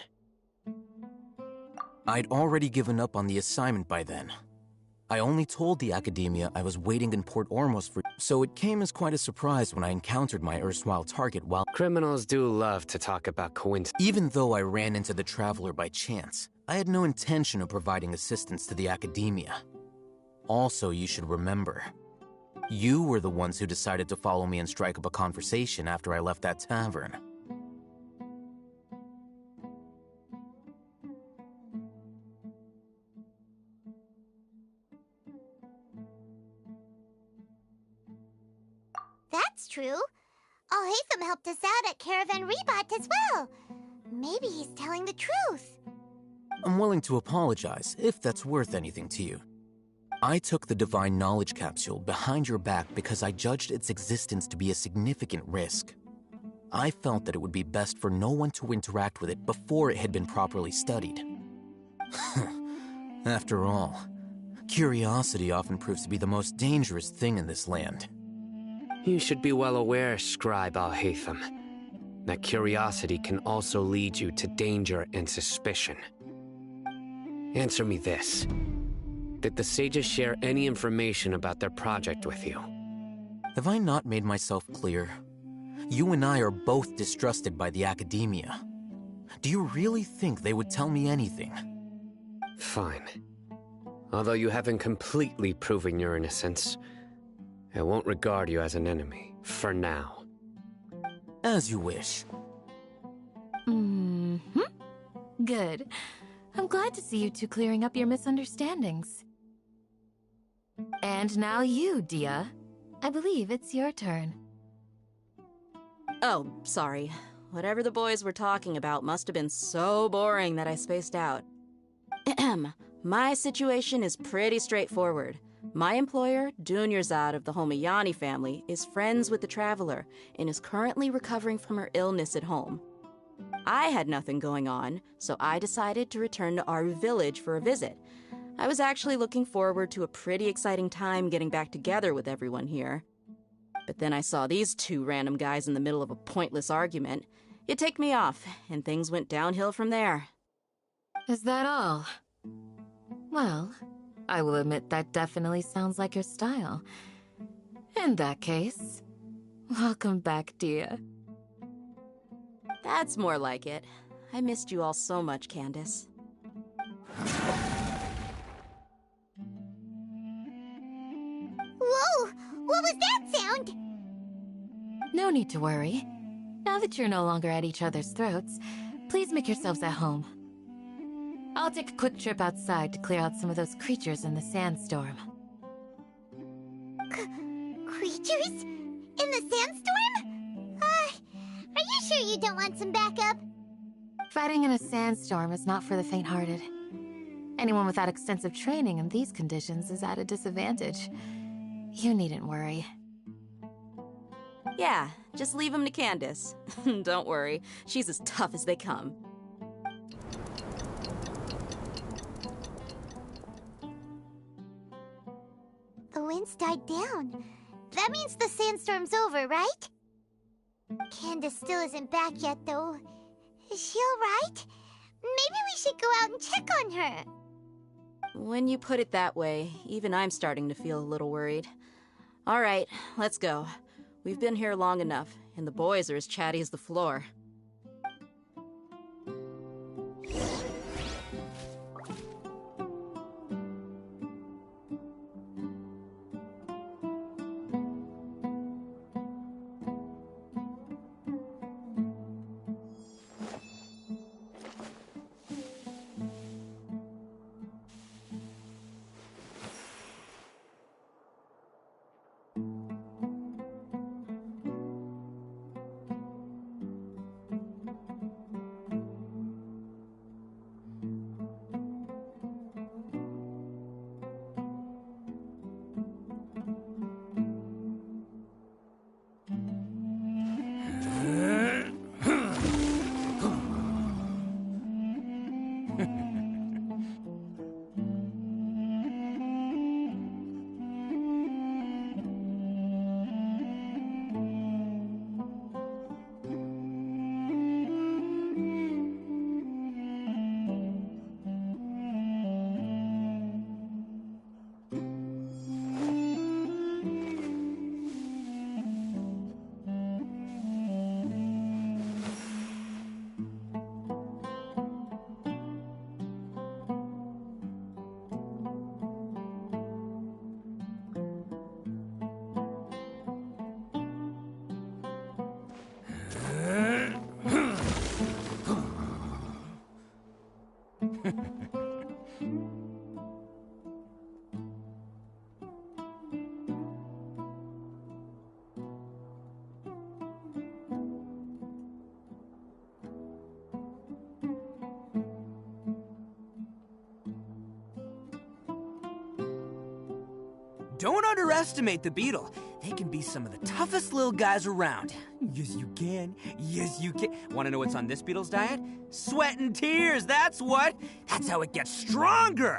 K: I'd already given up on the assignment by then. I only told the Academia I was waiting in Port Ormos for... So it came as quite a surprise when I encountered my erstwhile target while...
C: Criminals do love to talk about coincidence.
K: Even though I ran into the Traveler by chance, I had no intention of providing assistance to the Academia. Also, you should remember, you were the ones who decided to follow me and strike up a conversation after I left that tavern.
J: That's true. Alhaitham helped us out at Caravan Rebat as well. Maybe he's telling the truth.
K: I'm willing to apologize, if that's worth anything to you. I took the Divine Knowledge Capsule behind your back because I judged its existence to be a significant risk. I felt that it would be best for no one to interact with it before it had been properly studied. After all, curiosity often proves to be the most dangerous thing in this land.
C: You should be well aware, Scribe Alhaitham, that curiosity can also lead you to danger and suspicion. Answer me this. Did the sages share any information about their project with you?
K: Have I not made myself clear? You and I are both distrusted by the Academia. Do you really think they would tell me anything?
C: Fine. Although you haven't completely proven your innocence, I won't regard you as an enemy, for now.
K: As you wish.
N: Good. I'm glad to see you two clearing up your misunderstandings. And now you, Dia. I believe it's your turn.
L: Oh, sorry. Whatever the boys were talking about must have been so boring that I spaced out. My situation is pretty straightforward. My employer, Dunyarzad of the Homayani family, is friends with the Traveler and is currently recovering from her illness at home. I had nothing going on, so I decided to return to our village for a visit. I was actually looking forward to a pretty exciting time getting back together with everyone here. But then I saw these two random guys in the middle of a pointless argument. It ticked me off, and things went downhill from there.
N: Is that all? Well, I will admit that definitely sounds like your style. In that case, welcome back, Dia.
L: That's more like it. I missed you all so much, Candace.
J: Whoa! What was that sound?
N: No need to worry. Now that you're no longer at each other's throats, please make yourselves at home. I'll take a quick trip outside to clear out some of those creatures in the sandstorm.
J: Creatures? In the sandstorm? Are you sure you don't want some backup?
N: Fighting in a sandstorm is not for the faint-hearted. Anyone without extensive training in these conditions is at a disadvantage. You needn't worry.
L: Yeah, just leave him to Candace. Don't worry, she's as tough as they come.
J: clouds died down. That means the sandstorm's over, right? Candace still isn't back yet, though. Is she alright? Maybe we should go out and check on her.
L: When you put it that way, even I'm starting to feel a little worried. All right, let's go. We've been here long enough, and the boys are as chatty as the floor.
E: Don't underestimate the beetle. They can be some of the toughest little guys around. Yes, you can. Yes, you can. Want to know what's on this beetle's diet? Sweat and tears, that's what. That's how it gets stronger.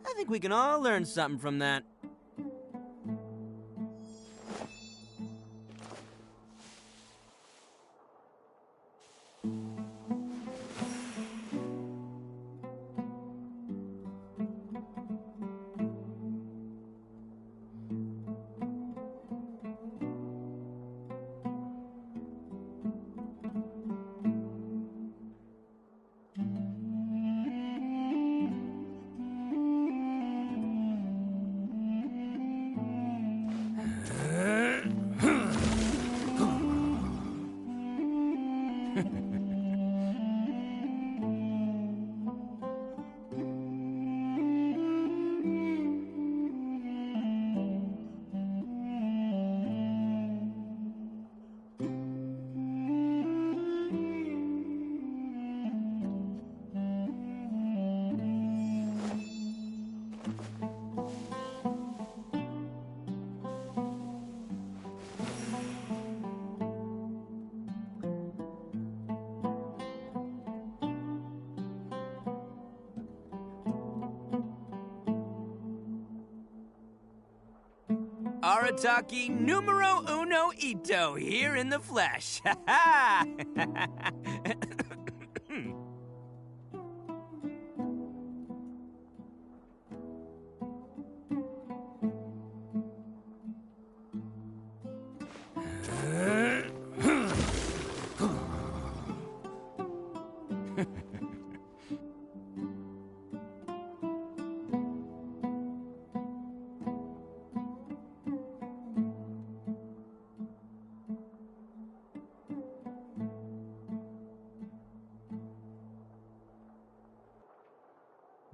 E: I think we can all learn something from that. Arataki numero uno ito here in the flesh. Ha ha!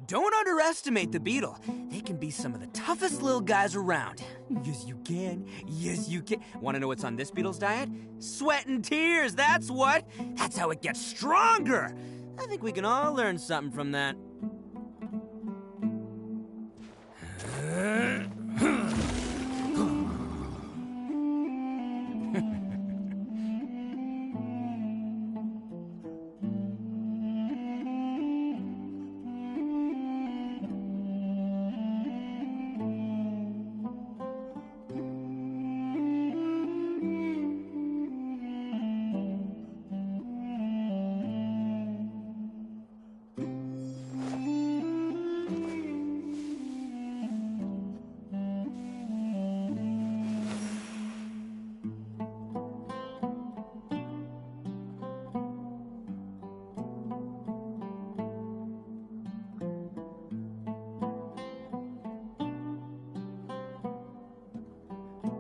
E: Don't underestimate the beetle. They can be some of the toughest little guys around. Yes, you can. Yes, you can. Want to know what's on this beetle's diet? Sweat and tears, that's what. That's how it gets stronger. I think we can all learn something from that.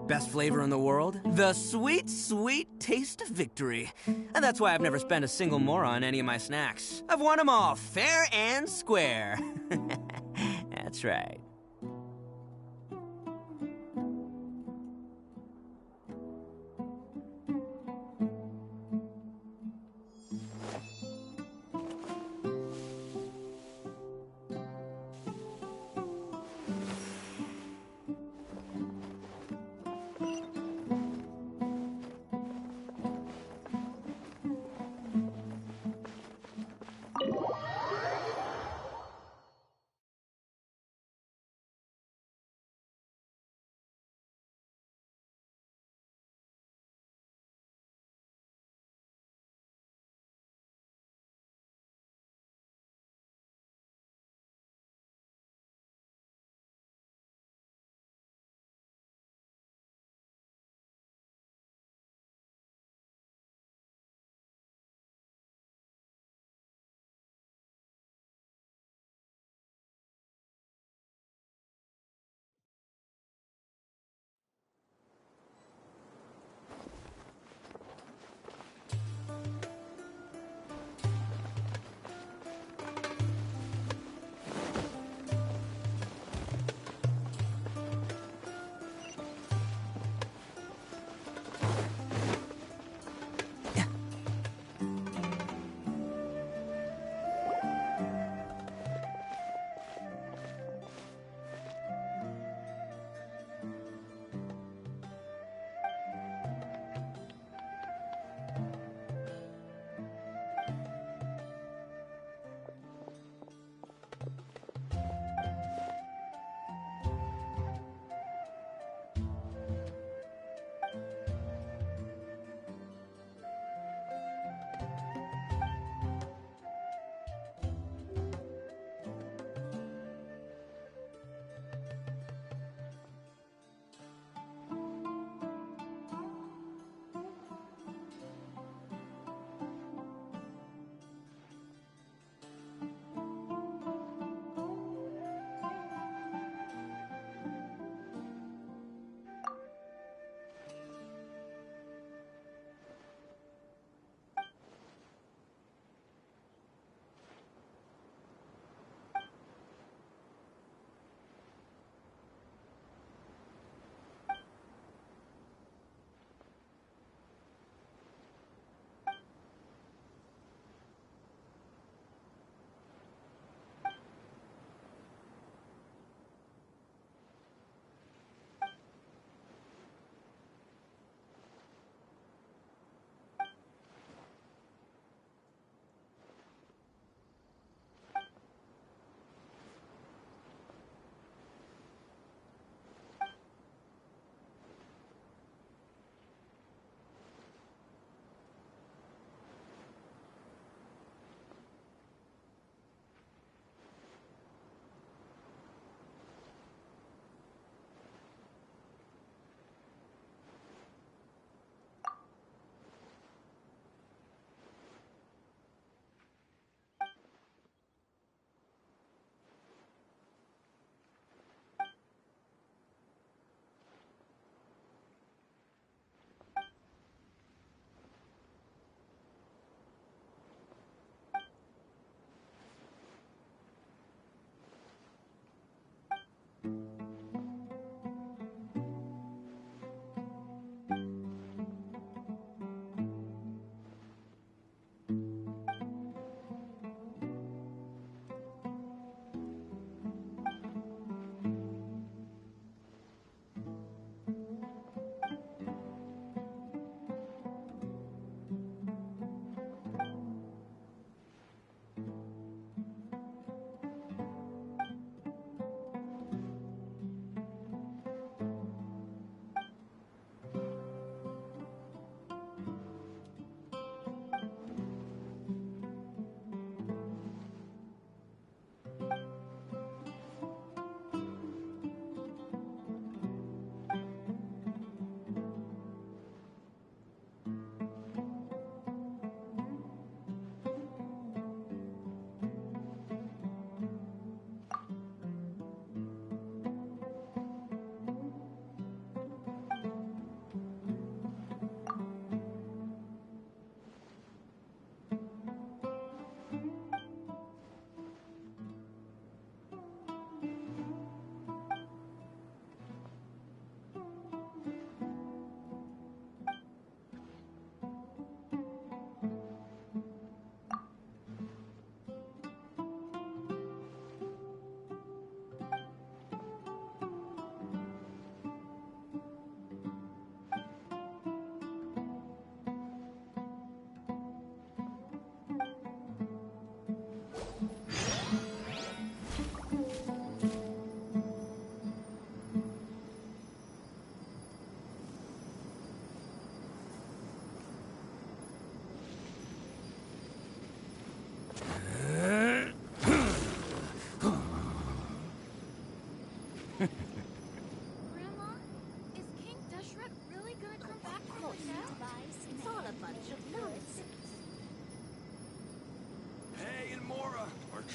E: Best flavor in the world? The sweet, sweet taste of victory. And that's why I've never spent a single mora on any of my snacks. I've won them all fair and square. That's right.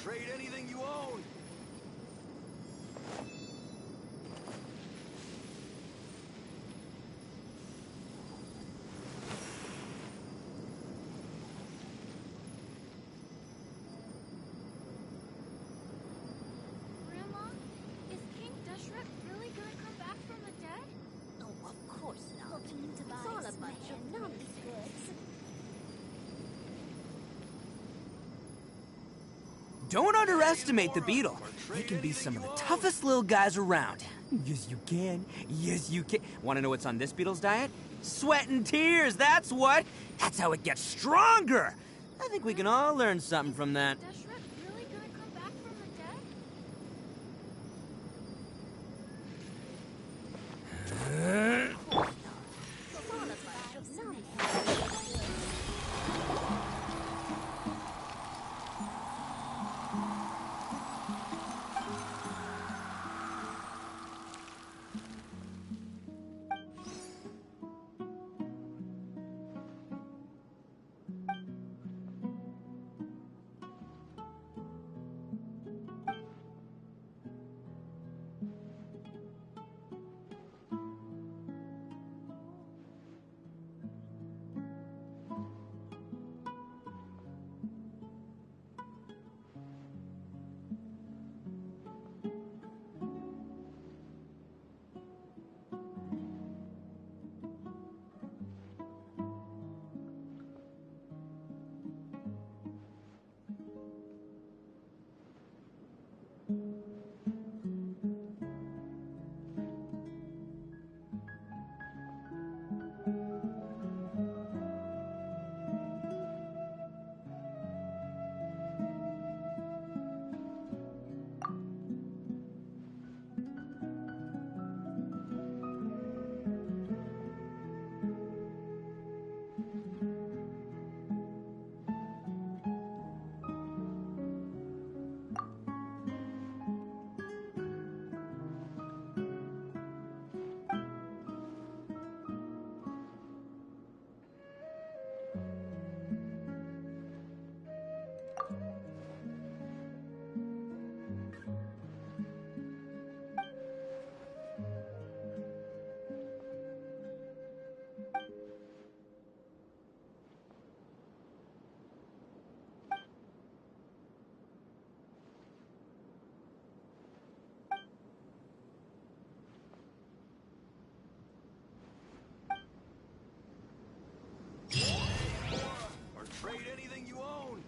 H: trade anything you own.
F: Grandma, is King Deshret really gonna come back from the dead?
S: Oh, of course not. It's all a bunch of nonsense.
E: Don't underestimate the beetle. They can be some of the toughest little guys around. Yes, you can. Yes, you can. Want to know what's on this beetle's diet? Sweat and tears, that's what. That's how it gets stronger. I think we can all learn something from that.
F: Deshret really gonna come back from the dead?
E: Uh,
S: It's all a bunch of nonsense.
H: Or trade anything you own.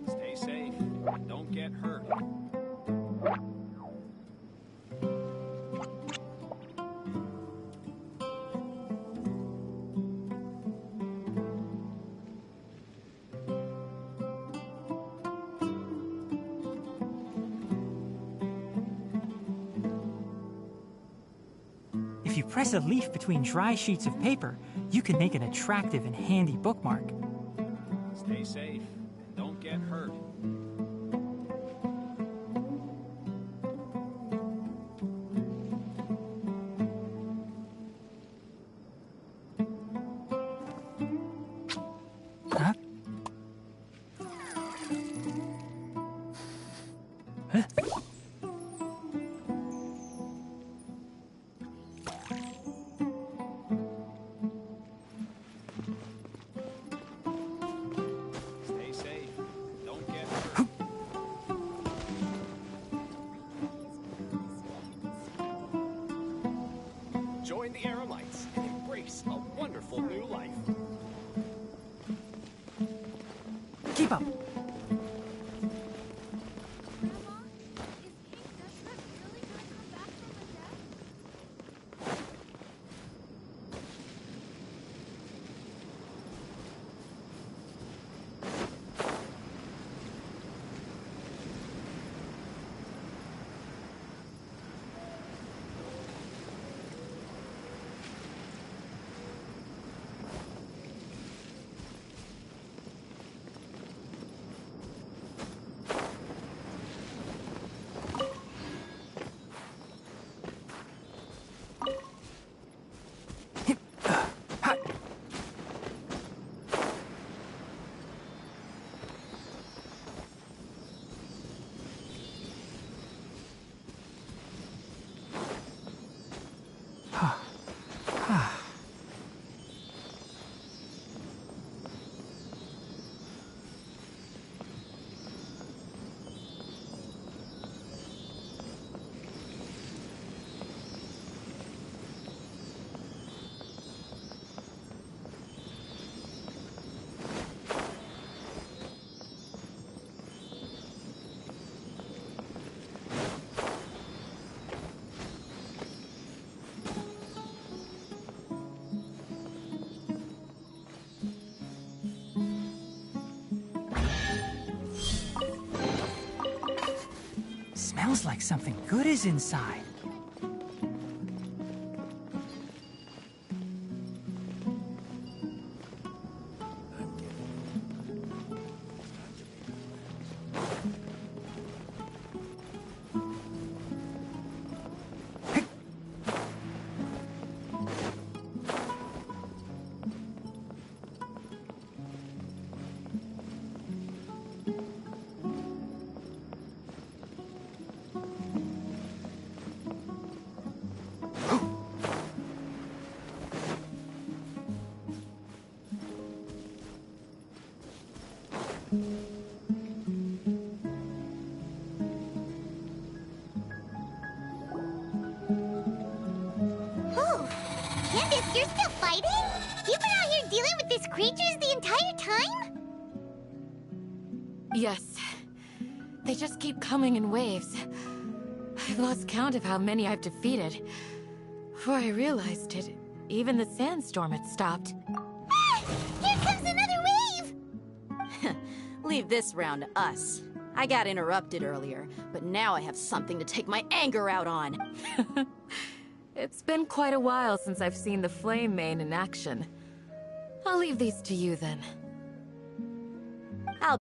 H: Stay safe. Don't get hurt.
R: If you press a leaf between dry sheets of paper, you can make an attractive and handy bookmark.
H: Stay safe and don't get hurt.
R: keep up. Smells like something good is inside.
J: Candace, you're still fighting? You've been out here dealing with these creatures the entire time?
N: Yes. They just keep coming in waves. I've lost count of how many I've defeated. Before I realized it, even the sandstorm had stopped.
J: Ah! Here comes another wave!
L: Leave this round to us. I got interrupted earlier, but now I have something to take my anger out on.
N: It's been quite a while since I've seen the Flame Mane in action. I'll leave these to you then.
L: I'll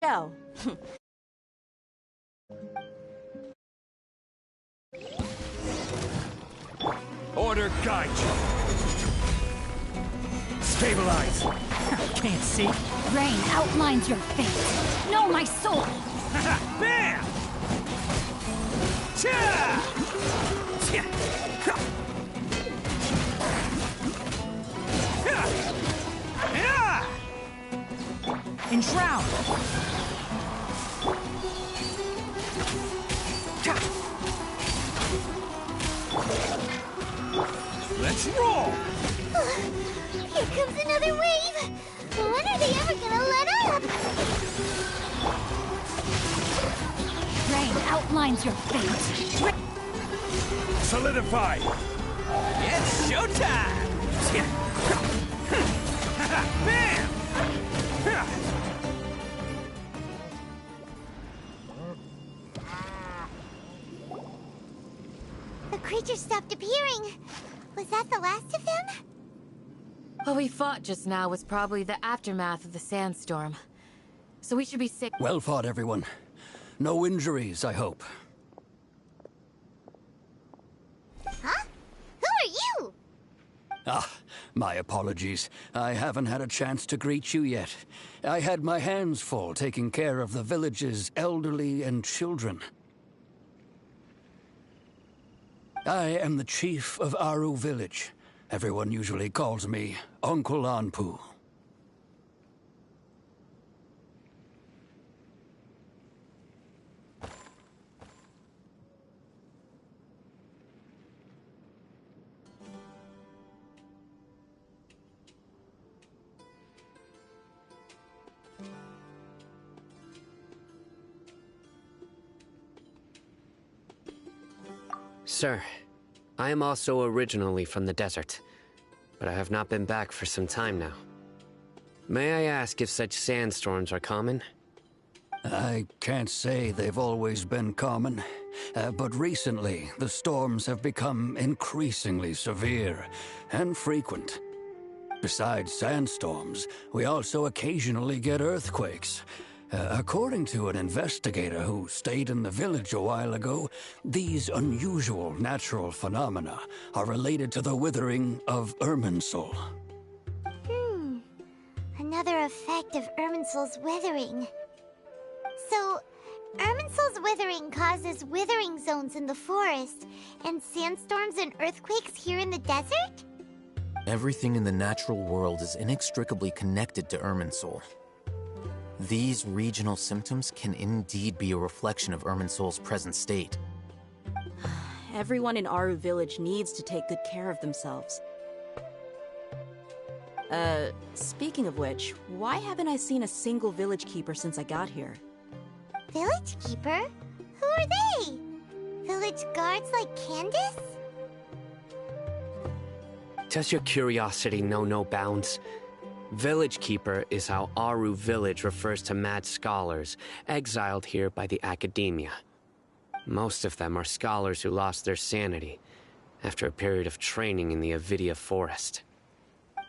L: go.
H: Order guide you. Stabilize.
R: Can't see.
B: Rain outlines your fate. Know my soul.
H: Bam! Cha!
R: Enshroud!
H: Let's roll!
J: Here comes another wave! When are they ever gonna let up?
B: Rain outlines your fate.
H: Solidify!
E: It's showtime!
H: Bam!
J: The creatures stopped appearing. Was that the last of them?
N: What we fought just now was probably the aftermath of the sandstorm. So we should be safe.
Q: Well fought, everyone. No injuries, I hope.
J: Huh? Who are you?
Q: Ah, my apologies. I haven't had a chance to greet you yet. I had my hands full taking care of the village's elderly and children. I am the chief of Aru village. Everyone usually calls me Uncle Anpu.
C: Sir, I am also originally from the desert, but I have not been back for some time now. May I ask if such sandstorms are common?
Q: I can't say they've always been common, but recently the storms have become increasingly severe and frequent. Besides sandstorms, we also occasionally get earthquakes. According to an investigator who stayed in the village a while ago, these unusual natural phenomena are related to the withering of Irminsul.
J: Another effect of Irminsul's withering. So, Irminsul's withering causes withering zones in the forest, and sandstorms and earthquakes here in the desert?
K: Everything in the natural world is inextricably connected to Irminsul. These regional symptoms can indeed be a reflection of Irminsul's present state.
L: Everyone in Aru Village needs to take good care of themselves. Speaking of which, why haven't I seen a single village keeper since I got here?
J: Village keeper? Who are they? Village guards like Candace?
C: Does your curiosity know no bounds? Village Keeper is how Aru Village refers to mad scholars exiled here by the Academia. Most of them are scholars who lost their sanity after a period of training in the Avidia Forest.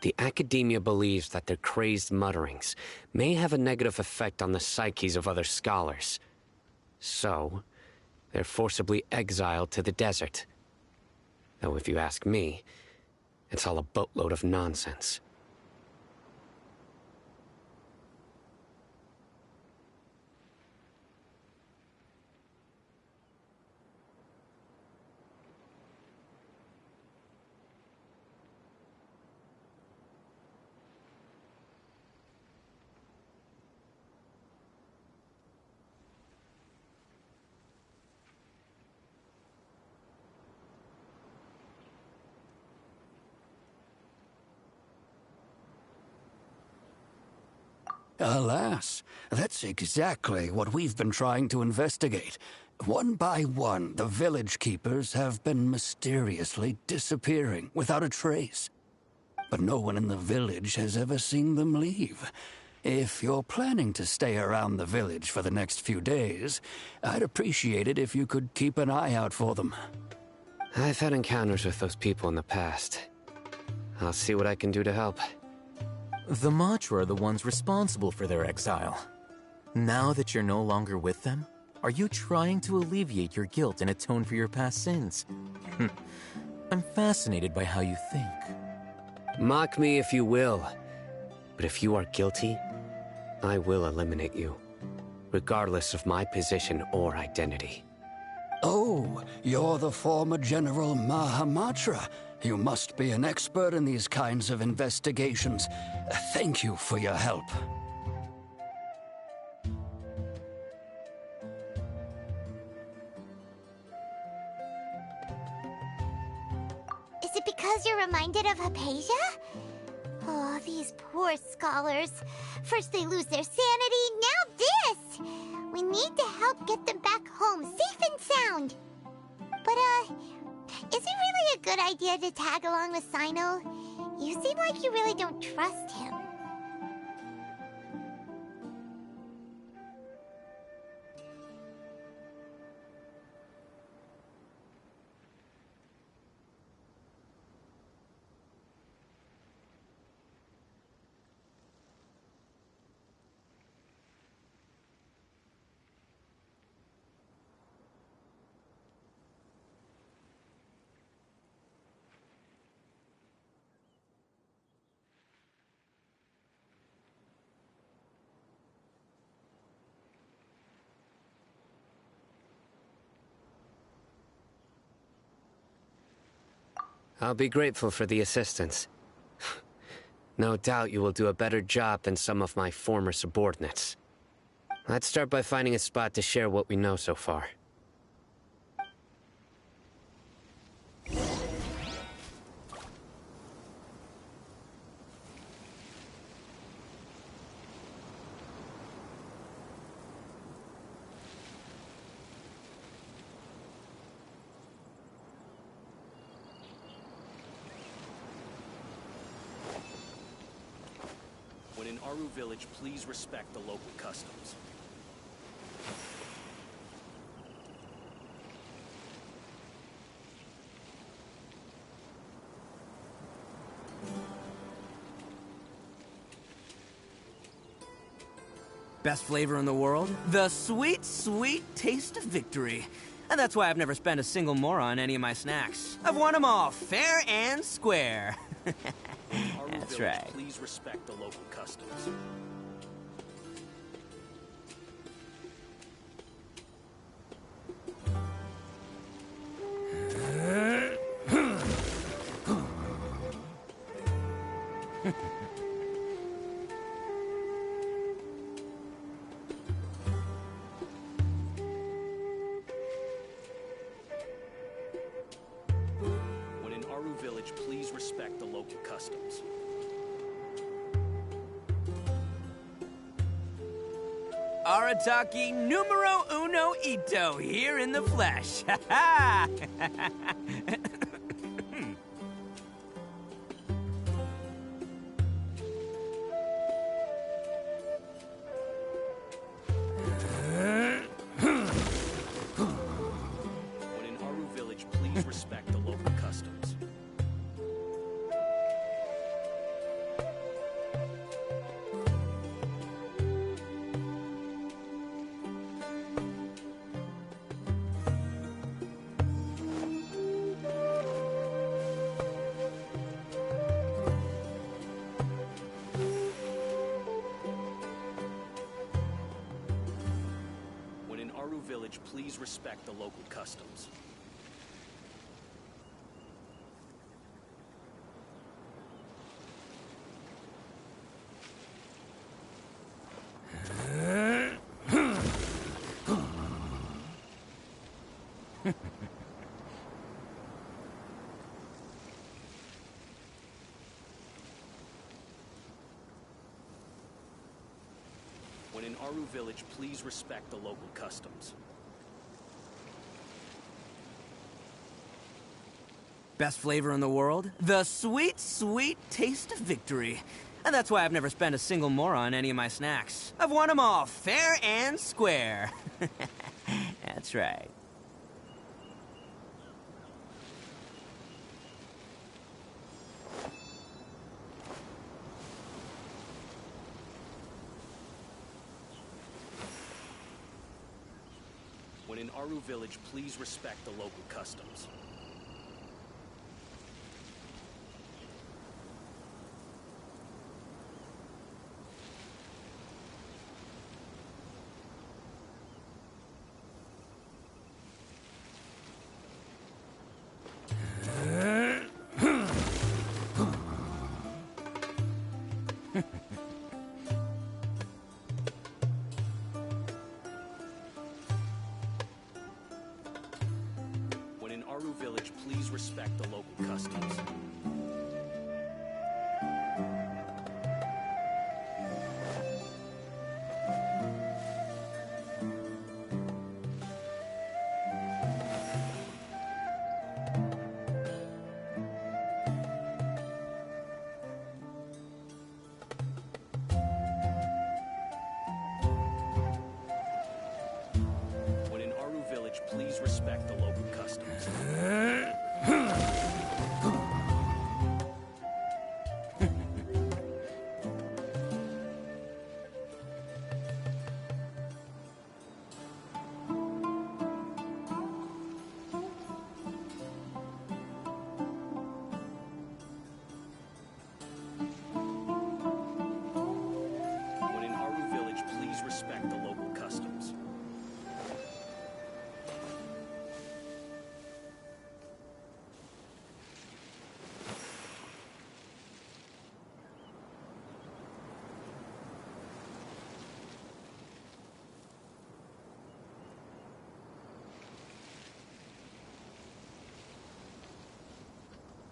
C: The Academia believes that their crazed mutterings may have a negative effect on the psyches of other scholars. So, they're forcibly exiled to the desert. Though if you ask me, it's all a boatload of nonsense.
Q: Alas, that's exactly what we've been trying to investigate. One by one, the village keepers have been mysteriously disappearing without a trace. But no one in the village has ever seen them leave. If you're planning to stay around the village for the next few days, I'd appreciate it if you could keep an eye out for them.
C: I've had encounters with those people in the past. I'll see what I can do to help.
K: The Matra are the ones responsible for their exile. Now that you're no longer with them, are you trying to alleviate your guilt and atone for your past sins? I'm fascinated by how you think.
C: Mock me if you will, but if you are guilty, I will eliminate you, regardless of my position or identity.
Q: Oh, you're the former General Mahamatra. You must be an expert in these kinds of investigations. Thank you for your help.
J: Is it because you're reminded of Hypatia? Oh, these poor scholars. First they lose their sanity, now this! We need to help get them back home, safe and sound. But, is it really a good idea to tag along with Sino? You seem like you really don't trust him.
C: I'll be grateful for the assistance. No doubt you will do a better job than some of my former subordinates. Let's start by finding a spot to share what we know so far.
P: When in Aru Village, please respect the local customs.
E: Best flavor in the world? The sweet, sweet taste of victory. And that's why I've never spent a single more on any of my snacks. I've won them all, fair and square. That's right.
P: Please respect the local customs. When in Aru Village, please respect the local customs.
E: Arataki numero uno ito, here in the flesh. Ha ha!
P: When in Aru Village, please respect the local customs. When in Aru Village, please respect the local customs. When in Aru Village, please respect the local customs.
E: Best flavor in the world? The sweet, sweet taste of victory. And that's why I've never spent a single more on any of my snacks. I've won them all, fair and square. That's right.
P: When in Aru Village, please respect the local customs. When in Aru Village, please respect the local customs. When in Aru Village, please respect the local customs. When in Aru Village, please respect the local customs.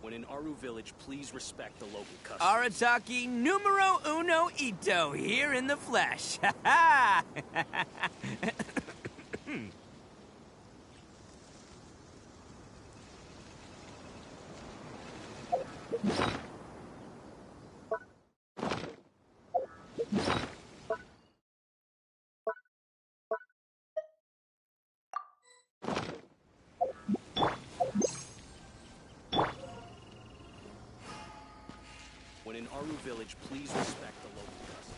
P: When in Aru Village, please respect the local customs.
E: Arataki numero uno ito, here in the flesh. Ha ha!
P: Village, please respect the local custom.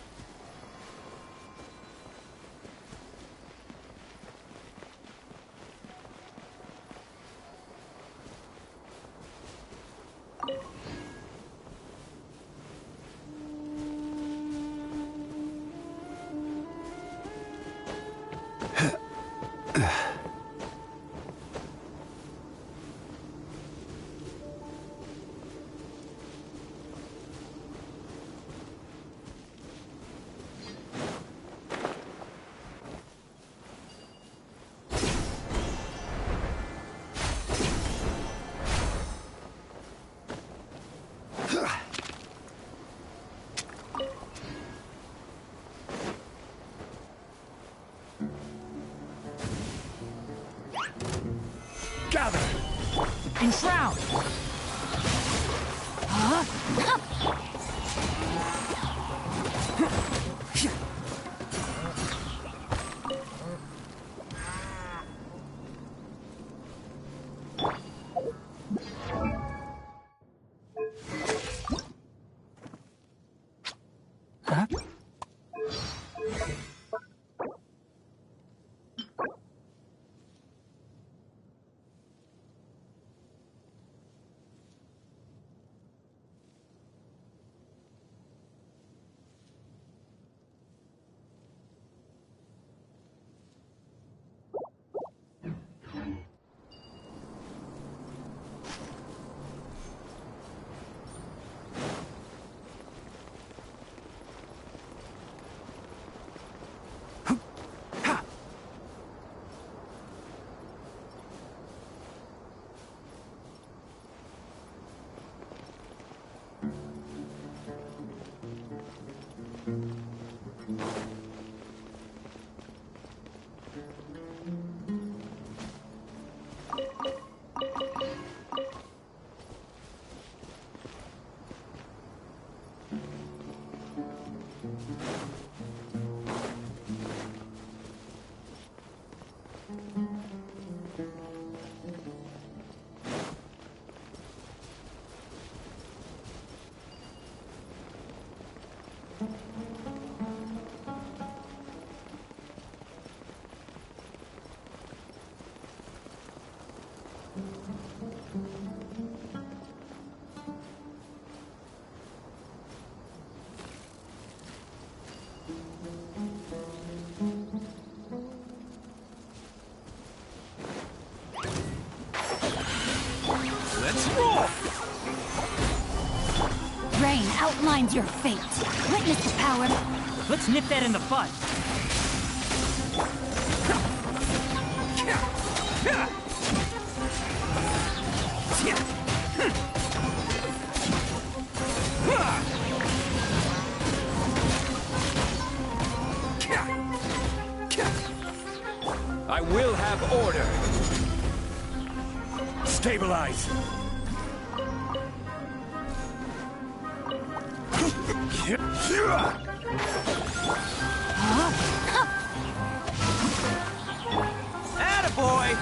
G: Gather! Enshroud! Huh? Huh? Let's roll!
B: Rain outlines your fate. Witness the power.
G: Let's nip that in the bud.
O: I will have order. Stabilize.
E: Attaboy!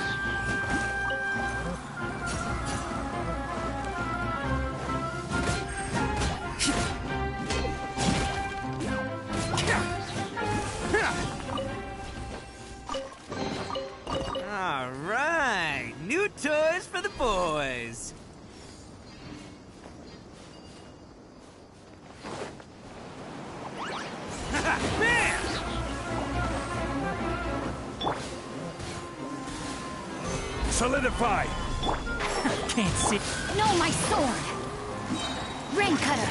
E: All right, new toys for the boys. Man!
O: Solidify!
G: Can't see.
B: No, my sword! Rain cutter!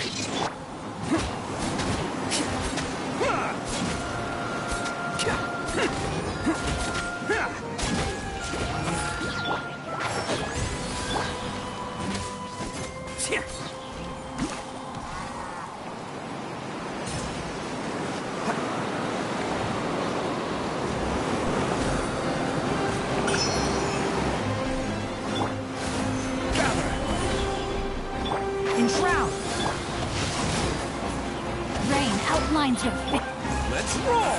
G: Enshroud!
B: Rain outlines your fate.
O: Let's roll!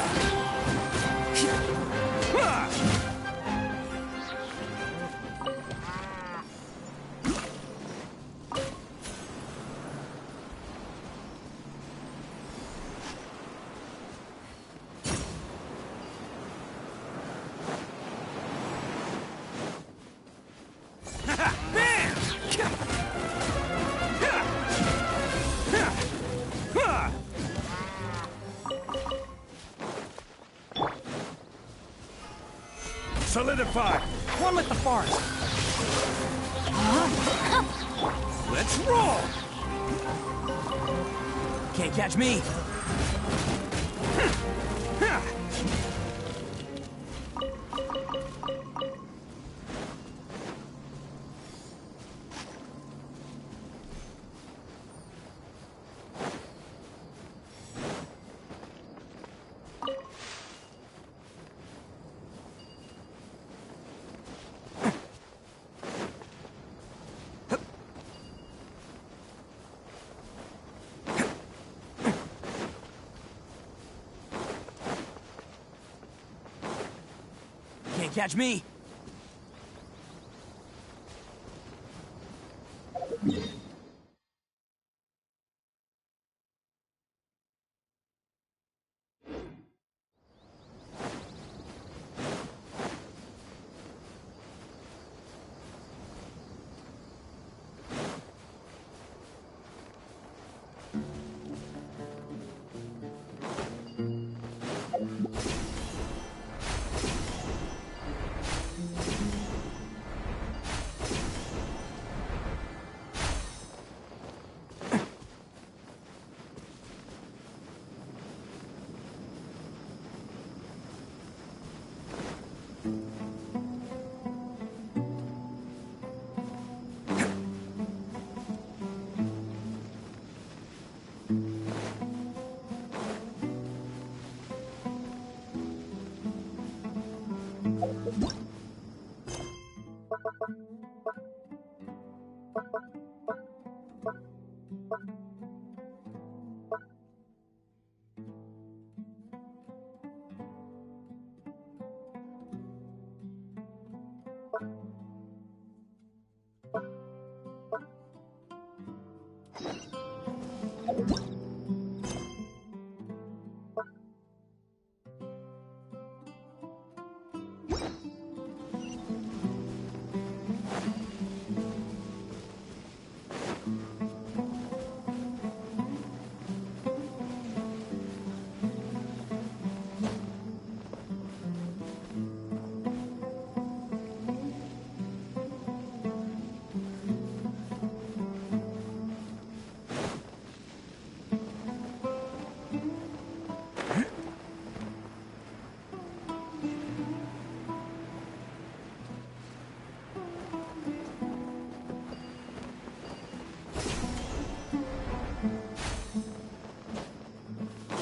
H: Solidify!
R: One with the forest.
H: Let's roll!
E: Can't catch me! Can't catch me!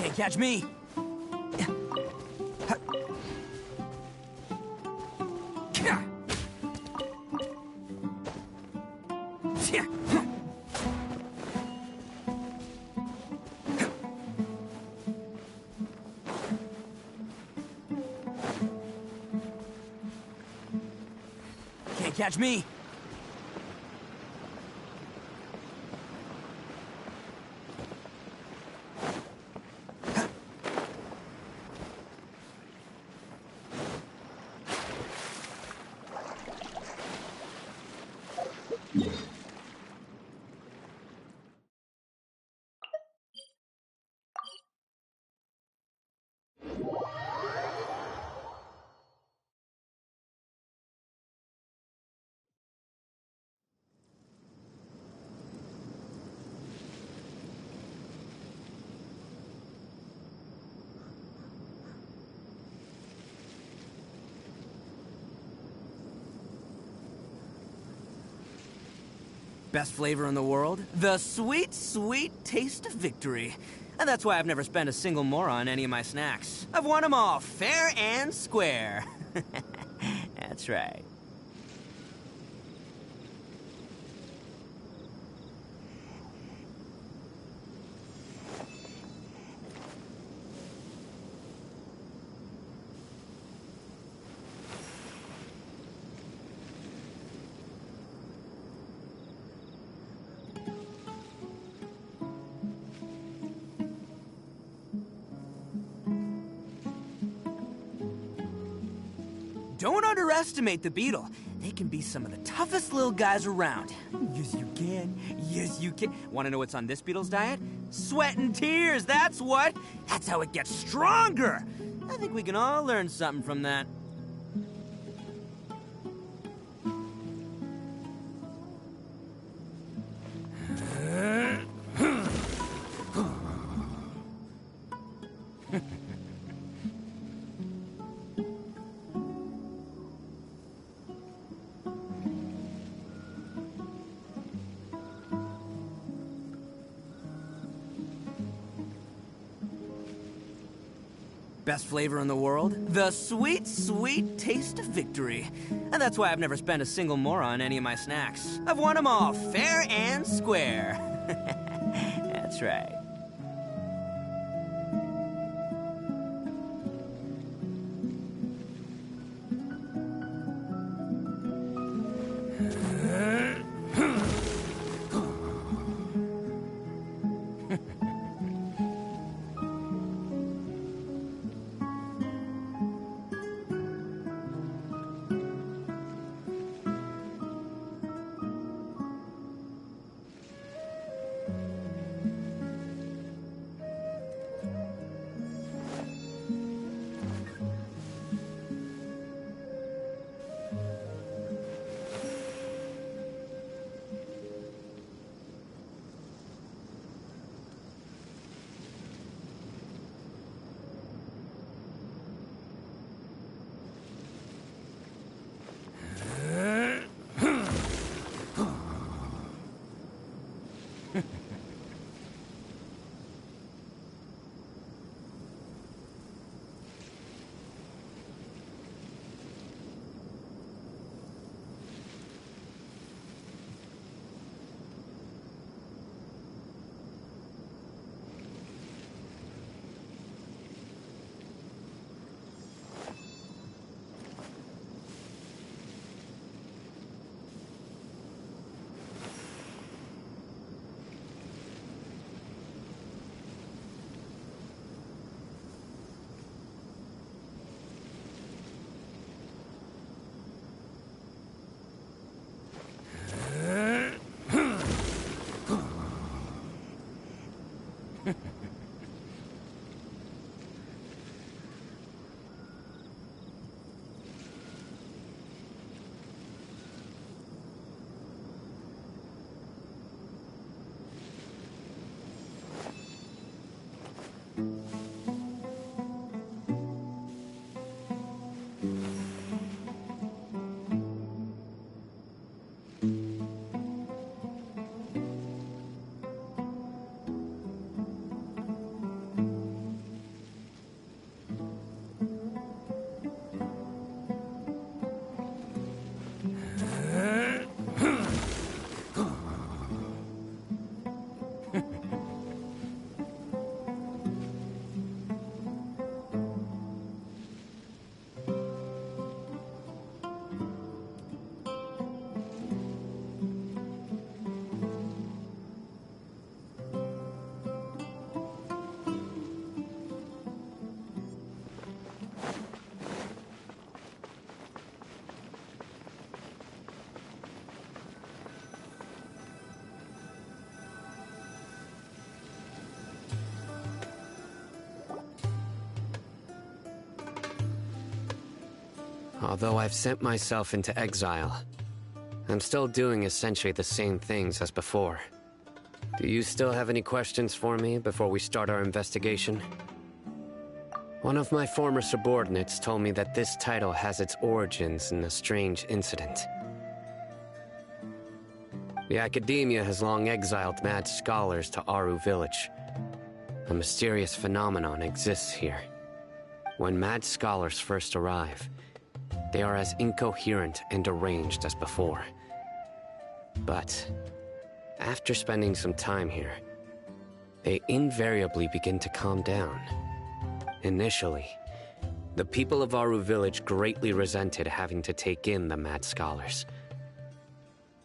E: Can't catch me! Can't catch me! Best flavor in the world? The sweet, sweet taste of victory. And that's why I've never spent a single more on any of my snacks. I've won them all, fair and square. That's right. Don't underestimate the beetle. They can be some of the toughest little guys around. Yes, you can. Yes, you can. Want to know what's on this beetle's diet? Sweat and tears, that's what. That's how it gets stronger. I think we can all learn something from that. Best flavor in the world? The sweet, sweet taste of victory. And that's why I've never spent a single more on any of my snacks. I've won them all, fair and square. That's right.
C: Although I've sent myself into exile, I'm still doing essentially the same things as before. Do you still have any questions for me before we start our investigation? One of my former subordinates told me that this title has its origins in a strange incident. The Academia has long exiled mad scholars to Aru Village. A mysterious phenomenon exists here. When mad scholars first arrive, they are as incoherent and deranged as before. But after spending some time here, they invariably begin to calm down. Initially, the people of Aru Village greatly resented having to take in the mad scholars.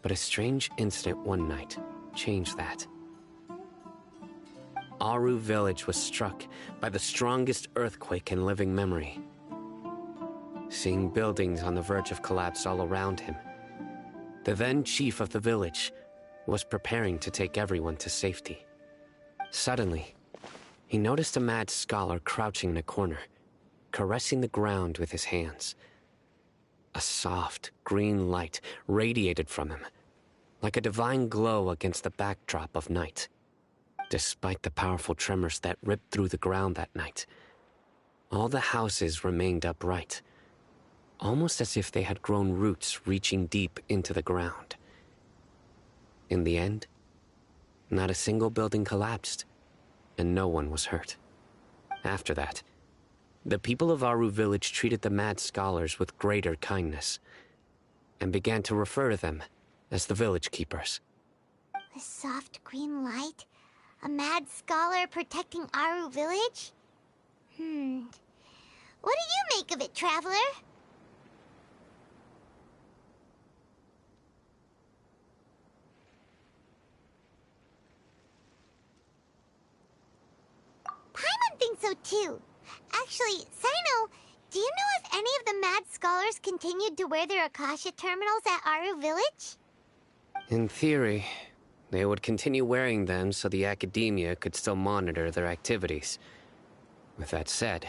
C: But a strange incident one night changed that. Aru Village was struck by the strongest earthquake in living memory. Seeing buildings on the verge of collapse all around him, the then chief of the village was preparing to take everyone to safety. Suddenly, he noticed a mad scholar crouching in a corner, caressing the ground with his hands. A soft, green light radiated from him, like a divine glow against the backdrop of night. Despite the powerful tremors that ripped through the ground that night, All the houses remained upright, almost as if they had grown roots reaching deep into the ground. In the end, not a single building collapsed, and no one was hurt. After that, the people of Aru village treated the mad scholars with greater kindness, and began to refer to them as the village keepers.
J: The soft green light? A mad scholar protecting Aru village? What do you make of it, Traveler? Paimon thinks so too. Actually, Sino, do you know if any of the mad scholars continued to wear their Akasha terminals at Aru village?
C: In theory, they would continue wearing them so the academia could still monitor their activities. With that said,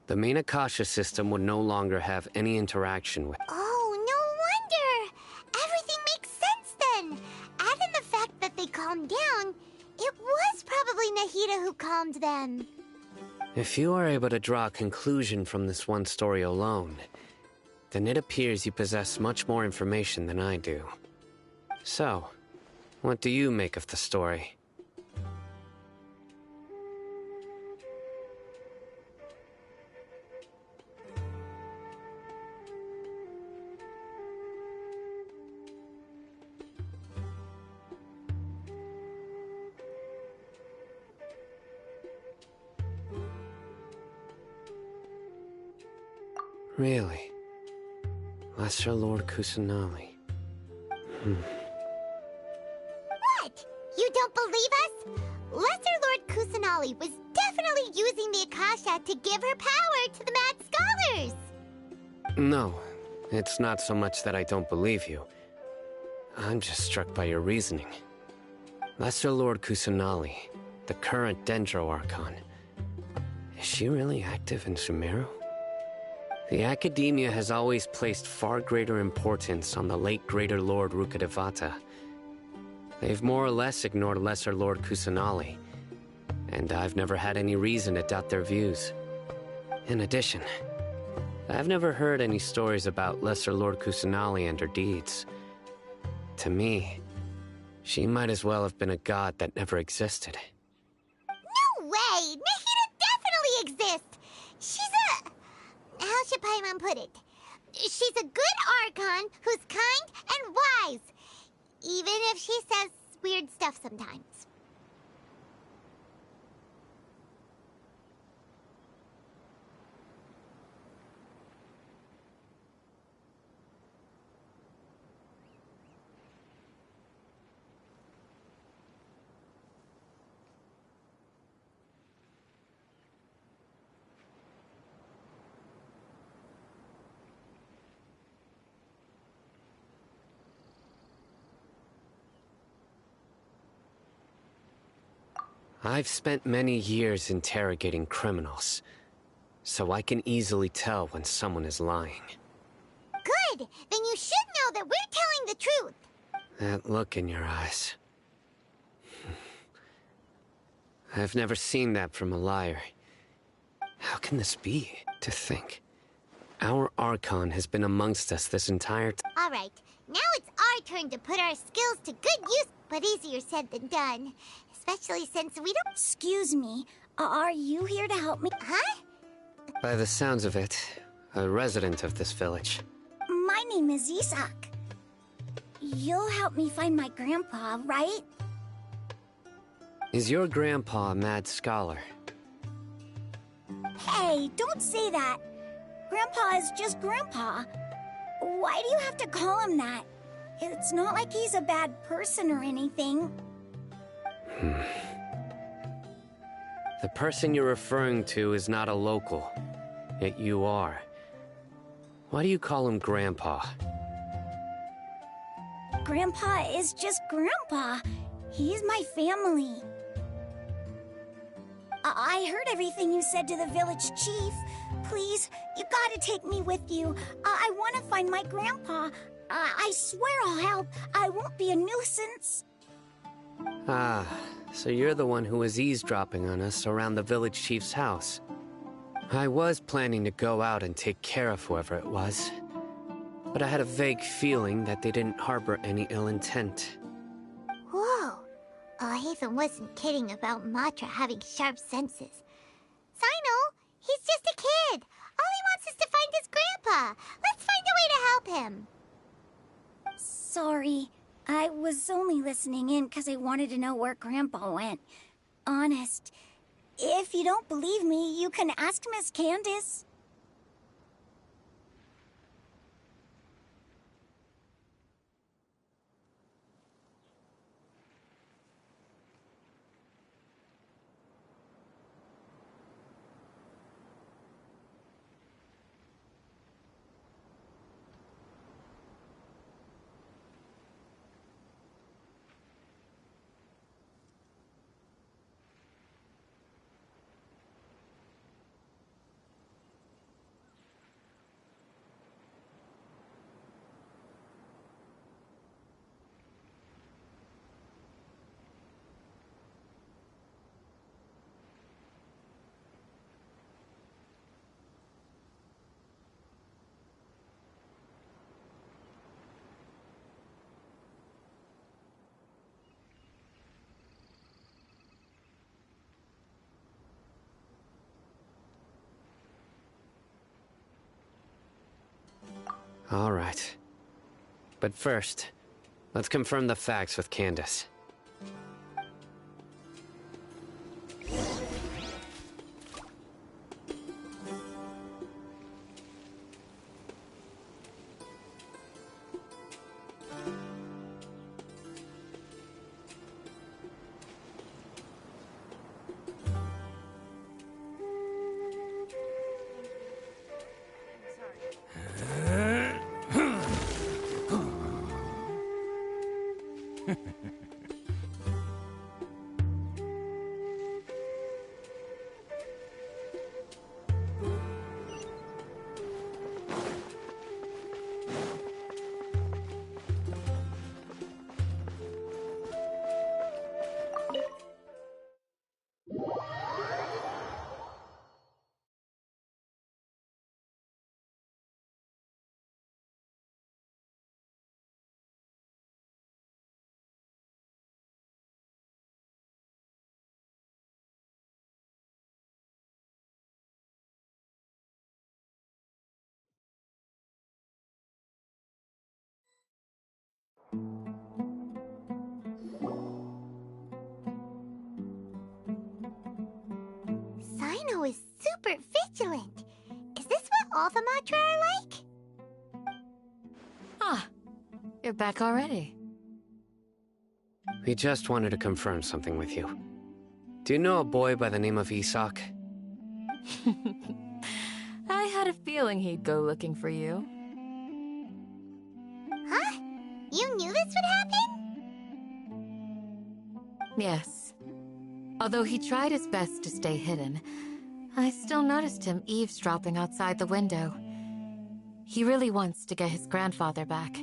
C: the main Akasha system would no longer have any interaction with...
J: Oh, no wonder! Everything makes sense then! Add in the fact that they calmed down, it was probably Nahida who calmed them.
C: If you are able to draw a conclusion from this one story alone, then it appears you possess much more information than I do. So, what do you make of the story? Really? Lesser Lord Kusanali.
J: What? You don't believe us? Lesser Lord Kusanali was definitely using the Akasha to give her power to the mad scholars!
C: No, it's not so much that I don't believe you. I'm just struck by your reasoning. Lesser Lord Kusanali, the current Dendro Archon. Is she really active in Sumeru? The Academia has always placed far greater importance on the late Greater Lord Rukkhadevata. They've more or less ignored Lesser Lord Kusanali, and I've never had any reason to doubt their views. In addition, I've never heard any stories about Lesser Lord Kusanali and her deeds. To me, she might as well have been a god that never existed.
J: No way! Nahida definitely exists! She's a... How should Paimon put it? She's a good Archon who's kind and wise, even if she says weird stuff sometimes.
C: I've spent many years interrogating criminals, so I can easily tell when someone is lying.
J: Good! Then you should know that we're telling the truth!
C: That look in your eyes. I've never seen that from a liar. How can this be? To think, our Archon has been amongst us this entire time.
J: Alright, now it's our turn to put our skills to good use, but easier said than done. Especially since we don't...
D: Excuse me, are you here to help me?
J: Huh?
C: By the sounds of it, a resident of this village.
D: My name is Isak. You'll help me find my grandpa, right?
C: Is your grandpa a mad scholar?
D: Hey, don't say that. Grandpa is just Grandpa. Why do you have to call him that? It's not like he's a bad person or anything.
C: The person you're referring to is not a local, yet you are. Why do you call him Grandpa?
D: Grandpa is just Grandpa. He's my family. I heard everything you said to the village chief. Please, you gotta take me with you. I want to find my grandpa. I swear I'll help. I won't be a nuisance.
C: Ah, so you're the one who was eavesdropping on us around the village chief's house. I was planning to go out and take care of whoever it was, but I had a vague feeling that they didn't harbor any ill intent.
J: Whoa! Haven wasn't kidding about Matra having sharp senses. Sino, he's just a kid. All he wants is to find his grandpa. Let's find a way to help him.
D: Sorry, I was only listening in because I wanted to know where Grandpa went. Honest. If you don't believe me, you can ask Miss Candace.
C: All right. But first, let's confirm the facts with Candace.
J: Sino is super vigilant. Is this what all the Matra are like?
N: Ah, you're back already.
C: We just wanted to confirm something with you. Do you know a boy by the name of Isak?
N: I had a feeling he'd go looking for you.
J: Huh? You knew this would happen?
N: Yes. Although he tried his best to stay hidden, I still noticed him eavesdropping outside the window. He really wants to get his grandfather back.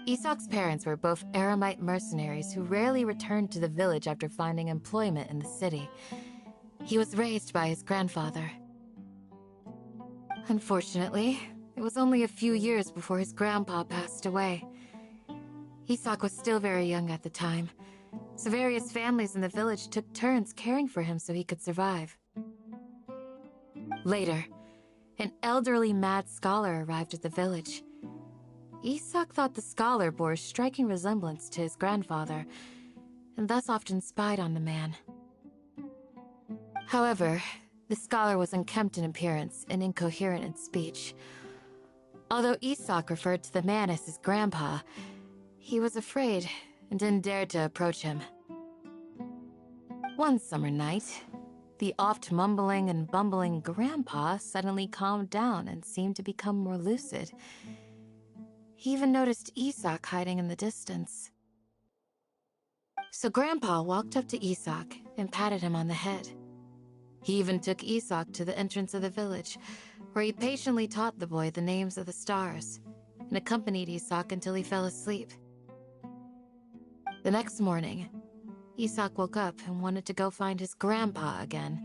N: Isak's parents were both Eremite mercenaries who rarely returned to the village after finding employment in the city. He was raised by his grandfather. Unfortunately, it was only a few years before his grandpa passed away. Isak was still very young at the time, so various families in the village took turns caring for him so he could survive. Later, an elderly mad scholar arrived at the village. Isak thought the scholar bore a striking resemblance to his grandfather, and thus often spied on the man. However, the scholar was unkempt in appearance and incoherent in speech. Although Isak referred to the man as his grandpa, he was afraid and didn't dare to approach him. One summer night, the oft mumbling and bumbling grandpa suddenly calmed down and seemed to become more lucid. He even noticed Isak hiding in the distance. So Grandpa walked up to Isak and patted him on the head. He even took Isak to the entrance of the village, where he patiently taught the boy the names of the stars, and accompanied Isak until he fell asleep. The next morning, Isak woke up and wanted to go find his grandpa again,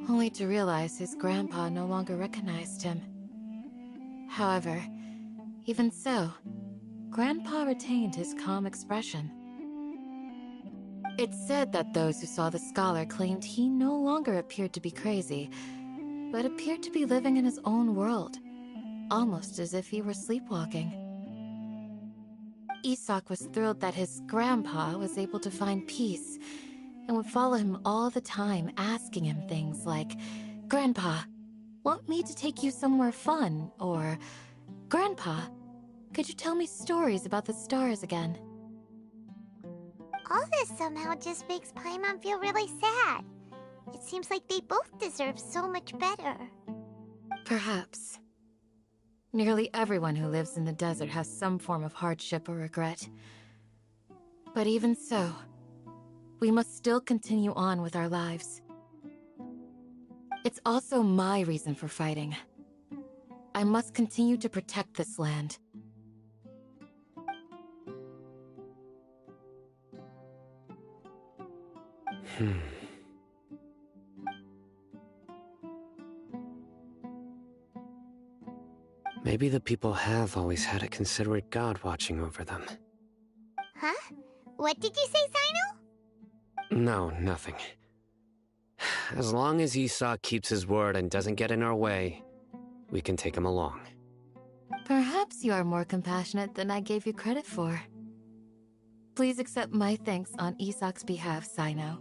N: only to realize his grandpa no longer recognized him. However, even so, Grandpa retained his calm expression. It's said that those who saw the scholar claimed he no longer appeared to be crazy, but appeared to be living in his own world, almost as if he were sleepwalking. Isak was thrilled that his grandpa was able to find peace, and would follow him all the time, asking him things like, "Grandpa, want me to take you somewhere fun?" Or, "Grandpa, could you tell me stories about the stars again?"
J: All this somehow just makes Paimon feel really sad. It seems like they both deserve so much better.
N: Perhaps. Nearly everyone who lives in the desert has some form of hardship or regret. But even so, we must still continue on with our lives. It's also my reason for fighting. I must continue to protect this land.
C: Maybe the people have always had a considerate god watching over them.
J: Huh? What did you say, Sino?
C: No, nothing. As long as Isak keeps his word and doesn't get in our way, we can take him along.
N: Perhaps you are more compassionate than I gave you credit for. Please accept my thanks on Isak's behalf, Sino.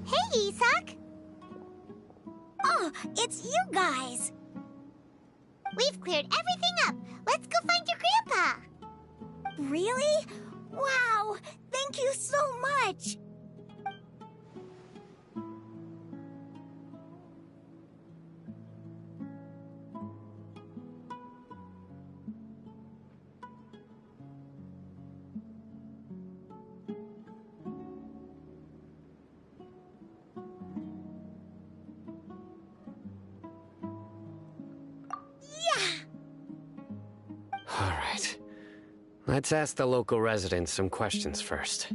J: Hey, Isak!
D: Oh, it's you guys!
J: We've cleared everything up. Let's go find your grandpa.
D: Really? Wow! Thank you so much!
C: All right. Let's ask the local residents some questions first.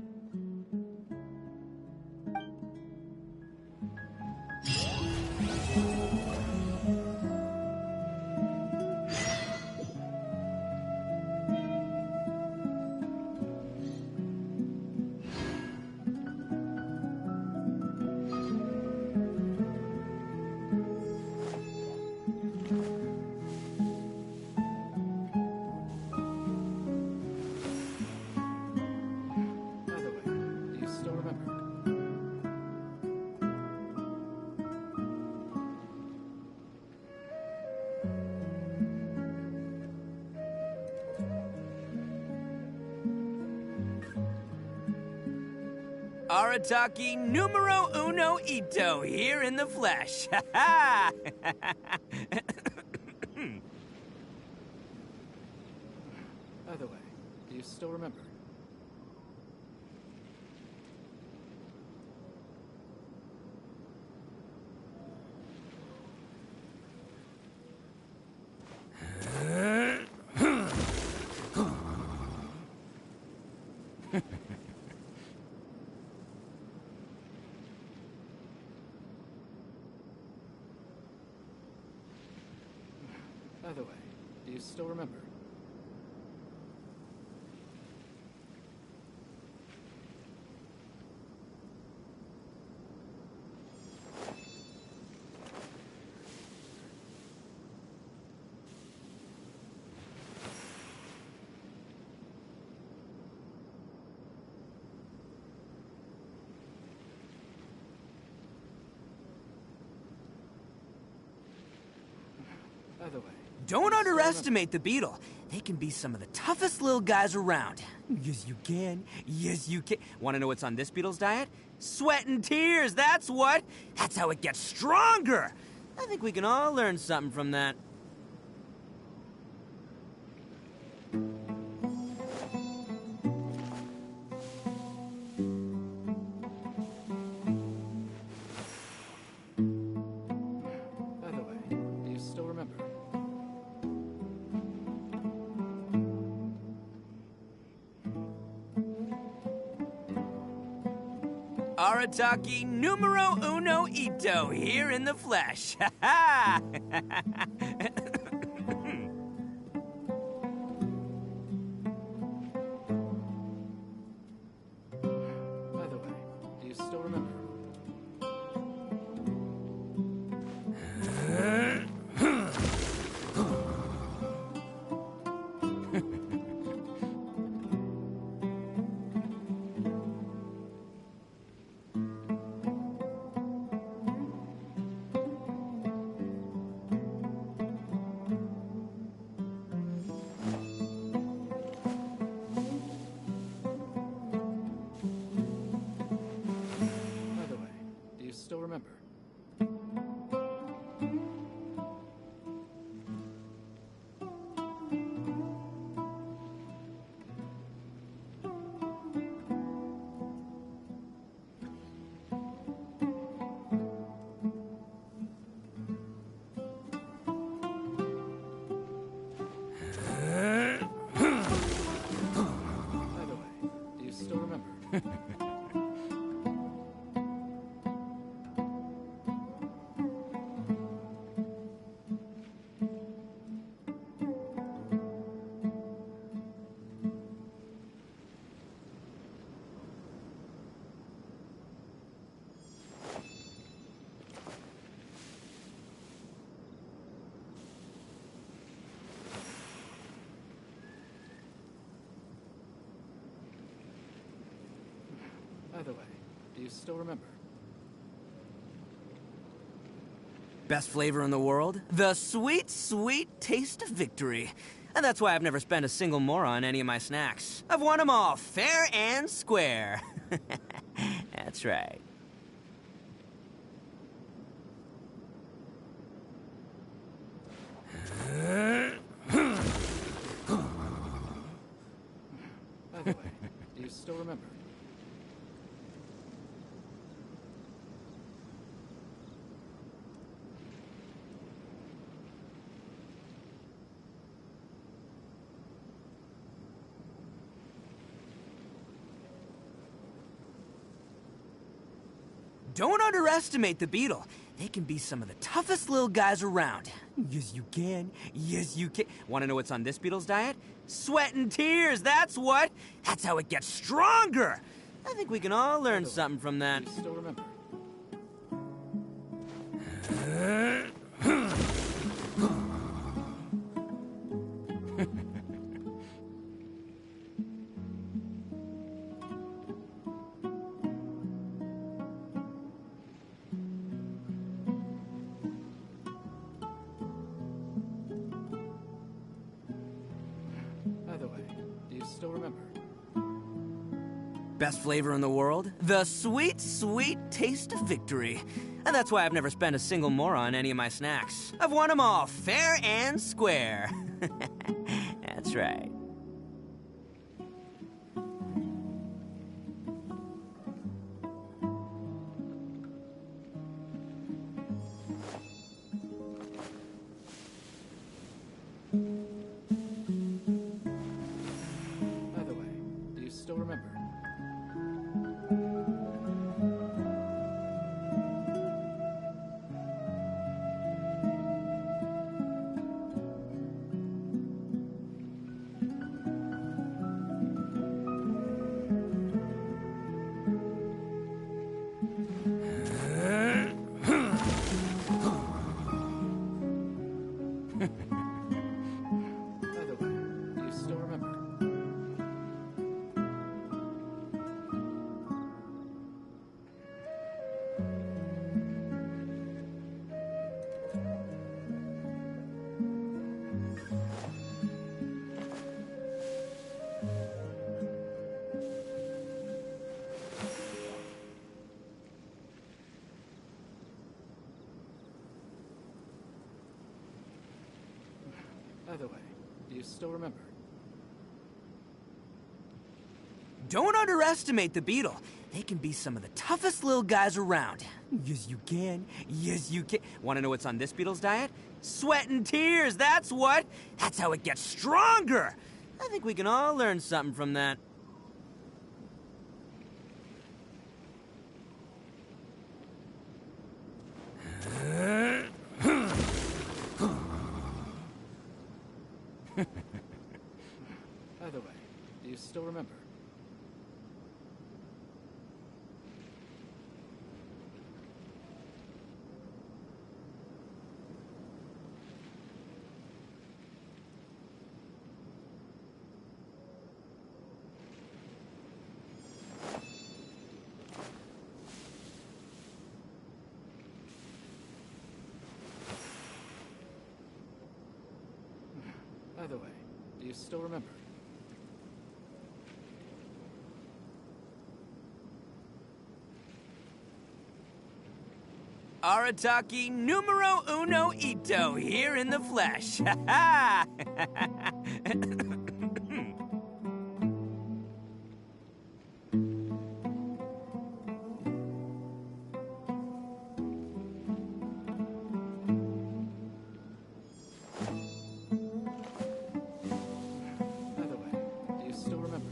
V: By the way, do you still remember?
E: Arataki numero uno ito here in the flesh. Ha ha!
V: By the way, do you still remember? By the way, do you still remember?
Q: By the way,
E: Don't underestimate the beetle. They can be some of the toughest little guys around. Yes, you can. Yes, you can. Want to know what's on this beetle's diet? Sweat and tears, that's what. That's how it gets stronger. I think we can all learn something from that.
Q: by the way, do you still remember?
E: Arataki numero uno ito here in the flesh. Ha ha!
Q: By the way, do you still remember? By the way, do you still remember? By the way, do you still remember? By the way, do you still remember?
E: Best flavor in the world? The sweet, sweet taste of victory. And that's why I've never spent a single mora on any of my snacks. I've won them all fair and square. That's right.
Q: By the way, do you still remember?
E: Don't underestimate the beetle. They can be some of the toughest little guys around. Yes, you can. Yes, you can. Want to know what's on this beetle's diet? Sweat and tears, that's what. That's how it gets stronger. I think we can all learn something from that.
Q: Do you still remember? By the way, do you still remember?
E: Best flavor in the world? The sweet, sweet taste of victory. And that's why I've never spent a single mora on any of my snacks. I've won them all fair and square. That's right.
Q: By the way, do you still remember? By the way, do you still remember?
V: By the way, do you still remember?
E: Don't underestimate the beetle. They can be some of the toughest little guys around. Yes, you can. Yes, you can. Want to know what's on this beetle's diet? Sweat and tears, that's what. That's how it gets stronger. I think we can all learn something from that.
V: By the way, do you still remember? By the way, do you still remember?
E: Arataki numero uno ito here in the flesh. Ha ha!
V: By the way, do you still remember?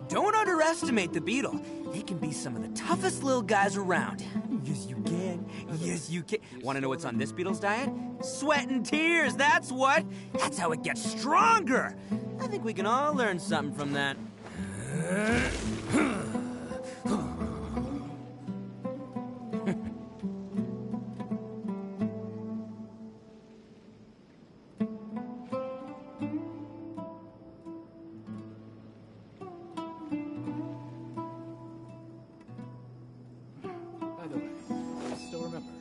E: Don't underestimate the beetle. They can be some of the toughest little guys around. Yes, you can. Yes, you can. Want to know what's on this beetle's diet? Sweat and tears, that's what. That's how it gets stronger. I think we can all learn something from that.
V: By the way, do you still remember?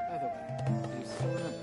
V: By the way, do you still remember?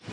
H: You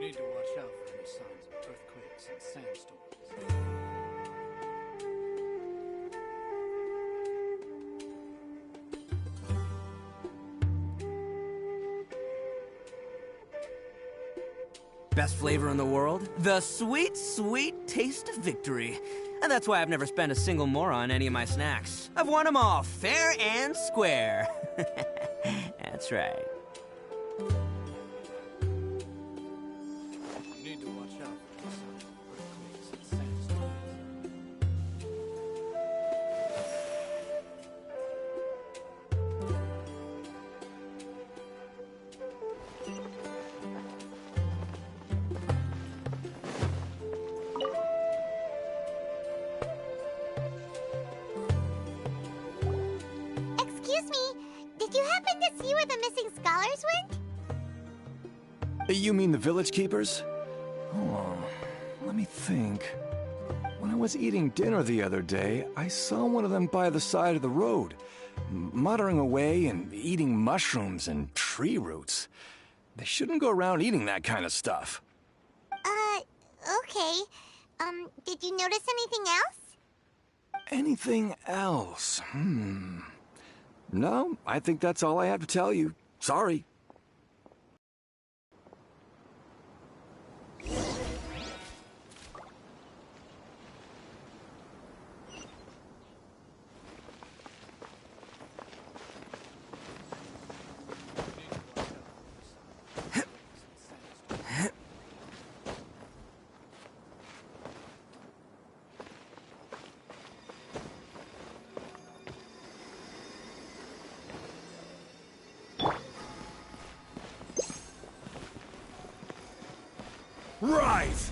H: need to watch out for any signs of earthquakes and sandstorms.
E: Best flavor in the world? The sweet, sweet taste of victory. And that's why I've never spent a single more on any of my snacks. I've won them all, fair and square. That's right.
H: You need to watch out for any signs of earthquakes and sandstorms.
J: Excuse me, did you happen to see where the missing scholars went?
I: You mean the village keepers? Oh, let me think. When I was eating dinner the other day, I saw one of them by the side of the road, muttering away and eating mushrooms and tree roots. They shouldn't go around eating that kind of stuff.
J: Okay. Did you notice anything else?
I: Anything else? No, I think that's all I have to tell you. Sorry.
H: Rise!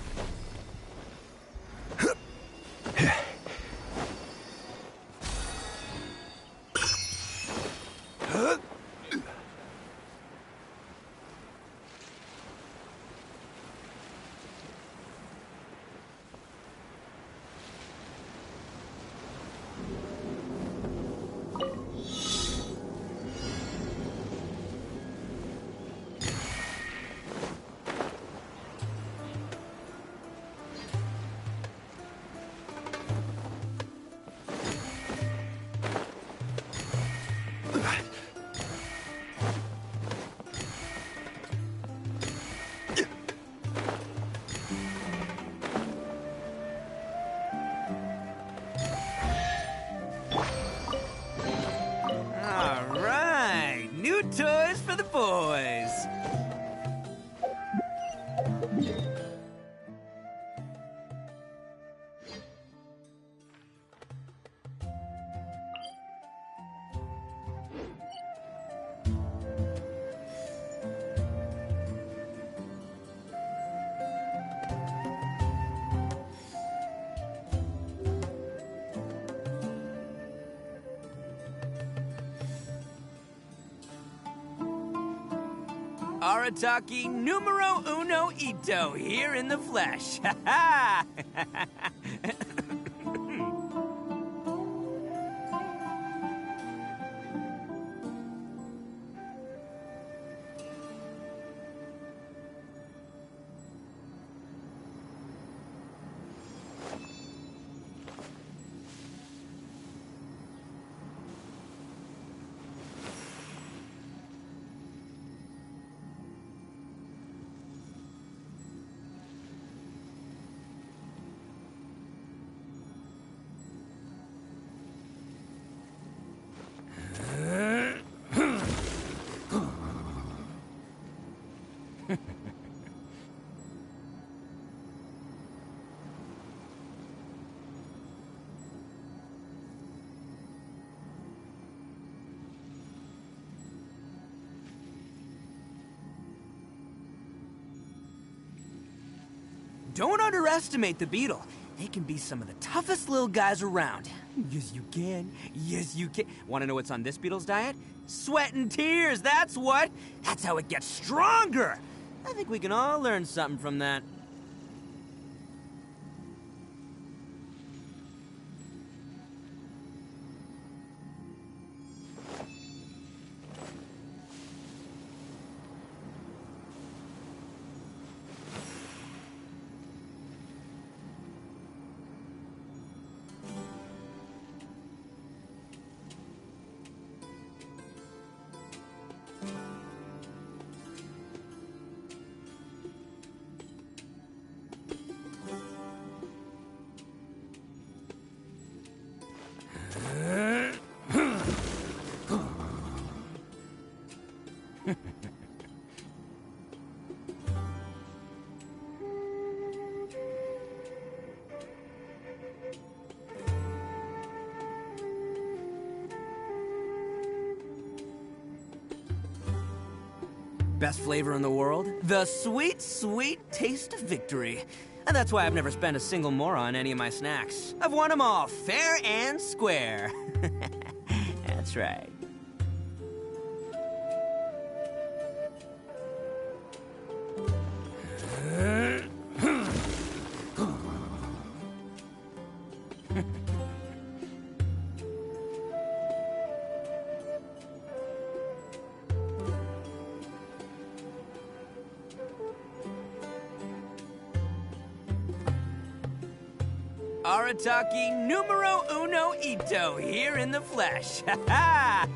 E: All right, new toys for the boys. Arataki numero uno ito here in the flesh. Ha ha! Don't underestimate the beetle. They can be some of the toughest little guys around. Yes, you can. Yes, you can. Want to know what's on this beetle's diet? Sweat and tears, that's what. That's how it gets stronger. I think we can all learn something from that. Best flavor in the world? The sweet, sweet taste of victory. And that's why I've never spent a single more on any of my snacks. I've won them all fair and square. That's right. Arataki numero uno ito here in the flesh. Ha ha!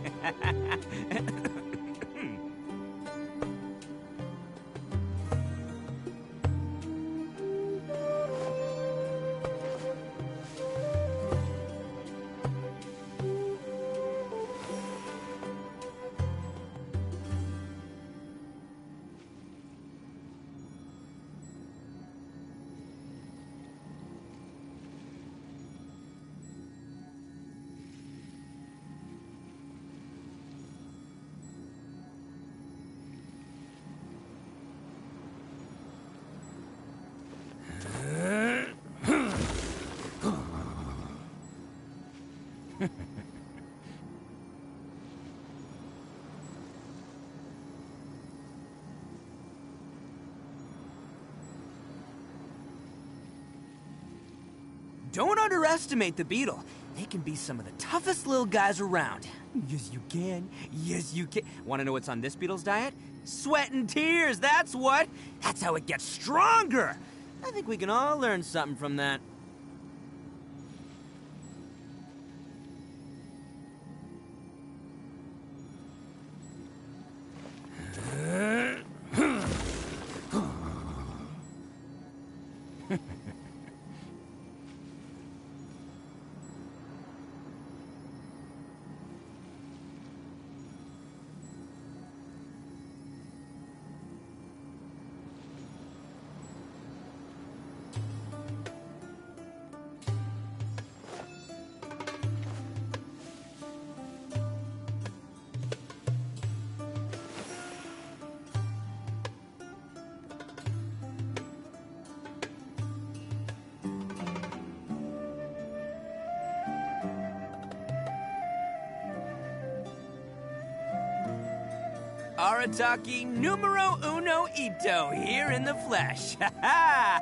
E: Don't underestimate the beetle. They can be some of the toughest little guys around. Yes, you can. Yes, you can. Want to know what's on this beetle's diet? Sweat and tears, that's what. That's how it gets stronger. I think we can all learn something from that. Arataki numero uno ito here in the flesh. Ha ha!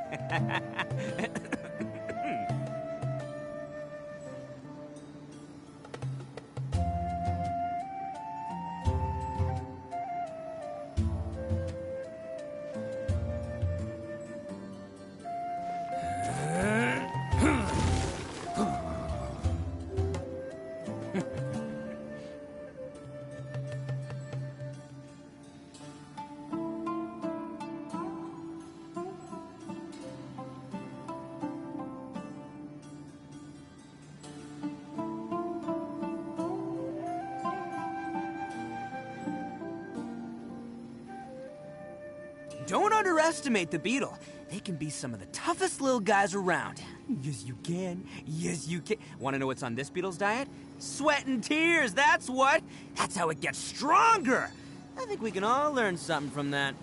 E: Don't underestimate the beetle. They can be some of the toughest little guys around. Yes, you can. Yes, you can. Want to know what's on this beetle's diet? Sweat and tears, that's what. That's how it gets stronger. I think we can all learn something from that.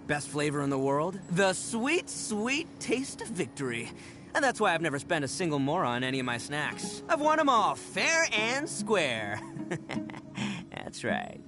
E: Best flavor in the world? The sweet, sweet taste of victory. And that's why I've never spent a single more on any of my snacks. I've won them all, fair and square. That's right.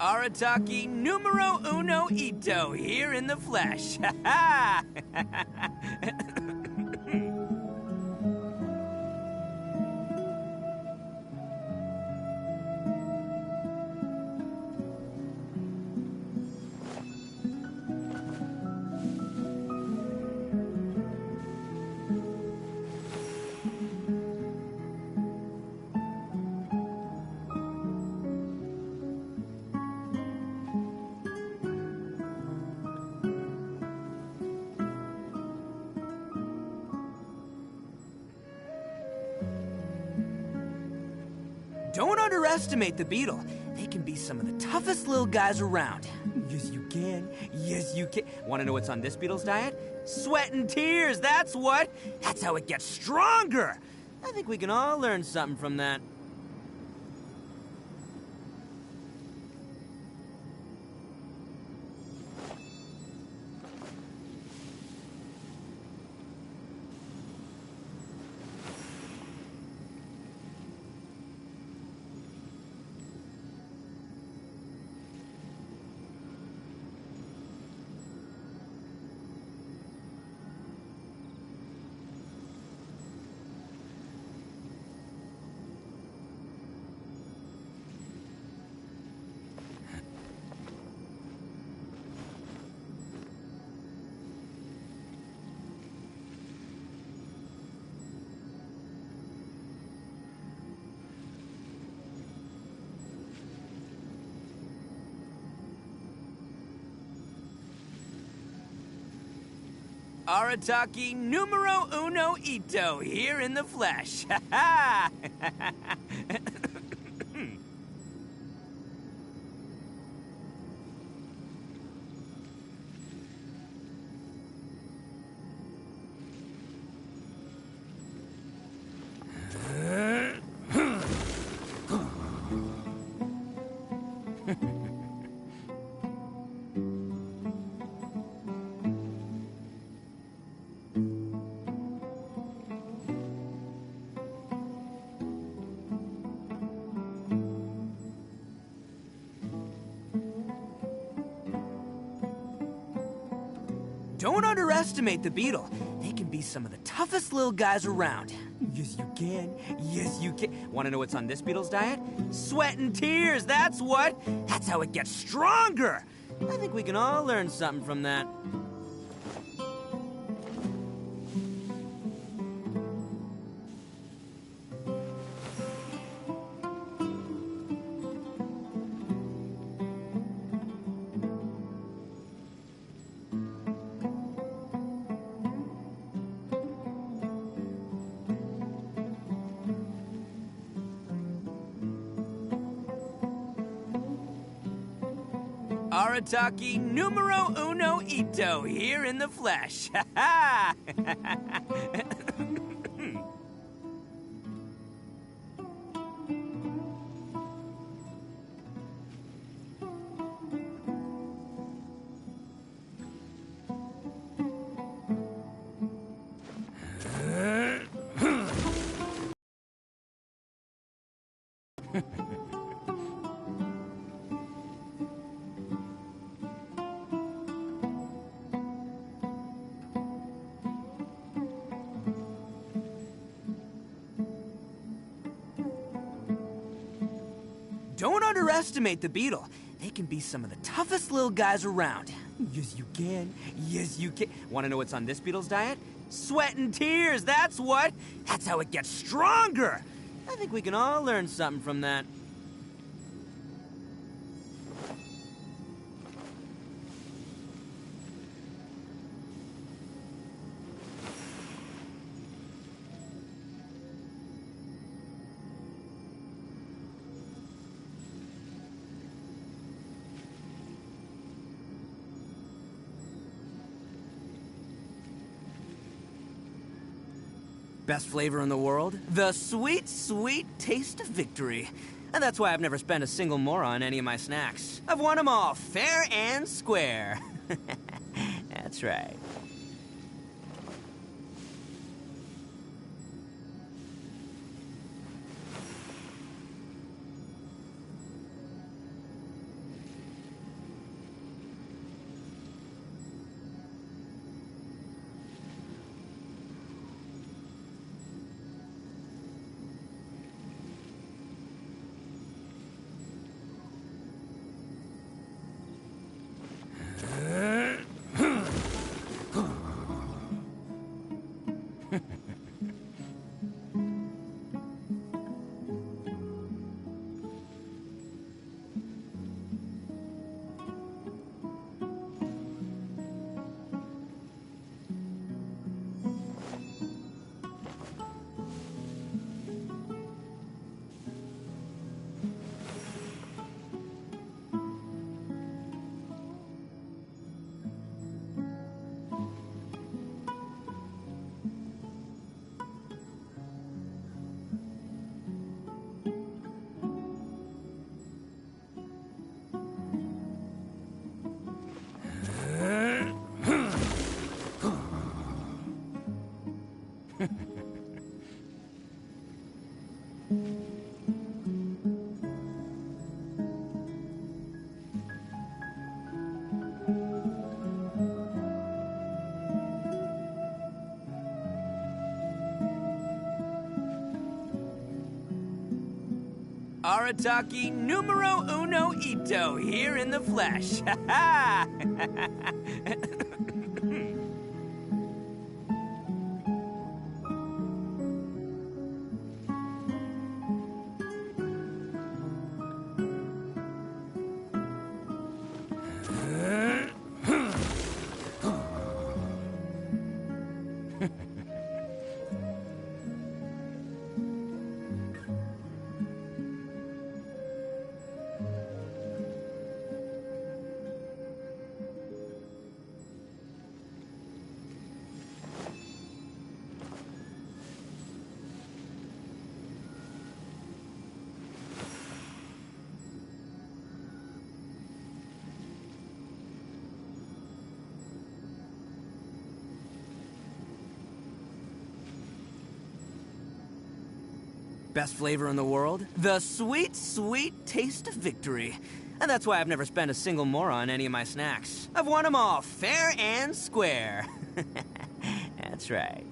E: Arataki numero uno ito, here in the flesh. Ha ha! Don't underestimate the beetle. They can be some of the toughest little guys around. Yes, you can. Yes, you can. Want to know what's on this beetle's diet? Sweat and tears, that's what. That's how it gets stronger. I think we can all learn something from that. Arataki numero uno ito, here in the flesh. Ha ha! Don't underestimate the beetle. They can be some of the toughest little guys around. Yes, you can. Yes, you can. Want to know what's on this beetle's diet? Sweat and tears, that's what. That's how it gets stronger. I think we can all learn something from that. Arataki numero uno ito, here in the flesh. Ha ha! Don't underestimate the beetle. They can be some of the toughest little guys around. Yes, you can. Yes, you can. Want to know what's on this beetle's diet? Sweat and tears, that's what! That's how it gets stronger! I think we can all learn something from that. Best flavor in the world? The sweet, sweet taste of victory. And that's why I've never spent a single more on any of my snacks. I've won them all, fair and square. That's right. Arataki numero uno ito here in the flesh. Ha ha! Best flavor in the world? The sweet, sweet taste of victory. And that's why I've never spent a single more on any of my snacks. I've won them all, fair and square. That's right.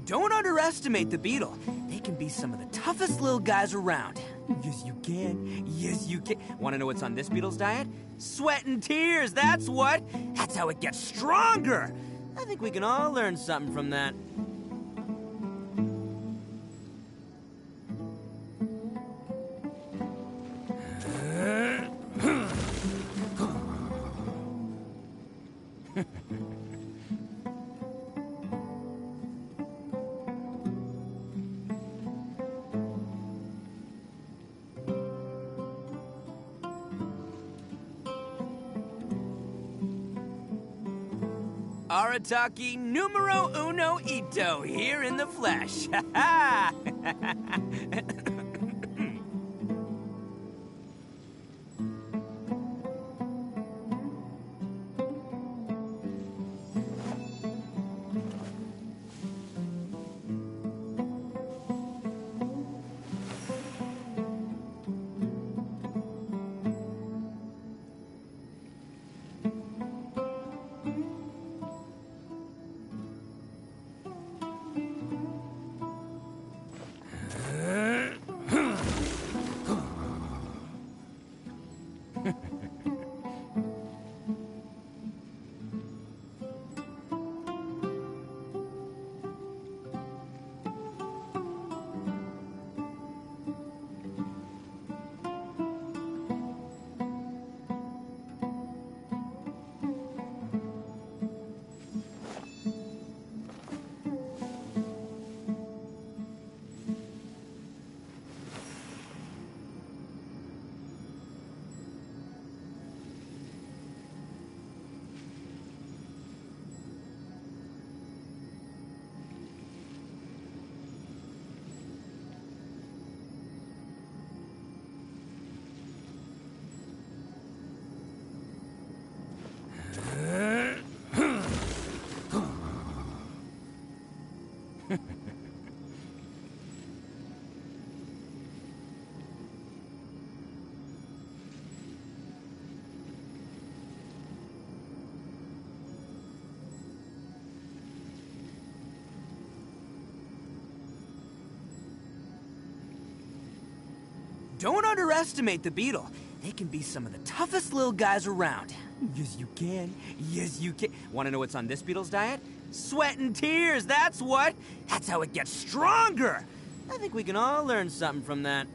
E: Don't underestimate the beetle. They can be some of the toughest little guys around. Yes, you can. Yes, you can. Want to know what's on this beetle's diet? Sweat and tears, that's what! That's how it gets stronger! I think we can all learn something from that. Arataki numero uno Ito here in the flesh. Ha ha! Don't underestimate the beetle. They can be some of the toughest little guys around. Yes, you can. Yes, you can. Want to know what's on this beetle's diet? Sweat and tears, that's what. That's how it gets stronger. I think we can all learn something from that.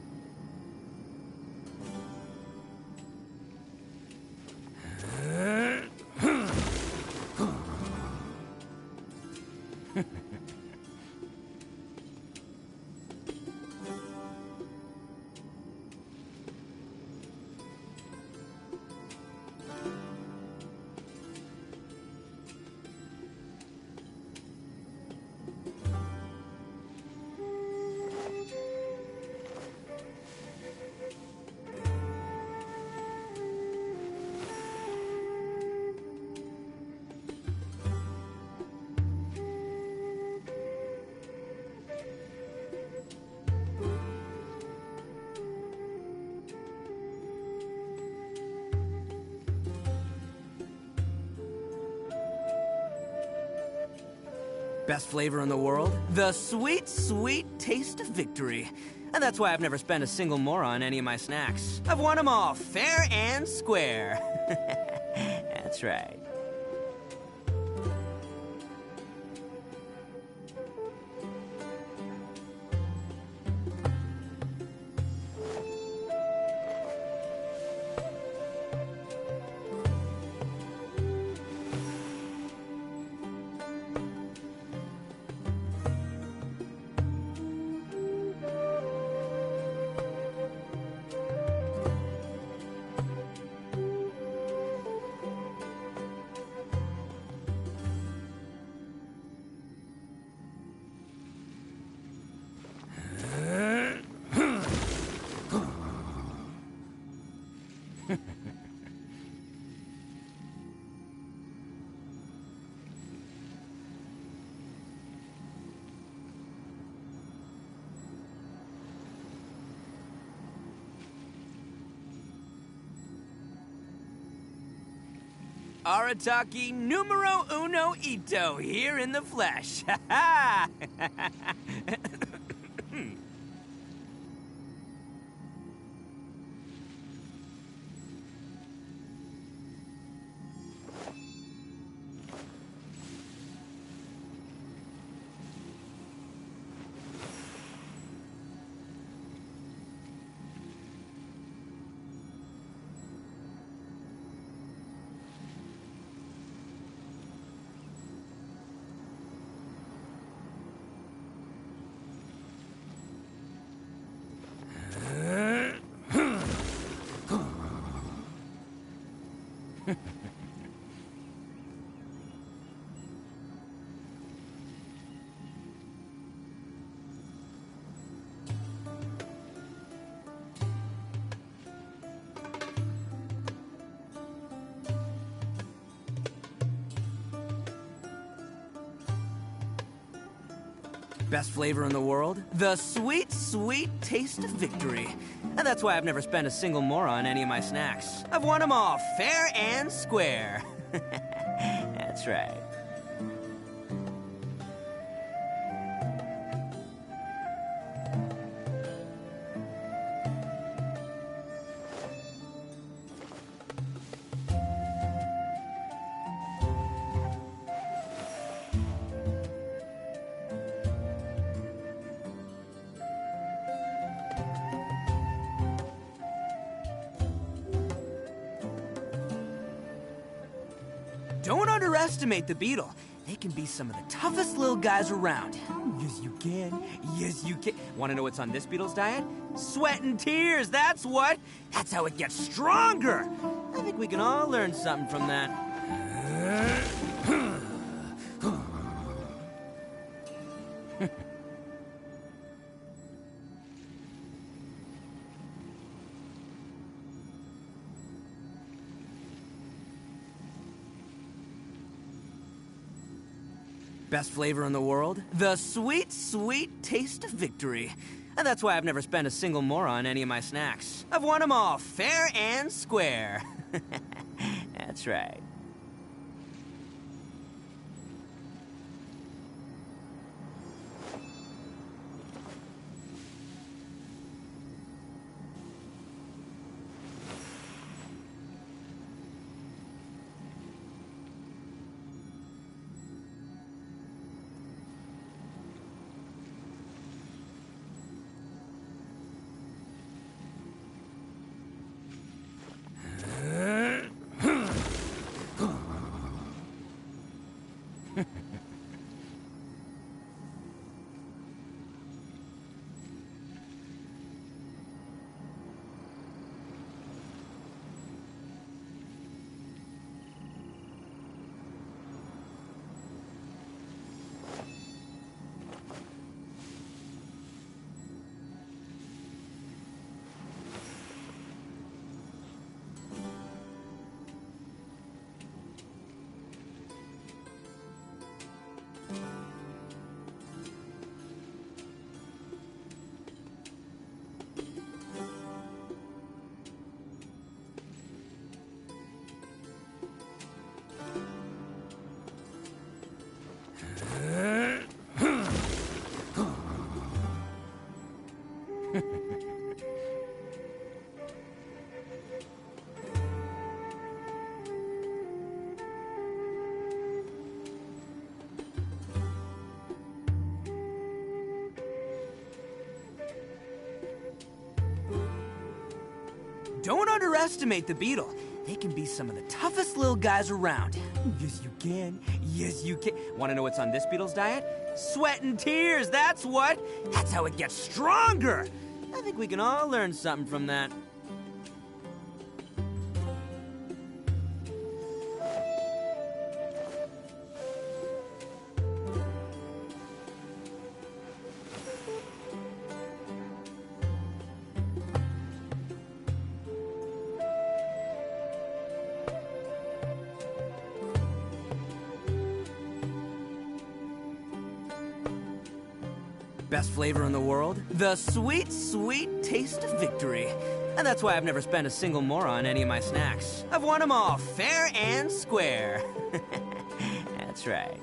E: Best flavor in the world? The sweet, sweet taste of victory. And that's why I've never spent a single more on any of my snacks. I've won them all, fair and square. That's right. Arataki numero uno Ito here in the flesh. Ha ha! Best flavor in the world? The sweet, sweet taste of victory. And that's why I've never spent a single more on any of my snacks. I've won them all, fair and square. That's right. Don't underestimate the beetle. They can be some of the toughest little guys around. Yes, you can. Yes, you can. Want to know what's on this beetle's diet? Sweat and tears, that's what. That's how it gets stronger. I think we can all learn something from that. Best flavor in the world? The sweet, sweet taste of victory. And that's why I've never spent a single more on any of my snacks. I've won them all, fair and square. That's right. Don't underestimate the beetle. They can be some of the toughest little guys around. Yes, you can. Yes, you can. Want to know what's on this beetle's diet? Sweat and tears, that's what. That's how it gets stronger. I think we can all learn something from that. Best flavor in the world? The sweet, sweet taste of victory. And that's why I've never spent a single more on any of my snacks. I've won them all, fair and square. That's right.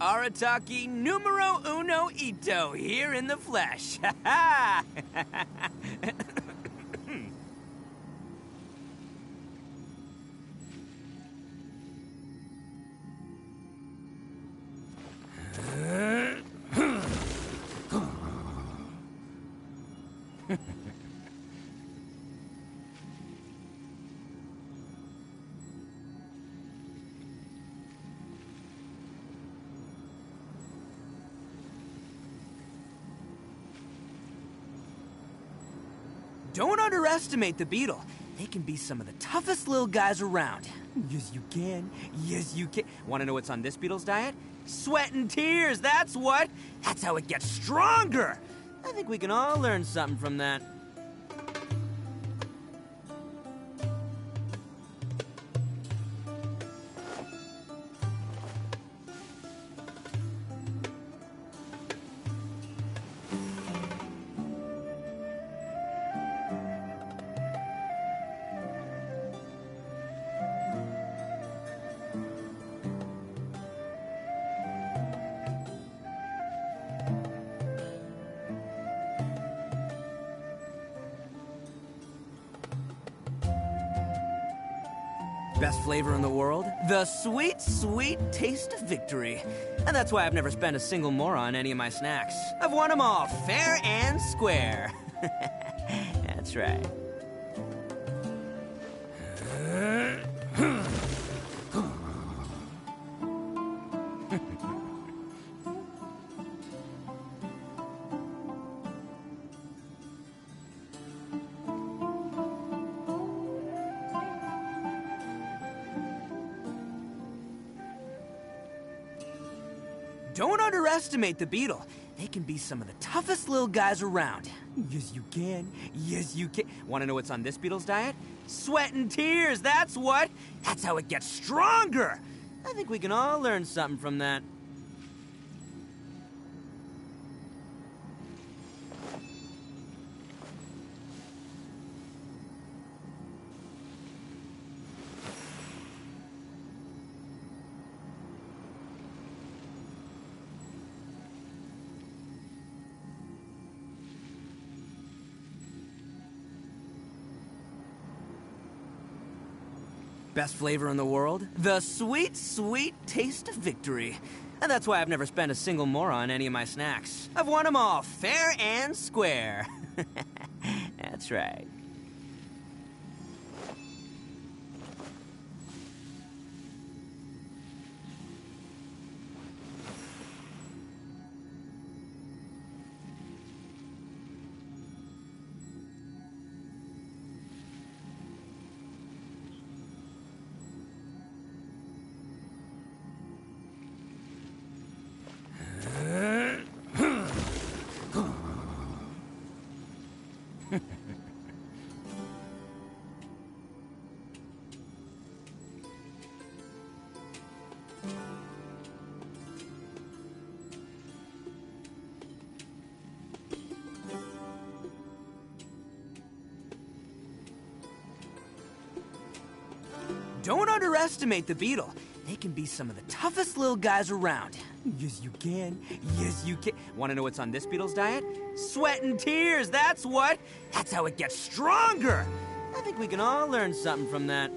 E: Arataki numero uno ito, here in the flesh. Ha ha! Don't underestimate the beetle. They can be some of the toughest little guys around. Yes, you can. Yes, you can. Want to know what's on this beetle's diet? Sweat and tears, that's what! That's how it gets stronger! I think we can all learn something from that. Best flavor in the world? The sweet, sweet taste of victory. And that's why I've never spent a single more on any of my snacks. I've won them all fair and square. That's right. Don't underestimate the beetle. They can be some of the toughest little guys around. Yes, you can. Yes, you can. Want to know what's on this beetle's diet? Sweat and tears, that's what! That's how it gets stronger! I think we can all learn something from that. Best flavor in the world? The sweet, sweet taste of victory. And that's why I've never spent a single more on any of my snacks. I've won them all fair and square. That's right. Don't underestimate the beetle. They can be some of the toughest little guys around. Yes, you can. Yes, you can. Want to know what's on this beetle's diet? Sweat and tears, that's what! That's how it gets stronger! I think we can all learn something from that.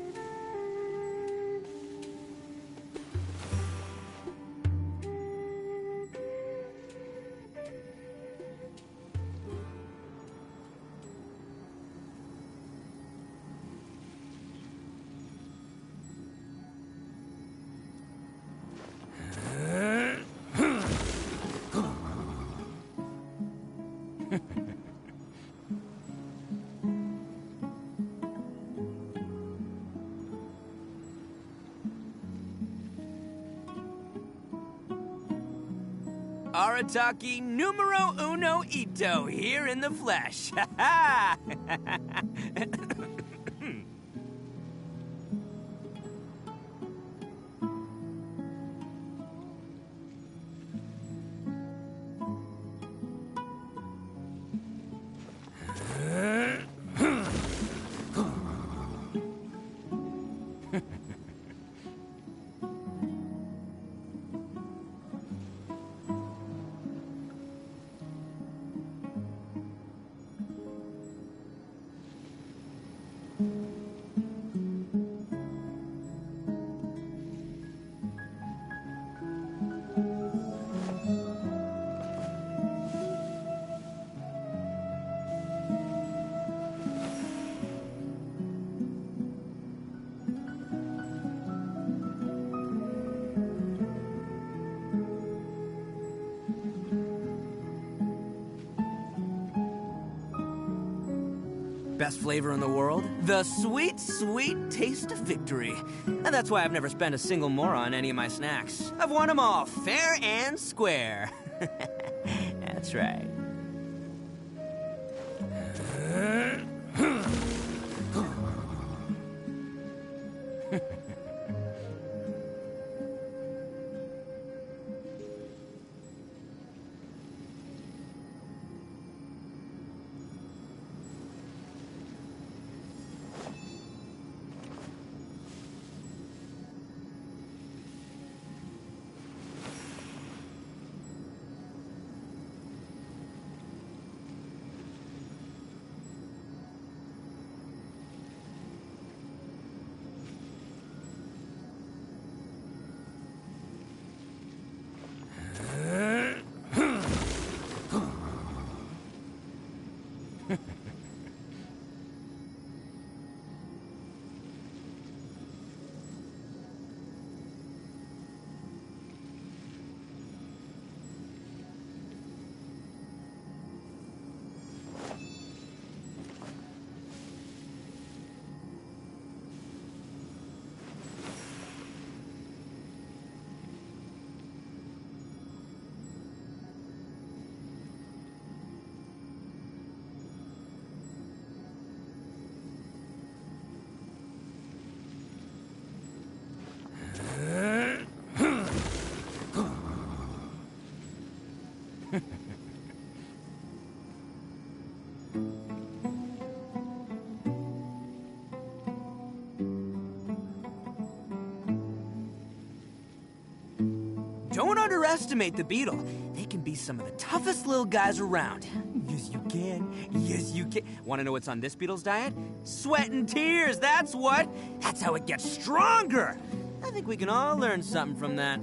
E: Arataki numero uno ito here in the flesh. Ha ha! Best flavor in the world? The sweet, sweet taste of victory. And that's why I've never spent a single more on any of my snacks. I've won them all, fair and square. That's right. Don't underestimate the beetle. They can be some of the toughest little guys around. Yes, you can. Yes, you can. Want to know what's on this beetle's diet? Sweat and tears, that's what. That's how it gets stronger. I think we can all learn something from that.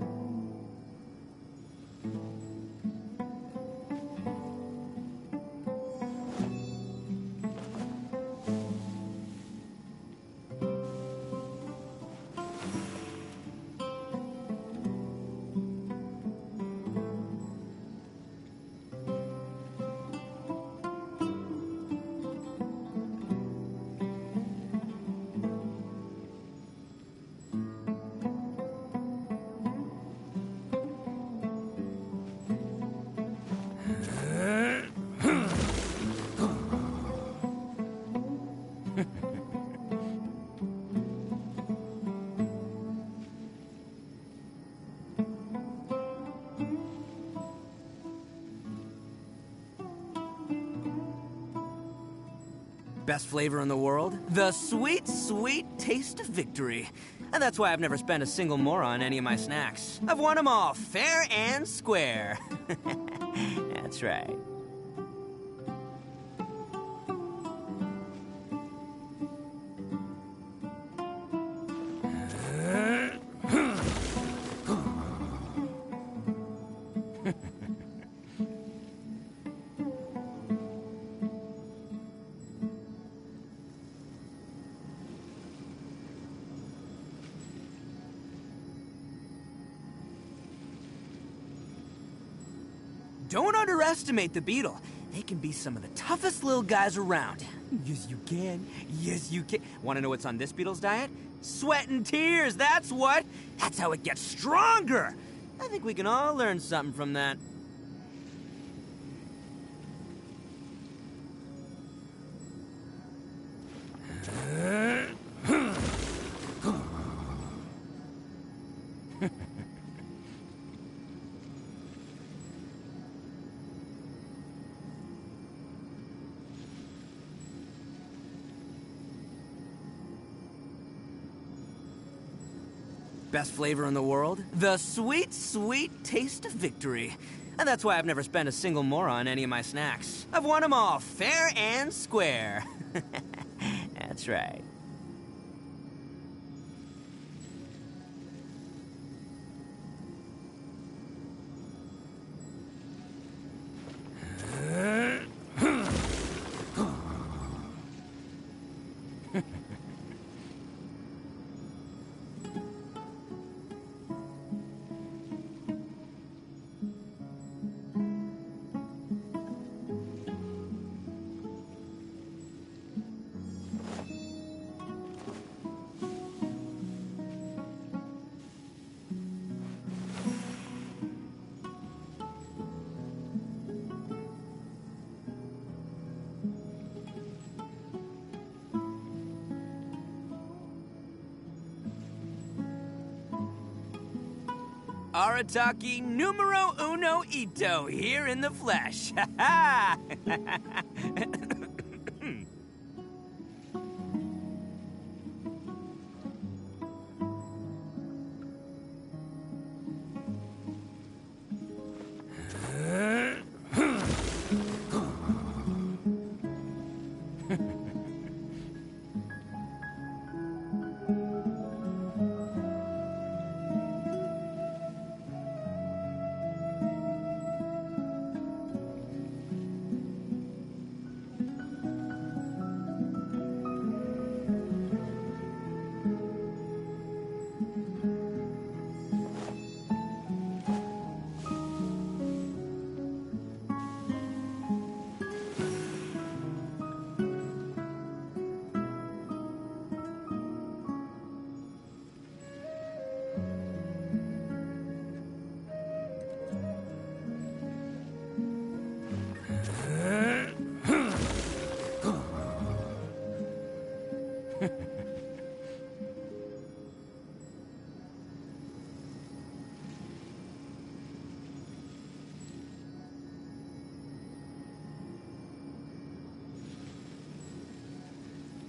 E: Best flavor in the world? The sweet, sweet taste of victory. And that's why I've never spent a single more on any of my snacks. I've won them all, fair and square. That's right. Don't underestimate the beetle. They can be some of the toughest little guys around. Yes, you can. Yes, you can. Want to know what's on this beetle's diet? Sweat and tears, that's what. That's how it gets stronger. I think we can all learn something from that. Best flavor in the world? The sweet, sweet taste of victory. And that's why I've never spent a single more on any of my snacks. I've won them all, fair and square. That's right. Arataki numero uno Ito here in the flesh. Ha ha!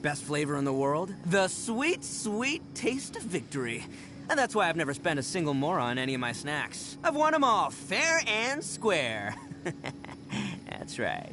E: Best flavor in the world? The sweet, sweet taste of victory. And that's why I've never spent a single more on any of my snacks. I've won them all, fair and square. That's right.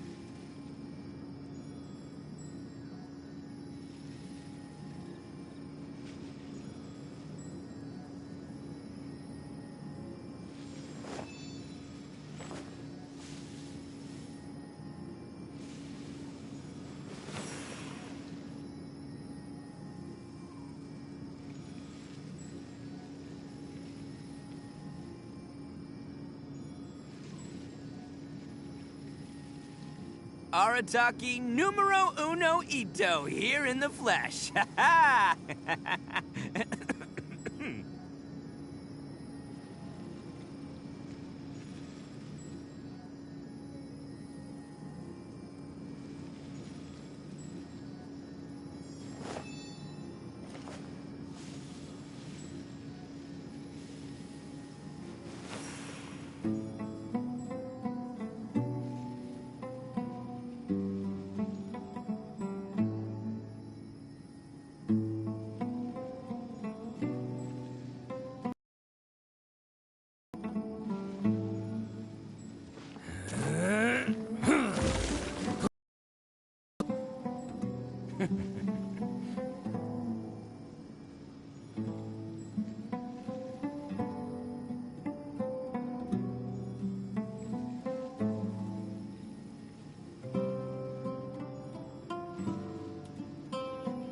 E: Arataki numero uno Ito here in the flesh. Ha ha!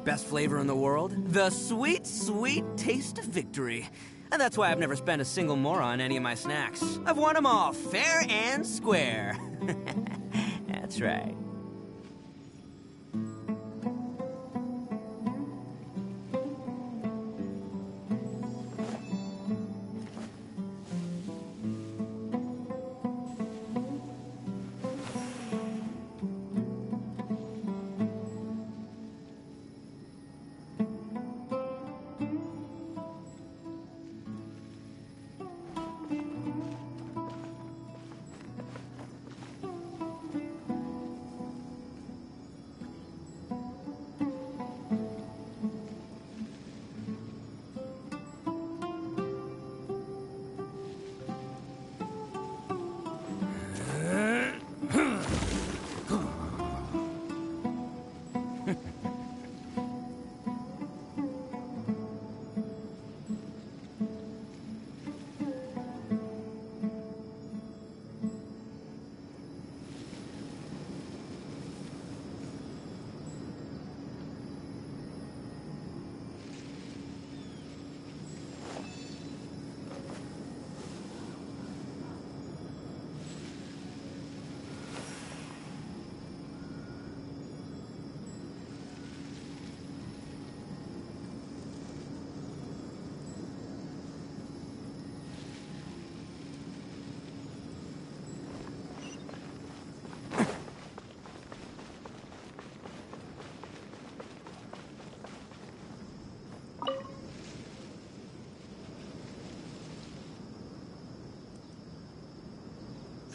E: Best flavor in the world? The sweet, sweet taste of victory. And that's why I've never spent a single more on any of my snacks. I've won them all, fair and square. That's right.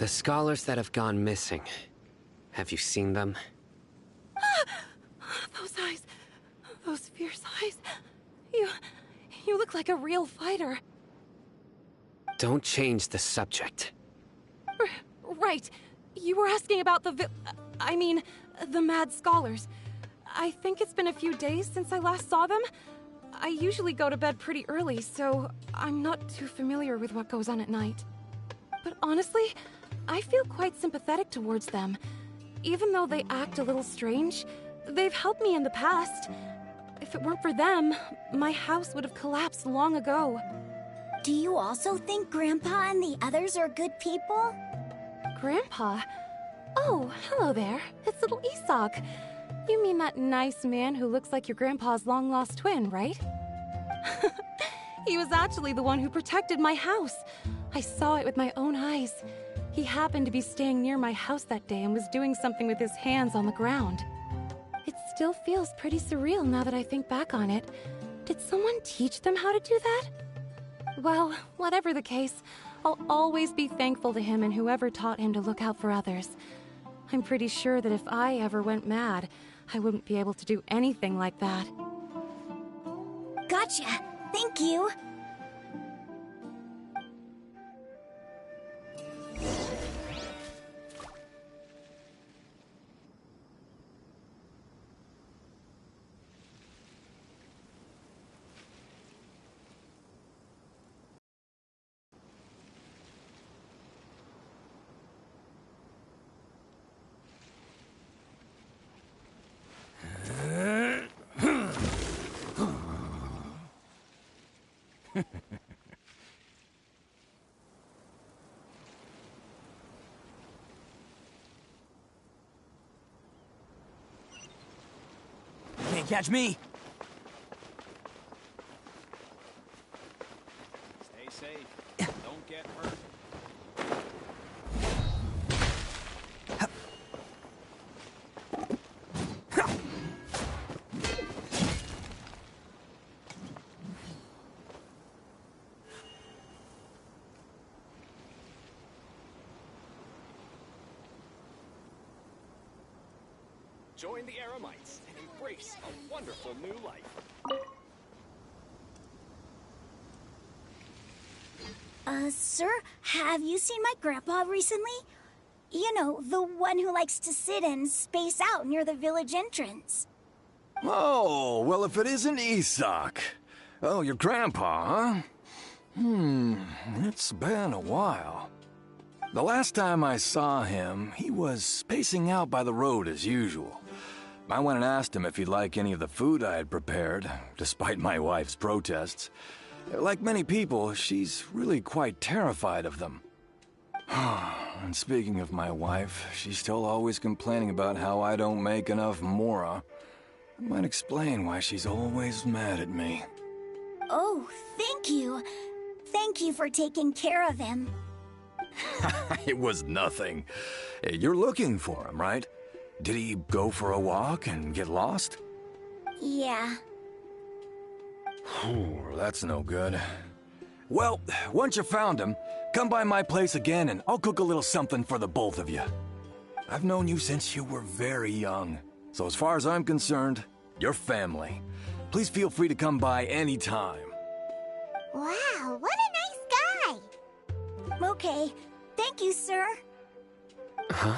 C: The scholars that have gone missing. Have you seen them?
F: Those eyes. Those fierce eyes. You look like a real fighter.
C: Don't change the subject.
F: Right. You were asking about the the mad scholars. I think it's been a few days since I last saw them. I usually go to bed pretty early, so I'm not too familiar with what goes on at night. But honestly, I feel quite sympathetic towards them. Even though they act a little strange, they've helped me in the past. If it weren't for them, my house would have collapsed long ago.
D: Do you also think Grandpa and the others are good people?
F: Grandpa? Oh, hello there. It's little Isak. You mean that nice man who looks like your grandpa's long-lost twin, right? He was actually the one who protected my house. I saw it with my own eyes. He happened to be staying near my house that day and was doing something with his hands on the ground. It still feels pretty surreal now that I think back on it. Did someone teach them how to do that? Well, whatever the case, I'll always be thankful to him and whoever taught him to look out for others. I'm pretty sure that if I ever went mad, I wouldn't be able to do anything like that.
D: Gotcha. Thank you.
E: Can't catch me.
P: Stay safe. Don't get hurt. Join the Eremites and embrace a wonderful new life.
D: Sir, have you seen my grandpa recently? You know, the one who likes to sit and space out near the village entrance.
I: Oh, well, if it isn't Isak. Oh, your grandpa, huh? It's been a while. The last time I saw him, he was spacing out by the road as usual. I went and asked him if he'd like any of the food I had prepared, despite my wife's protests. Like many people, she's really quite terrified of them. And speaking of my wife, she's still always complaining about how I don't make enough mora. That might explain why she's always mad at me.
D: Oh, thank you. Thank you for taking care of him.
I: It was nothing. You're looking for him, right? Did he go for a walk and get lost?
D: Yeah.
I: That's no good. Well, once you found him, come by my place again and I'll cook a little something for the both of you. I've known you since you were very young, so as far as I'm concerned, you're family. Please feel free to come by anytime.
J: Wow, what a nice guy!
D: Okay. Thank you, sir.
C: Huh?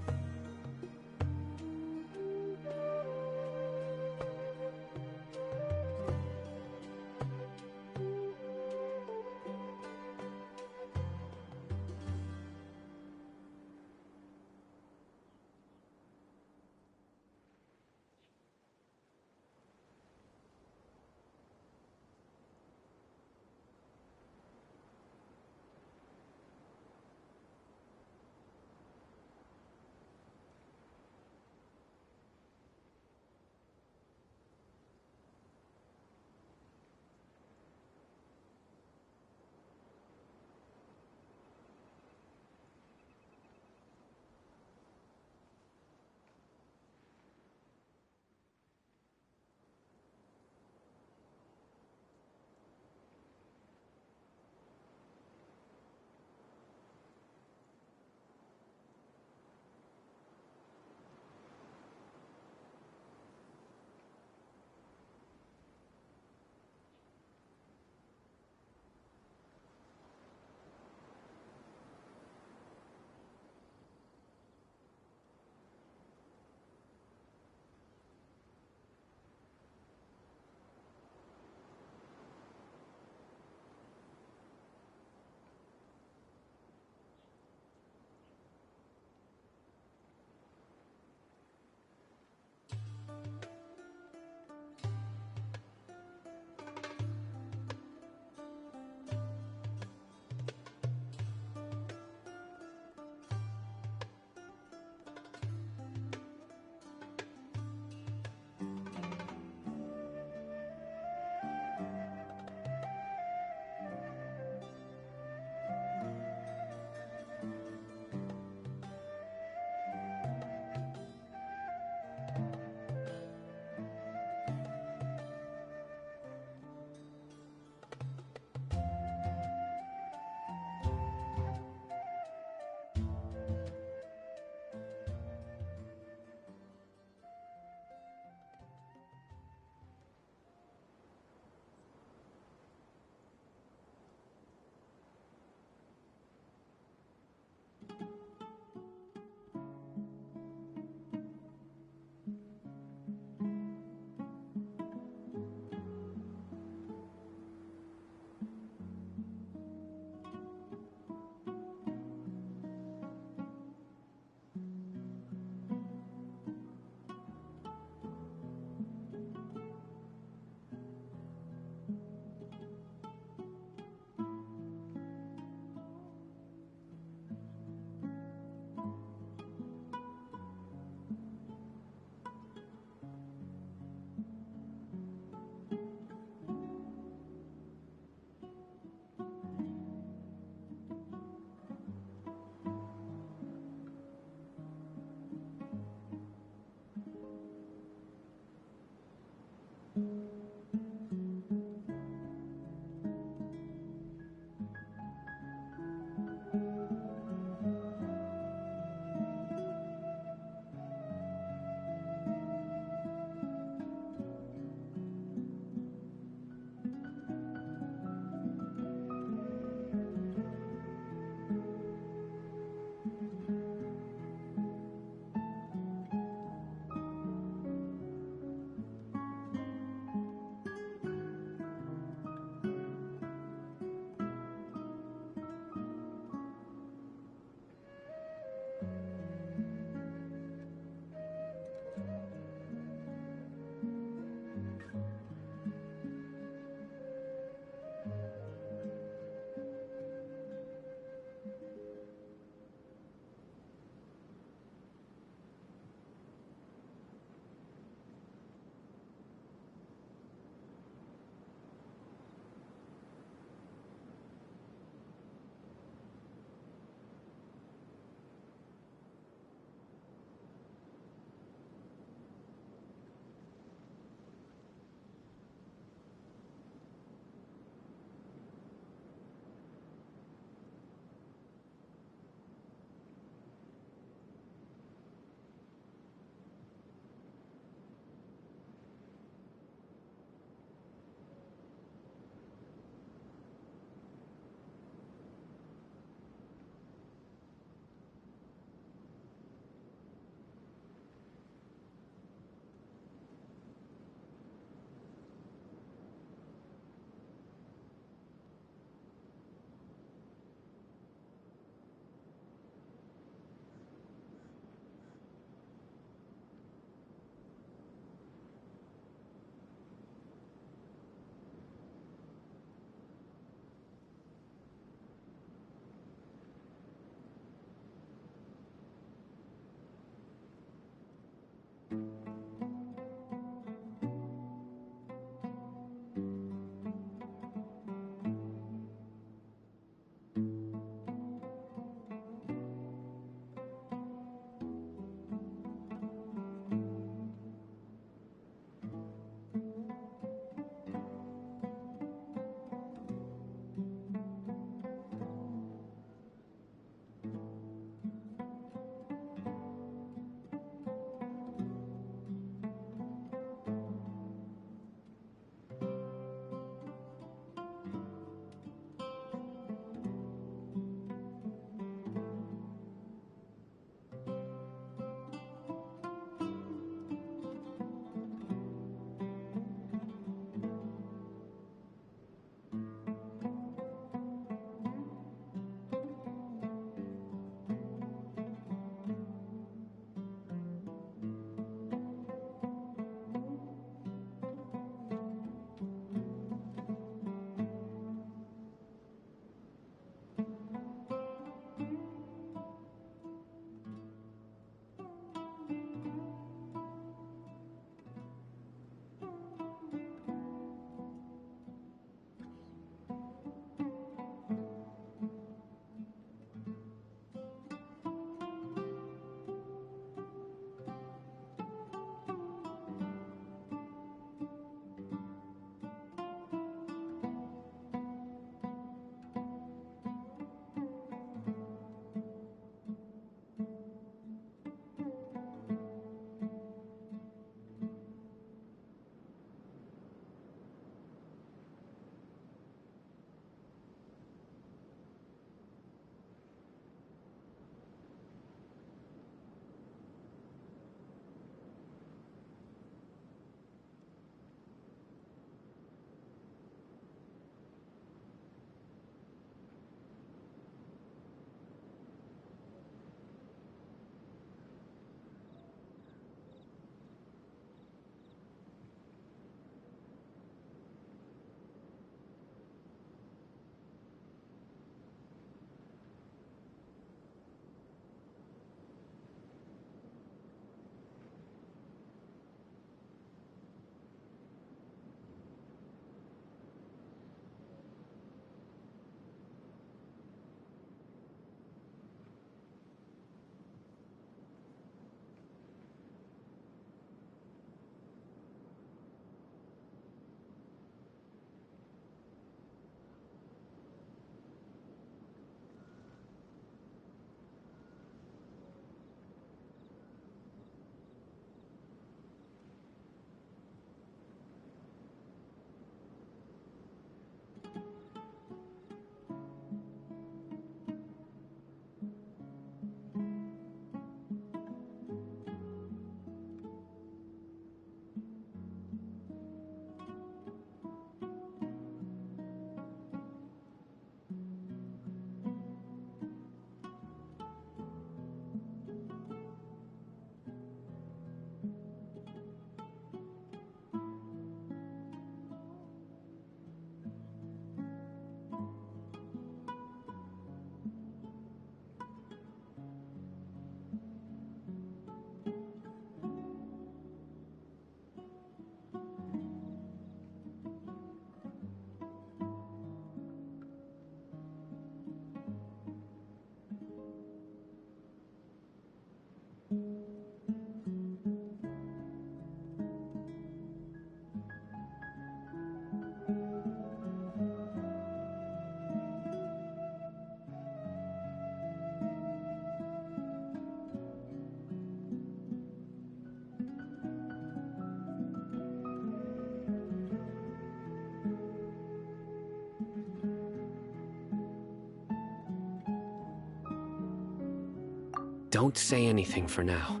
C: Don't say anything for now.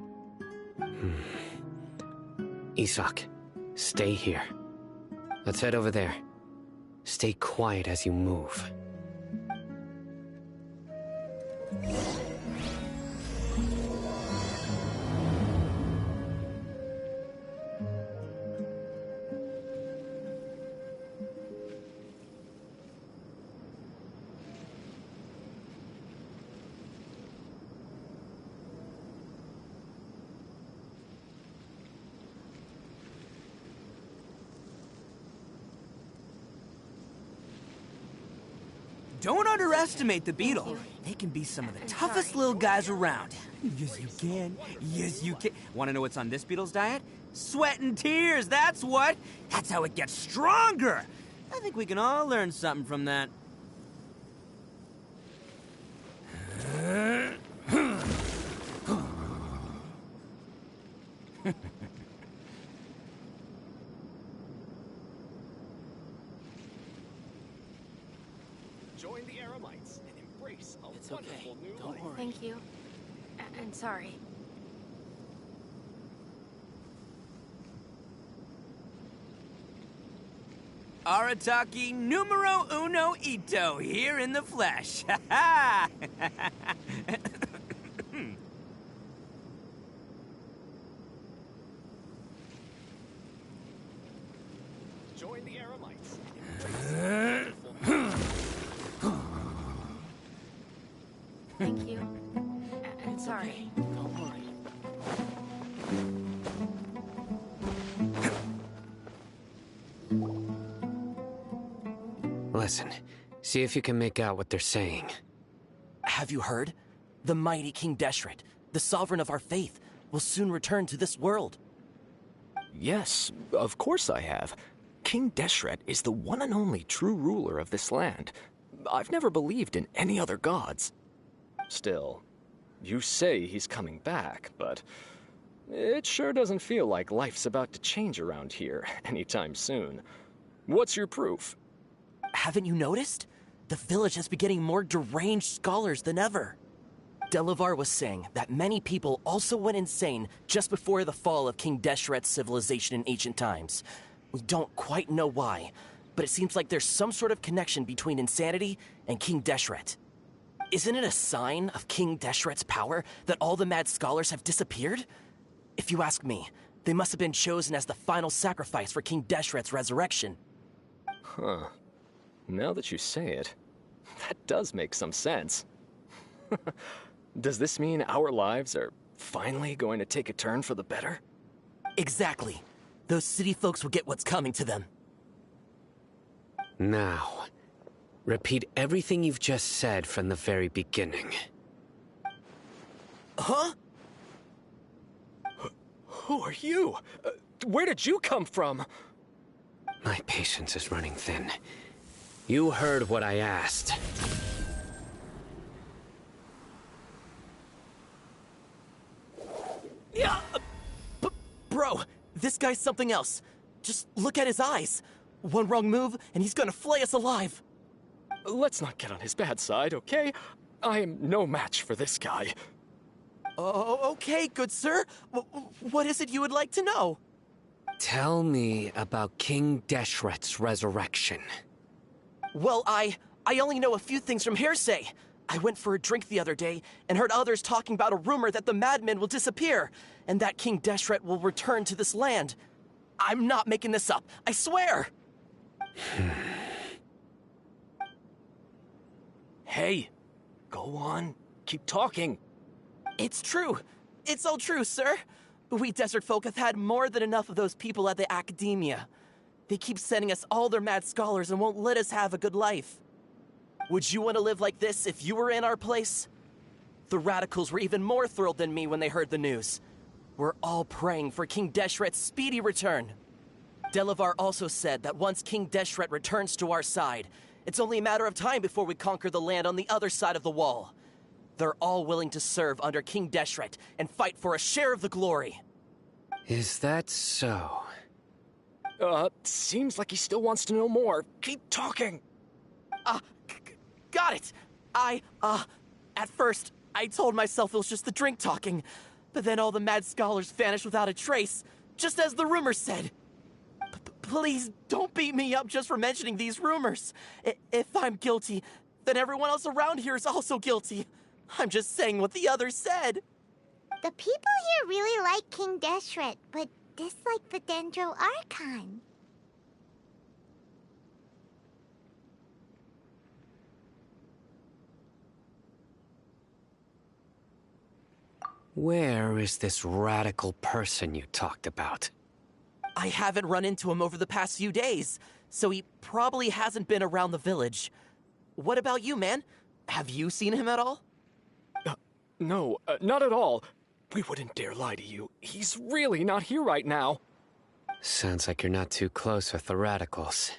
C: Isak, stay here. Let's head over there. Stay quiet as you move.
E: Don't underestimate the beetle. They can be some of the toughest little guys around. Yes, you can. Yes, you can. Want to know what's on this beetle's diet? Sweat and tears, that's what. That's how it gets stronger. I think we can all learn something from that.
P: Join the Aramites and embrace a wonderful new life.
S: Thank you. And sorry.
E: Arataki numero uno ito here in the flesh. Ha ha!
P: Join the Aramites.
S: Thank you. And sorry.
P: Don't worry.
C: Listen, see if you can make out what they're saying.
A: Have you heard? The mighty King Deshret, the sovereign of our faith, will soon return to this world.
T: Yes, of course I have. King Deshret is the one and only true ruler of this land. I've never believed in any other gods. Still, you say he's coming back, but it sure doesn't feel like life's about to change around here anytime soon. What's your proof?
A: Haven't you noticed? The village has been getting more deranged scholars than ever. Delavar was saying that many people also went insane just before the fall of King Deshret's civilization in ancient times. We don't quite know why, but it seems like there's some sort of connection between insanity and King Deshret. Isn't it a sign of King Deshret's power that all the mad scholars have disappeared? If you ask me, they must have been chosen as the final sacrifice for King Deshret's resurrection.
T: Huh. Now that you say it, that does make some sense. Does this mean our lives are finally going to take a turn for the better?
A: Exactly. Those city folks will get what's coming to them.
C: Now, repeat everything you've just said from the very beginning.
A: Huh?
T: Who are you? Where did you come from?
C: My patience is running thin. You heard what I asked.
A: Yeah, bro, this guy's something else. Just look at his eyes. One wrong move, and he's gonna flay us alive.
T: Let's not get on his bad side, okay? I am no match for this guy.
A: Oh, okay, good sir. What is it you would like to know?
C: Tell me about King Deshret's resurrection.
A: Well, I only know a few things from hearsay. I went for a drink the other day and heard others talking about a rumor that the madmen will disappear and that King Deshret will return to this land. I'm not making this up, I swear!
T: Hey, go on, keep talking.
A: It's true. It's all true, sir. We desert folk have had more than enough of those people at the academia. They keep sending us all their mad scholars and won't let us have a good life. Would you want to live like this if you were in our place? The radicals were even more thrilled than me when they heard the news. We're all praying for King Deshret's speedy return. Delavar also said that once King Deshret returns to our side, it's only a matter of time before we conquer the land on the other side of the wall. They're all willing to serve under King Deshret and fight for a share of the glory.
C: Is that so?
T: Seems like he still wants to know more. Keep talking.
A: Got it. At first, I told myself it was just the drink talking, but then all the mad scholars vanished without a trace, just as the rumors said. Please don't beat me up just for mentioning these rumors. If I'm guilty, then everyone else around here is also guilty. I'm just saying what the others said.
J: The people here really like King Deshret, but dislike the Dendro Archon.
C: Where is this radical person you talked about?
A: I haven't run into him over the past few days, so he probably hasn't been around the village. What about you, man? Have you seen him at all?
T: No, not at all. We wouldn't dare lie to you. He's really not here right now.
C: Sounds like you're not too close with the radicals.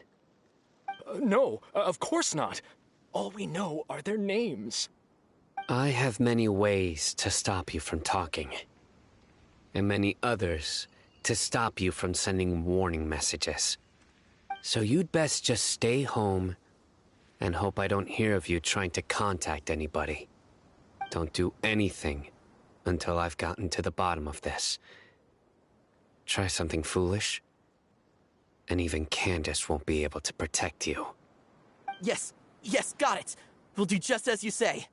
T: No, of course not. All we know are their names.
C: I have many ways to stop you from talking, and many others to stop you from sending warning messages. So you'd best just stay home and hope I don't hear of you trying to contact anybody. Don't do anything until I've gotten to the bottom of this. Try something foolish, and even Candace won't be able to protect you.
A: Yes, got it. We'll do just as you say.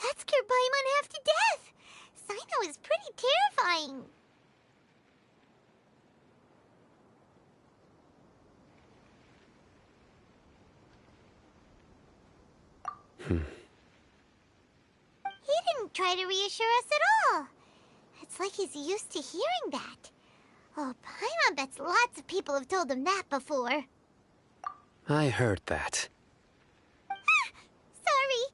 J: That scared Paimon half to death. Sino is pretty terrifying. He didn't try to reassure us at all. It's like he's used to hearing that. Oh, Paimon bets lots of people have told him that before.
C: I heard that.
J: Sorry.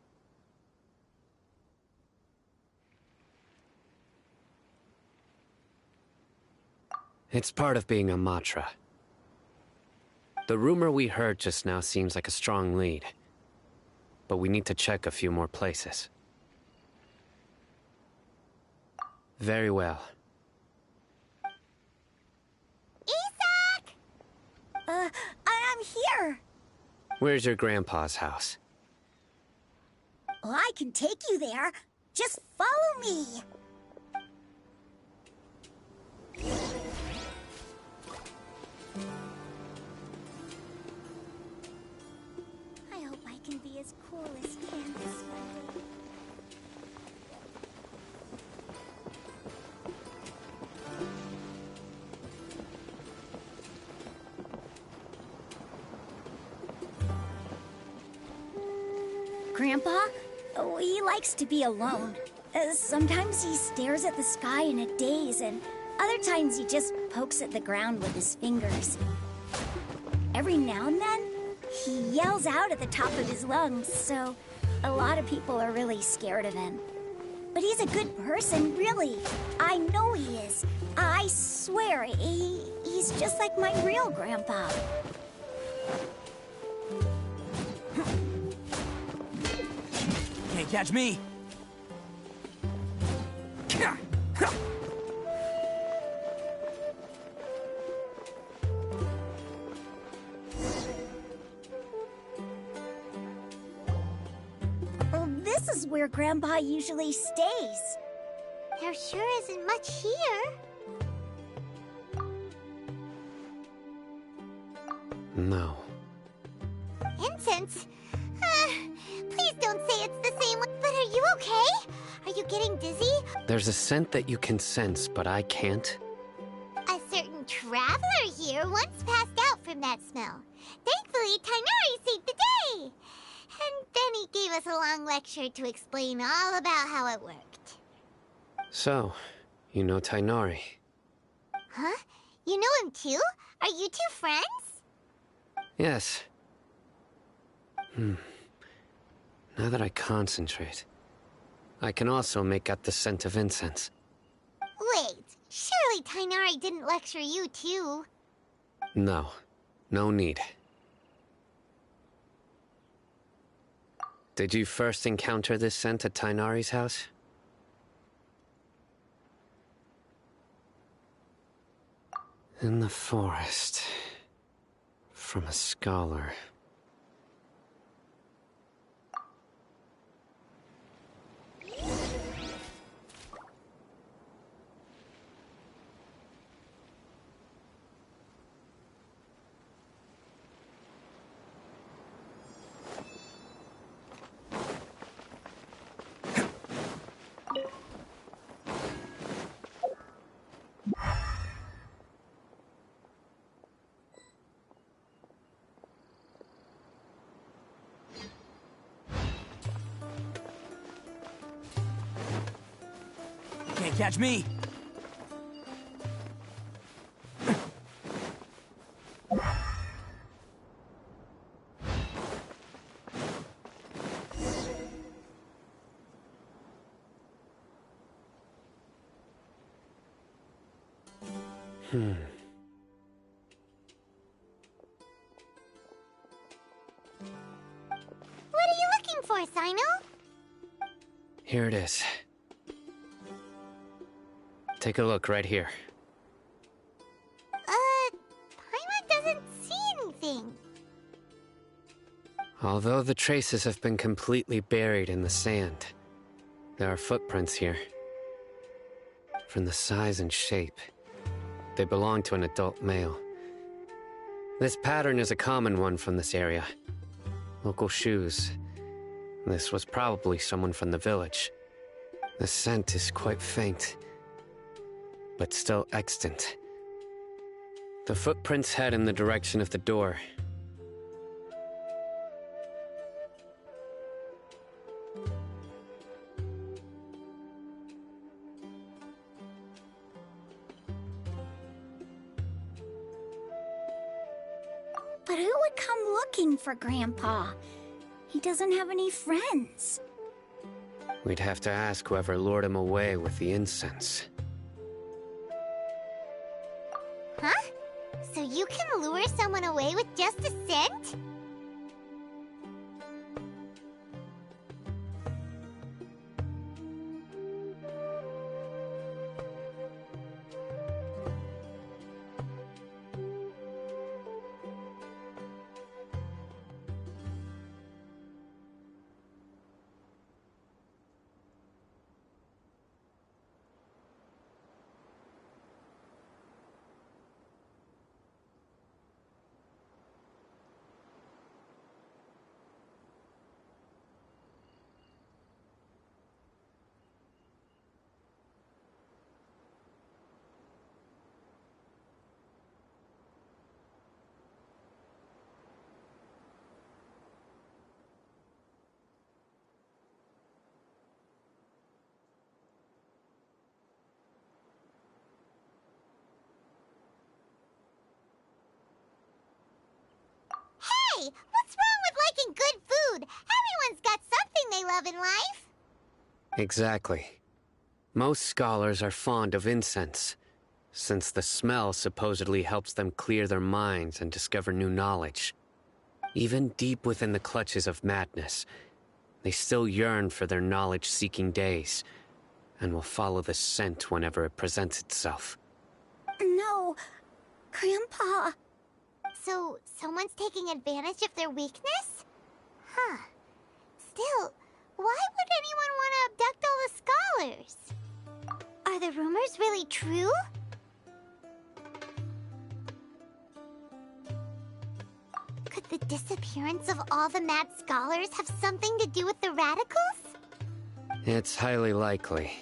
C: It's part of being a Matra. The rumor we heard just now seems like a strong lead, but we need to check a few more places. Very well.
J: Isaac! I'm here.
C: Where's your grandpa's house?
J: Well, I can take you there. Just follow me. I hope I can be as cool as Candace one day. Grandpa? Oh, he likes to be alone. Sometimes he stares at the sky in a daze, and other times he just pokes at the ground with his fingers. Every now and then, he yells out at the top of his lungs, so a lot of people are really scared of him. But he's a good person, really. I know he is. I swear, he's just like my real grandpa.
E: Can't catch me.
J: Well, this is where Grandpa usually stays. There sure isn't much here.
C: No.
J: Incense? Please don't say it's the same one. But are you okay? Are you getting dizzy?
C: There's a scent that you can sense, but I can't.
J: A certain traveler here once passed out from that smell. Thankfully, Tainari saved the day. And then he gave us a long lecture to explain all about how it worked.
C: So, you know Tainari.
J: Huh? You know him too? Are you two friends?
C: Yes. Now that I concentrate, I can also make out the scent of incense.
J: Wait, surely Tainari didn't lecture you too?
C: No. No need. Did you first encounter this scent at Tainari's house? In the forest. From a scholar.
E: Catch me!
J: What are you looking for, Sino?
C: Here it is. Take a look right here.
J: Paimon doesn't see anything.
C: Although the traces have been completely buried in the sand, there are footprints here. From the size and shape, they belong to an adult male. This pattern is a common one from this area. Local shoes. This was probably someone from the village. The scent is quite faint, but still extant. The footprints head in the direction of the door.
D: But who would come looking for Grandpa? He doesn't have any friends.
C: We'd have to ask whoever lured him away with the incense.
J: Huh? So you can lure someone away with just a scent? Hey, what's wrong with liking good food? Everyone's got something they love in life.
C: Exactly. Most scholars are fond of incense, since the smell supposedly helps them clear their minds and discover new knowledge. Even deep within the clutches of madness, they still yearn for their knowledge-seeking days, and will follow the scent whenever it presents itself.
D: No, Grandpa.
J: So, someone's taking advantage of their weakness? Huh. Still, why would anyone want to abduct all the scholars? Are the rumors really true? Could the disappearance of all the mad scholars have something to do with the radicals?
C: It's highly likely.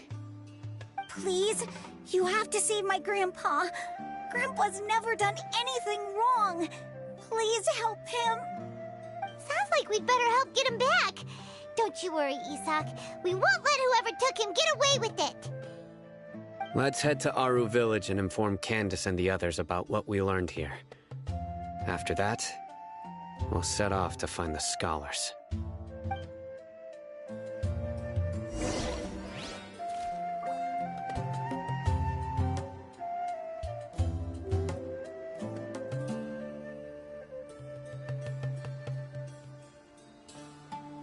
D: Please, you have to save my Grandpa. Grandpa's never done anything wrong. Please help him.
J: Sounds like we'd better help get him back. Don't you worry, Isak. We won't let whoever took him get away with it.
C: Let's head to Aru Village and inform Candace and the others about what we learned here. After that, we'll set off to find the scholars.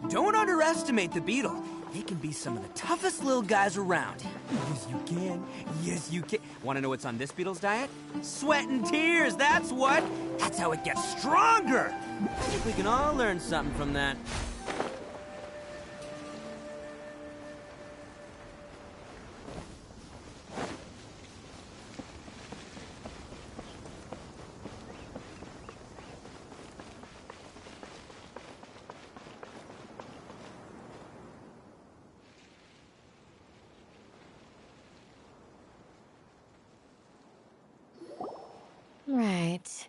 E: Don't underestimate the beetle. They can be some of the toughest little guys around. Yes, you can. Yes, you can. Want to know what's on this beetle's diet? Sweat and tears, that's what! That's how it gets stronger! I think we can all learn something from that.
N: Right.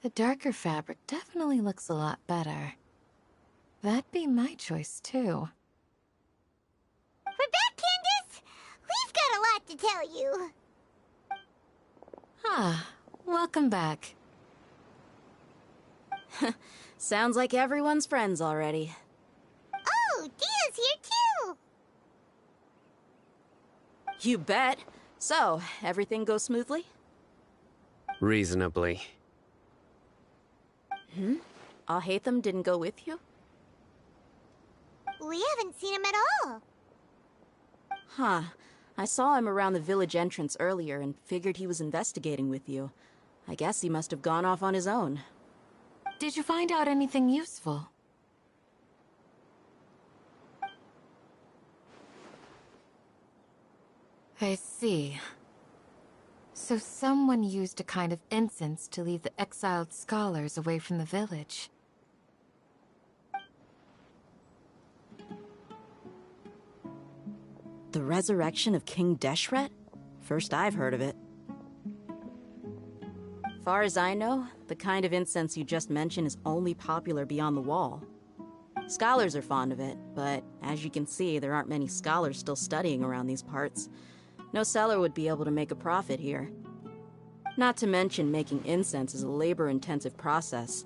N: The darker fabric definitely looks a lot better. That'd be my choice, too.
J: We're back, Candace! We've got a lot what to tell you.
N: Ah, welcome back.
L: Sounds like everyone's friends already.
J: Oh, Dia's here too!
L: You bet. So, everything goes smoothly?
C: Reasonably.
L: Alhaitham didn't go with you?
J: We haven't seen him at all.
L: Huh. I saw him around the village entrance earlier and figured he was investigating with you. I guess he must have gone off on his own.
N: Did you find out anything useful? I see. So someone used a kind of incense to lead the exiled scholars away from the village.
L: The resurrection of King Deshret? First I've heard of it. Far as I know, the kind of incense you just mentioned is only popular beyond the wall. Scholars are fond of it, but as you can see, there aren't many scholars still studying around these parts. No seller would be able to make a profit here. Not to mention, making incense is a labor-intensive process.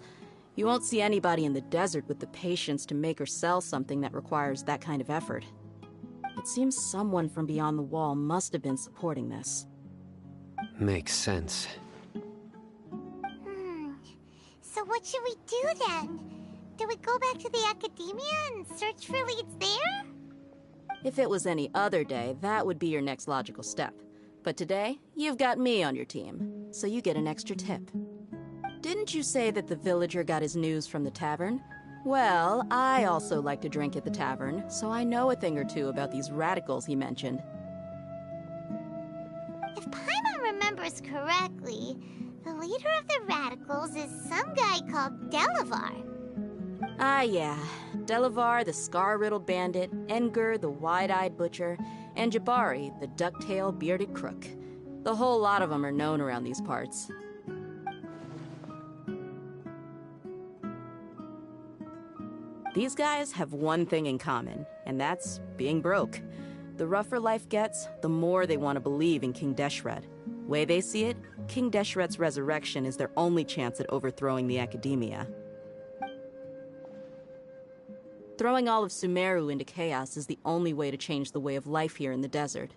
L: You won't see anybody in the desert with the patience to make or sell something that requires that kind of effort. It seems someone from beyond the wall must have been supporting this.
C: Makes sense.
J: So what should we do then? Do we go back to the academia and search for leads there?
L: If it was any other day, that would be your next logical step. But today, you've got me on your team, so you get an extra tip. Didn't you say that the villager got his news from the tavern? Well, I also like to drink at the tavern, so I know a thing or two about these radicals he mentioned.
J: If Paimon remembers correctly, the leader of the radicals is some guy called Delavar.
L: Ah, yeah. Delavar, the scar-riddled bandit, Engur, the wide-eyed butcher, and Jabari, the duck-tail bearded crook. The whole lot of them are known around these parts. These guys have one thing in common, and that's being broke. The rougher life gets, the more they want to believe in King Deshret. Way they see it, King Deshret's resurrection is their only chance at overthrowing the academia. Throwing all of Sumeru into chaos is the only way to change the way of life here in the desert.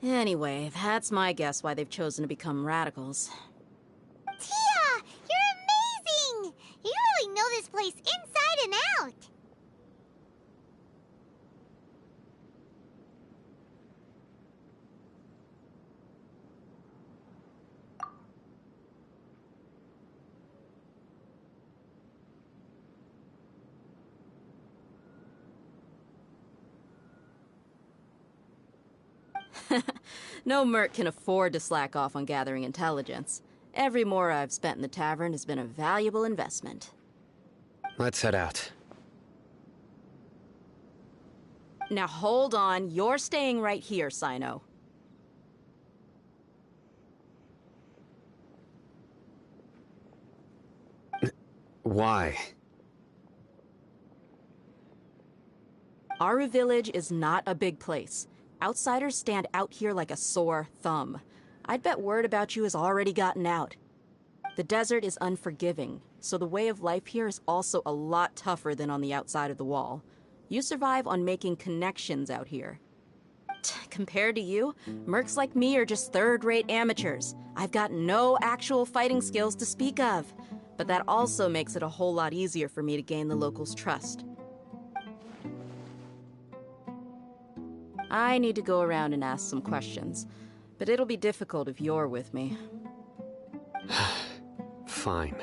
L: Anyway, that's my guess why they've chosen to become radicals.
J: Tia! You're amazing! You really know this place inside and out!
L: No merc can afford to slack off on gathering intelligence. Every more I've spent in the tavern has been a valuable investment.
C: Let's head out.
L: Now hold on, you're staying right here, Sino.
C: Why?
L: Aru Village is not a big place. Outsiders stand out here like a sore thumb. I'd bet word about you has already gotten out. The desert is unforgiving, so the way of life here is also a lot tougher than on the outside of the wall. You survive on making connections out here. Compared to you, mercs like me are just third-rate amateurs. I've got no actual fighting skills to speak of. But that also makes it a whole lot easier for me to gain the locals' trust. I need to go around and ask some questions, but it'll be difficult if you're with me.
C: Fine.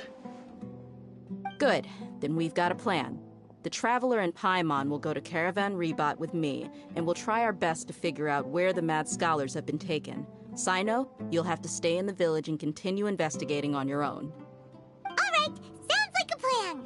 L: Good, then we've got a plan. The Traveler and Paimon will go to Caravan Rebat with me, and we'll try our best to figure out where the Mad Scholars have been taken. Sino, you'll have to stay in the village and continue investigating on your own.
J: Alright, sounds like a plan!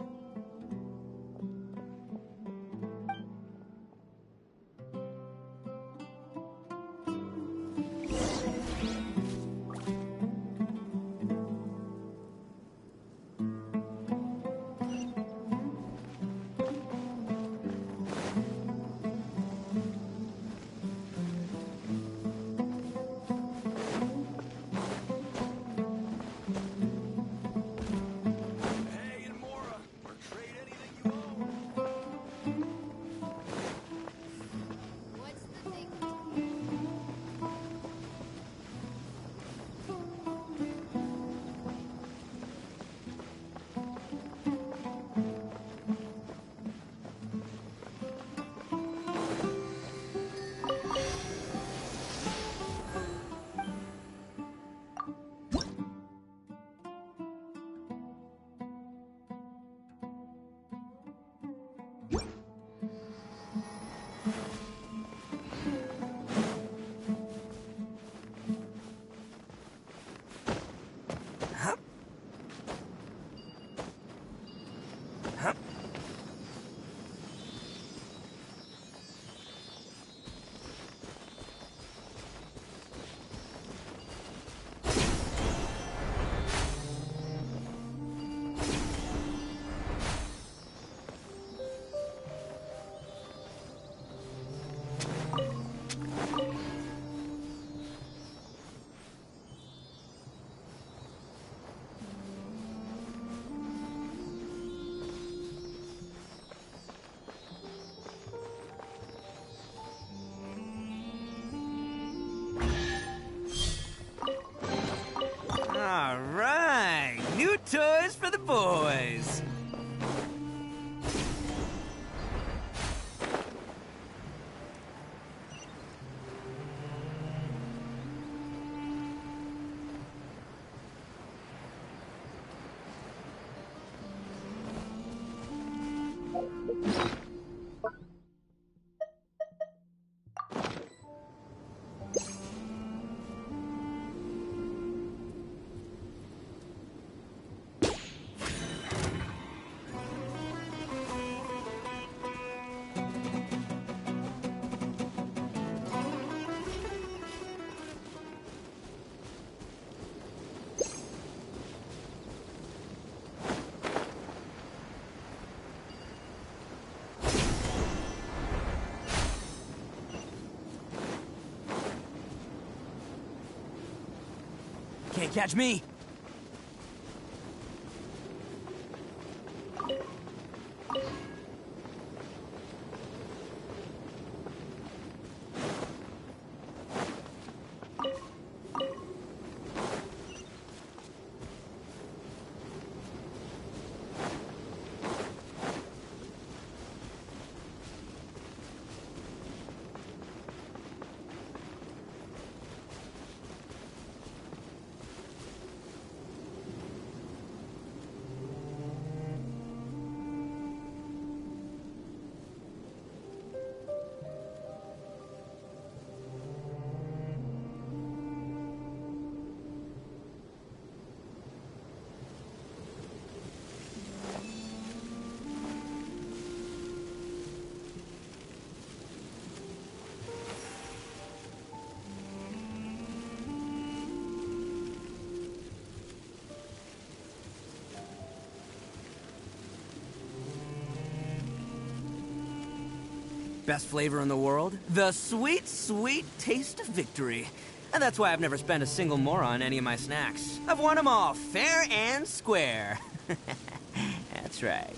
E: boys! Can't catch me! Best flavor in the world? The sweet, sweet taste of victory. And that's why I've never spent a single more on any of my snacks. I've won them all, fair and square. That's right.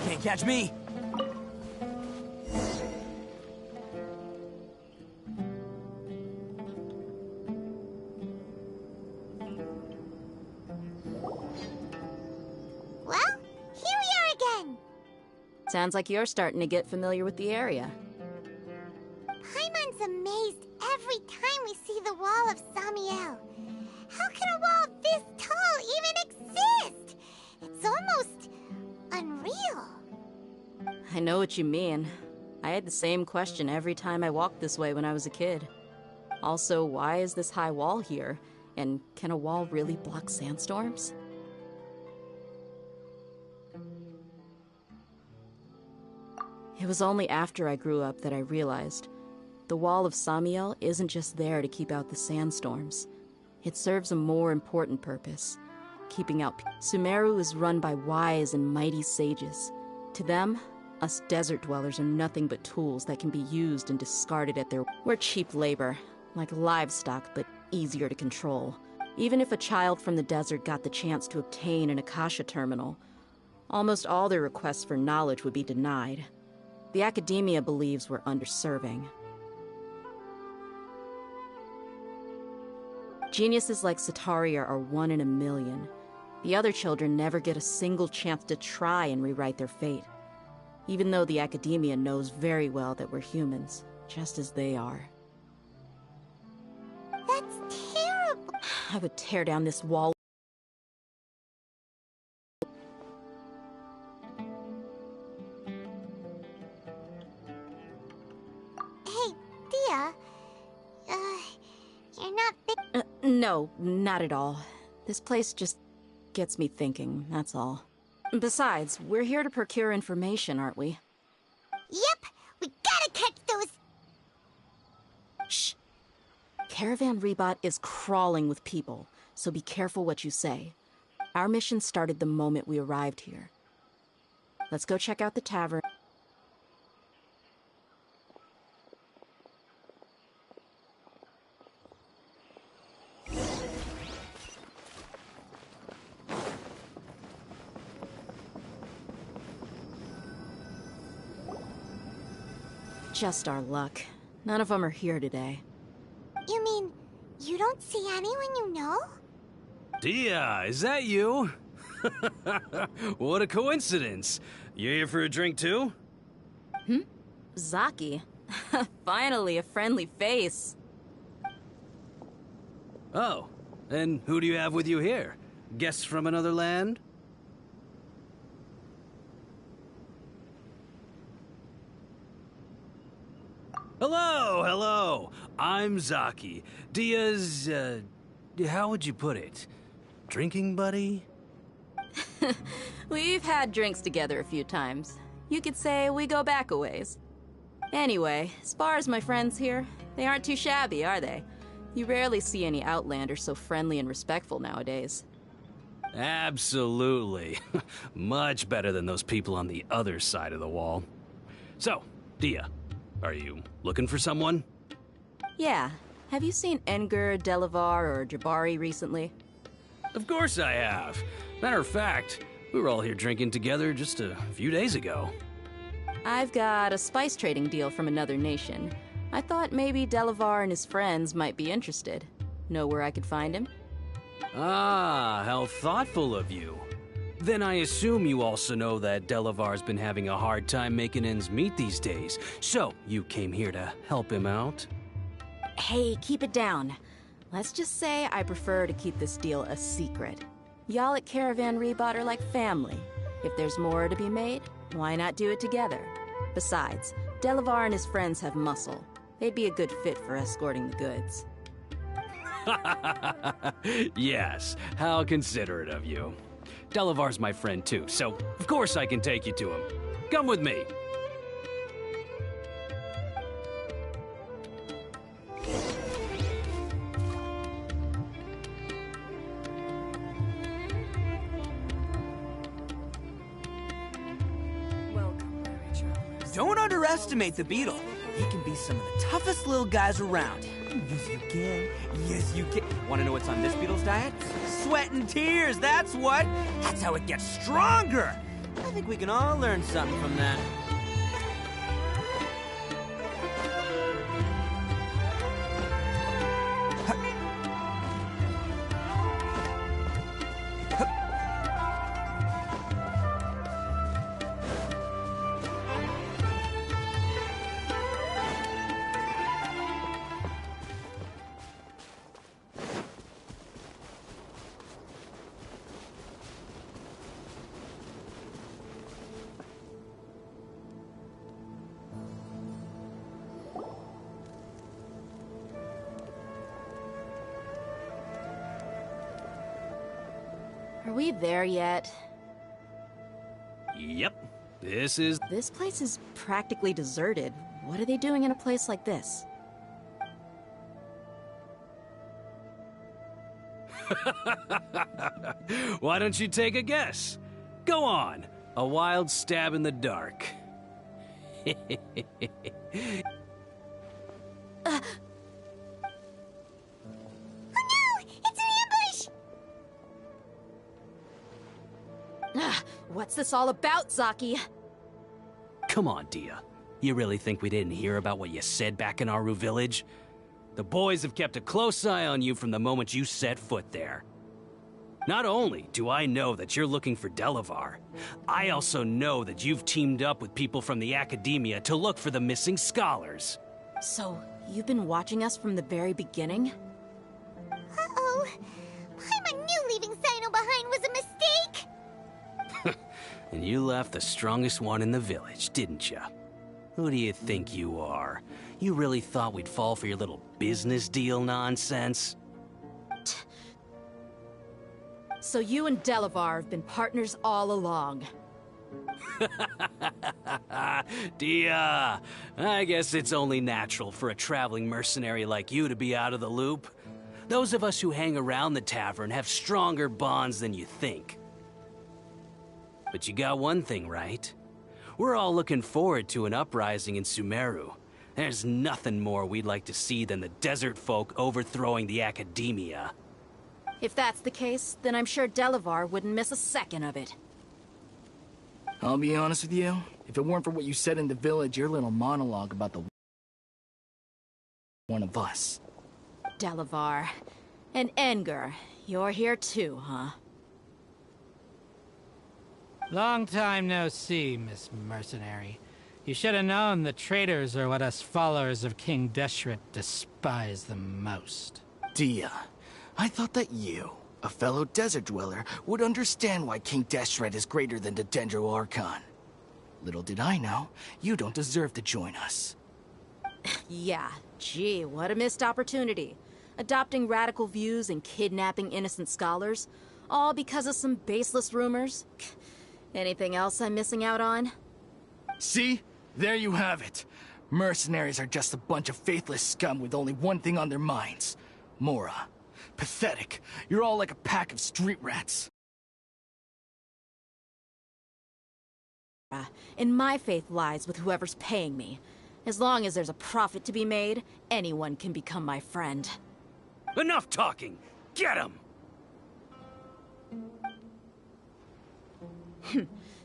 E: Can't catch me!
J: Well, here we are again.
L: Sounds like you're starting to get familiar with the area.
J: Paimon's amazed every time we see the wall of Samiel. How can a wall this tall even exist? It's almost unreal.
L: I know what you mean. I had the same question every time I walked this way when I was a kid. Also, why is this high wall here? And can a wall really block sandstorms? It was only after I grew up that I realized the Wall of Samiel isn't just there to keep out the sandstorms. It serves a more important purpose, keeping out Sumeru is run by wise and mighty sages. To them, us desert dwellers are nothing but tools that can be used and discarded at their... We're cheap labor, like livestock, but easier to control. Even if a child from the desert got the chance to obtain an Akasha terminal, almost all their requests for knowledge would be denied. The academia believes we're underserving. Geniuses like Sataria are 1 in a million. The other children never get a single chance to try and rewrite their fate. Even though the academia knows very well that we're humans, just as they are.
J: That's terrible.
L: I would tear down this wall.
J: Hey, Thea. You're not big.
L: No, not at all. This place just gets me thinking, that's all. Besides, we're here to procure information, aren't we?
J: Yep, we gotta catch those.
L: Shh. Caravan Rebot is crawling with people, so be careful what you say. Our mission started the moment we arrived here. Let's go check out the tavern. Just our luck. None of them are here today.
J: You mean, you don't see anyone you know?
P: Dia, is that you? What a coincidence. You here for a drink too?
L: Zaki. Finally, a friendly face.
P: Oh, and who do you have with you here? Guests from another land? Hello, hello. I'm Zaki. Dia's, how would you put it? Drinking buddy?
L: We've had drinks together a few times. You could say we go back a ways. Anyway, as far as my friends here, they aren't too shabby, are they? You rarely see any Outlanders so friendly and respectful nowadays.
P: Absolutely. Much better than those people on the other side of the wall. So, Dia, are you looking for someone?
L: Yeah. Have you seen Enger, Delavar, or Jabari recently?
P: Of course I have. Matter of fact, we were all here drinking together just a few days ago.
L: I've got a spice trading deal from another nation. I thought maybe Delavar and his friends might be interested. Know where I could find him?
P: Ah, how thoughtful of you. Then I assume you also know that Delavar's been having a hard time making ends meet these days, so you came here to help him out?
L: Hey, keep it down. Let's just say I prefer to keep this deal a secret. Y'all at Caravan Rebot are like family. If there's more to be made, why not do it together? Besides, Delavar and his friends have muscle. They'd be a good fit for escorting the goods.
P: Yes, how considerate of you. Delavar's my friend too, so of course I can take you to him. Come with me.
E: Don't underestimate the beetle. He can be some of the toughest little guys around. Yes, you can. Yes, you can. Want to know what's on this beetle's diet? Sweat and tears, that's what. That's how it gets stronger. I think we can all learn something from that.
L: Are we there yet?
P: Yep, this is...
L: This place is practically deserted. What are they doing in a place like this?
P: Why don't you take a guess? Go on, a wild stab in the dark.
L: What's this all about, Zaki?
P: Come on, Dia. You really think we didn't hear about what you said back in Aru Village? The boys have kept a close eye on you from the moment you set foot there. Not only do I know that you're looking for Delavar, I also know that you've teamed up with people from the Academia to look for the missing scholars.
L: So, you've been watching us from the very beginning?
J: Uh-oh. I knew leaving Sino behind was a mistake!
P: And you left the strongest one in the village, didn't you? Who do you think you are? You really thought we'd fall for your little business deal nonsense?
L: So you and Delavar have been partners all along.
P: Dia, I guess it's only natural for a traveling mercenary like you to be out of the loop. Those of us who hang around the tavern have stronger bonds than you think. But you got one thing right. We're all looking forward to an uprising in Sumeru. There's nothing more we'd like to see than the desert folk overthrowing the Academia.
L: If that's the case, then I'm sure Delavar wouldn't miss a second of it.
M: I'll be honest with you. If it weren't for what you said in the village, your little monologue about the one of us.
L: Delavar. And Enger, you're here too, huh?
G: Long time no see, Miss Mercenary. You should have known the traitors are what us followers of King Deshret despise the most.
M: Dia, I thought that you, a fellow desert dweller, would understand why King Deshret is greater than the Dendro Archon. Little did I know, you don't deserve to join us.
L: Yeah, gee, what a missed opportunity. Adopting radical views and kidnapping innocent scholars, all because of some baseless rumors. Anything else I'm missing out on?
M: See? There you have it. Mercenaries are just a bunch of faithless scum with only one thing on their minds. Mora. Pathetic. You're all like a pack of street rats.
L: And my faith lies with whoever's paying me. As long as there's a profit to be made, anyone can become my friend.
P: Enough talking! Get him!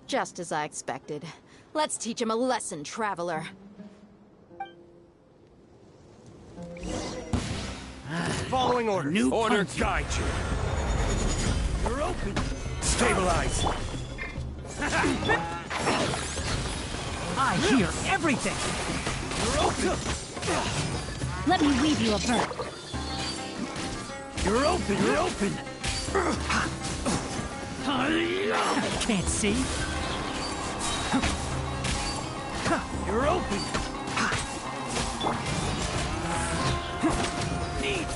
L: Just as I expected. Let's teach him a lesson, traveler.
U: Following orders.
O: New
U: Order
O: punch.
U: guide you.
O: You're open.
U: Stabilize.
G: I hear everything!
O: You're open.
B: Let me weave you a bird.
O: You're open. You're open.
G: Can't see?
O: You're open. Need.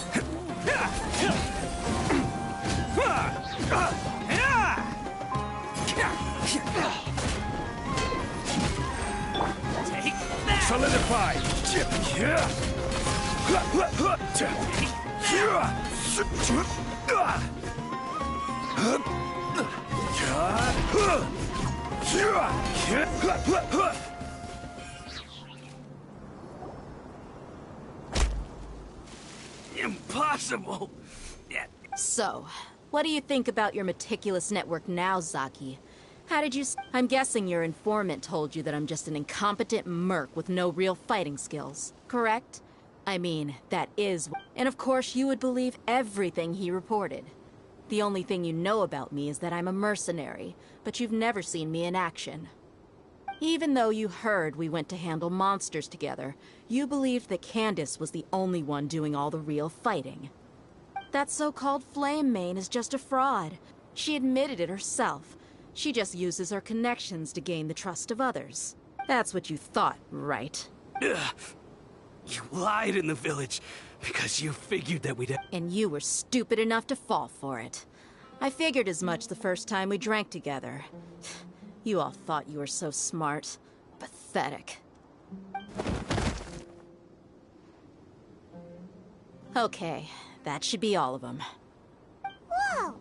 O: Take that.
U: Solidify.
P: Impossible!
L: So, what do you think about your meticulous network now, Zaki? How did you I'm guessing your informant told you that I'm just an incompetent merc with no real fighting skills, correct? I mean, that is... And of course you would believe everything he reported. The only thing you know about me is that I'm a mercenary, but you've never seen me in action. Even though you heard we went to handle monsters together, you believed that Candace was the only one doing all the real fighting. That so-called Flame Mane is just a fraud. She admitted it herself. She just uses her connections to gain the trust of others. That's what you thought, right?
P: You lied in the village because you figured that we'd...
L: And you were stupid enough to fall for it. I figured as much the first time we drank together. You all thought you were so smart. Pathetic. Okay, that should be all of them.
J: Whoa!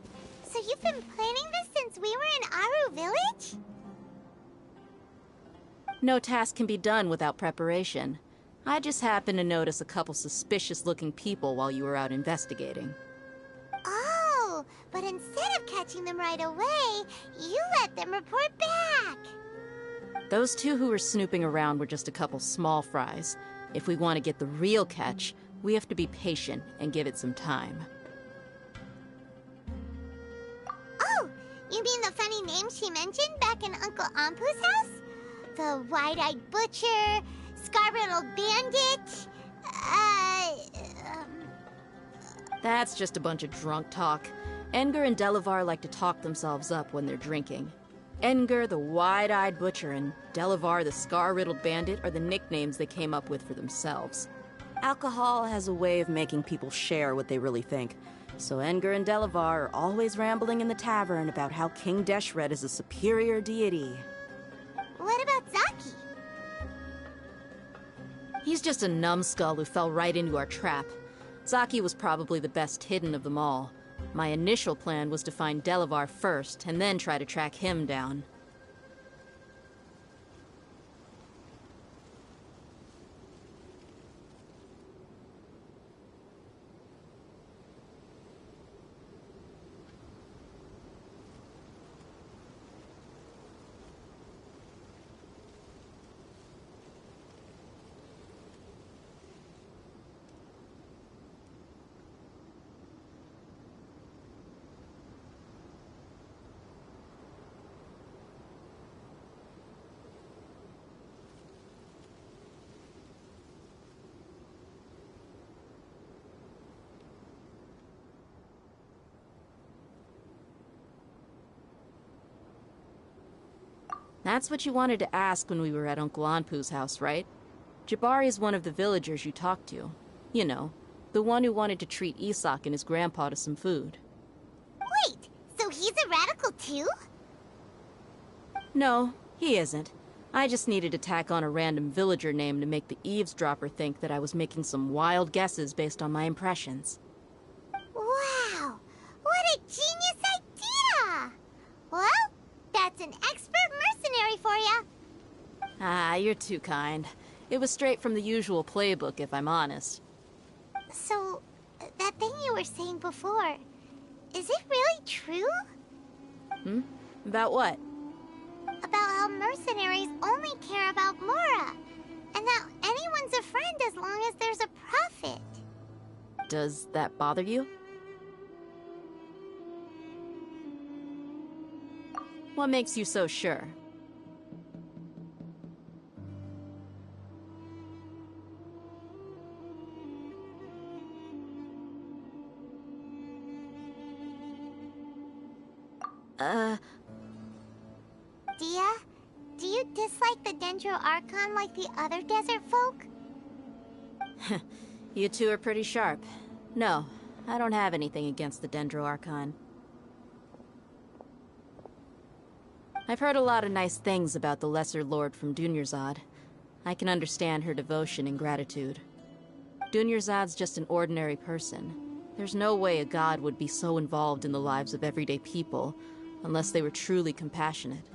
J: So you've been planning this since we were in Aru Village?
L: No task can be done without preparation. I just happened to notice a couple suspicious-looking people while you were out investigating.
J: Oh, but instead of catching them right away, you let them report back.
L: Those two who were snooping around were just a couple small fries. If we want to get the real catch, we have to be patient and give it some time.
J: Oh, you mean the funny name she mentioned back in Uncle Ampu's house? The wide-eyed butcher, scar-riddled bandit,
L: That's just a bunch of drunk talk. Enger and Delavar like to talk themselves up when they're drinking. Enger, the wide-eyed butcher, and Delavar, the scar-riddled bandit, are the nicknames they came up with for themselves. Alcohol has a way of making people share what they really think. So Enger and Delavar are always rambling in the tavern about how King Deshret is a superior deity. He's just a numbskull who fell right into our trap. Zaki was probably the best hidden of them all. My initial plan was to find Delavar first, and then try to track him down. That's what you wanted to ask when we were at Uncle Anpu's house, right? Jabari is one of the villagers you talked to. You know, the one who wanted to treat Isak and his grandpa to some food.
J: Wait, so he's a radical too?
L: No, he isn't. I just needed to tack on a random villager name to make the eavesdropper think that I was making some wild guesses based on my impressions.
J: Wow, what a genius idea! Well, that's an expert mercenary for you.
L: Ah, you're too kind. It was straight from the usual playbook, if I'm honest.
J: So, that thing you were saying before, is it really true?
L: Hmm? About what?
J: About how mercenaries only care about Mora, and that anyone's a friend as long as there's a profit.
L: Does that bother you? What makes you so sure?
J: Dia, do you dislike the Dendro Archon like the other desert folk?
L: You two are pretty sharp. No, I don't have anything against the Dendro Archon. I've heard a lot of nice things about the Lesser Lord from Dunyarzad. I can understand her devotion and gratitude. Dunyarzad's just an ordinary person. There's no way a god would be so involved in the lives of everyday people, unless they were truly compassionate.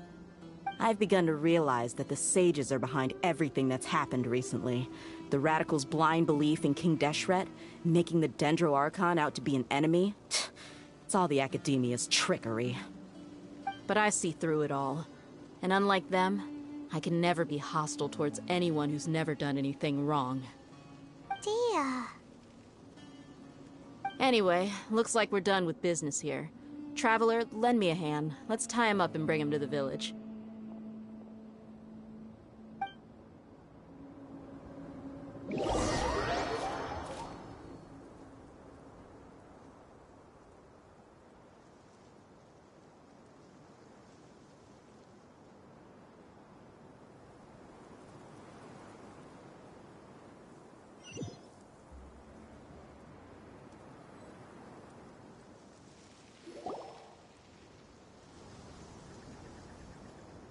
L: I've begun to realize that the sages are behind everything that's happened recently. The radicals' blind belief in King Deshret, making the Dendro Archon out to be an enemy. It's all the Academia's trickery. But I see through it all. And unlike them, I can never be hostile towards anyone who's never done anything wrong.
J: Dia.
L: Anyway, looks like we're done with business here. Traveler, lend me a hand. Let's tie him up and bring him to the village.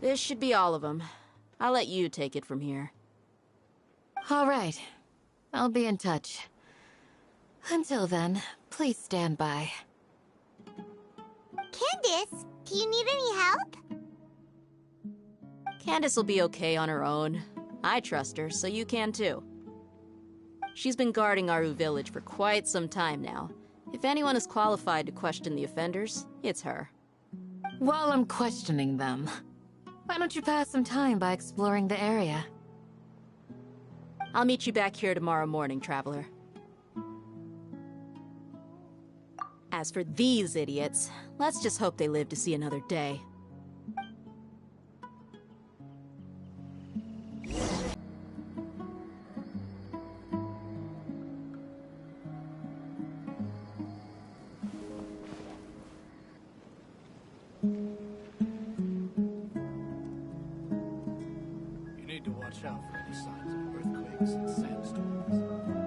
L: This should be all of them. I'll let you take it from here.
N: All right. I'll be in touch. Until then, please stand by.
J: Candace, do you need any help?
L: Candace will be okay on her own. I trust her, so you can too. She's been guarding Aru village for quite some time now. If anyone is qualified to question the offenders, it's her.
N: While I'm questioning them, why don't you pass some time by exploring the area?
L: I'll meet you back here tomorrow morning, Traveler. As for these idiots, let's just hope they live to see another day.
H: You need to watch out for any signs of earthquakes and sandstorms.